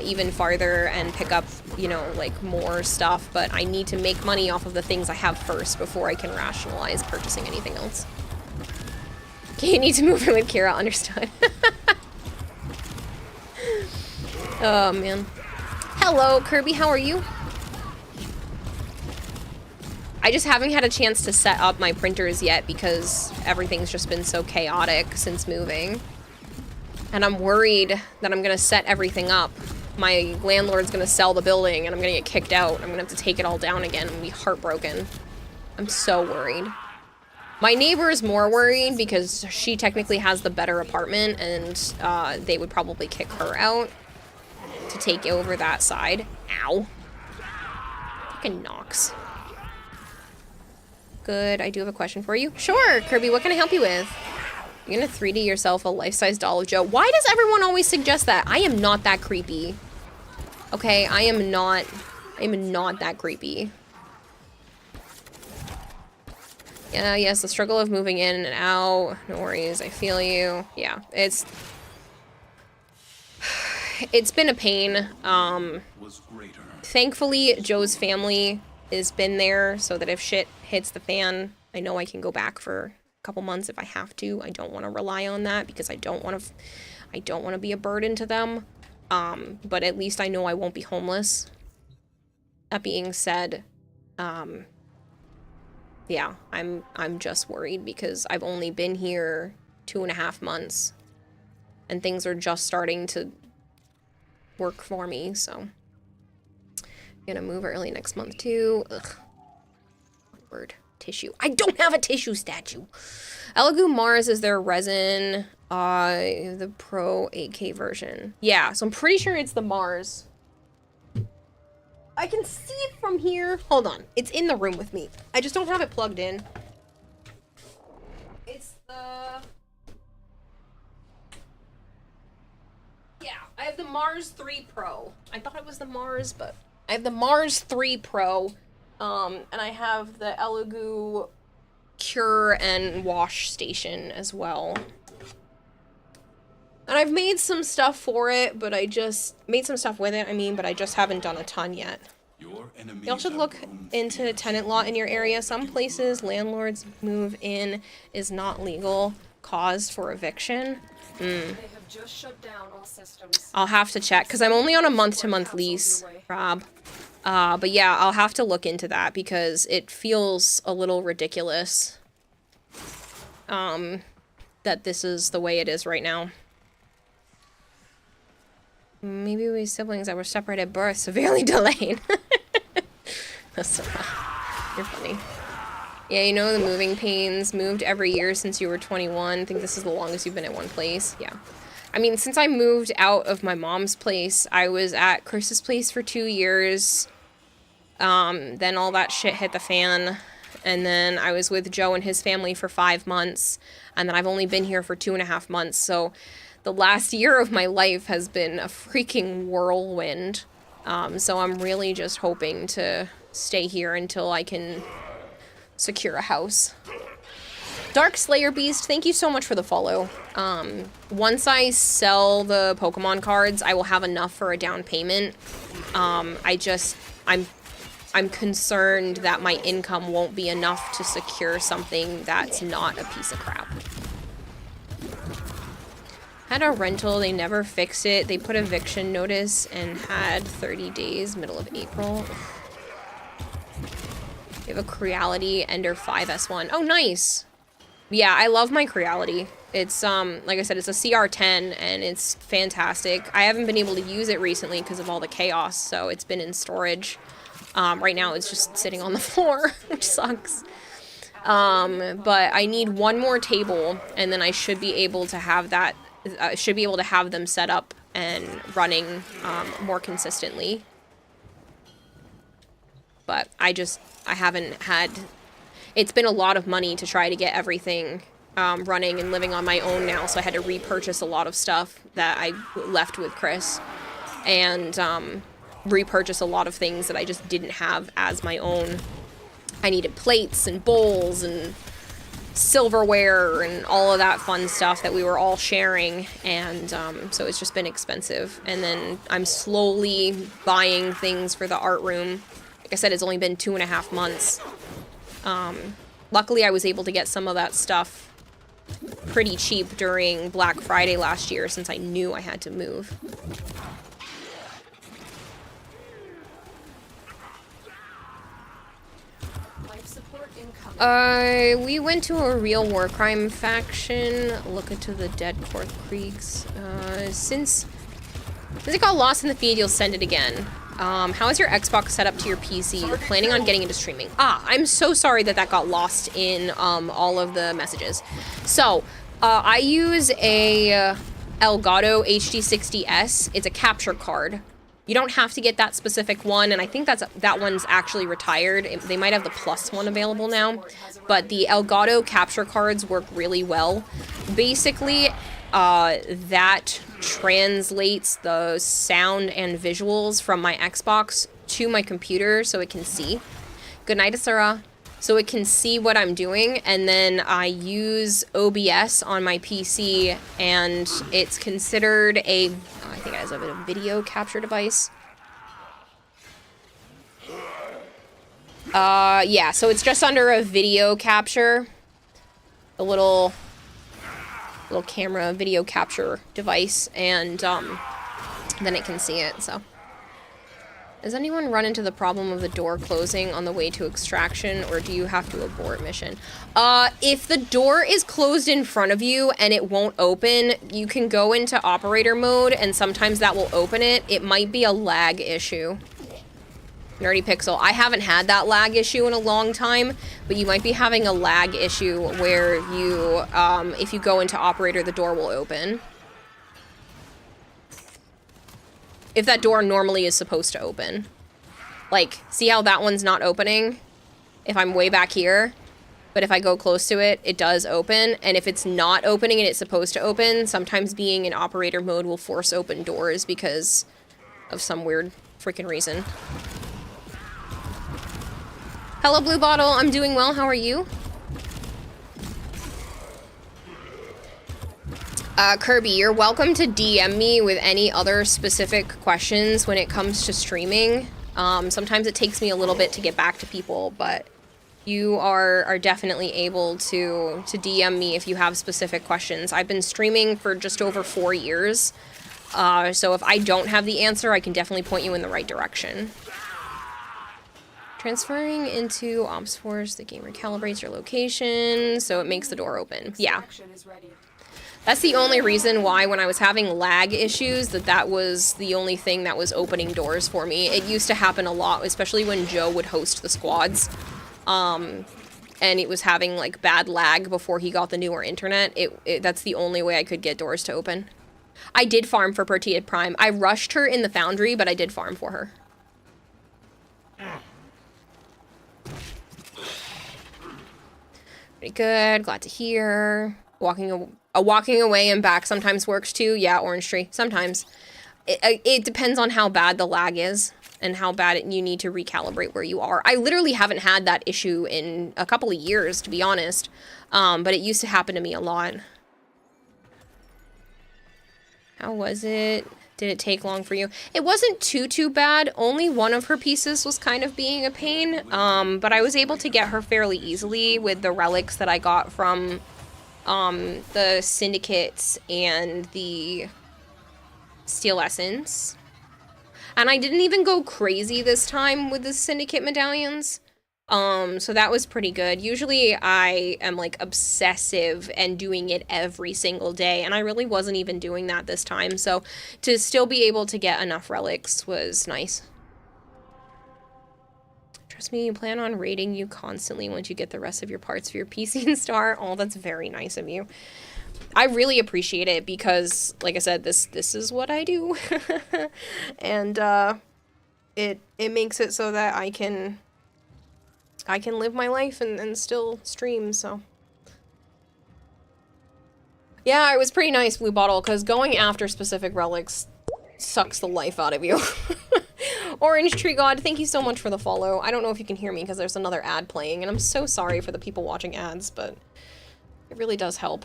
even farther and pick up, you know, like more stuff, but I need to make money off of the things I have first before I can rationalize purchasing anything else. Okay, you need to move in with Kira, understood. Oh, man. Hello, Kirby, how are you? I just haven't had a chance to set up my printers yet because everything's just been so chaotic since moving. And I'm worried that I'm gonna set everything up. My landlord's gonna sell the building and I'm gonna get kicked out. I'm gonna have to take it all down again and be heartbroken. I'm so worried. My neighbor is more worried because she technically has the better apartment and they would probably kick her out to take over that side. Ow. Fucking Nox. Good, I do have a question for you. Sure, Kirby, what can I help you with? You're gonna 3D yourself a life-size doll of Joe. Why does everyone always suggest that? I am not that creepy. Okay, I am not that creepy. Yeah, yes, the struggle of moving in and out. No worries, I feel you. Yeah, it's been a pain. Thankfully, Joe's family has been there so that if shit hits the fan, I know I can go back for couple months if I have to. I don't want to rely on that because I don't want to be a burden to them. But at least I know I won't be homeless. That being said, yeah, I'm just worried because I've only been here 2.5 months and things are just starting to work for me, so I'm gonna move early next month too. Ugh. Word. tissue. I don't have a tissue statue. Elegoo Mars is their resin, the Pro 8K version. Yeah, so I'm pretty sure it's the Mars. I can see it from here. Hold on. It's in the room with me. I just don't have it plugged in. It's the... Yeah, I have the Mars 3 Pro. I thought it was the Mars, but... I have the Mars 3 Pro, and I have the Elegoo Cure and Wash Station as well. And I've made some stuff for it, but I just... made some stuff with it, I mean, but I just haven't done a ton yet. Y'all should look into tenant law in your area. Some places, landlords move in is not legal cause for eviction. They have just shut down all systems. I'll have to check, because I'm only on a month-to-month lease, Rob. But yeah, I'll have to look into that, because it feels a little ridiculous. That this is the way it is right now. Maybe we siblings that were separated at birth severely delayed. That's so rough. You're funny. Yeah, you know the moving pains, moved every year since you were 21. I think this is the longest you've been at one place. Yeah. I mean, since I moved out of my mom's place, I was at Chris's place for 2 years. Then all that shit hit the fan. And then I was with Joe and his family for 5 months. And then I've only been here for 2.5 months. So the last year of my life has been a freaking whirlwind. So I'm really just hoping to stay here until I can secure a house. Dark Slayer Beast, thank you so much for the follow. Once I sell the Pokemon cards, I will have enough for a down payment. I'm concerned that my income won't be enough to secure something that's not a piece of crap. Had a rental, they never fixed it. They put eviction notice and had 30 days, middle of April. We have a Creality Ender 5S1. Oh, nice! Yeah, I love my Creality. It's, like I said, it's a CR10, and it's fantastic. I haven't been able to use it recently because of all the chaos, so it's been in storage. Right now, it's just sitting on the floor, which sucks. But I need one more table, and then I should be able to have that, have them set up and running, more consistently. But I haven't had... It's been a lot of money to try to get everything running and living on my own now, so I had to repurchase a lot of stuff that I left with Chris. And repurchase a lot of things that I just didn't have as my own. I needed plates and bowls and silverware and all of that fun stuff that we were all sharing, and so it's just been expensive. And then I'm slowly buying things for the art room. Like I said, it's only been 2.5 months. Luckily I was able to get some of that stuff pretty cheap during Black Friday last year, since I knew I had to move. We went to a real war crime faction, look into the dead Korth Creeks. Since it got lost in the feed, you'll send it again. How is your Xbox set up to your PC? You're planning on getting into streaming. I'm so sorry that got lost in all of the messages. So, I use a Elgato HD60S. It's a capture card. You don't have to get that specific one, and I think that one's actually retired. They might have the Plus one available now, but the Elgato capture cards work really well. Basically, that translates the sound and visuals from my Xbox to my computer so it can see. Good night, Asura. So it can see what I'm doing, and then I use OBS on my PC, and it's considered I think it has a video capture device. Yeah, so it's just under a video capture. A little camera video capture device, and then it can see it, so. Does anyone run into the problem of the door closing on the way to extraction, or do you have to abort mission? If the door is closed in front of you and it won't open, you can go into operator mode, and sometimes that will open it. It might be a lag issue. Nerdy Pixel. I haven't had that lag issue in a long time, but you might be having a lag issue where you, if you go into operator, the door will open. If that door normally is supposed to open. Like, see how that one's not opening? If I'm way back here, but if I go close to it, it does open. And if it's not opening and it's supposed to open, sometimes being in operator mode will force open doors because of some weird freaking reason. Hello, Blue Bottle. I'm doing well. How are you? Kirby, you're welcome to DM me with any other specific questions when it comes to streaming. Sometimes it takes me a little bit to get back to people, but you are definitely able to DM me if you have specific questions. I've been streaming for just over 4 years, so if I don't have the answer, I can definitely point you in the right direction. Transferring into Ops Force, the game recalibrates your location, so it makes the door open. Yeah. That's the only reason why when I was having lag issues, that was the only thing that was opening doors for me. It used to happen a lot, especially when Joe would host the squads. And it was having like bad lag before he got the newer internet. That's the only way I could get doors to open. I did farm for Pertia Prime. I rushed her in the foundry, but I did farm for her. Pretty good. Glad to hear. Walking away and back sometimes works too. Yeah, Orange Tree. Sometimes. It depends on how bad the lag is and how bad you need to recalibrate where you are. I literally haven't had that issue in a couple of years, to be honest. But it used to happen to me a lot. How was it? Did it take long for you? It wasn't too bad. Only one of her pieces was kind of being a pain. But I was able to get her fairly easily with the relics that I got from the Syndicates and the Steel Essence. And I didn't even go crazy this time with the Syndicate medallions. So that was pretty good. Usually I am like obsessive and doing it every single day, and I really wasn't even doing that this time. So to still be able to get enough relics was nice. Trust me, you plan on raiding you constantly once you get the rest of your parts for your PC and Star. Oh, that's very nice of you. I really appreciate it because, like I said, this is what I do. And it makes it so that I can live my life and still stream, so. Yeah, it was pretty nice, Blue Bottle, because going after specific relics sucks the life out of you. Orange Tree God, thank you so much for the follow. I don't know if you can hear me because there's another ad playing, and I'm so sorry for the people watching ads, but it really does help.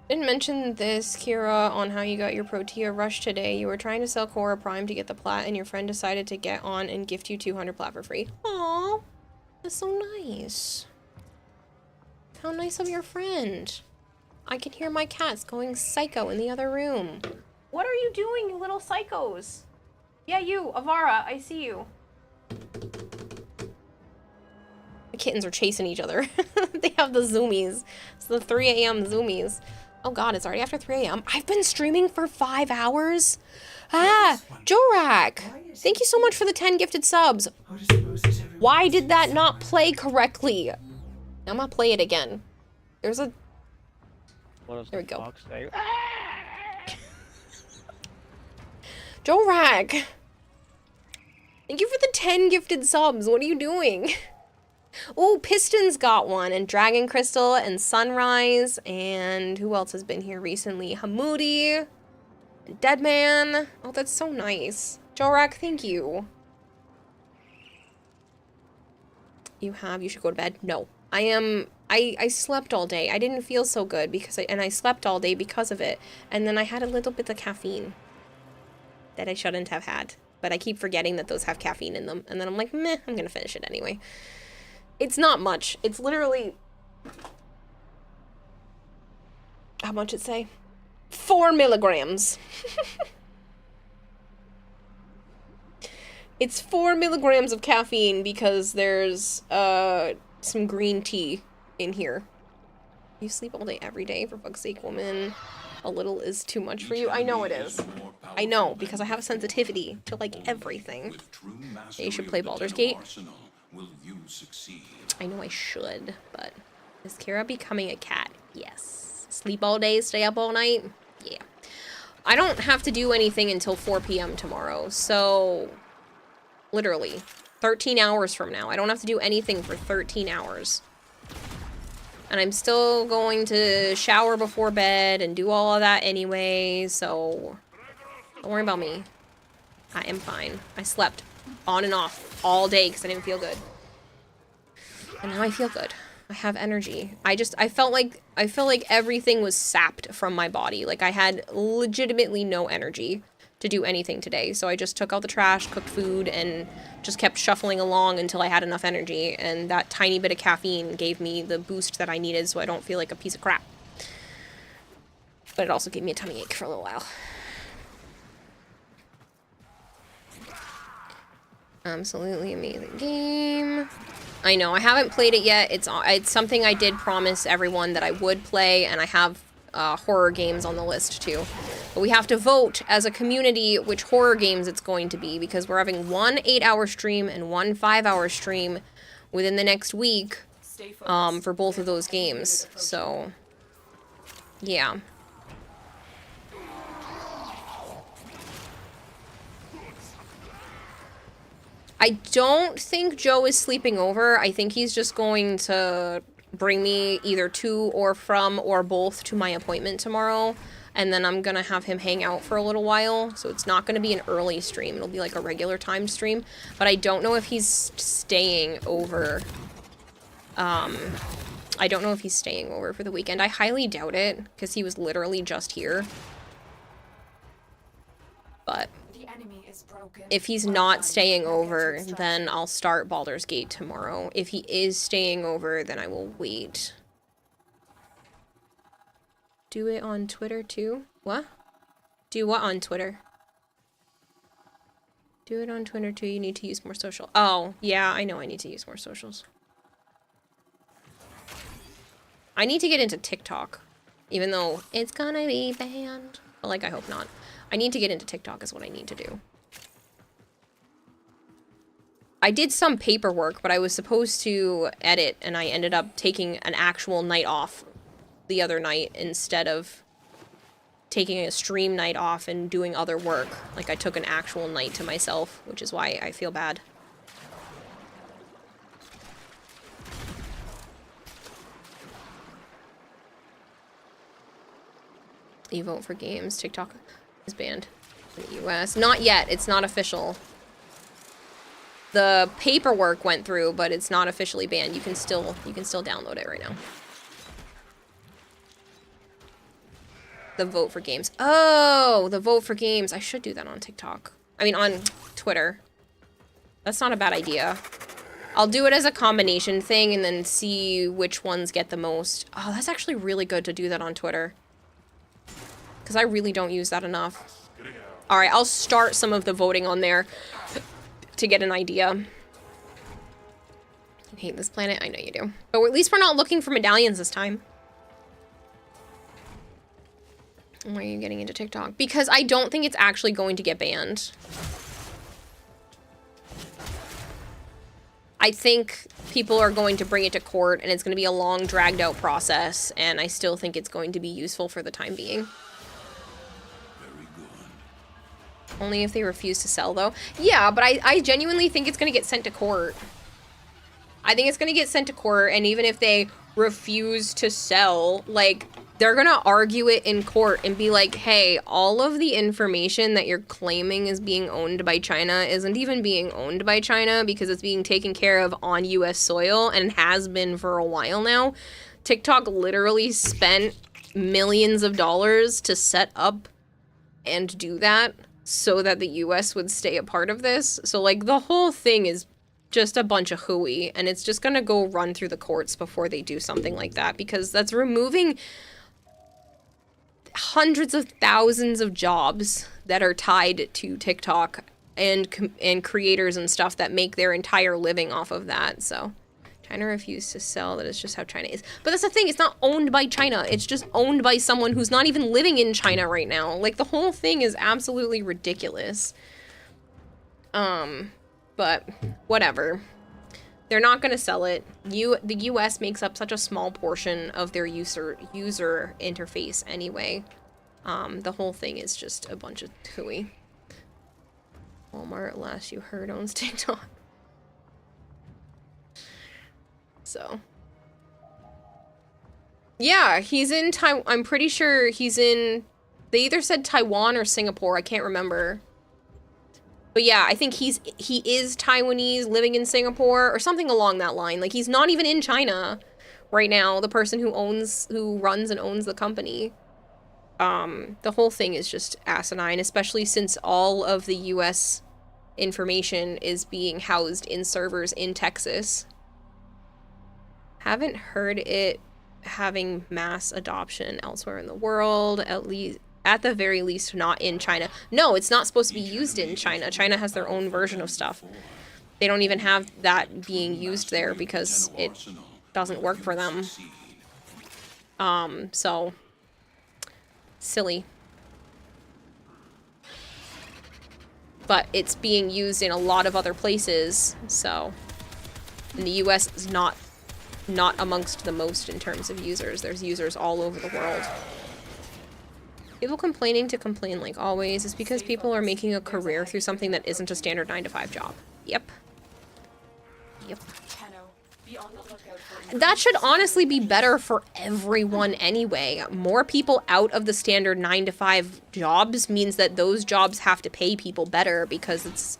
Didn't mention this, Kira, on how you got your Protea rush today. You were trying to sell Cora Prime to get the plat, and your friend decided to get on and gift you 200 plat for free. Aww, that's so nice. How nice of your friend. I can hear my cats going psycho in the other room. What are you doing, you little psychos? Yeah, you, Avara, I see you. The kittens are chasing each other. They have the zoomies. It's the 3 a.m. zoomies. Oh god, it's already after 3 a.m. I've been streaming for 5 hours. Ah, Jorak, thank you so much for the 10 gifted subs. Why did that not play correctly? I'm gonna play it again. There's a... There we go. Jorak, thank you for the 10 gifted subs. What are you doing? Oh, Piston's got one, and Dragon Crystal, and Sunrise, and who else has been here recently? Hamoudi, and Deadman. Oh, that's so nice. Jorak, thank you. You should go to bed. No, I slept all day. I didn't feel so good because I slept all day because of it. And then I had a little bit of caffeine that I shouldn't have had, but I keep forgetting that those have caffeine in them. And then I'm like, meh, I'm gonna finish it anyway. It's not much. It's literally... How much it say? 4 milligrams. It's 4 milligrams of caffeine because there's some green tea in here. You sleep all day every day, for fuck's sake, woman. A little is too much for you. I know it is. I know, because I have a sensitivity to, like, everything. You should play Baldur's Gate. I know I should, but... Is Kara becoming a cat? Yes. Sleep all day, stay up all night? Yeah. I don't have to do anything until 4 p.m. tomorrow, so... Literally. 13 hours from now. I don't have to do anything for 13 hours. And I'm still going to shower before bed and do all of that anyway, so... Don't worry about me. I am fine. I slept on and off all day because I didn't feel good. And now I feel good. I have energy. I felt like everything was sapped from my body. Like I had legitimately no energy to do anything today. So I just took out the trash, cooked food, and just kept shuffling along until I had enough energy. And that tiny bit of caffeine gave me the boost that I needed so I don't feel like a piece of crap. But it also gave me a tummy ache for a little while. Absolutely amazing game. I know, I haven't played it yet. It's something I did promise everyone that I would play, and I have horror games on the list too. But we have to vote as a community which horror games it's going to be, because we're having one 8-hour stream and one 5-hour stream within the next week for both of those games. So, yeah. I don't think Joe is sleeping over. I think he's just going to bring me either to or from or both to my appointment tomorrow. And then I'm going to have him hang out for a little while. So it's not going to be an early stream. It'll be like a regular timed stream. But I don't know if he's staying over. I don't know if he's staying over for the weekend. I highly doubt it, because he was literally just here. But... if he's not staying over, then I'll start Baldur's Gate tomorrow. If he is staying over, then I will wait. Do it on Twitter too? What? Do what on Twitter? Do it on Twitter too. You need to use more social. Oh, yeah, I know I need to use more socials. I need to get into TikTok, even though it's gonna be banned. But, like, I hope not. I need to get into TikTok is what I need to do. I did some paperwork, but I was supposed to edit, and I ended up taking an actual night off the other night instead of taking a stream night off and doing other work. Like, I took an actual night to myself, which is why I feel bad. You vote for games. TikTok is banned in the US. Not yet. It's not official. The paperwork went through, but it's not officially banned. You can still download it right now. The vote for games. Oh, the vote for games. I should do that on TikTok. I mean, on Twitter. That's not a bad idea. I'll do it as a combination thing and then see which ones get the most. Oh, that's actually really good to do that on Twitter. Because I really don't use that enough. Alright, I'll start some of the voting on there to get an idea. You hate this planet? I know you do. But at least we're not looking for medallions this time. Why are you getting into TikTok? Because I don't think it's actually going to get banned. I think people are going to bring it to court, and it's going to be a long, dragged-out process, and I still think it's going to be useful for the time being. Only if they refuse to sell, though. Yeah, but I genuinely think it's going to get sent to court. I think it's going to get sent to court, and even if they refuse to sell, like, they're going to argue it in court and be like, hey, all of the information that you're claiming is being owned by China isn't even being owned by China because it's being taken care of on US soil and has been for a while now. TikTok literally spent millions of dollars to set up and do that so that the US would stay a part of this. So, like, the whole thing is just a bunch of hooey, and it's just gonna go run through the courts before they do something like that, because that's removing hundreds of thousands of jobs that are tied to TikTok and creators and stuff that make their entire living off of that. So, China refused to sell. That is just how China is. But that's the thing. It's not owned by China. It's just owned by someone who's not even living in China right now. Like, the whole thing is absolutely ridiculous. But whatever. They're not going to sell it. The US makes up such a small portion of their user interface anyway. The whole thing is just a bunch of hooey. Walmart, last you heard, owns TikTok. So. Yeah, he's in Taiwan. I'm pretty sure he's in... They either said Taiwan or Singapore. I can't remember. But yeah, I think he is Taiwanese living in Singapore or something along that line. Like, he's not even in China right now, the person who runs and owns the company. The whole thing is just asinine, especially since all of the US information is being housed in servers in Texas. Haven't heard it having mass adoption elsewhere in the world, at the very least not in China. No, it's not supposed to be used in China. China has their own version of stuff. They don't even have that being used there because it doesn't work for them. So silly. But it's being used in a lot of other places, so. And the US is not amongst the most in terms of users. There's users all over the world. People complaining to complain like always is because people are making a career through something that isn't a standard 9-to-5 job. Yep. Yep. That should honestly be better for everyone anyway. More people out of the standard 9-to-5 jobs means that those jobs have to pay people better because it's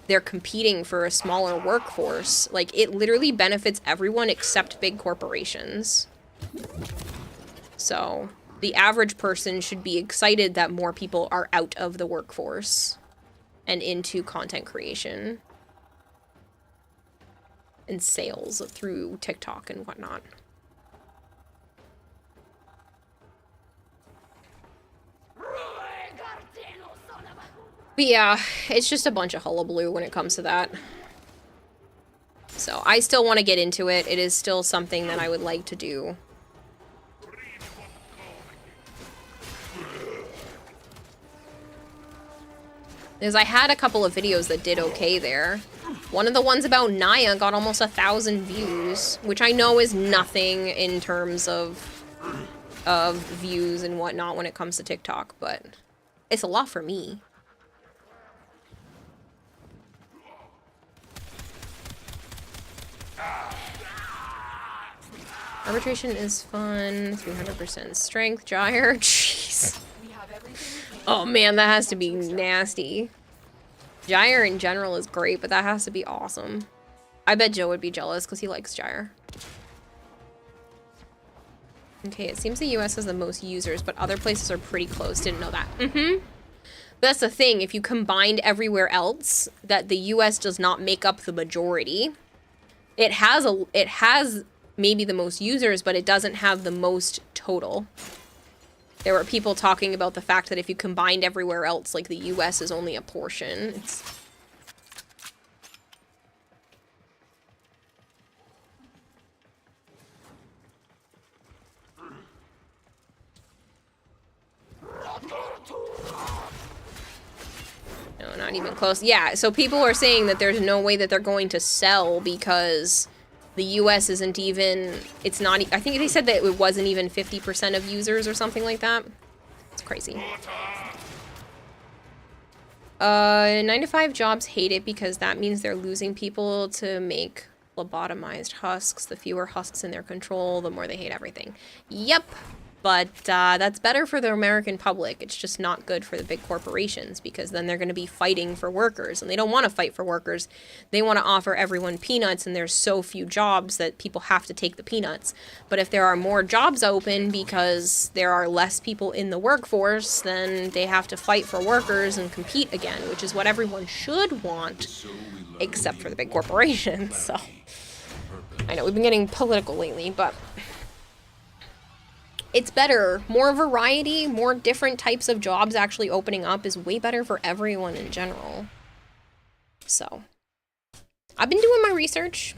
they're competing for a smaller workforce. Like, it literally benefits everyone except big corporations. So, the average person should be excited that more people are out of the workforce and into content creation and sales through TikTok and whatnot. But yeah, it's just a bunch of hullabaloo when it comes to that. So I still want to get into it. It is still something that I would like to do. Because I had a couple of videos that did okay there. One of the ones about Naya got almost 1,000 views, which I know is nothing in terms of views and whatnot when it comes to TikTok, but it's a lot for me. Arbitration is fun. 300% strength. Gyre. Jeez. Oh man, that has to be nasty. Gyre in general is great, but that has to be awesome. I bet Joe would be jealous because he likes Gyre. Okay, it seems the US has the most users, but other places are pretty close. Didn't know that. That's the thing. If you combined everywhere else, that the US does not make up the majority. It has maybe the most users, but it doesn't have the most total. There were people talking about the fact that if you combined everywhere else, like the US is only a portion. It's... No, not even close. Yeah, so people are saying that there's no way that they're going to sell because the US isn't even, it's not, I think they said that it wasn't even 50% of users or something like that. It's crazy. 9-to-5 jobs hate it because that means they're losing people to make lobotomized husks. The fewer husks in their control, the more they hate everything. Yep. But that's better for the American public. It's just not good for the big corporations because then they're going to be fighting for workers. And they don't want to fight for workers. They want to offer everyone peanuts, and there's so few jobs that people have to take the peanuts. But if there are more jobs open because there are less people in the workforce, then they have to fight for workers and compete again, which is what everyone should want, except for the big corporations. So I know we've been getting political lately, but... it's better. More variety, more different types of jobs actually opening up is way better for everyone in general. So, I've been doing my research.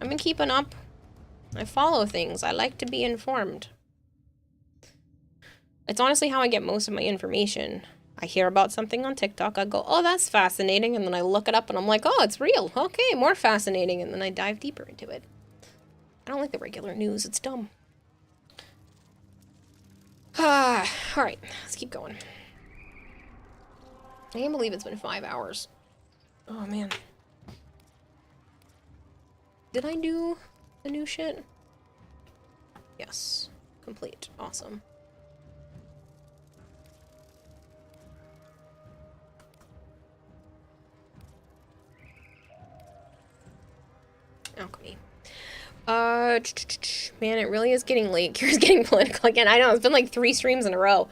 I've been keeping up. I follow things. I like to be informed. It's honestly how I get most of my information. I hear about something on TikTok, I go, oh, that's fascinating, and then I look it up and I'm like, oh, it's real. Okay, more fascinating, and then I dive deeper into it. I don't like the regular news. It's dumb. Alright, let's keep going. I can't believe it's been 5 hours. Oh, man. Did I do the new shit? Yes. Complete. Awesome. Alchemy. Man, it really is getting late. Kira's getting political again. I know, it's been like 3 streams in a row.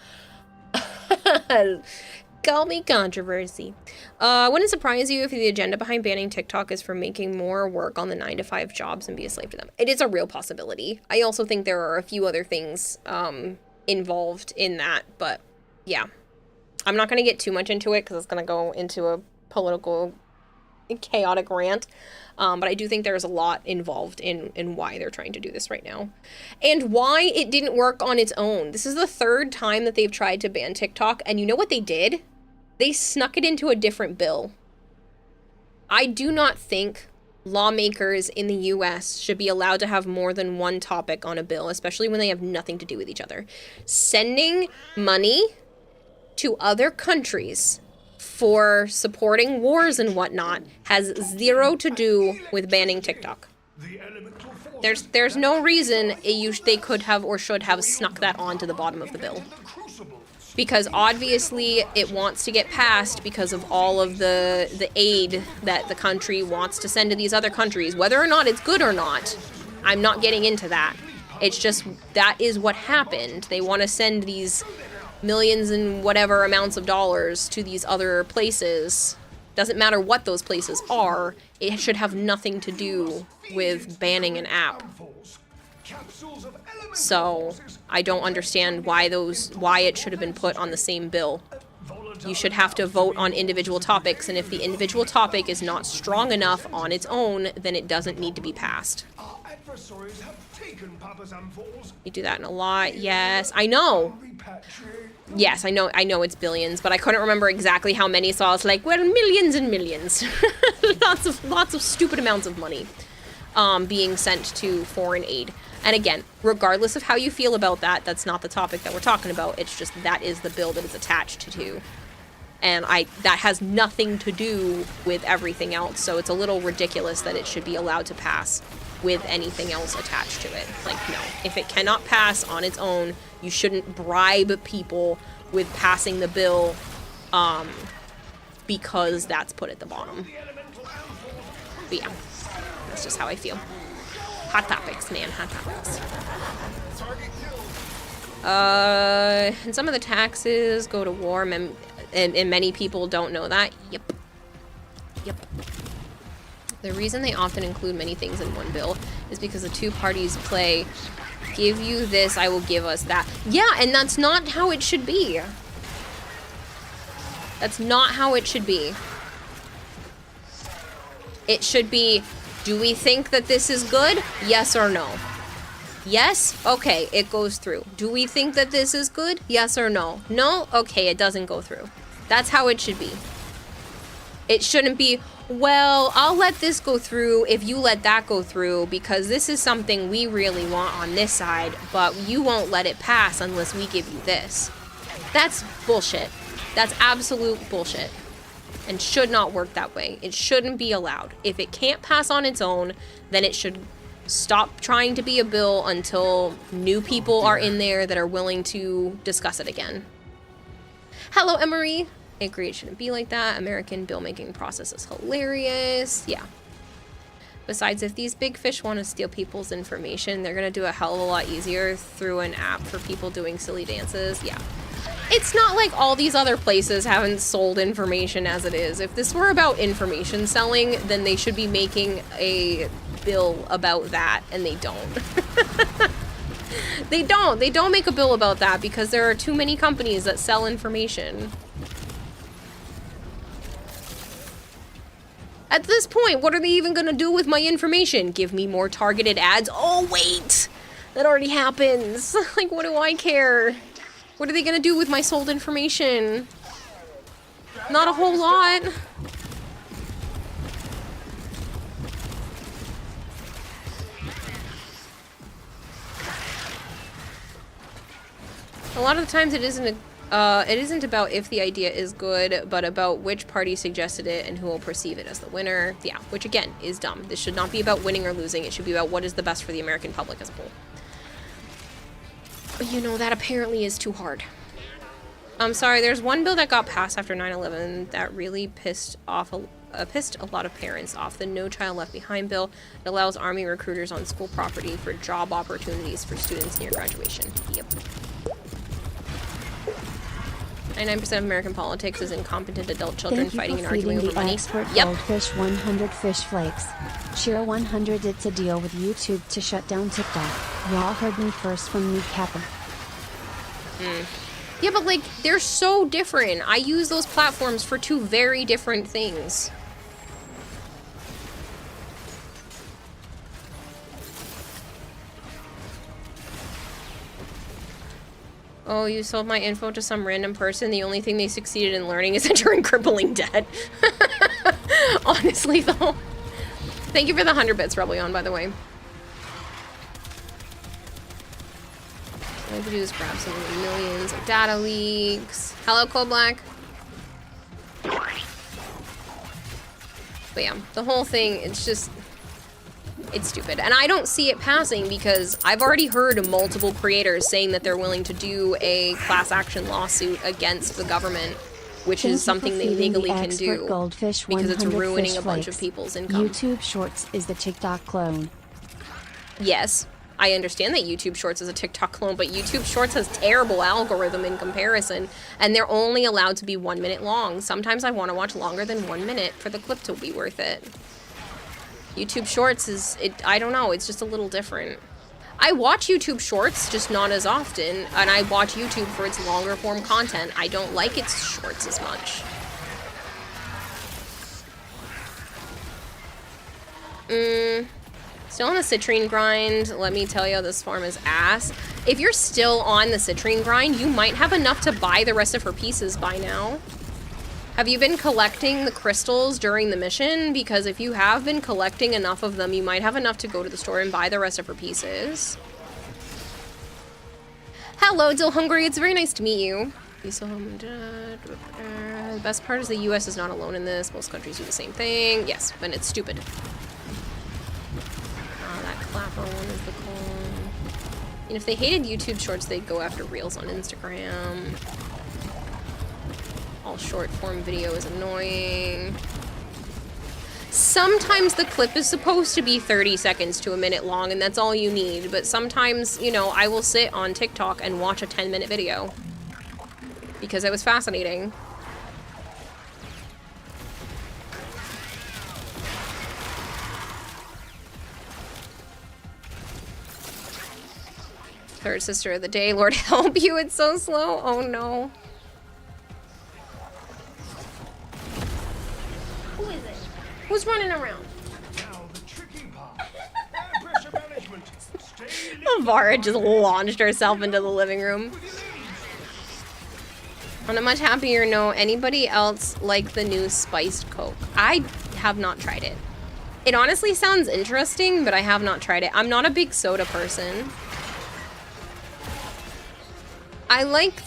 Call me controversy. Wouldn't surprise you if the agenda behind banning TikTok is for making more work on the 9-to-5 jobs and be a slave to them. It is a real possibility. I also think there are a few other things involved in that, but yeah. I'm not going to get too much into it because it's going to go into a political chaotic rant. But I do think there's a lot involved in why they're trying to do this right now. And why it didn't work on its own. This is the 3rd time that they've tried to ban TikTok, and you know what they did? They snuck it into a different bill. I do not think lawmakers in the US should be allowed to have more than one topic on a bill, especially when they have nothing to do with each other. Sending money to other countries for supporting wars and whatnot has 0 to do with banning TikTok. There's no reason they could have or should have snuck that onto the bottom of the bill. Because obviously it wants to get passed because of all of the aid that the country wants to send to these other countries. Whether or not it's good or not, I'm not getting into that. It's just that is what happened. They want to send these millions and whatever amounts of dollars to these other places. Doesn't matter what those places are, it should have nothing to do with banning an app. So I don't understand why it should have been put on the same bill. You should have to vote on individual topics, and if the individual topic is not strong enough on its own, then it doesn't need to be passed. You do that in a lot. Yes, I know. Yes, I know it's billions, but I couldn't remember exactly how many, so I was like, well, millions and millions. lots of stupid amounts of money being sent to foreign aid. And again, regardless of how you feel about that, that's not the topic that we're talking about. It's just that is the bill that it's attached to. And that has nothing to do with everything else, so it's a little ridiculous that it should be allowed to pass with anything else attached to it. Like, no. If it cannot pass on its own, you shouldn't bribe people with passing the bill because that's put at the bottom. But yeah, that's just how I feel. Hot topics, man. Hot topics. And some of the taxes go to war, and many people don't know that. Yep. The reason they often include many things in one bill is because the two parties play, give you this, I will give us that. Yeah, and that's not how it should be. That's not how it should be. It should be, do we think that this is good? Yes or no? Yes? Okay, it goes through. Do we think that this is good? Yes or no? No? Okay, it doesn't go through. That's how it should be. It shouldn't be, well, I'll let this go through if you let that go through because this is something we really want on this side, but you won't let it pass unless we give you this. That's bullshit. That's absolute bullshit. And should not work that way. It shouldn't be allowed. If it can't pass on its own, then it should stop trying to be a bill until new people are in there that are willing to discuss it again. Hello, Emery. I agree, it shouldn't be like that. American bill-making process is hilarious. Yeah. Besides, if these big fish want to steal people's information, they're going to do a hell of a lot easier through an app for people doing silly dances. Yeah. It's not like all these other places haven't sold information as it is. If this were about information selling, then they should be making a bill about that, and they don't. They don't make a bill about that because there are too many companies that sell information. At this point, what are they even gonna do with my information? Give me more targeted ads? Oh, wait! That already happens. Like, what do I care? What are they gonna do with my sold information? Not a whole lot. A lot of the times it isn't about if the idea is good, but about which party suggested it and who will perceive it as the winner. Yeah, which again is dumb. This should not be about winning or losing. It should be about what is the best for the American public as a whole. But you know, that apparently is too hard. I'm sorry, there's one bill that got passed after 9/11 that really pissed a lot of parents off. The No Child Left Behind bill. It allows Army recruiters on school property for job opportunities for students near graduation. Yep. 99% of American politics is incompetent adult children fighting and arguing over money. Yep. Goldfish 100 fish flakes. Shira 100. It's a deal with YouTube to shut down TikTok. Y'all heard me first from me, Kappa. Yeah, but like, they're so different. I use those platforms for two very different things. Oh, you sold my info to some random person. The only thing they succeeded in learning is that you're in crippling debt. Honestly, though. Thank you for the 100 bits, Rebellion, by the way. All I have to do is grab some millions of data leaks. Hello, Cold Black. But yeah, the whole thing, it's just... it's stupid. And I don't see it passing because I've already heard multiple creators saying that they're willing to do a class action lawsuit against the government, which is something they legally can do because it's ruining a bunch of people's income. YouTube Shorts is the TikTok clone. Yes, I understand that YouTube Shorts is a TikTok clone, but YouTube Shorts has terrible algorithm in comparison, and they're only allowed to be 1 minute long. Sometimes I want to watch longer than 1 minute for the clip to be worth it. YouTube Shorts is, I don't know, it's just a little different. I watch YouTube Shorts, just not as often, and I watch YouTube for its longer form content. I don't like its shorts as much. Still on the citrine grind. Let me tell you, this farm is ass. If you're still on the citrine grind, you might have enough to buy the rest of her pieces by now. Have you been collecting the crystals during the mission? Because if you have been collecting enough of them, you might have enough to go to the store and buy the rest of her pieces. Hello, Dill Hungry. It's very nice to meet you. The best part is the US is not alone in this. Most countries do the same thing. Yes, and it's stupid. That Clapper one is the clone. And if they hated YouTube Shorts, they'd go after Reels on Instagram. All short form video is annoying. Sometimes the clip is supposed to be 30 seconds to a minute long, and that's all you need. But sometimes, you know, I will sit on TikTok and watch a 10-minute video because it was fascinating. Third sister of the day, Lord help you, it's so slow. Oh no. Who is it? Who's running around? Now the tricky part. Air pressure management. Vara just launched herself into the living room. On a much happier note, anybody else like the new spiced Coke? I have not tried it. It honestly sounds interesting, but I have not tried it. I'm not a big soda person. I like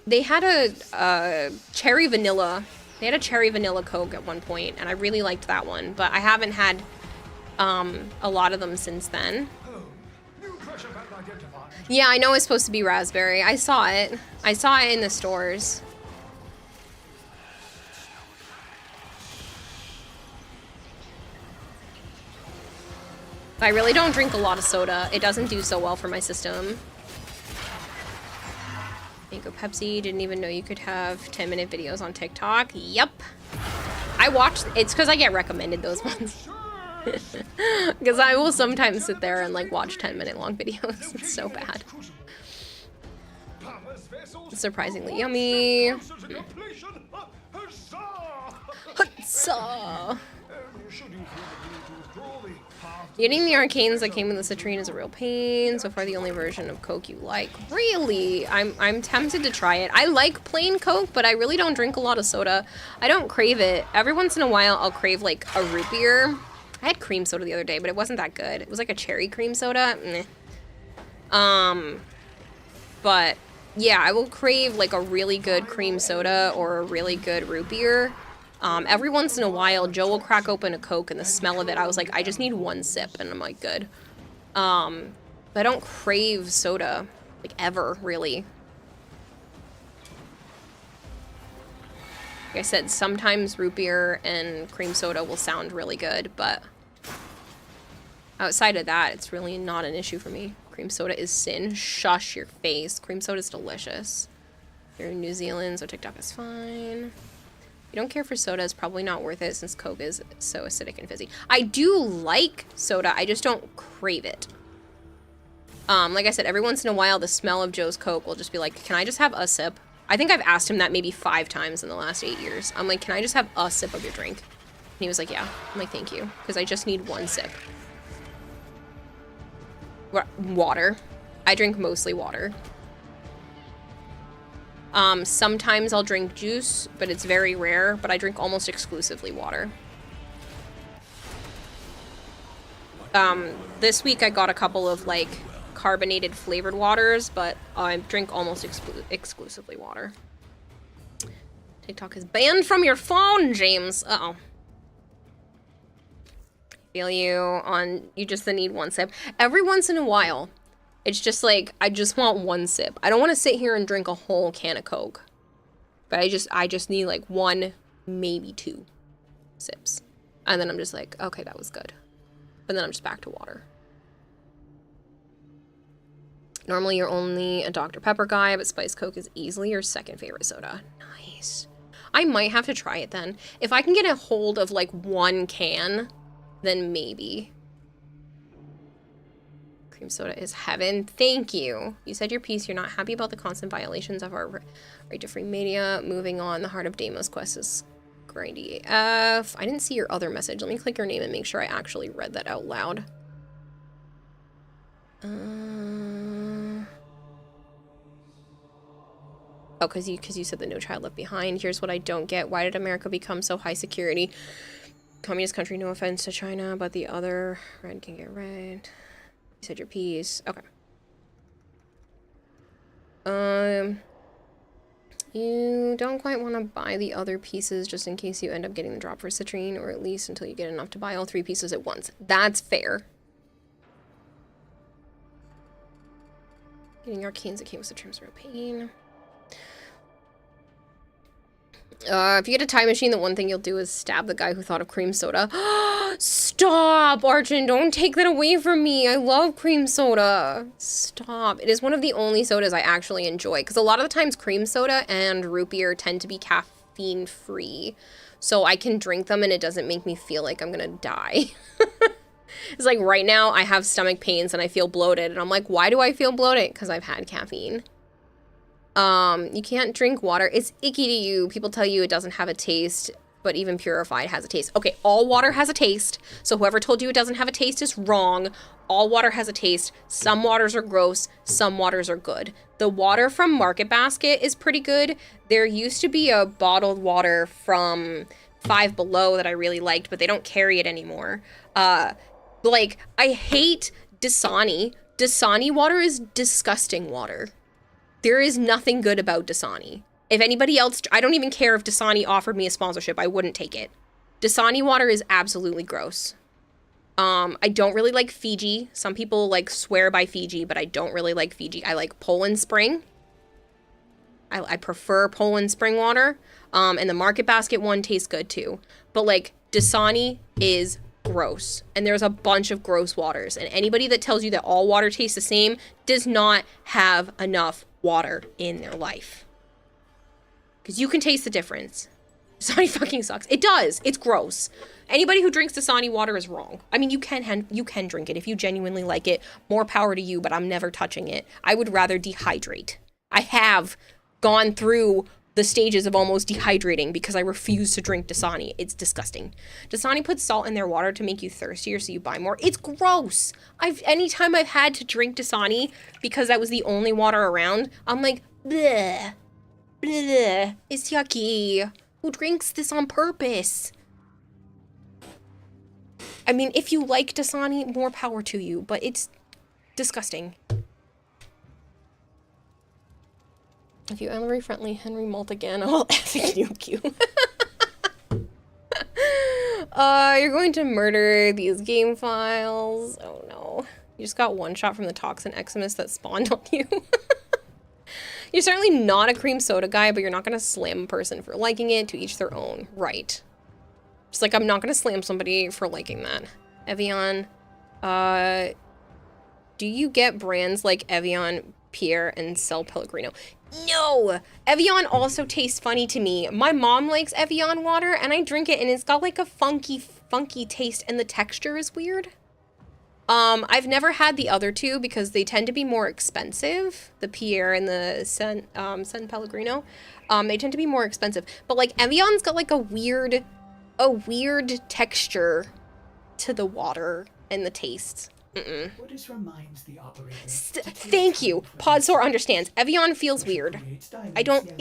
they had a cherry vanilla. They had a cherry vanilla Coke at one point, and I really liked that one, but I haven't had a lot of them since then. Yeah, I know it's supposed to be raspberry. I saw it. I saw it in the stores. I really don't drink a lot of soda. It doesn't do so well for my system. Mango Pepsi, didn't even know you could have 10-minute videos on TikTok. Yep. I watched, it's because I get recommended those ones. Because I will sometimes sit there and like watch 10-minute long videos. It's so bad. It's surprisingly yummy. Hutsa! Getting the arcanes that came with the citrine is a real pain. So far, the only version of Coke you like. Really? I'm tempted to try it. I like plain Coke, but I really don't drink a lot of soda. I don't crave it. Every once in a while, I'll crave like a root beer. I had cream soda the other day, but it wasn't that good. It was like a cherry cream soda. Meh. But yeah, I will crave like a really good cream soda or a really good root beer. Every once in a while, Joe will crack open a Coke and the smell of it, I was like, I just need one sip, and I'm like, good. But I don't crave soda, like, ever, really. Like I said, sometimes root beer and cream soda will sound really good, but outside of that, it's really not an issue for me. Cream soda is sin. Shush your face. Cream soda is delicious. You're in New Zealand, so TikTok is fine. You don't care for soda, it's probably not worth it since Coke is so acidic and fizzy. I do like soda, I just don't crave it. Like I said, every once in a while, the smell of Joe's Coke will just be like, can I just have a sip? I think I've asked him that maybe 5 times in the last 8 years. I'm like, can I just have a sip of your drink? And he was like, yeah. I'm like, thank you, because I just need one sip. Water. I drink mostly water. Sometimes I'll drink juice, but it's very rare, but I drink almost exclusively water. This week I got a couple of, like, carbonated flavored waters, but I drink almost exclusively water. TikTok is banned from your phone, James. Uh-oh. Feel you on, you just need one sip. Every once in a while, it's just like, I just want one sip. I don't want to sit here and drink a whole can of Coke. But I just need like 1, maybe 2 sips. And then I'm just like, okay, that was good. And then I'm just back to water. Normally you're only a Dr. Pepper guy, but Spice Coke is easily your second favorite soda. Nice. I might have to try it then. If I can get a hold of like 1 can, then maybe. Cream soda is heaven. Thank you. You said your piece. You're not happy about the constant violations of our right to free media. Moving on. The Heart of Deimos quest is grindy AF. I didn't see your other message. Let me click your name and make sure I actually read that out loud. Oh, because you said the No Child Left Behind. Here's what I don't get. Why did America become so high security? Communist country, no offense to China, but the other red can get red. You said your piece. Okay. You don't quite want to buy the other pieces just in case you end up getting the drop for citrine, or at least until you get enough to buy all 3 pieces at once. That's fair. Getting arcanes that came with citrine is real pain. If you get a time machine, the one thing you'll do is stab the guy who thought of cream soda. Stop, Arjun, don't take that away from me. I love cream soda. Stop. It is one of the only sodas I actually enjoy, because a lot of the times cream soda and root beer tend to be caffeine free. So I can drink them and it doesn't make me feel like I'm gonna die. It's like right now I have stomach pains and I feel bloated, and I'm like, why do I feel bloated? Because I've had caffeine. You can't drink water. It's icky to you. People tell you it doesn't have a taste, but even purified has a taste. Okay, all water has a taste. So whoever told you it doesn't have a taste is wrong. All water has a taste. Some waters are gross. Some waters are good. The water from Market Basket is pretty good. There used to be a bottled water from Five Below that I really liked, but they don't carry it anymore. Like, I hate Dasani. Dasani water is disgusting water. There is nothing good about Dasani. If anybody else, I don't even care if Dasani offered me a sponsorship, I wouldn't take it. Dasani water is absolutely gross. I don't really like Fiji. Some people like swear by Fiji, but I don't really like Fiji. I like Poland Spring. I prefer Poland Spring water. And the Market Basket one tastes good too. But like Dasani is gross. And there's a bunch of gross waters. And anybody that tells you that all water tastes the same does not have enough water in their life. Because you can taste the difference. Dasani fucking sucks. It does. It's gross. Anybody who drinks Dasani water is wrong. I mean, you can drink it if you genuinely like it. More power to you, but I'm never touching it. I would rather dehydrate. I have gone through the stages of almost dehydrating because I refuse to drink Dasani. It's disgusting. Dasani puts salt in their water to make you thirstier so you buy more. It's gross. Anytime I've had to drink Dasani because that was the only water around, I'm like, bleh, bleh, it's yucky. Who drinks this on purpose? I mean, if you like Dasani, more power to you, but it's disgusting. If you Ellery friendly Henry Malt again, I'll nuke you. You're going to murder these game files. Oh no. You just got one shot from the toxin Eximus that spawned on you. You're certainly not a cream soda guy, but you're not gonna slam a person for liking it. To each their own. Right. Just like I'm not gonna slam somebody for liking that. Evian. Do you get brands like Evian, Pierre, and Sel Pellegrino? No! Evian also tastes funny to me. My mom likes Evian water, and I drink it, and it's got like a funky taste, and the texture is weird. I've never had the other two because they tend to be more expensive. The Pierre and the San Pellegrino. They tend to be more expensive. But like Evian's got like a weird texture to the water and the taste. This reminds the operator. Thank you. Podsor understands. Evian feels weird. I don't.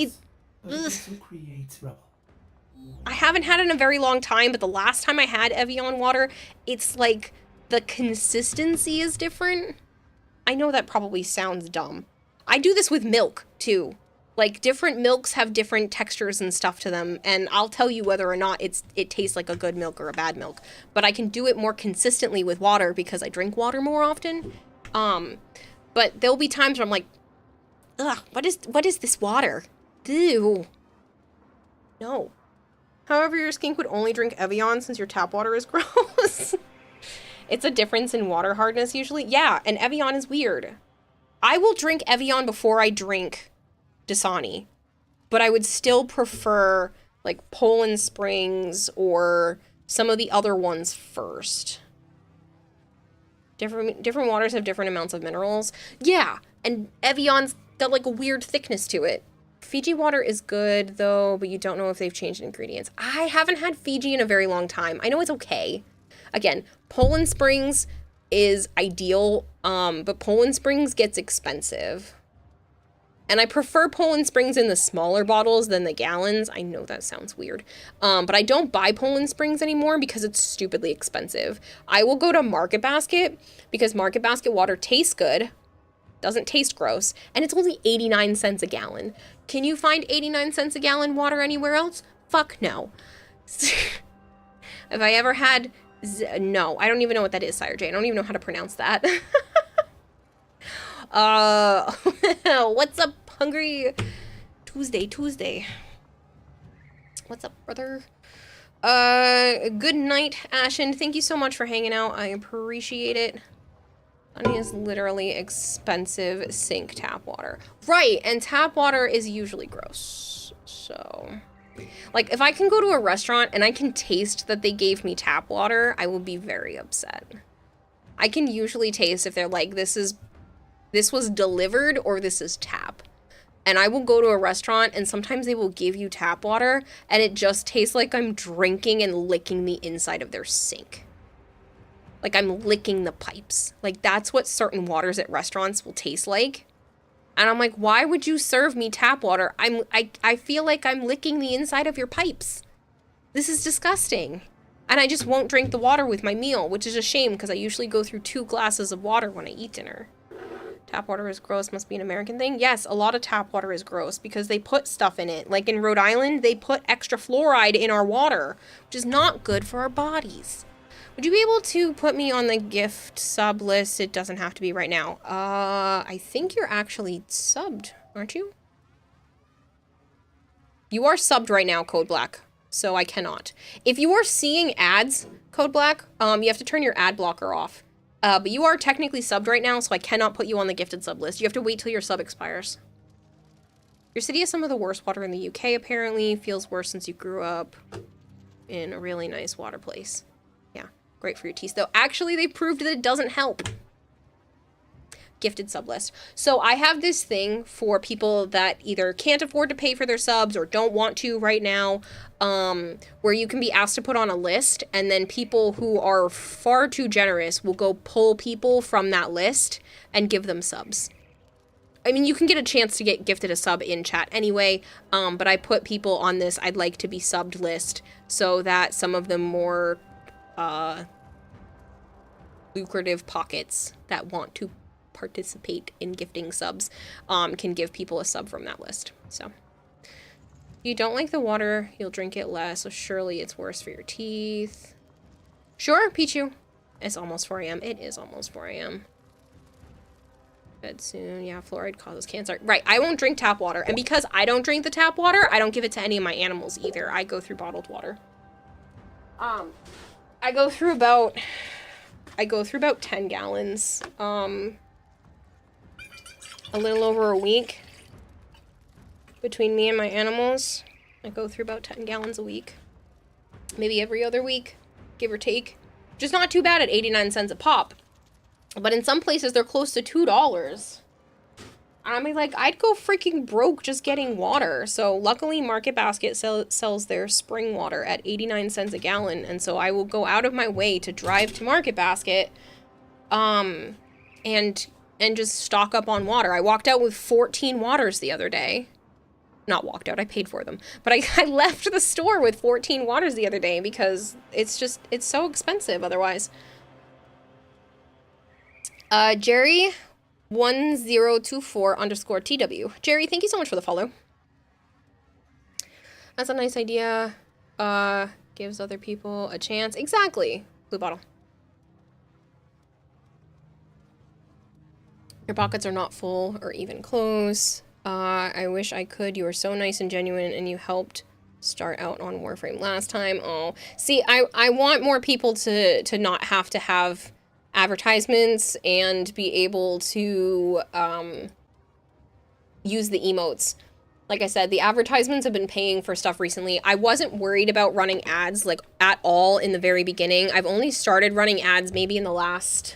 I haven't had it in a very long time, but the last time I had Evian water, it's like the consistency is different. I know that probably sounds dumb. I do this with milk too. Like different milks have different textures and stuff to them, and I'll tell you whether or not it tastes like a good milk or a bad milk. But I can do it more consistently with water because I drink water more often. But there'll be times where I'm like, ugh, what is this water? Ew. No. However, your skink would only drink Evian since your tap water is gross. It's a difference in water hardness usually. Yeah, and Evian is weird. I will drink Evian before I drink Dasani, but I would still prefer like Poland Springs or some of the other ones first. Different waters have different amounts of minerals. Yeah, and Evian's got like a weird thickness to it. Fiji water is good though, but you don't know if they've changed ingredients. I haven't had Fiji in a very long time. I know it's okay. Again, Poland Springs is ideal, but Poland Springs gets expensive. And I prefer Poland Springs in the smaller bottles than the gallons. I know that sounds weird. But I don't buy Poland Springs anymore because it's stupidly expensive. I will go to Market Basket because Market Basket water tastes good, doesn't taste gross, and it's only 89 cents a gallon. Can you find 89 cents a gallon water anywhere else? Fuck no. Have I ever had... No, I don't even know what that is, Sire J. I don't even know how to pronounce that. What's up, Hungry Tuesday? What's up, brother? Good night, Ashen. Thank you so much for hanging out. I appreciate it. Honey is literally expensive sink tap water. Right, and tap water is usually gross. So, like, if I can go to a restaurant and I can taste that they gave me tap water, I will be very upset. I can usually taste if they're like, this was delivered or this is tap. And I will go to a restaurant and sometimes they will give you tap water and it just tastes like I'm drinking and licking the inside of their sink. Like I'm licking the pipes. Like that's what certain waters at restaurants will taste like. And I'm like, why would you serve me tap water? I feel like I'm licking the inside of your pipes. This is disgusting. And I just won't drink the water with my meal, which is a shame because I usually go through 2 glasses of water when I eat dinner. Tap water is gross, must be an American thing. Yes, a lot of tap water is gross because they put stuff in it. Like in Rhode Island, they put extra fluoride in our water, which is not good for our bodies. Would you be able to put me on the gift sub list? It doesn't have to be right now. I think you're actually subbed, aren't you? You are subbed right now, Code Black, so I cannot. If you are seeing ads, Code Black, you have to turn your ad blocker off. But you are technically subbed right now, so I cannot put you on the gifted sub list. You have to wait till your sub expires. Your city has some of the worst water in the UK, apparently. Feels worse since you grew up in a really nice water place. Yeah, great for your teeth, though. Actually, they proved that it doesn't help. gifted sub list. So I have this thing for people that either can't afford to pay for their subs or don't want to right now, where you can be asked to put on a list, and then people who are far too generous will go pull people from that list and give them subs. I mean, you can get a chance to get gifted a sub in chat anyway, but I put people on this I'd like to be subbed list so that some of the more lucrative pockets that want to participate in gifting subs can give people a sub from that list. So, if you don't like the water, you'll drink it less, so surely it's worse for your teeth. Sure, Pichu. It's almost 4 a.m. It is almost 4 a.m. Bed soon. Yeah, fluoride causes cancer. Right, I won't drink tap water. And because I don't drink the tap water, I don't give it to any of my animals either. I go through bottled water. I go through about 10 gallons. A little over a week between me and my animals. I go through about 10 gallons a week. Maybe every other week, give or take. Just not too bad at 89 cents a pop. But in some places, they're close to $2. I mean, like, I'd go freaking broke just getting water. So luckily, Market Basket sells their spring water at 89 cents a gallon. And so I will go out of my way to drive to Market Basket and just stock up on water. I walked out with 14 waters the other day. Not walked out, I paid for them. But I left the store with 14 waters the other day because it's so expensive otherwise. Jerry1024_TW. Jerry, thank you so much for the follow. That's a nice idea. Gives other people a chance. Exactly. Blue bottle. Your pockets are not full or even close. I wish I could. You were so nice and genuine, and you helped start out on Warframe last time. Oh, see, I want more people to not have to have advertisements and be able to use the emotes. Like I said, the advertisements have been paying for stuff recently. I wasn't worried about running ads like at all in the very beginning. I've only started running ads maybe in the last,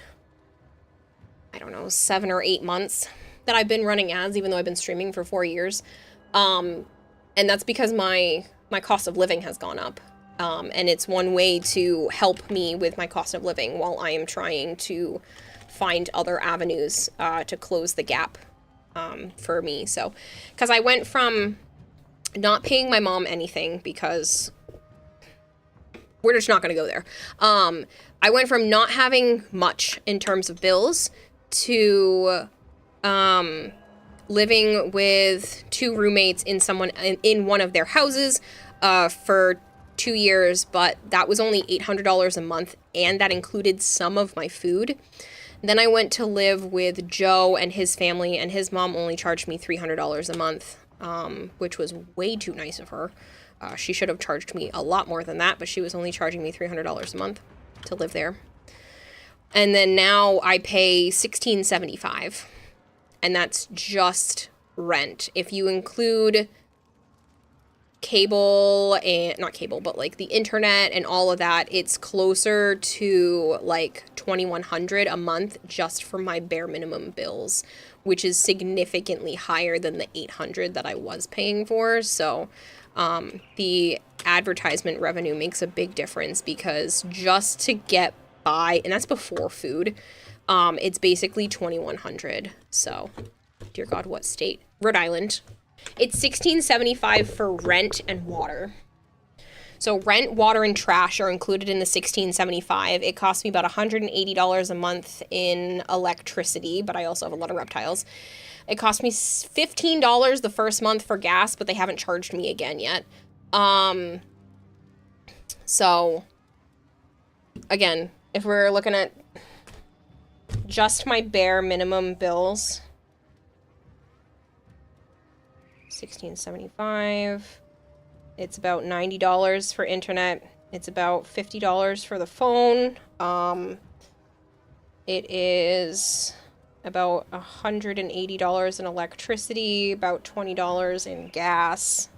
I don't know, 7 or 8 months that I've been running ads, even though I've been streaming for 4 years. And that's because my cost of living has gone up. And it's one way to help me with my cost of living while I am trying to find other avenues to close the gap for me. So, because I went from not paying my mom anything because we're just not going to go there. I went from not having much in terms of bills to living with 2 roommates in one of their houses for 2 years, but that was only $800 a month, and that included some of my food. Then I went to live with Joe and his family, and his mom only charged me $300 a month, which was way too nice of her. She should have charged me a lot more than that, but she was only charging me $300 a month to live there. And then now I pay $16.75, and that's just rent. If you include cable and not cable, but like the internet and all of that, it's closer to like $2,100 a month just for my bare minimum bills, which is significantly higher than the $800 that I was paying for. So the advertisement revenue makes a big difference, because just to get by, and that's before food, it's basically $2,100. So dear God, what state? Rhode Island. It's $16.75 for rent and water. So rent, water, and trash are included in the $16.75. It costs me about $180 a month in electricity, but I also have a lot of reptiles. It cost me $15 the first month for gas, but they haven't charged me again yet. So again, if we're looking at just my bare minimum bills, $16.75. It's about $90 for internet. It's about $50 for the phone. It is about $180 in electricity, about $20 in gas.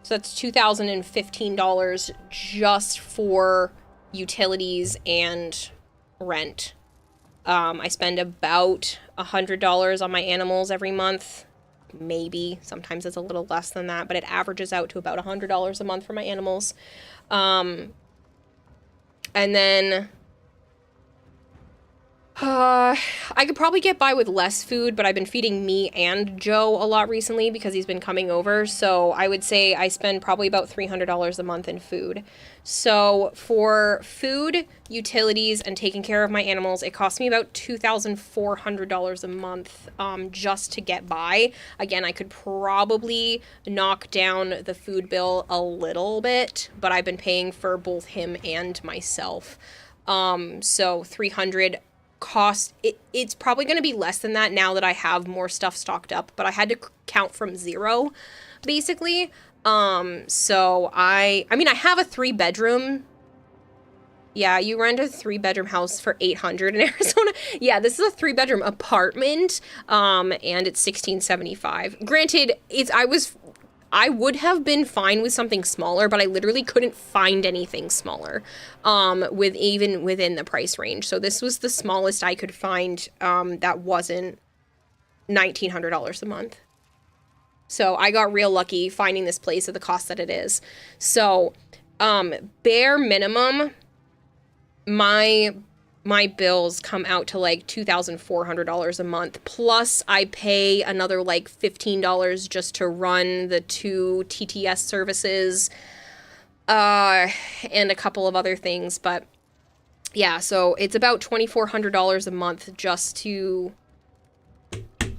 So that's $2,015 just for utilities and rent. I spend about $100 on my animals every month. Maybe. Sometimes it's a little less than that, but it averages out to about $100 a month for my animals. And then I could probably get by with less food, but I've been feeding me and Joe a lot recently because he's been coming over. So I would say I spend probably about $300 a month in food. So for food, utilities, and taking care of my animals, it costs me about $2,400 a month just to get by. Again, I could probably knock down the food bill a little bit, but I've been paying for both him and myself. So $300 cost, it's probably going to be less than that now that I have more stuff stocked up, but I had to count from zero basically. So I mean I have a 3-bedroom. Yeah, you rent a 3-bedroom house for $800 in Arizona. Yeah, this is a 3-bedroom apartment, and it's $1,675. Granted, I would have been fine with something smaller, but I literally couldn't find anything smaller, even within the price range. So this was the smallest I could find, that wasn't $1,900 a month. So I got real lucky finding this place at the cost that it is. So, bare minimum, my bills come out to like $2,400 a month. Plus I pay another like $15 just to run the 2 TTS services, and a couple of other things. But yeah, so it's about $2,400 a month just to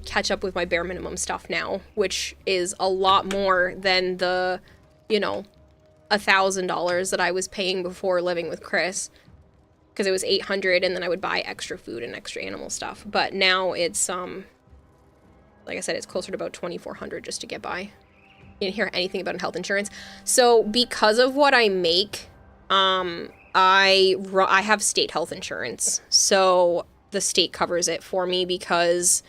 catch up with my bare minimum stuff now, which is a lot more than the, $1,000 that I was paying before living with Chris. Because it was $800, and then I would buy extra food and extra animal stuff. But now it's, like I said, it's closer to about $2,400 just to get by. You didn't hear anything about health insurance. So because of what I make, I have state health insurance. So the state covers it for me because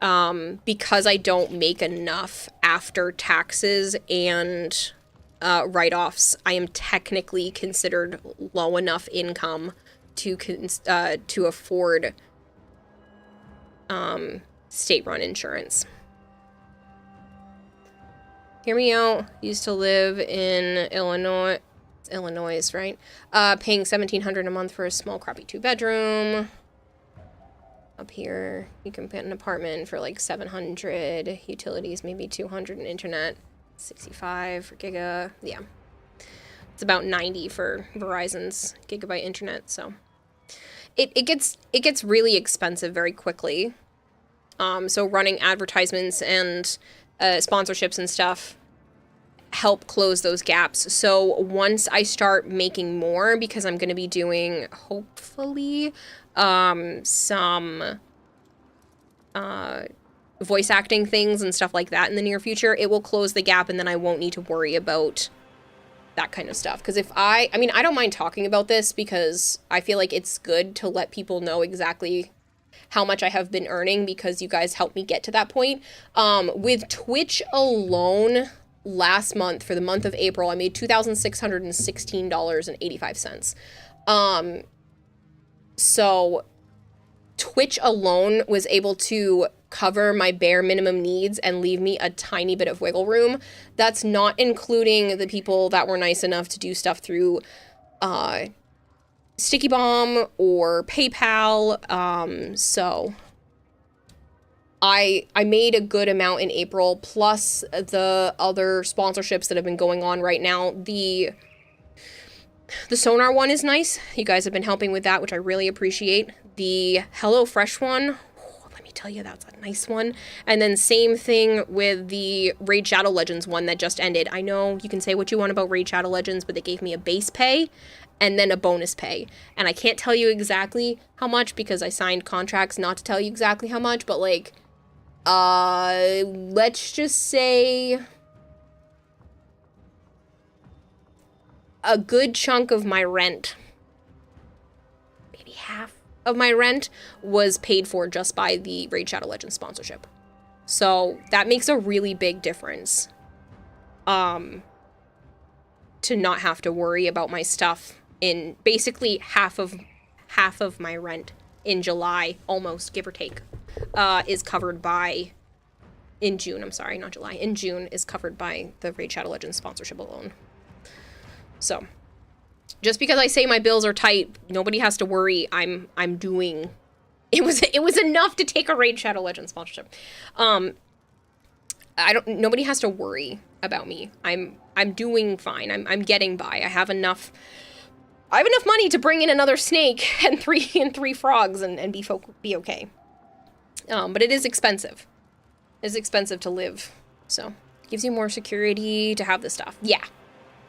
I don't make enough after taxes and write-offs. I am technically considered low enough income to afford state-run insurance. Hear me out. Used to live in Illinois. It's Illinois, right? Paying $1,700 a month for a small, crappy 2-bedroom. Up here, you can get an apartment for like $700. Utilities, maybe $200, and internet. 65 for Giga. Yeah, it's about $90 for Verizon's gigabyte internet. So it gets really expensive very quickly. So running advertisements and sponsorships and stuff help close those gaps. So once I start making more, because I'm going to be doing hopefully some voice acting things and stuff like that in the near future, it will close the gap, and then I won't need to worry about that kind of stuff. Because I don't mind talking about this because I feel like it's good to let people know exactly how much I have been earning, because you guys helped me get to that point. With Twitch alone, last month, for the month of April, I made $2,616.85. So Twitch alone was able to cover my bare minimum needs and leave me a tiny bit of wiggle room. That's not including the people that were nice enough to do stuff through Sticky Bomb or PayPal. So I made a good amount in April, plus the other sponsorships that have been going on right now. The Sonar one is nice. You guys have been helping with that, which I really appreciate. The HelloFresh one, let me tell you, that's a nice one. And then same thing with the Raid Shadow Legends one that just ended. I know you can say what you want about Raid Shadow Legends, but they gave me a base pay and then a bonus pay. And I can't tell you exactly how much because I signed contracts not to tell you exactly how much, but like, let's just say a good chunk of my rent, maybe half of my rent, was paid for just by the Raid Shadow Legends sponsorship. So that makes a really big difference. To not have to worry about my stuff in basically half of my rent in July, almost, give or take, is covered by, in June, I'm sorry, not July, in June is covered by the Raid Shadow Legends sponsorship alone. So, just because I say my bills are tight, nobody has to worry. I'm doing, it was enough to take a Raid Shadow Legends sponsorship. Nobody has to worry about me. I'm doing fine. I'm getting by. I have enough money to bring in another snake and three frogs and be okay. But it is expensive. It's expensive to live. So, it gives you more security to have this stuff. Yeah.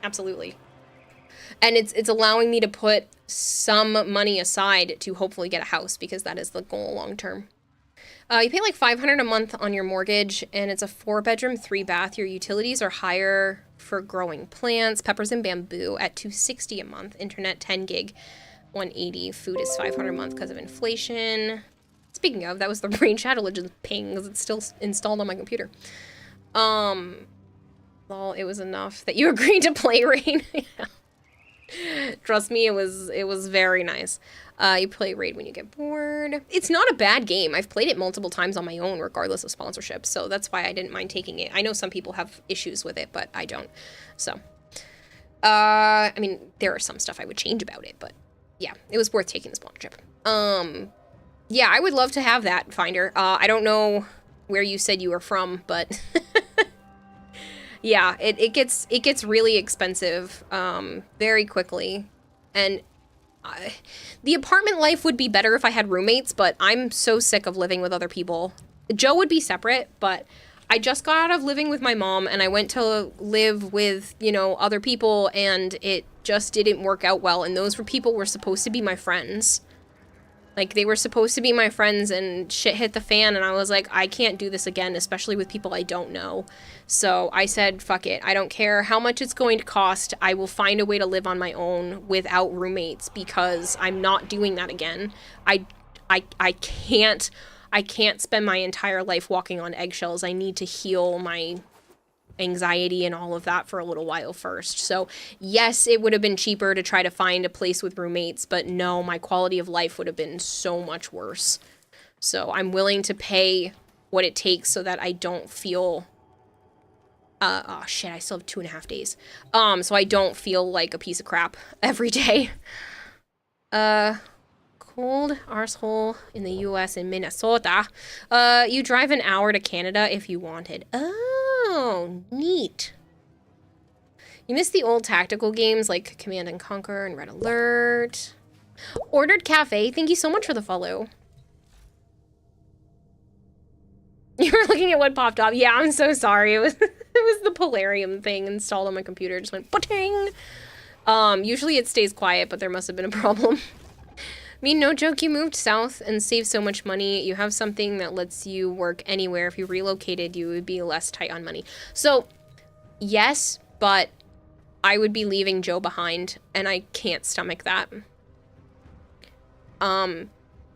Absolutely. And it's allowing me to put some money aside to hopefully get a house, because that is the goal long term. You pay like $500 a month on your mortgage, and it's a 4-bedroom, 3-bath. Your utilities are higher for growing plants, peppers and bamboo at $260 a month. Internet 10 gig, $180. Food is $500 a month because of inflation. Speaking of, that was the Raid Shadow Legends ping, because it's still installed on my computer. Well, it was enough that you agreed to play Raid. Yeah. Trust me, it was very nice. You play Raid when you get bored. It's not a bad game. I've played it multiple times on my own, regardless of sponsorship, so that's why I didn't mind taking it. I know some people have issues with it, but I don't. So, I mean, there are some stuff I would change about it, but yeah, it was worth taking the sponsorship. Yeah, I would love to have that, Finder. I don't know where you said you were from, but yeah, it gets really expensive very quickly, and the apartment life would be better if I had roommates, but I'm so sick of living with other people. Joe would be separate, but I just got out of living with my mom, and I went to live with, you know, other people, and it just didn't work out well, and those people were supposed to be my friends. Like, they were supposed to be my friends, and shit hit the fan, and I was like, I can't do this again, especially with people I don't know. So I said, fuck it. I don't care how much it's going to cost. I will find a way to live on my own without roommates, because I'm not doing that again. I can't spend my entire life walking on eggshells. I need to heal my anxiety and all of that for a little while first. So yes, it would have been cheaper to try to find a place with roommates, but no, my quality of life would have been so much worse. So I'm willing to pay what it takes so that I don't feel oh shit, I still have 2.5 days. So I don't feel like a piece of crap every day. Cold arsehole in the US in Minnesota. You drive an hour to Canada if you wanted. Oh, neat. You miss the old tactical games like Command and Conquer and Red Alert. Ordered Cafe, thank you so much for the follow. You were looking at what popped up. Yeah, I'm so sorry. It was the Polarium thing installed on my computer. It just went ba-ting. Usually it stays quiet, but there must have been a problem. I mean, no joke, you moved south and saved so much money. You have something that lets you work anywhere. If you relocated, you would be less tight on money. So, yes, but I would be leaving Joe behind, and I can't stomach that.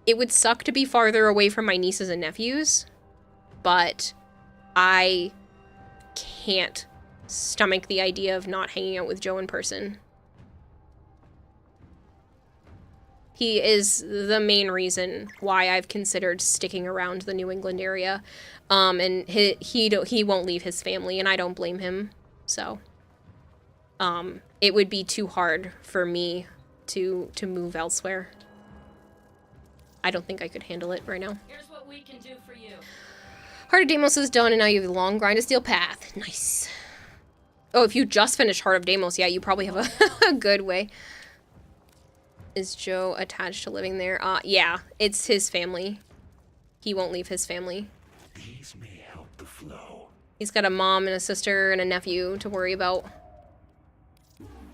It would suck to be farther away from my nieces and nephews, but I can't stomach the idea of not hanging out with Joe in person. He is the main reason why I've considered sticking around the New England area. And he won't leave his family, and I don't blame him. So, it would be too hard for me to move elsewhere. I don't think I could handle it right now. Here's what we can do for you. Heart of Deimos is done, and now you have the long grind to Steel Path. Nice. Oh, if you just finished Heart of Deimos, yeah, you probably have a good way. Is Joe attached to living there? Yeah, it's his family. He won't leave his family. These may help the flow. He's got a mom and a sister and a nephew to worry about.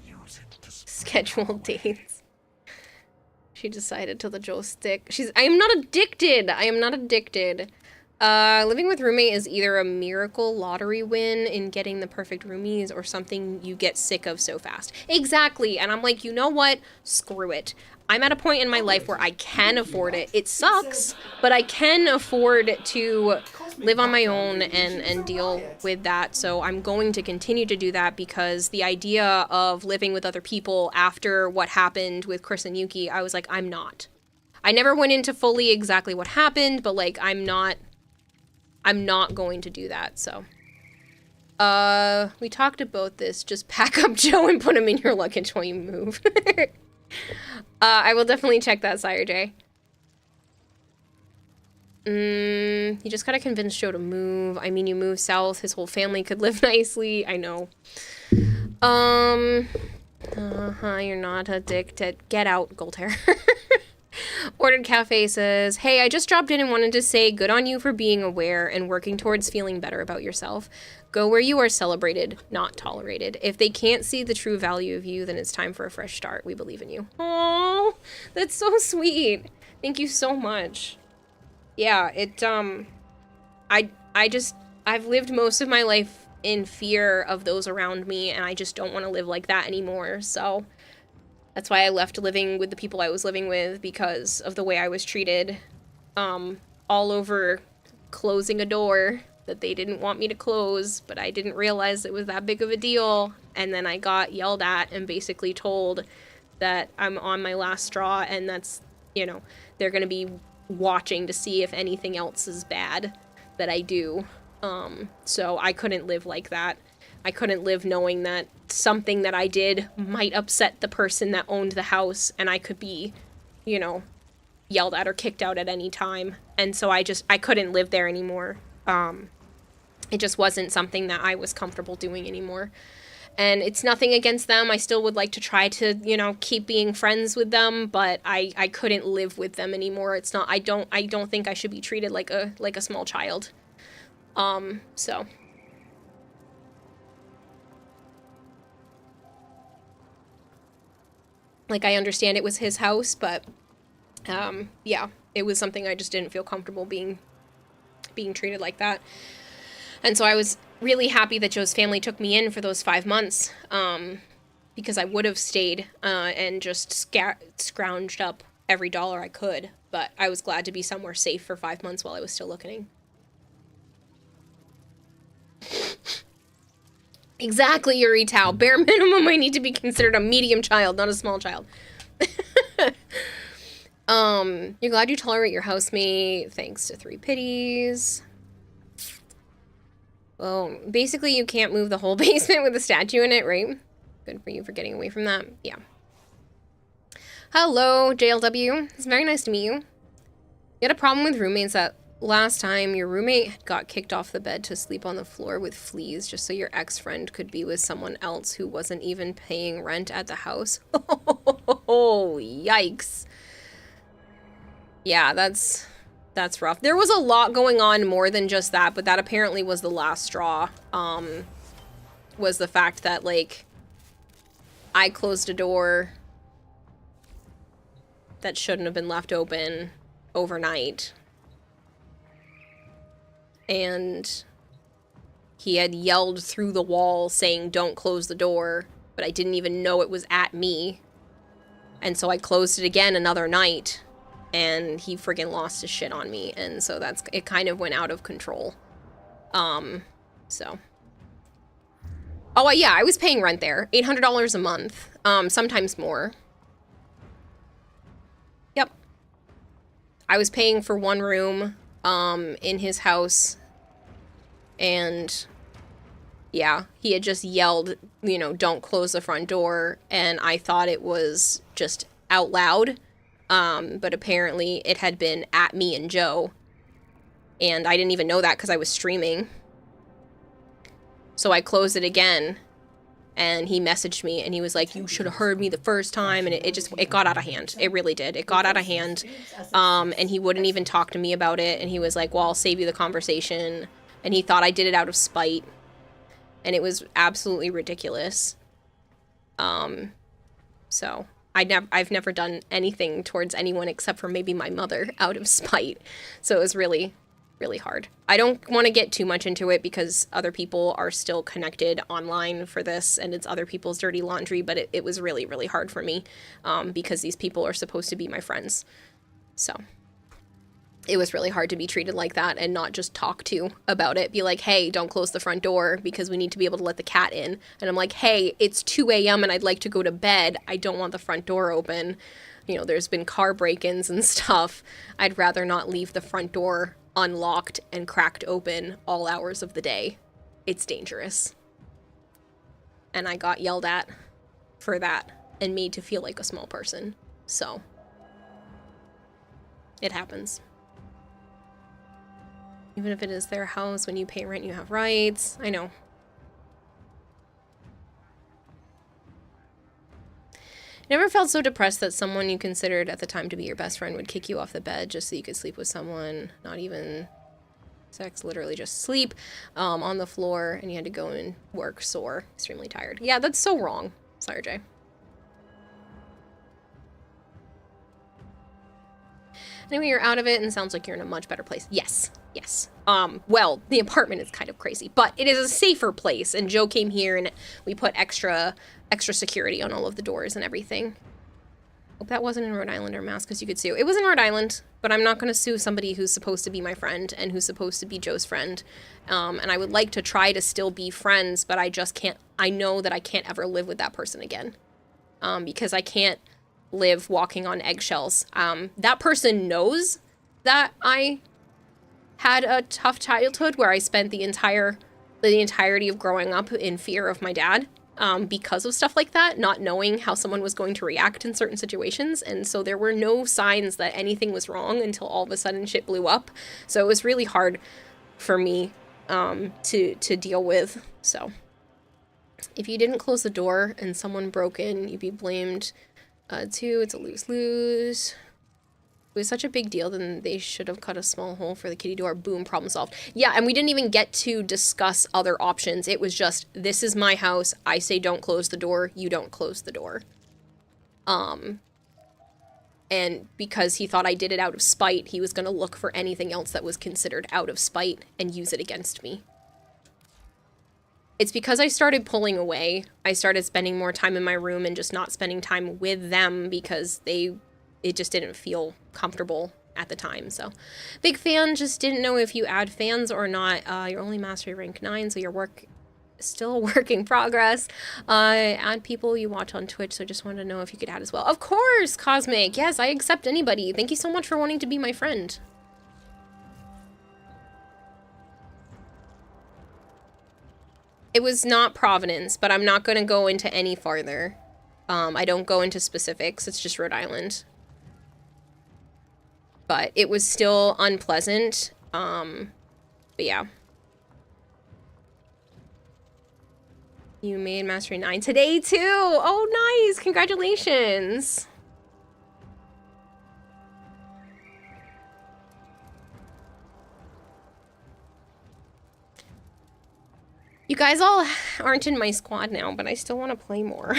Use it to Scheduled dates. She decided to the Joe stick. I am not addicted. I am not addicted. Living with roommate is either a miracle lottery win in getting the perfect roomies or something you get sick of so fast. Exactly. And I'm like, you know what? Screw it. I'm at a point in my life where I can afford it. It sucks, but I can afford to live on my own and deal with that. So I'm going to continue to do that, because the idea of living with other people after what happened with Chris and Yuki, I was like, I'm not. I never went into fully exactly what happened, but like I'm not going to do that, so. We talked about this. Just pack up Joe and put him in your luggage while you move. I will definitely check that, Sire J. You just gotta convince Joe to move. I mean, you move south, his whole family could live nicely. I know. You're not addicted. Get out, Goldhair. Ordered Cafe says, hey, I just dropped in and wanted to say good on you for being aware and working towards feeling better about yourself. Go where you are celebrated, not tolerated. If they can't see the true value of you, then it's time for a fresh start. We believe in you. Oh, that's so sweet. Thank you so much. Yeah, I've lived most of my life in fear of those around me, and I just don't want to live like that anymore, so that's why I left living with the people I was living with, because of the way I was treated, all over closing a door that they didn't want me to close, but I didn't realize it was that big of a deal, and then I got yelled at and basically told that I'm on my last straw, and that's, you know, they're gonna be watching to see if anything else is bad that I do. So I couldn't live like that. I couldn't live knowing that something that I did might upset the person that owned the house, and I could be, you know, yelled at or kicked out at any time. And so I couldn't live there anymore. It just wasn't something that I was comfortable doing anymore. And it's nothing against them. I still would like to try to, you know, keep being friends with them, but I couldn't live with them anymore. It's not, I don't think I should be treated like a small child. So. Like, I understand it was his house, but, yeah, it was something I just didn't feel comfortable being treated like that. And so I was really happy that Joe's family took me in for those 5 months, because I would have stayed, and just scrounged up every dollar I could, but I was glad to be somewhere safe for 5 months while I was still looking. Exactly, Yuri Tao. Bare minimum, I need to be considered a medium child, not a small child. You're glad you tolerate your housemate, thanks to 3 Pities. Well, basically you can't move the whole basement with a statue in it, right? Good for you for getting away from that. Yeah. Hello, JLW. It's very nice to meet you. You had a problem with roommates that last time your roommate got kicked off the bed to sleep on the floor with fleas just so your ex-friend could be with someone else who wasn't even paying rent at the house. Oh, yikes. Yeah, that's rough. There was a lot going on more than just that, but that apparently was the last straw. Was the fact that, like, I closed a door that shouldn't have been left open overnight. And he had yelled through the wall saying, don't close the door, but I didn't even know it was at me. And so I closed it again another night, and he friggin' lost his shit on me, and so it kind of went out of control. So. Oh, yeah, I was paying rent there. $800 a month. Sometimes more. Yep. I was paying for 1 room, in his house, and yeah, he had just yelled, you know, don't close the front door, and I thought it was just out loud, but apparently it had been at me and Joe, and I didn't even know that because I was streaming. So I closed it again, and he messaged me, and he was like, you should have heard me the first time, and it got out of hand. It really did. It got out of hand, and he wouldn't even talk to me about it, and he was like, well, I'll save you the conversation, and he thought I did it out of spite, and it was absolutely ridiculous. So, I've never done anything towards anyone except for maybe my mother out of spite, so it was really, really hard. I don't want to get too much into it because other people are still connected online for this, and it's other people's dirty laundry, but it was really, really hard for me, because these people are supposed to be my friends. So it was really hard to be treated like that and not just talk to about it. Be like, hey, don't close the front door because we need to be able to let the cat in. And I'm like, hey, it's 2 a.m. and I'd like to go to bed. I don't want the front door open. you know, there's been car break-ins and stuff, I'd rather not leave the front door unlocked and cracked open all hours of the day. It's dangerous. And I got yelled at for that and made to feel like a small person. So, it happens. Even if it is their house, when you pay rent, you have rights. I know. Never felt so depressed that someone you considered at the time to be your best friend would kick you off the bed just so you could sleep with someone. Not even sex, literally just sleep on the floor, and you had to go and work sore, extremely tired. Yeah, that's so wrong. Sorry, Jay. Anyway, you're out of it and sounds like you're in a much better place. Yes, yes. Well, the apartment is kind of crazy, but it is a safer place, and Joe came here and we put extra security on all of the doors and everything. Hope that wasn't in Rhode Island or Mass, because you could sue. It was in Rhode Island, but I'm not going to sue somebody who's supposed to be my friend and who's supposed to be Joe's friend. And I would like to try to still be friends, but I just can't. I know that I can't ever live with that person again, because I can't live walking on eggshells. That person knows that I had a tough childhood where I spent the entirety of growing up in fear of my dad, because of stuff like that, not knowing how someone was going to react in certain situations. And so there were no signs that anything was wrong until all of a sudden shit blew up. So it was really hard for me to deal with. So if you didn't close the door and someone broke in, you'd be blamed too. It's a lose-lose. It was such a big deal, then they should have cut a small hole for the kitty door. Boom, problem solved. Yeah, and we didn't even get to discuss other options. It was just, this is my house. I say don't close the door. You don't close the door. And because he thought I did it out of spite, he was going to look for anything else that was considered out of spite and use it against me. It's because I started pulling away. I started spending more time in my room and just not spending time with them because it just didn't feel comfortable at the time. So big fan. Just didn't know if you add fans or not. You're only mastery rank 9, so your work still a work in progress. Add people you watch on Twitch, so just wanted to know if you could add as well. Of course, Cosmic. Yes, I accept anybody. Thank you so much for wanting to be my friend. It was not Providence, but I'm not going to go into any farther. I don't go into specifics. It's just Rhode Island. But it was still unpleasant. But yeah. You made Mastery 9 today too. Oh, nice. Congratulations. You guys all aren't in my squad now, but I still want to play more.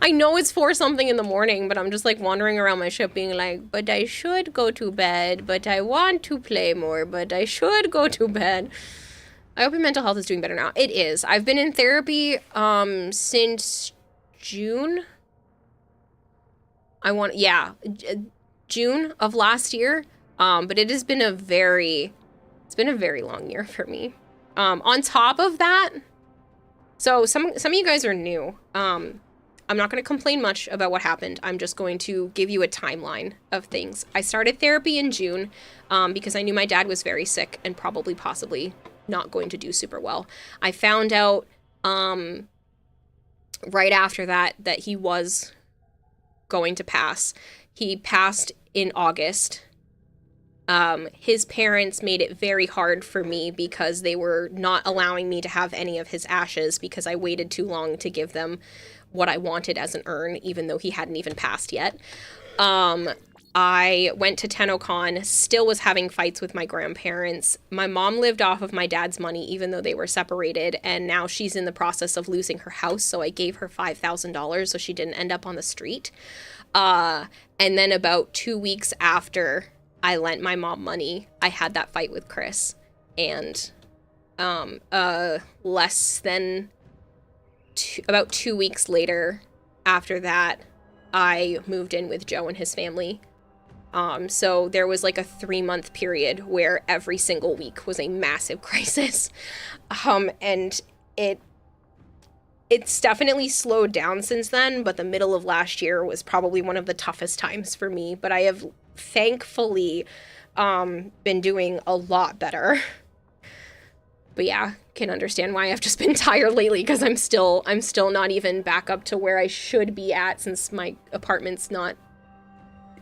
I know it's 4 something in the morning, but I'm just like wandering around my ship being like, but I should go to bed, but I want to play more, but I should go to bed. I hope your mental health is doing better now. It is. I've been in therapy since June. June of last year. But it has been it's been a very long year for me. On top of that, so some of you guys are new. I'm not going to complain much about what happened. I'm just going to give you a timeline of things. I started therapy in June because I knew my dad was very sick and possibly not going to do super well. I found out right after that he was going to pass. He passed in August. His parents made it very hard for me because they were not allowing me to have any of his ashes because I waited too long to give them what I wanted as an urn, even though he hadn't even passed yet. I went to TennoCon, still was having fights with my grandparents. My mom lived off of my dad's money, even though they were separated, and now she's in the process of losing her house, so I gave her $5,000 so she didn't end up on the street. And then about 2 weeks after I lent my mom money, I had that fight with Chris. And about 2 weeks later after that, I moved in with Joe and his family. So there was like a 3-month period where every single week was a massive crisis. And it it's definitely slowed down since then, but the middle of last year was probably one of the toughest times for me. But I have thankfully been doing a lot better. But yeah, can understand why I've just been tired lately, because I'm still not even back up to where I should be at, since my apartment's not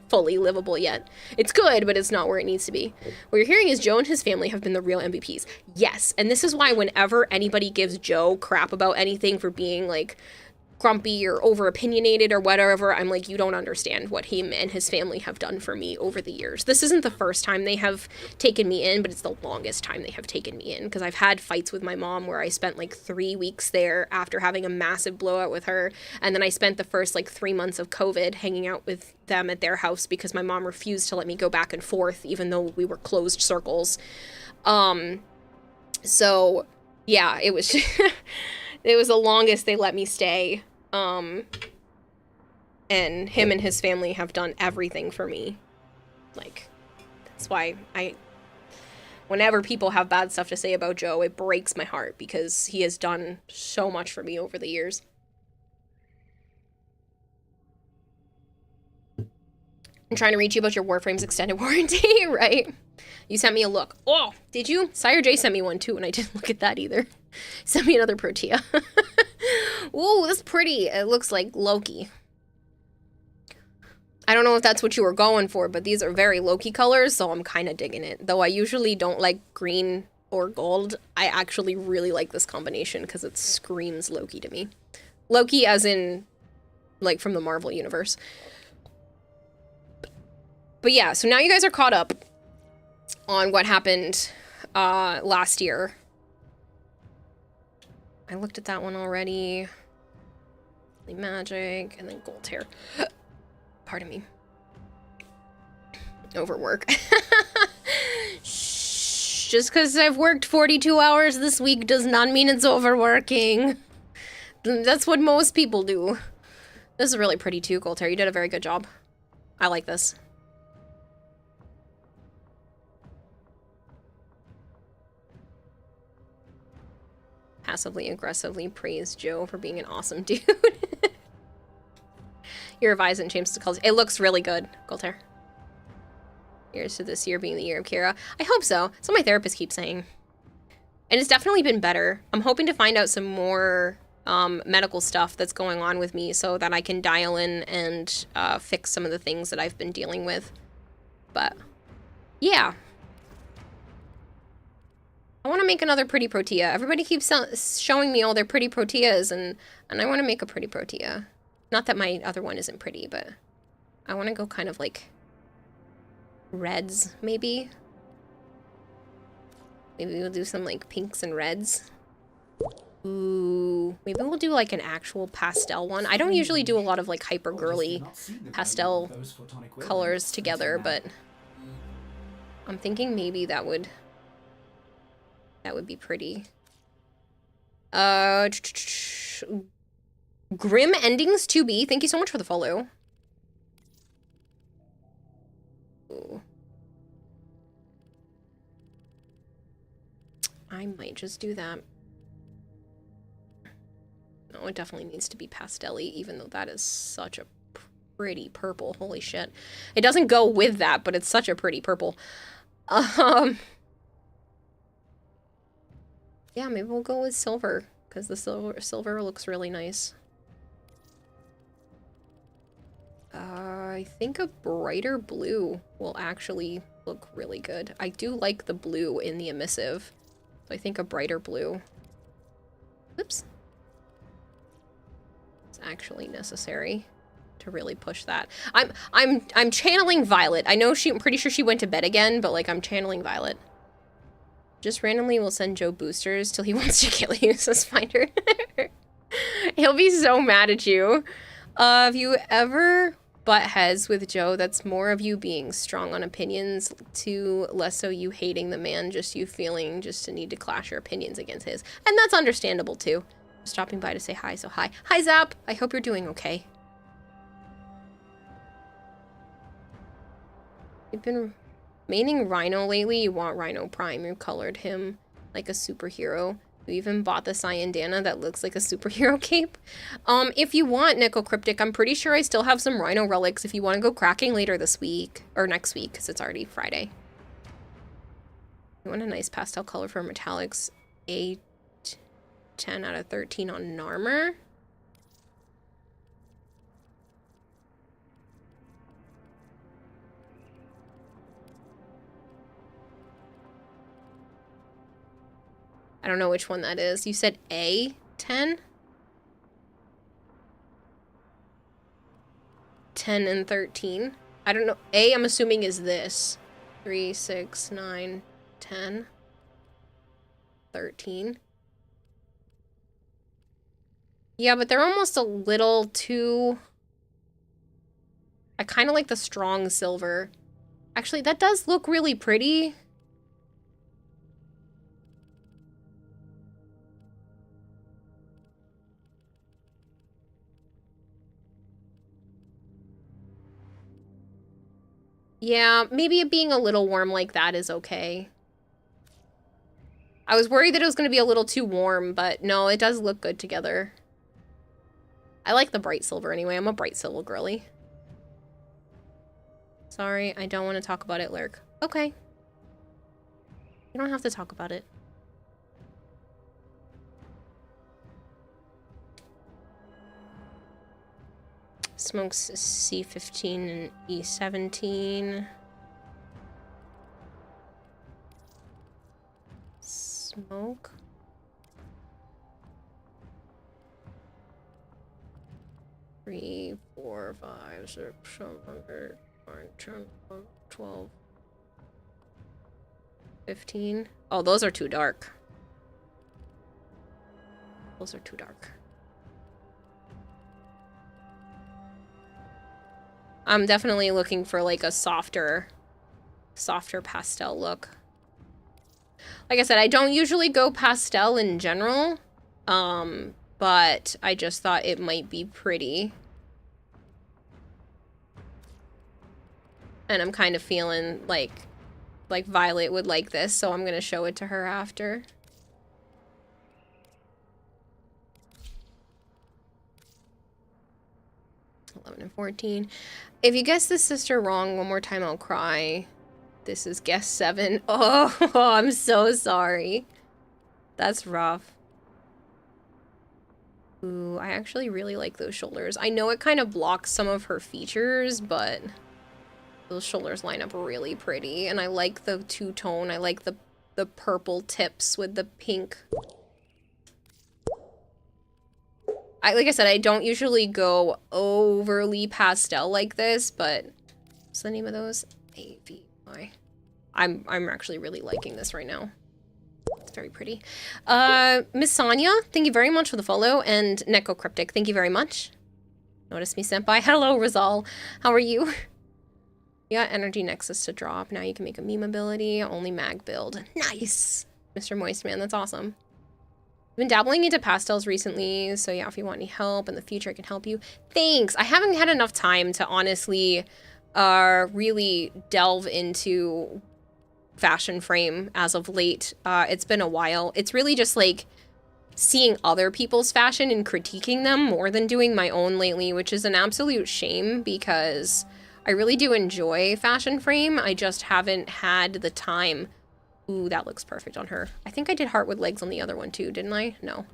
fully livable yet. It's good, but it's not where it needs to be. What you're hearing is Joe and his family have been the real MVPs. Yes, and this is why whenever anybody gives Joe crap about anything for being like grumpy or over opinionated or whatever, I'm like, you don't understand what him and his family have done for me over the years. This isn't the first time they have taken me in, but it's the longest time they have taken me in, because I've had fights with my mom where I spent like 3 weeks there after having a massive blowout with her, and then I spent the first like 3 months of COVID hanging out with them at their house because my mom refused to let me go back and forth even though we were closed circles. So yeah, it was it was the longest they let me stay. And him and his family have done everything for me. Like, that's why whenever people have bad stuff to say about Joe, it breaks my heart, because he has done so much for me over the years. I'm trying to reach you about your Warframe's extended warranty, right? You sent me a look. Oh, did you? Sire J sent me one too, and I didn't look at that either. Sent me another Protea. Ooh, that's pretty. It looks like Loki. I don't know if that's what you were going for, but these are very Loki colors, so I'm kind of digging it. Though I usually don't like green or gold, I actually really like this combination because it screams Loki to me. Loki as in, like, from the Marvel Universe. But yeah, so now you guys are caught up on what happened last year. I looked at that one already. Magic, and then Gold Hair. Pardon me. Overwork. Shh, just because I've worked 42 hours this week does not mean it's overworking. That's what most people do. This is really pretty too, Gold Hair. You did a very good job. I like this. Passively aggressively praise Joe for being an awesome dude. You revise and change the colors. It looks really good, Goldhair. Here's to this year being the year of Kira. I hope so. That's what my therapist keeps saying. And it's definitely been better. I'm hoping to find out some more medical stuff that's going on with me so that I can dial in and fix some of the things that I've been dealing with. But yeah. I want to make another pretty Protea. Everybody keeps showing me all their pretty Proteas, and I want to make a pretty Protea. Not that my other one isn't pretty, but I want to go kind of like reds, maybe. Maybe we'll do some like pinks and reds. Ooh, maybe we'll do like an actual pastel one. I don't usually do a lot of like hyper girly pastel colors together, but I'm thinking maybe that would be pretty. Grim Endings 2B, thank you so much for the follow. Ooh. I might just do that. No, it definitely needs to be pastel-y, even though that is such a pretty purple. Holy shit. It doesn't go with that, but it's such a pretty purple. Yeah, maybe we'll go with silver, because the silver looks really nice. I think a brighter blue will actually look really good. I do like the blue in the emissive, so I think a brighter blue. Oops. It's actually necessary to really push that. I'm channeling Violet. I know I'm pretty sure she went to bed again, but like I'm channeling Violet. Just randomly will send Joe boosters till he wants to kill you, says Finder. He'll be so mad at you. Have you ever butt heads with Joe? That's more of you being strong on opinions to less so you hating the man, just you feeling just a need to clash your opinions against his. And that's understandable too. Just stopping by to say hi, so hi. Hi Zap! I hope you're doing okay. You've been maining Rhino lately. You want Rhino Prime. You colored him like a superhero. You even bought the Cyandana that looks like a superhero cape. If you want, Necrocryptic, I'm pretty sure I still have some Rhino relics if you want to go cracking later this week. Or next week, because it's already Friday. You want a nice pastel color for metallics. 10 out of 13 on Narmer. I don't know which one that is. You said A, 10? 10 and 13. I don't know. A, I'm assuming, is this. 3, 6, 9, 10. 13. Yeah, but they're almost a little too... I kind of like the strong silver. Actually, that does look really pretty. Yeah, maybe it being a little warm like that is okay. I was worried that it was going to be a little too warm, but no, it does look good together. I like the bright silver anyway. I'm a bright silver girly. Sorry, I don't want to talk about it, Lurk. Okay. You don't have to talk about it. Smokes C15 and E17. Smoke. Three, 4, 5, 6, 7, 8, 9, 10, 11, 12, 15. Oh, those are too dark. Those are too dark. I'm definitely looking for like a softer pastel look. Like I said, I don't usually go pastel in general, but I just thought it might be pretty. And I'm kind of feeling like Violet would like this, so I'm gonna show it to her after. $11 and $14. If you guess this sister wrong one more time, I'll cry. This is guess 7. Oh, I'm so sorry. That's rough. Ooh, I actually really like those shoulders. I know it kind of blocks some of her features, but those shoulders line up really pretty. And I like the two-tone. I like the purple tips with the pink. Like I said, I don't usually go overly pastel like this, but what's the name of those? AVI. I'm actually really liking this right now. It's very pretty. Miss Sonia, thank you very much for the follow, and Necrocryptic, thank you very much. Notice me, senpai. Hello, Rizal. How are you? You got Energy Nexus to drop. Now you can make a meme ability. Only mag build. Nice! Mr. Moistman, that's awesome. I've been dabbling into pastels recently, so yeah, if you want any help in the future, I can help you. Thanks! I haven't had enough time to honestly really delve into fashion frame as of late. It's been a while. It's really just like seeing other people's fashion and critiquing them more than doing my own lately, which is an absolute shame because I really do enjoy fashion frame. I just haven't had the time. Ooh, that looks perfect on her. I think I did Heartwood legs on the other one too, didn't I? No.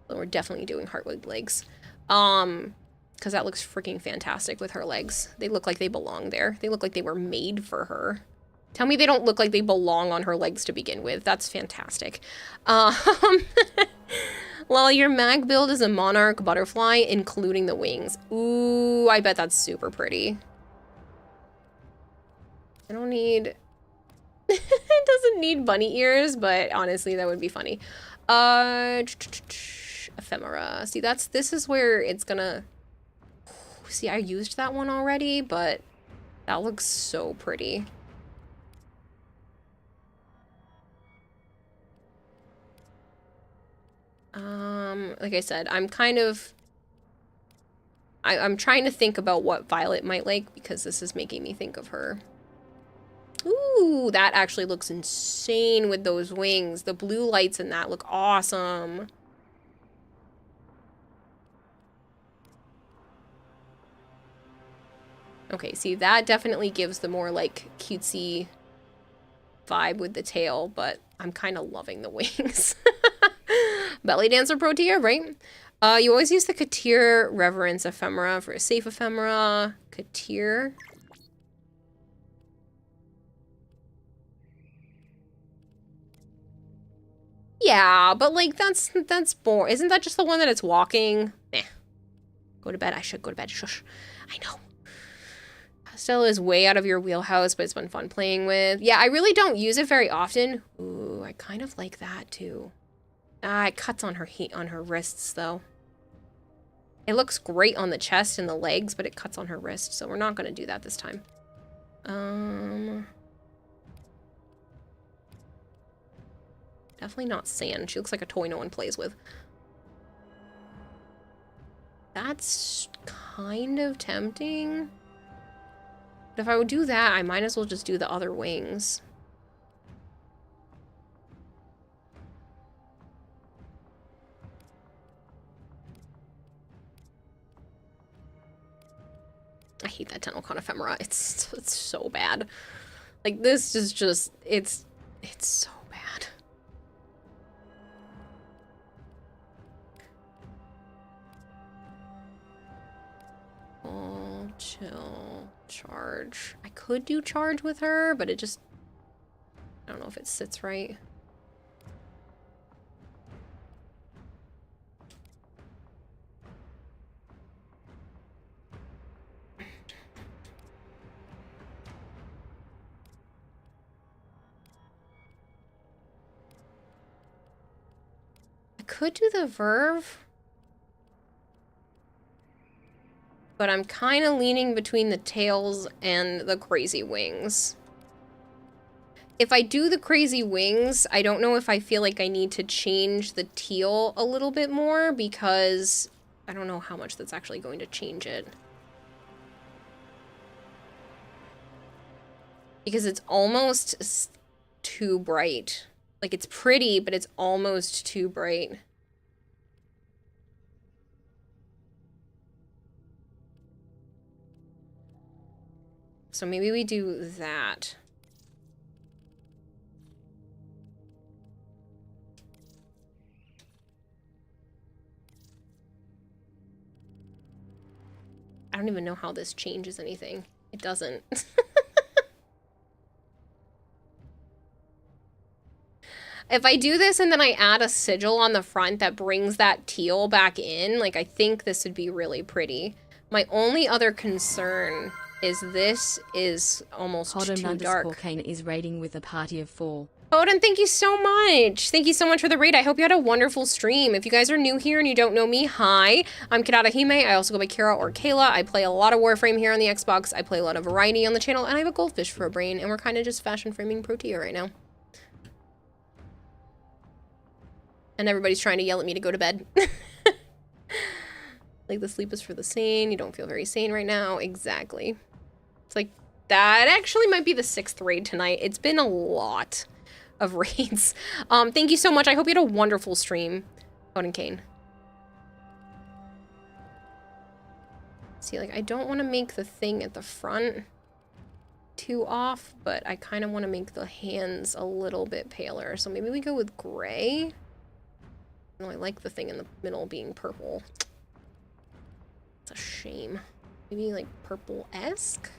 But we're definitely doing Heartwood legs. Because that looks freaking fantastic with her legs. They look like they belong there. They look like they were made for her. Tell me they don't look like they belong on her legs to begin with. That's fantastic. Well, your mag build is a monarch butterfly, including the wings. Ooh, I bet that's super pretty. I don't need... It doesn't need bunny ears, but honestly, that would be funny. Ephemera. See, this is where it's gonna... See, I used that one already, but that looks so pretty. Like I said, I'm kind of... I'm trying to think about what Violet might like, because this is making me think of her. Ooh, that actually looks insane with those wings. The blue lights in that look awesome. Okay, see, that definitely gives the more, like, cutesy vibe with the tail, but I'm kind of loving the wings. Belly Dancer Protea, right? You always use the Katir Reverence Ephemera for a safe ephemera. Katir. Yeah, but, like, that's boring. Isn't that just the one that it's walking? Nah. Go to bed. I should go to bed. Shush. I know. Stella is way out of your wheelhouse, but it's been fun playing with. Yeah, I really don't use it very often. Ooh, I kind of like that too. Ah, it cuts on her wrists though. It looks great on the chest and the legs, but it cuts on her wrist, so we're not gonna do that this time. Definitely not sand. She looks like a toy no one plays with. That's kind of tempting. But if I would do that, I might as well just do the other wings. I hate that Tennokan ephemera. It's so bad. Like, this is just, it's so bad. Oh, chill. Charge. I could do charge with her, but it just, I don't know if it sits right. I could do the Verve, but I'm kind of leaning between the tails and the crazy wings. If I do the crazy wings, I don't know if I feel like I need to change the teal a little bit more, because I don't know how much that's actually going to change it. Because it's almost too bright. Like, it's pretty, but it's almost too bright. So maybe we do that. I don't even know how this changes anything. It doesn't. If I do this and then I add a sigil on the front that brings that teal back in, like, I think this would be really pretty. My only other concern is this is almost too dark. Kane is raiding with a party of 4. Odin, thank you so much. Thank you so much for the raid. I hope you had a wonderful stream. If you guys are new here and you don't know me, hi. I'm Kadata Hime. I also go by Kara or Kayla. I play a lot of Warframe here on the Xbox. I play a lot of variety on the channel, and I have a goldfish for a brain, and we're kind of just fashion framing Protea right now. And everybody's trying to yell at me to go to bed. Like, the sleep is for the sane. You don't feel very sane right now. Exactly. It's like, that actually might be the 6th raid tonight. It's been a lot of raids. Thank you so much. I hope you had a wonderful stream, Odin Kane. See, like, I don't want to make the thing at the front too off, but I kind of want to make the hands a little bit paler. So maybe we go with gray. No, I like the thing in the middle being purple. It's a shame. Maybe like purple-esque?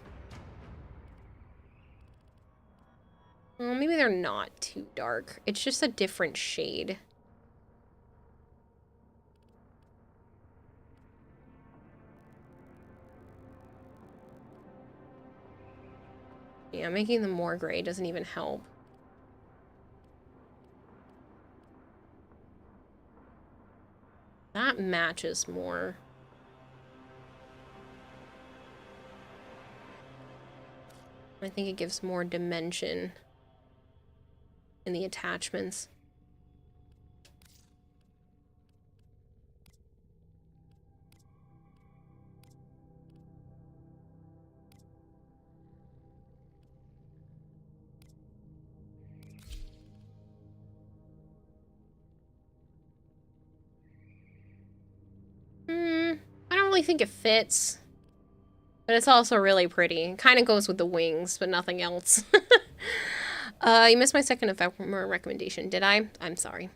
Well, maybe they're not too dark. It's just a different shade. Yeah, making them more gray doesn't even help. That matches more. I think it gives more dimension in the attachments. really think it fits. But it's also really pretty. It kind of goes with the wings, but nothing else. You missed my second ephemera recommendation, did I? I'm sorry.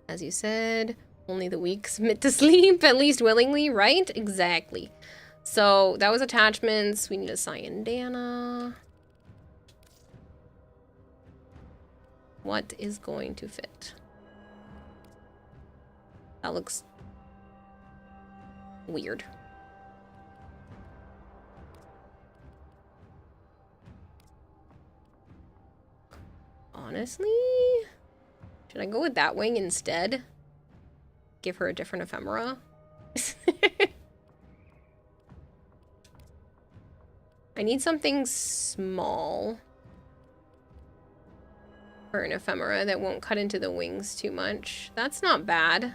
As you said, only the weak submit to sleep, at least willingly, right? Exactly. So that was attachments. We need a Cyandana. What is going to fit? That looks weird. Honestly, should I go with that wing instead? Give her a different ephemera? I need something small for an ephemera that won't cut into the wings too much. That's not bad.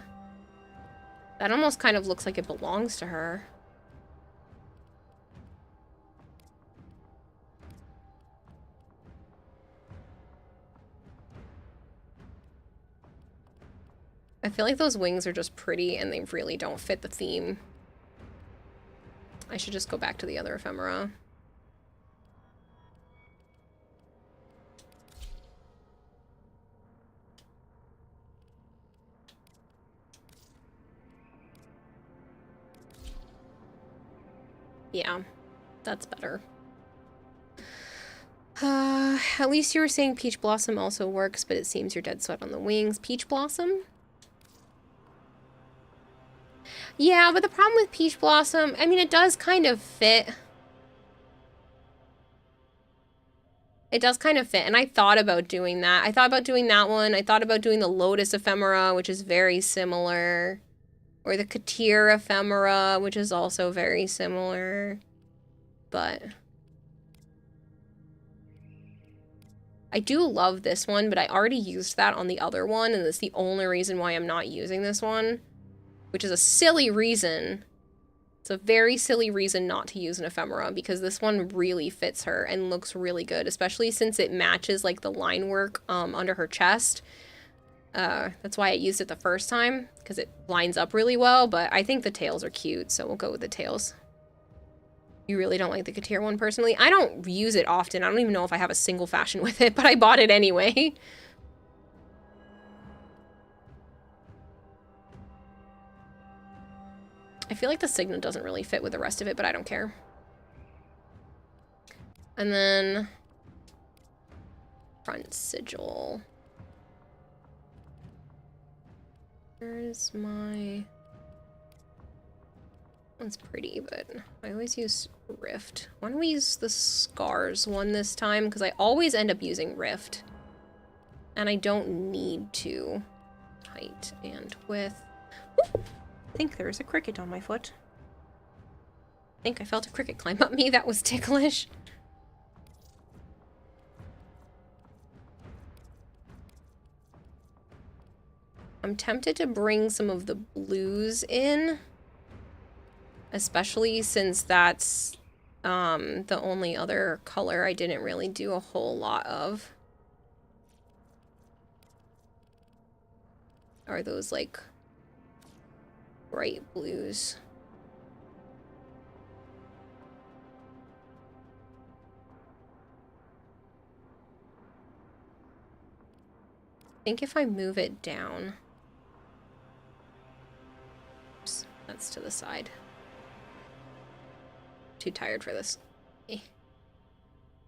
That almost kind of looks like it belongs to her. I feel like those wings are just pretty and they really don't fit the theme. I should just go back to the other ephemera. Yeah, that's better. At least you were saying Peach Blossom also works, but it seems you're dead sweat on the wings. Peach Blossom? Yeah, but the problem with Peach Blossom, I mean, it does kind of fit. It does kind of fit, and I thought about doing that. I thought about doing that one. I thought about doing the Lotus Ephemera, which is very similar. Or the Katir Ephemera, which is also very similar. But I do love this one, but I already used that on the other one, and that's the only reason why I'm not using this one. Which is a silly reason. It's a very silly reason not to use an ephemera, because this one really fits her and looks really good, especially since it matches like the line work under her chest. That's why I used it the first time, because it lines up really well, but I think the tails are cute, so we'll go with the tails. You really don't like the Katir one personally? I don't use it often. I don't even know if I have a single fashion with it, but I bought it anyway. I feel like the Signet doesn't really fit with the rest of it, but I don't care. And then front sigil. Where's my... One's pretty, but I always use Rift. Why don't we use the Scars one this time? Because I always end up using Rift. And I don't need to. Height and width. Ooh! I think there's a cricket on my foot. I think I felt a cricket climb up me. That was ticklish. I'm tempted to bring some of the blues in. Especially since that's the only other color I didn't really do a whole lot of. Are those like bright blues? I think if I move it down. Oops, that's to the side. Too tired for this. Eh.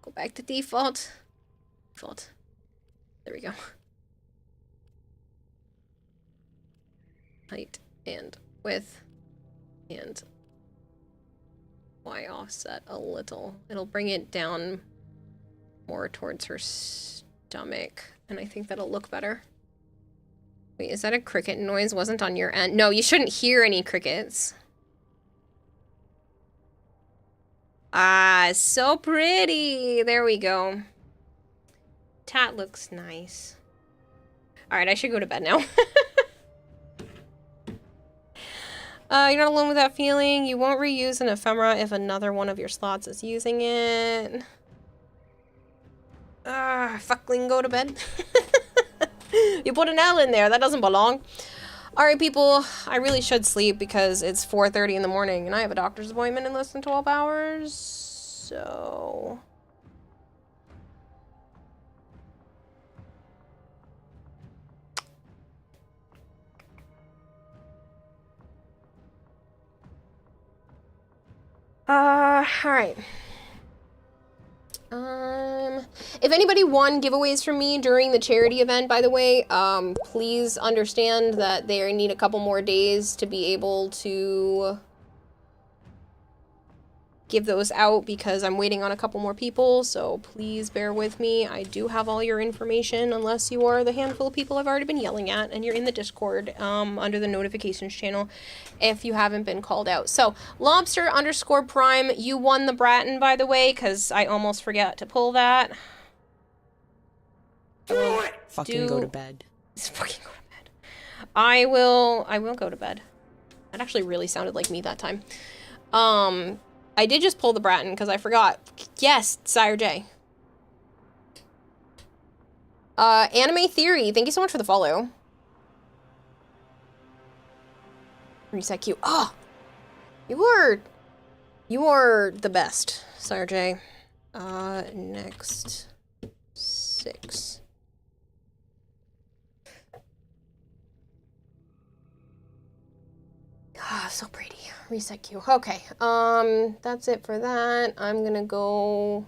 Go back to default. Default. There we go. Height and width and Y offset a little. It'll bring it down more towards her stomach, and I think that'll look better. Wait, is that a cricket noise? Wasn't on your end? No, you shouldn't hear any crickets. Ah, so pretty. There we go. Tat looks nice. All right, I should go to bed now. You're not alone with that feeling. You won't reuse an ephemera if another one of your slots is using it. Ah, fuckling, go to bed. You put an L in there. That doesn't belong. All right, people, I really should sleep because it's 4:30 in the morning and I have a doctor's appointment in less than 12 hours. So... all right. If anybody won giveaways from me during the charity event, by the way, please understand that they need a couple more days to be able to give those out because I'm waiting on a couple more people, so please bear with me. I do have all your information unless you are the handful of people I've already been yelling at and you're in the Discord under the notifications channel if you haven't been called out. So, Lobster_Prime, you won the Bratton, by the way, because I almost forgot to pull that. Fucking go to bed. Fucking go to bed. I will go to bed. That actually really sounded like me that time. I did just pull the Bratton because I forgot. Yes, Sire J. Anime Theory, thank you so much for the follow. Reset Q. Oh! You are the best, Sire J. Next 6. Ah, so pretty. Reset queue. Okay, that's it for that. I'm gonna go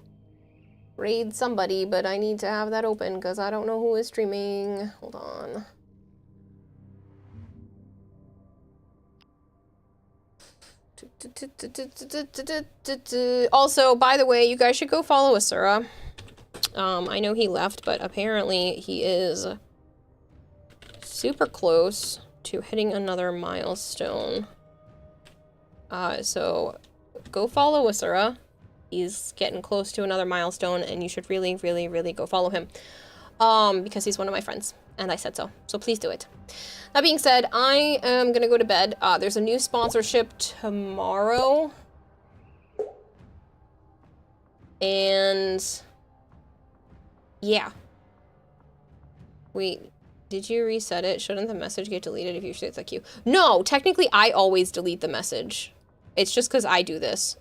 raid somebody, but I need to have that open because I don't know who is streaming. Hold on. Also, by the way, you guys should go follow Asura. I know he left, but apparently he is super close to hitting another milestone. So go follow Asura. He's getting close to another milestone and you should really, really, really go follow him. Because he's one of my friends and I said so. So please do it. That being said, I am gonna go to bed. There's a new sponsorship tomorrow. And yeah. Wait. Did you reset it? Shouldn't the message get deleted if you say it's like you? No, technically I always delete the message. It's just because I do this.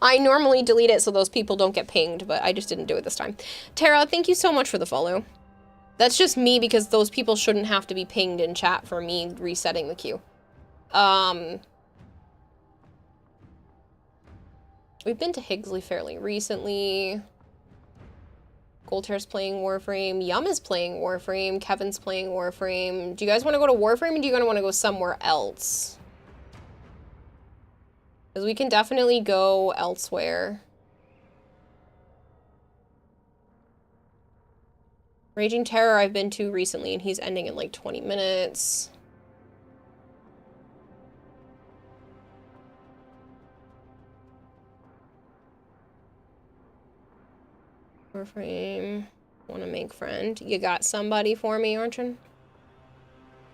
I normally delete it so those people don't get pinged, but I just didn't do it this time. Tara, thank you so much for the follow. That's just me because those people shouldn't have to be pinged in chat for me resetting the queue. We've been to Higgsley fairly recently. Goldhair's playing Warframe. Yum is playing Warframe. Kevin's playing Warframe. Do you guys want to go to Warframe or do you want to go somewhere else? Because we can definitely go elsewhere. Raging Terror I've been to recently and he's ending in like 20 minutes. Warframe. Want to make friend. You got somebody for me, Archon?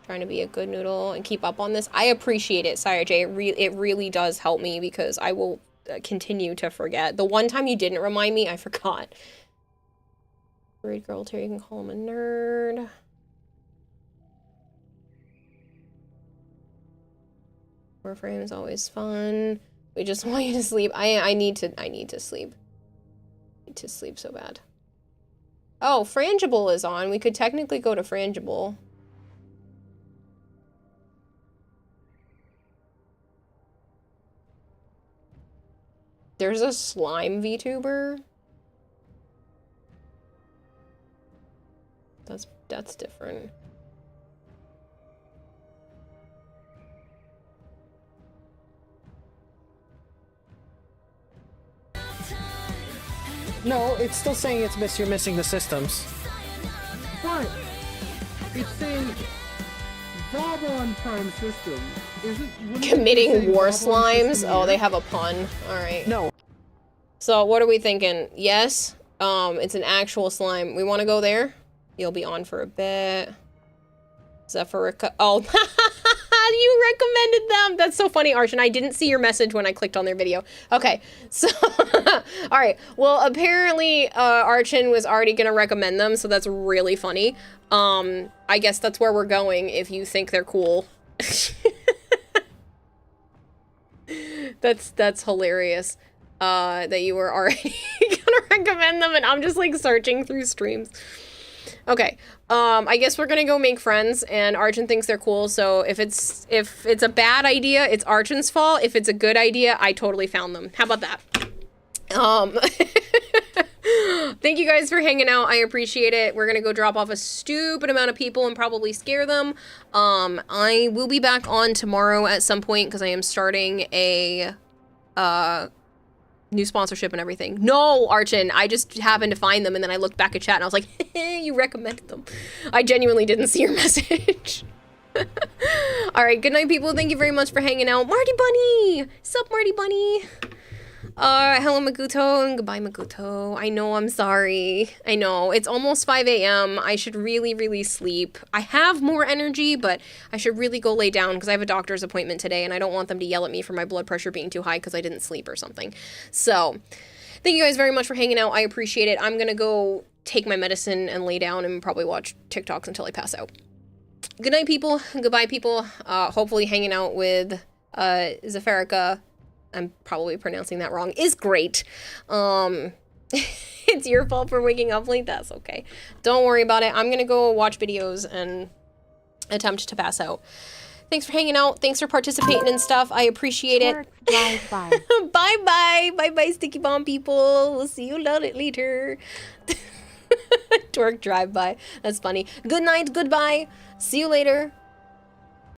Trying to be a good noodle and keep up on this. I appreciate it, Sire J. It really does help me because I will continue to forget. The one time you didn't remind me, I forgot. Great girl too, you can call him a nerd. Warframe is always fun. We just want you to sleep. I need to sleep. I need to sleep so bad. Oh, Frangible is on. We could technically go to Frangible. There's a slime VTuber. That's different. No, it's still saying you're missing the systems. But it's saying Vauban Prime System. Committing war slimes? Oh, they have a pun. Alright. No. So, what are we thinking? Yes? It's an actual slime. We want to go there? You'll be on for a bit. Zephyrika. Oh, You recommended them. That's so funny, Archon. I didn't see your message when I clicked on their video. Okay, so, all right. Well, apparently, Archon was already gonna recommend them, so that's really funny. I guess that's where we're going if you think they're cool. That's hilarious. That you were already gonna recommend them, and I'm just like searching through streams. Okay, I guess we're gonna go make friends, and Archon thinks they're cool, so if it's a bad idea, it's Archon's fault. If it's a good idea, I totally found them. How about that? Thank you guys for hanging out. I appreciate it. We're gonna go drop off a stupid amount of people and probably scare them. I will be back on tomorrow at some point because I am starting a new sponsorship and everything. No, Archon, I just happened to find them and then I looked back at chat and I was like, you recommended them. I genuinely didn't see your message. All right, good night, people. Thank you very much for hanging out. Marty Bunny! Sup, Marty Bunny? Hello, Maguto, and goodbye, Maguto. I know, I'm sorry. I know, it's almost 5 a.m. I should really, really sleep. I have more energy, but I should really go lay down because I have a doctor's appointment today, and I don't want them to yell at me for my blood pressure being too high because I didn't sleep or something. So, thank you guys very much for hanging out. I appreciate it. I'm gonna go take my medicine and lay down and probably watch TikToks until I pass out. Good night, people. Goodbye, people. Hopefully hanging out with Zafarica, I'm probably pronouncing that wrong, is great. It's your fault for waking up late. That's okay. Don't worry about it. I'm gonna go watch videos and attempt to pass out. Thanks for hanging out. Thanks for participating and stuff. I appreciate it. Bye-bye. Bye-bye. Bye-bye, Sticky Bomb people. We'll see you later. Twerk drive-by. That's funny. Good night. Goodbye. See you later.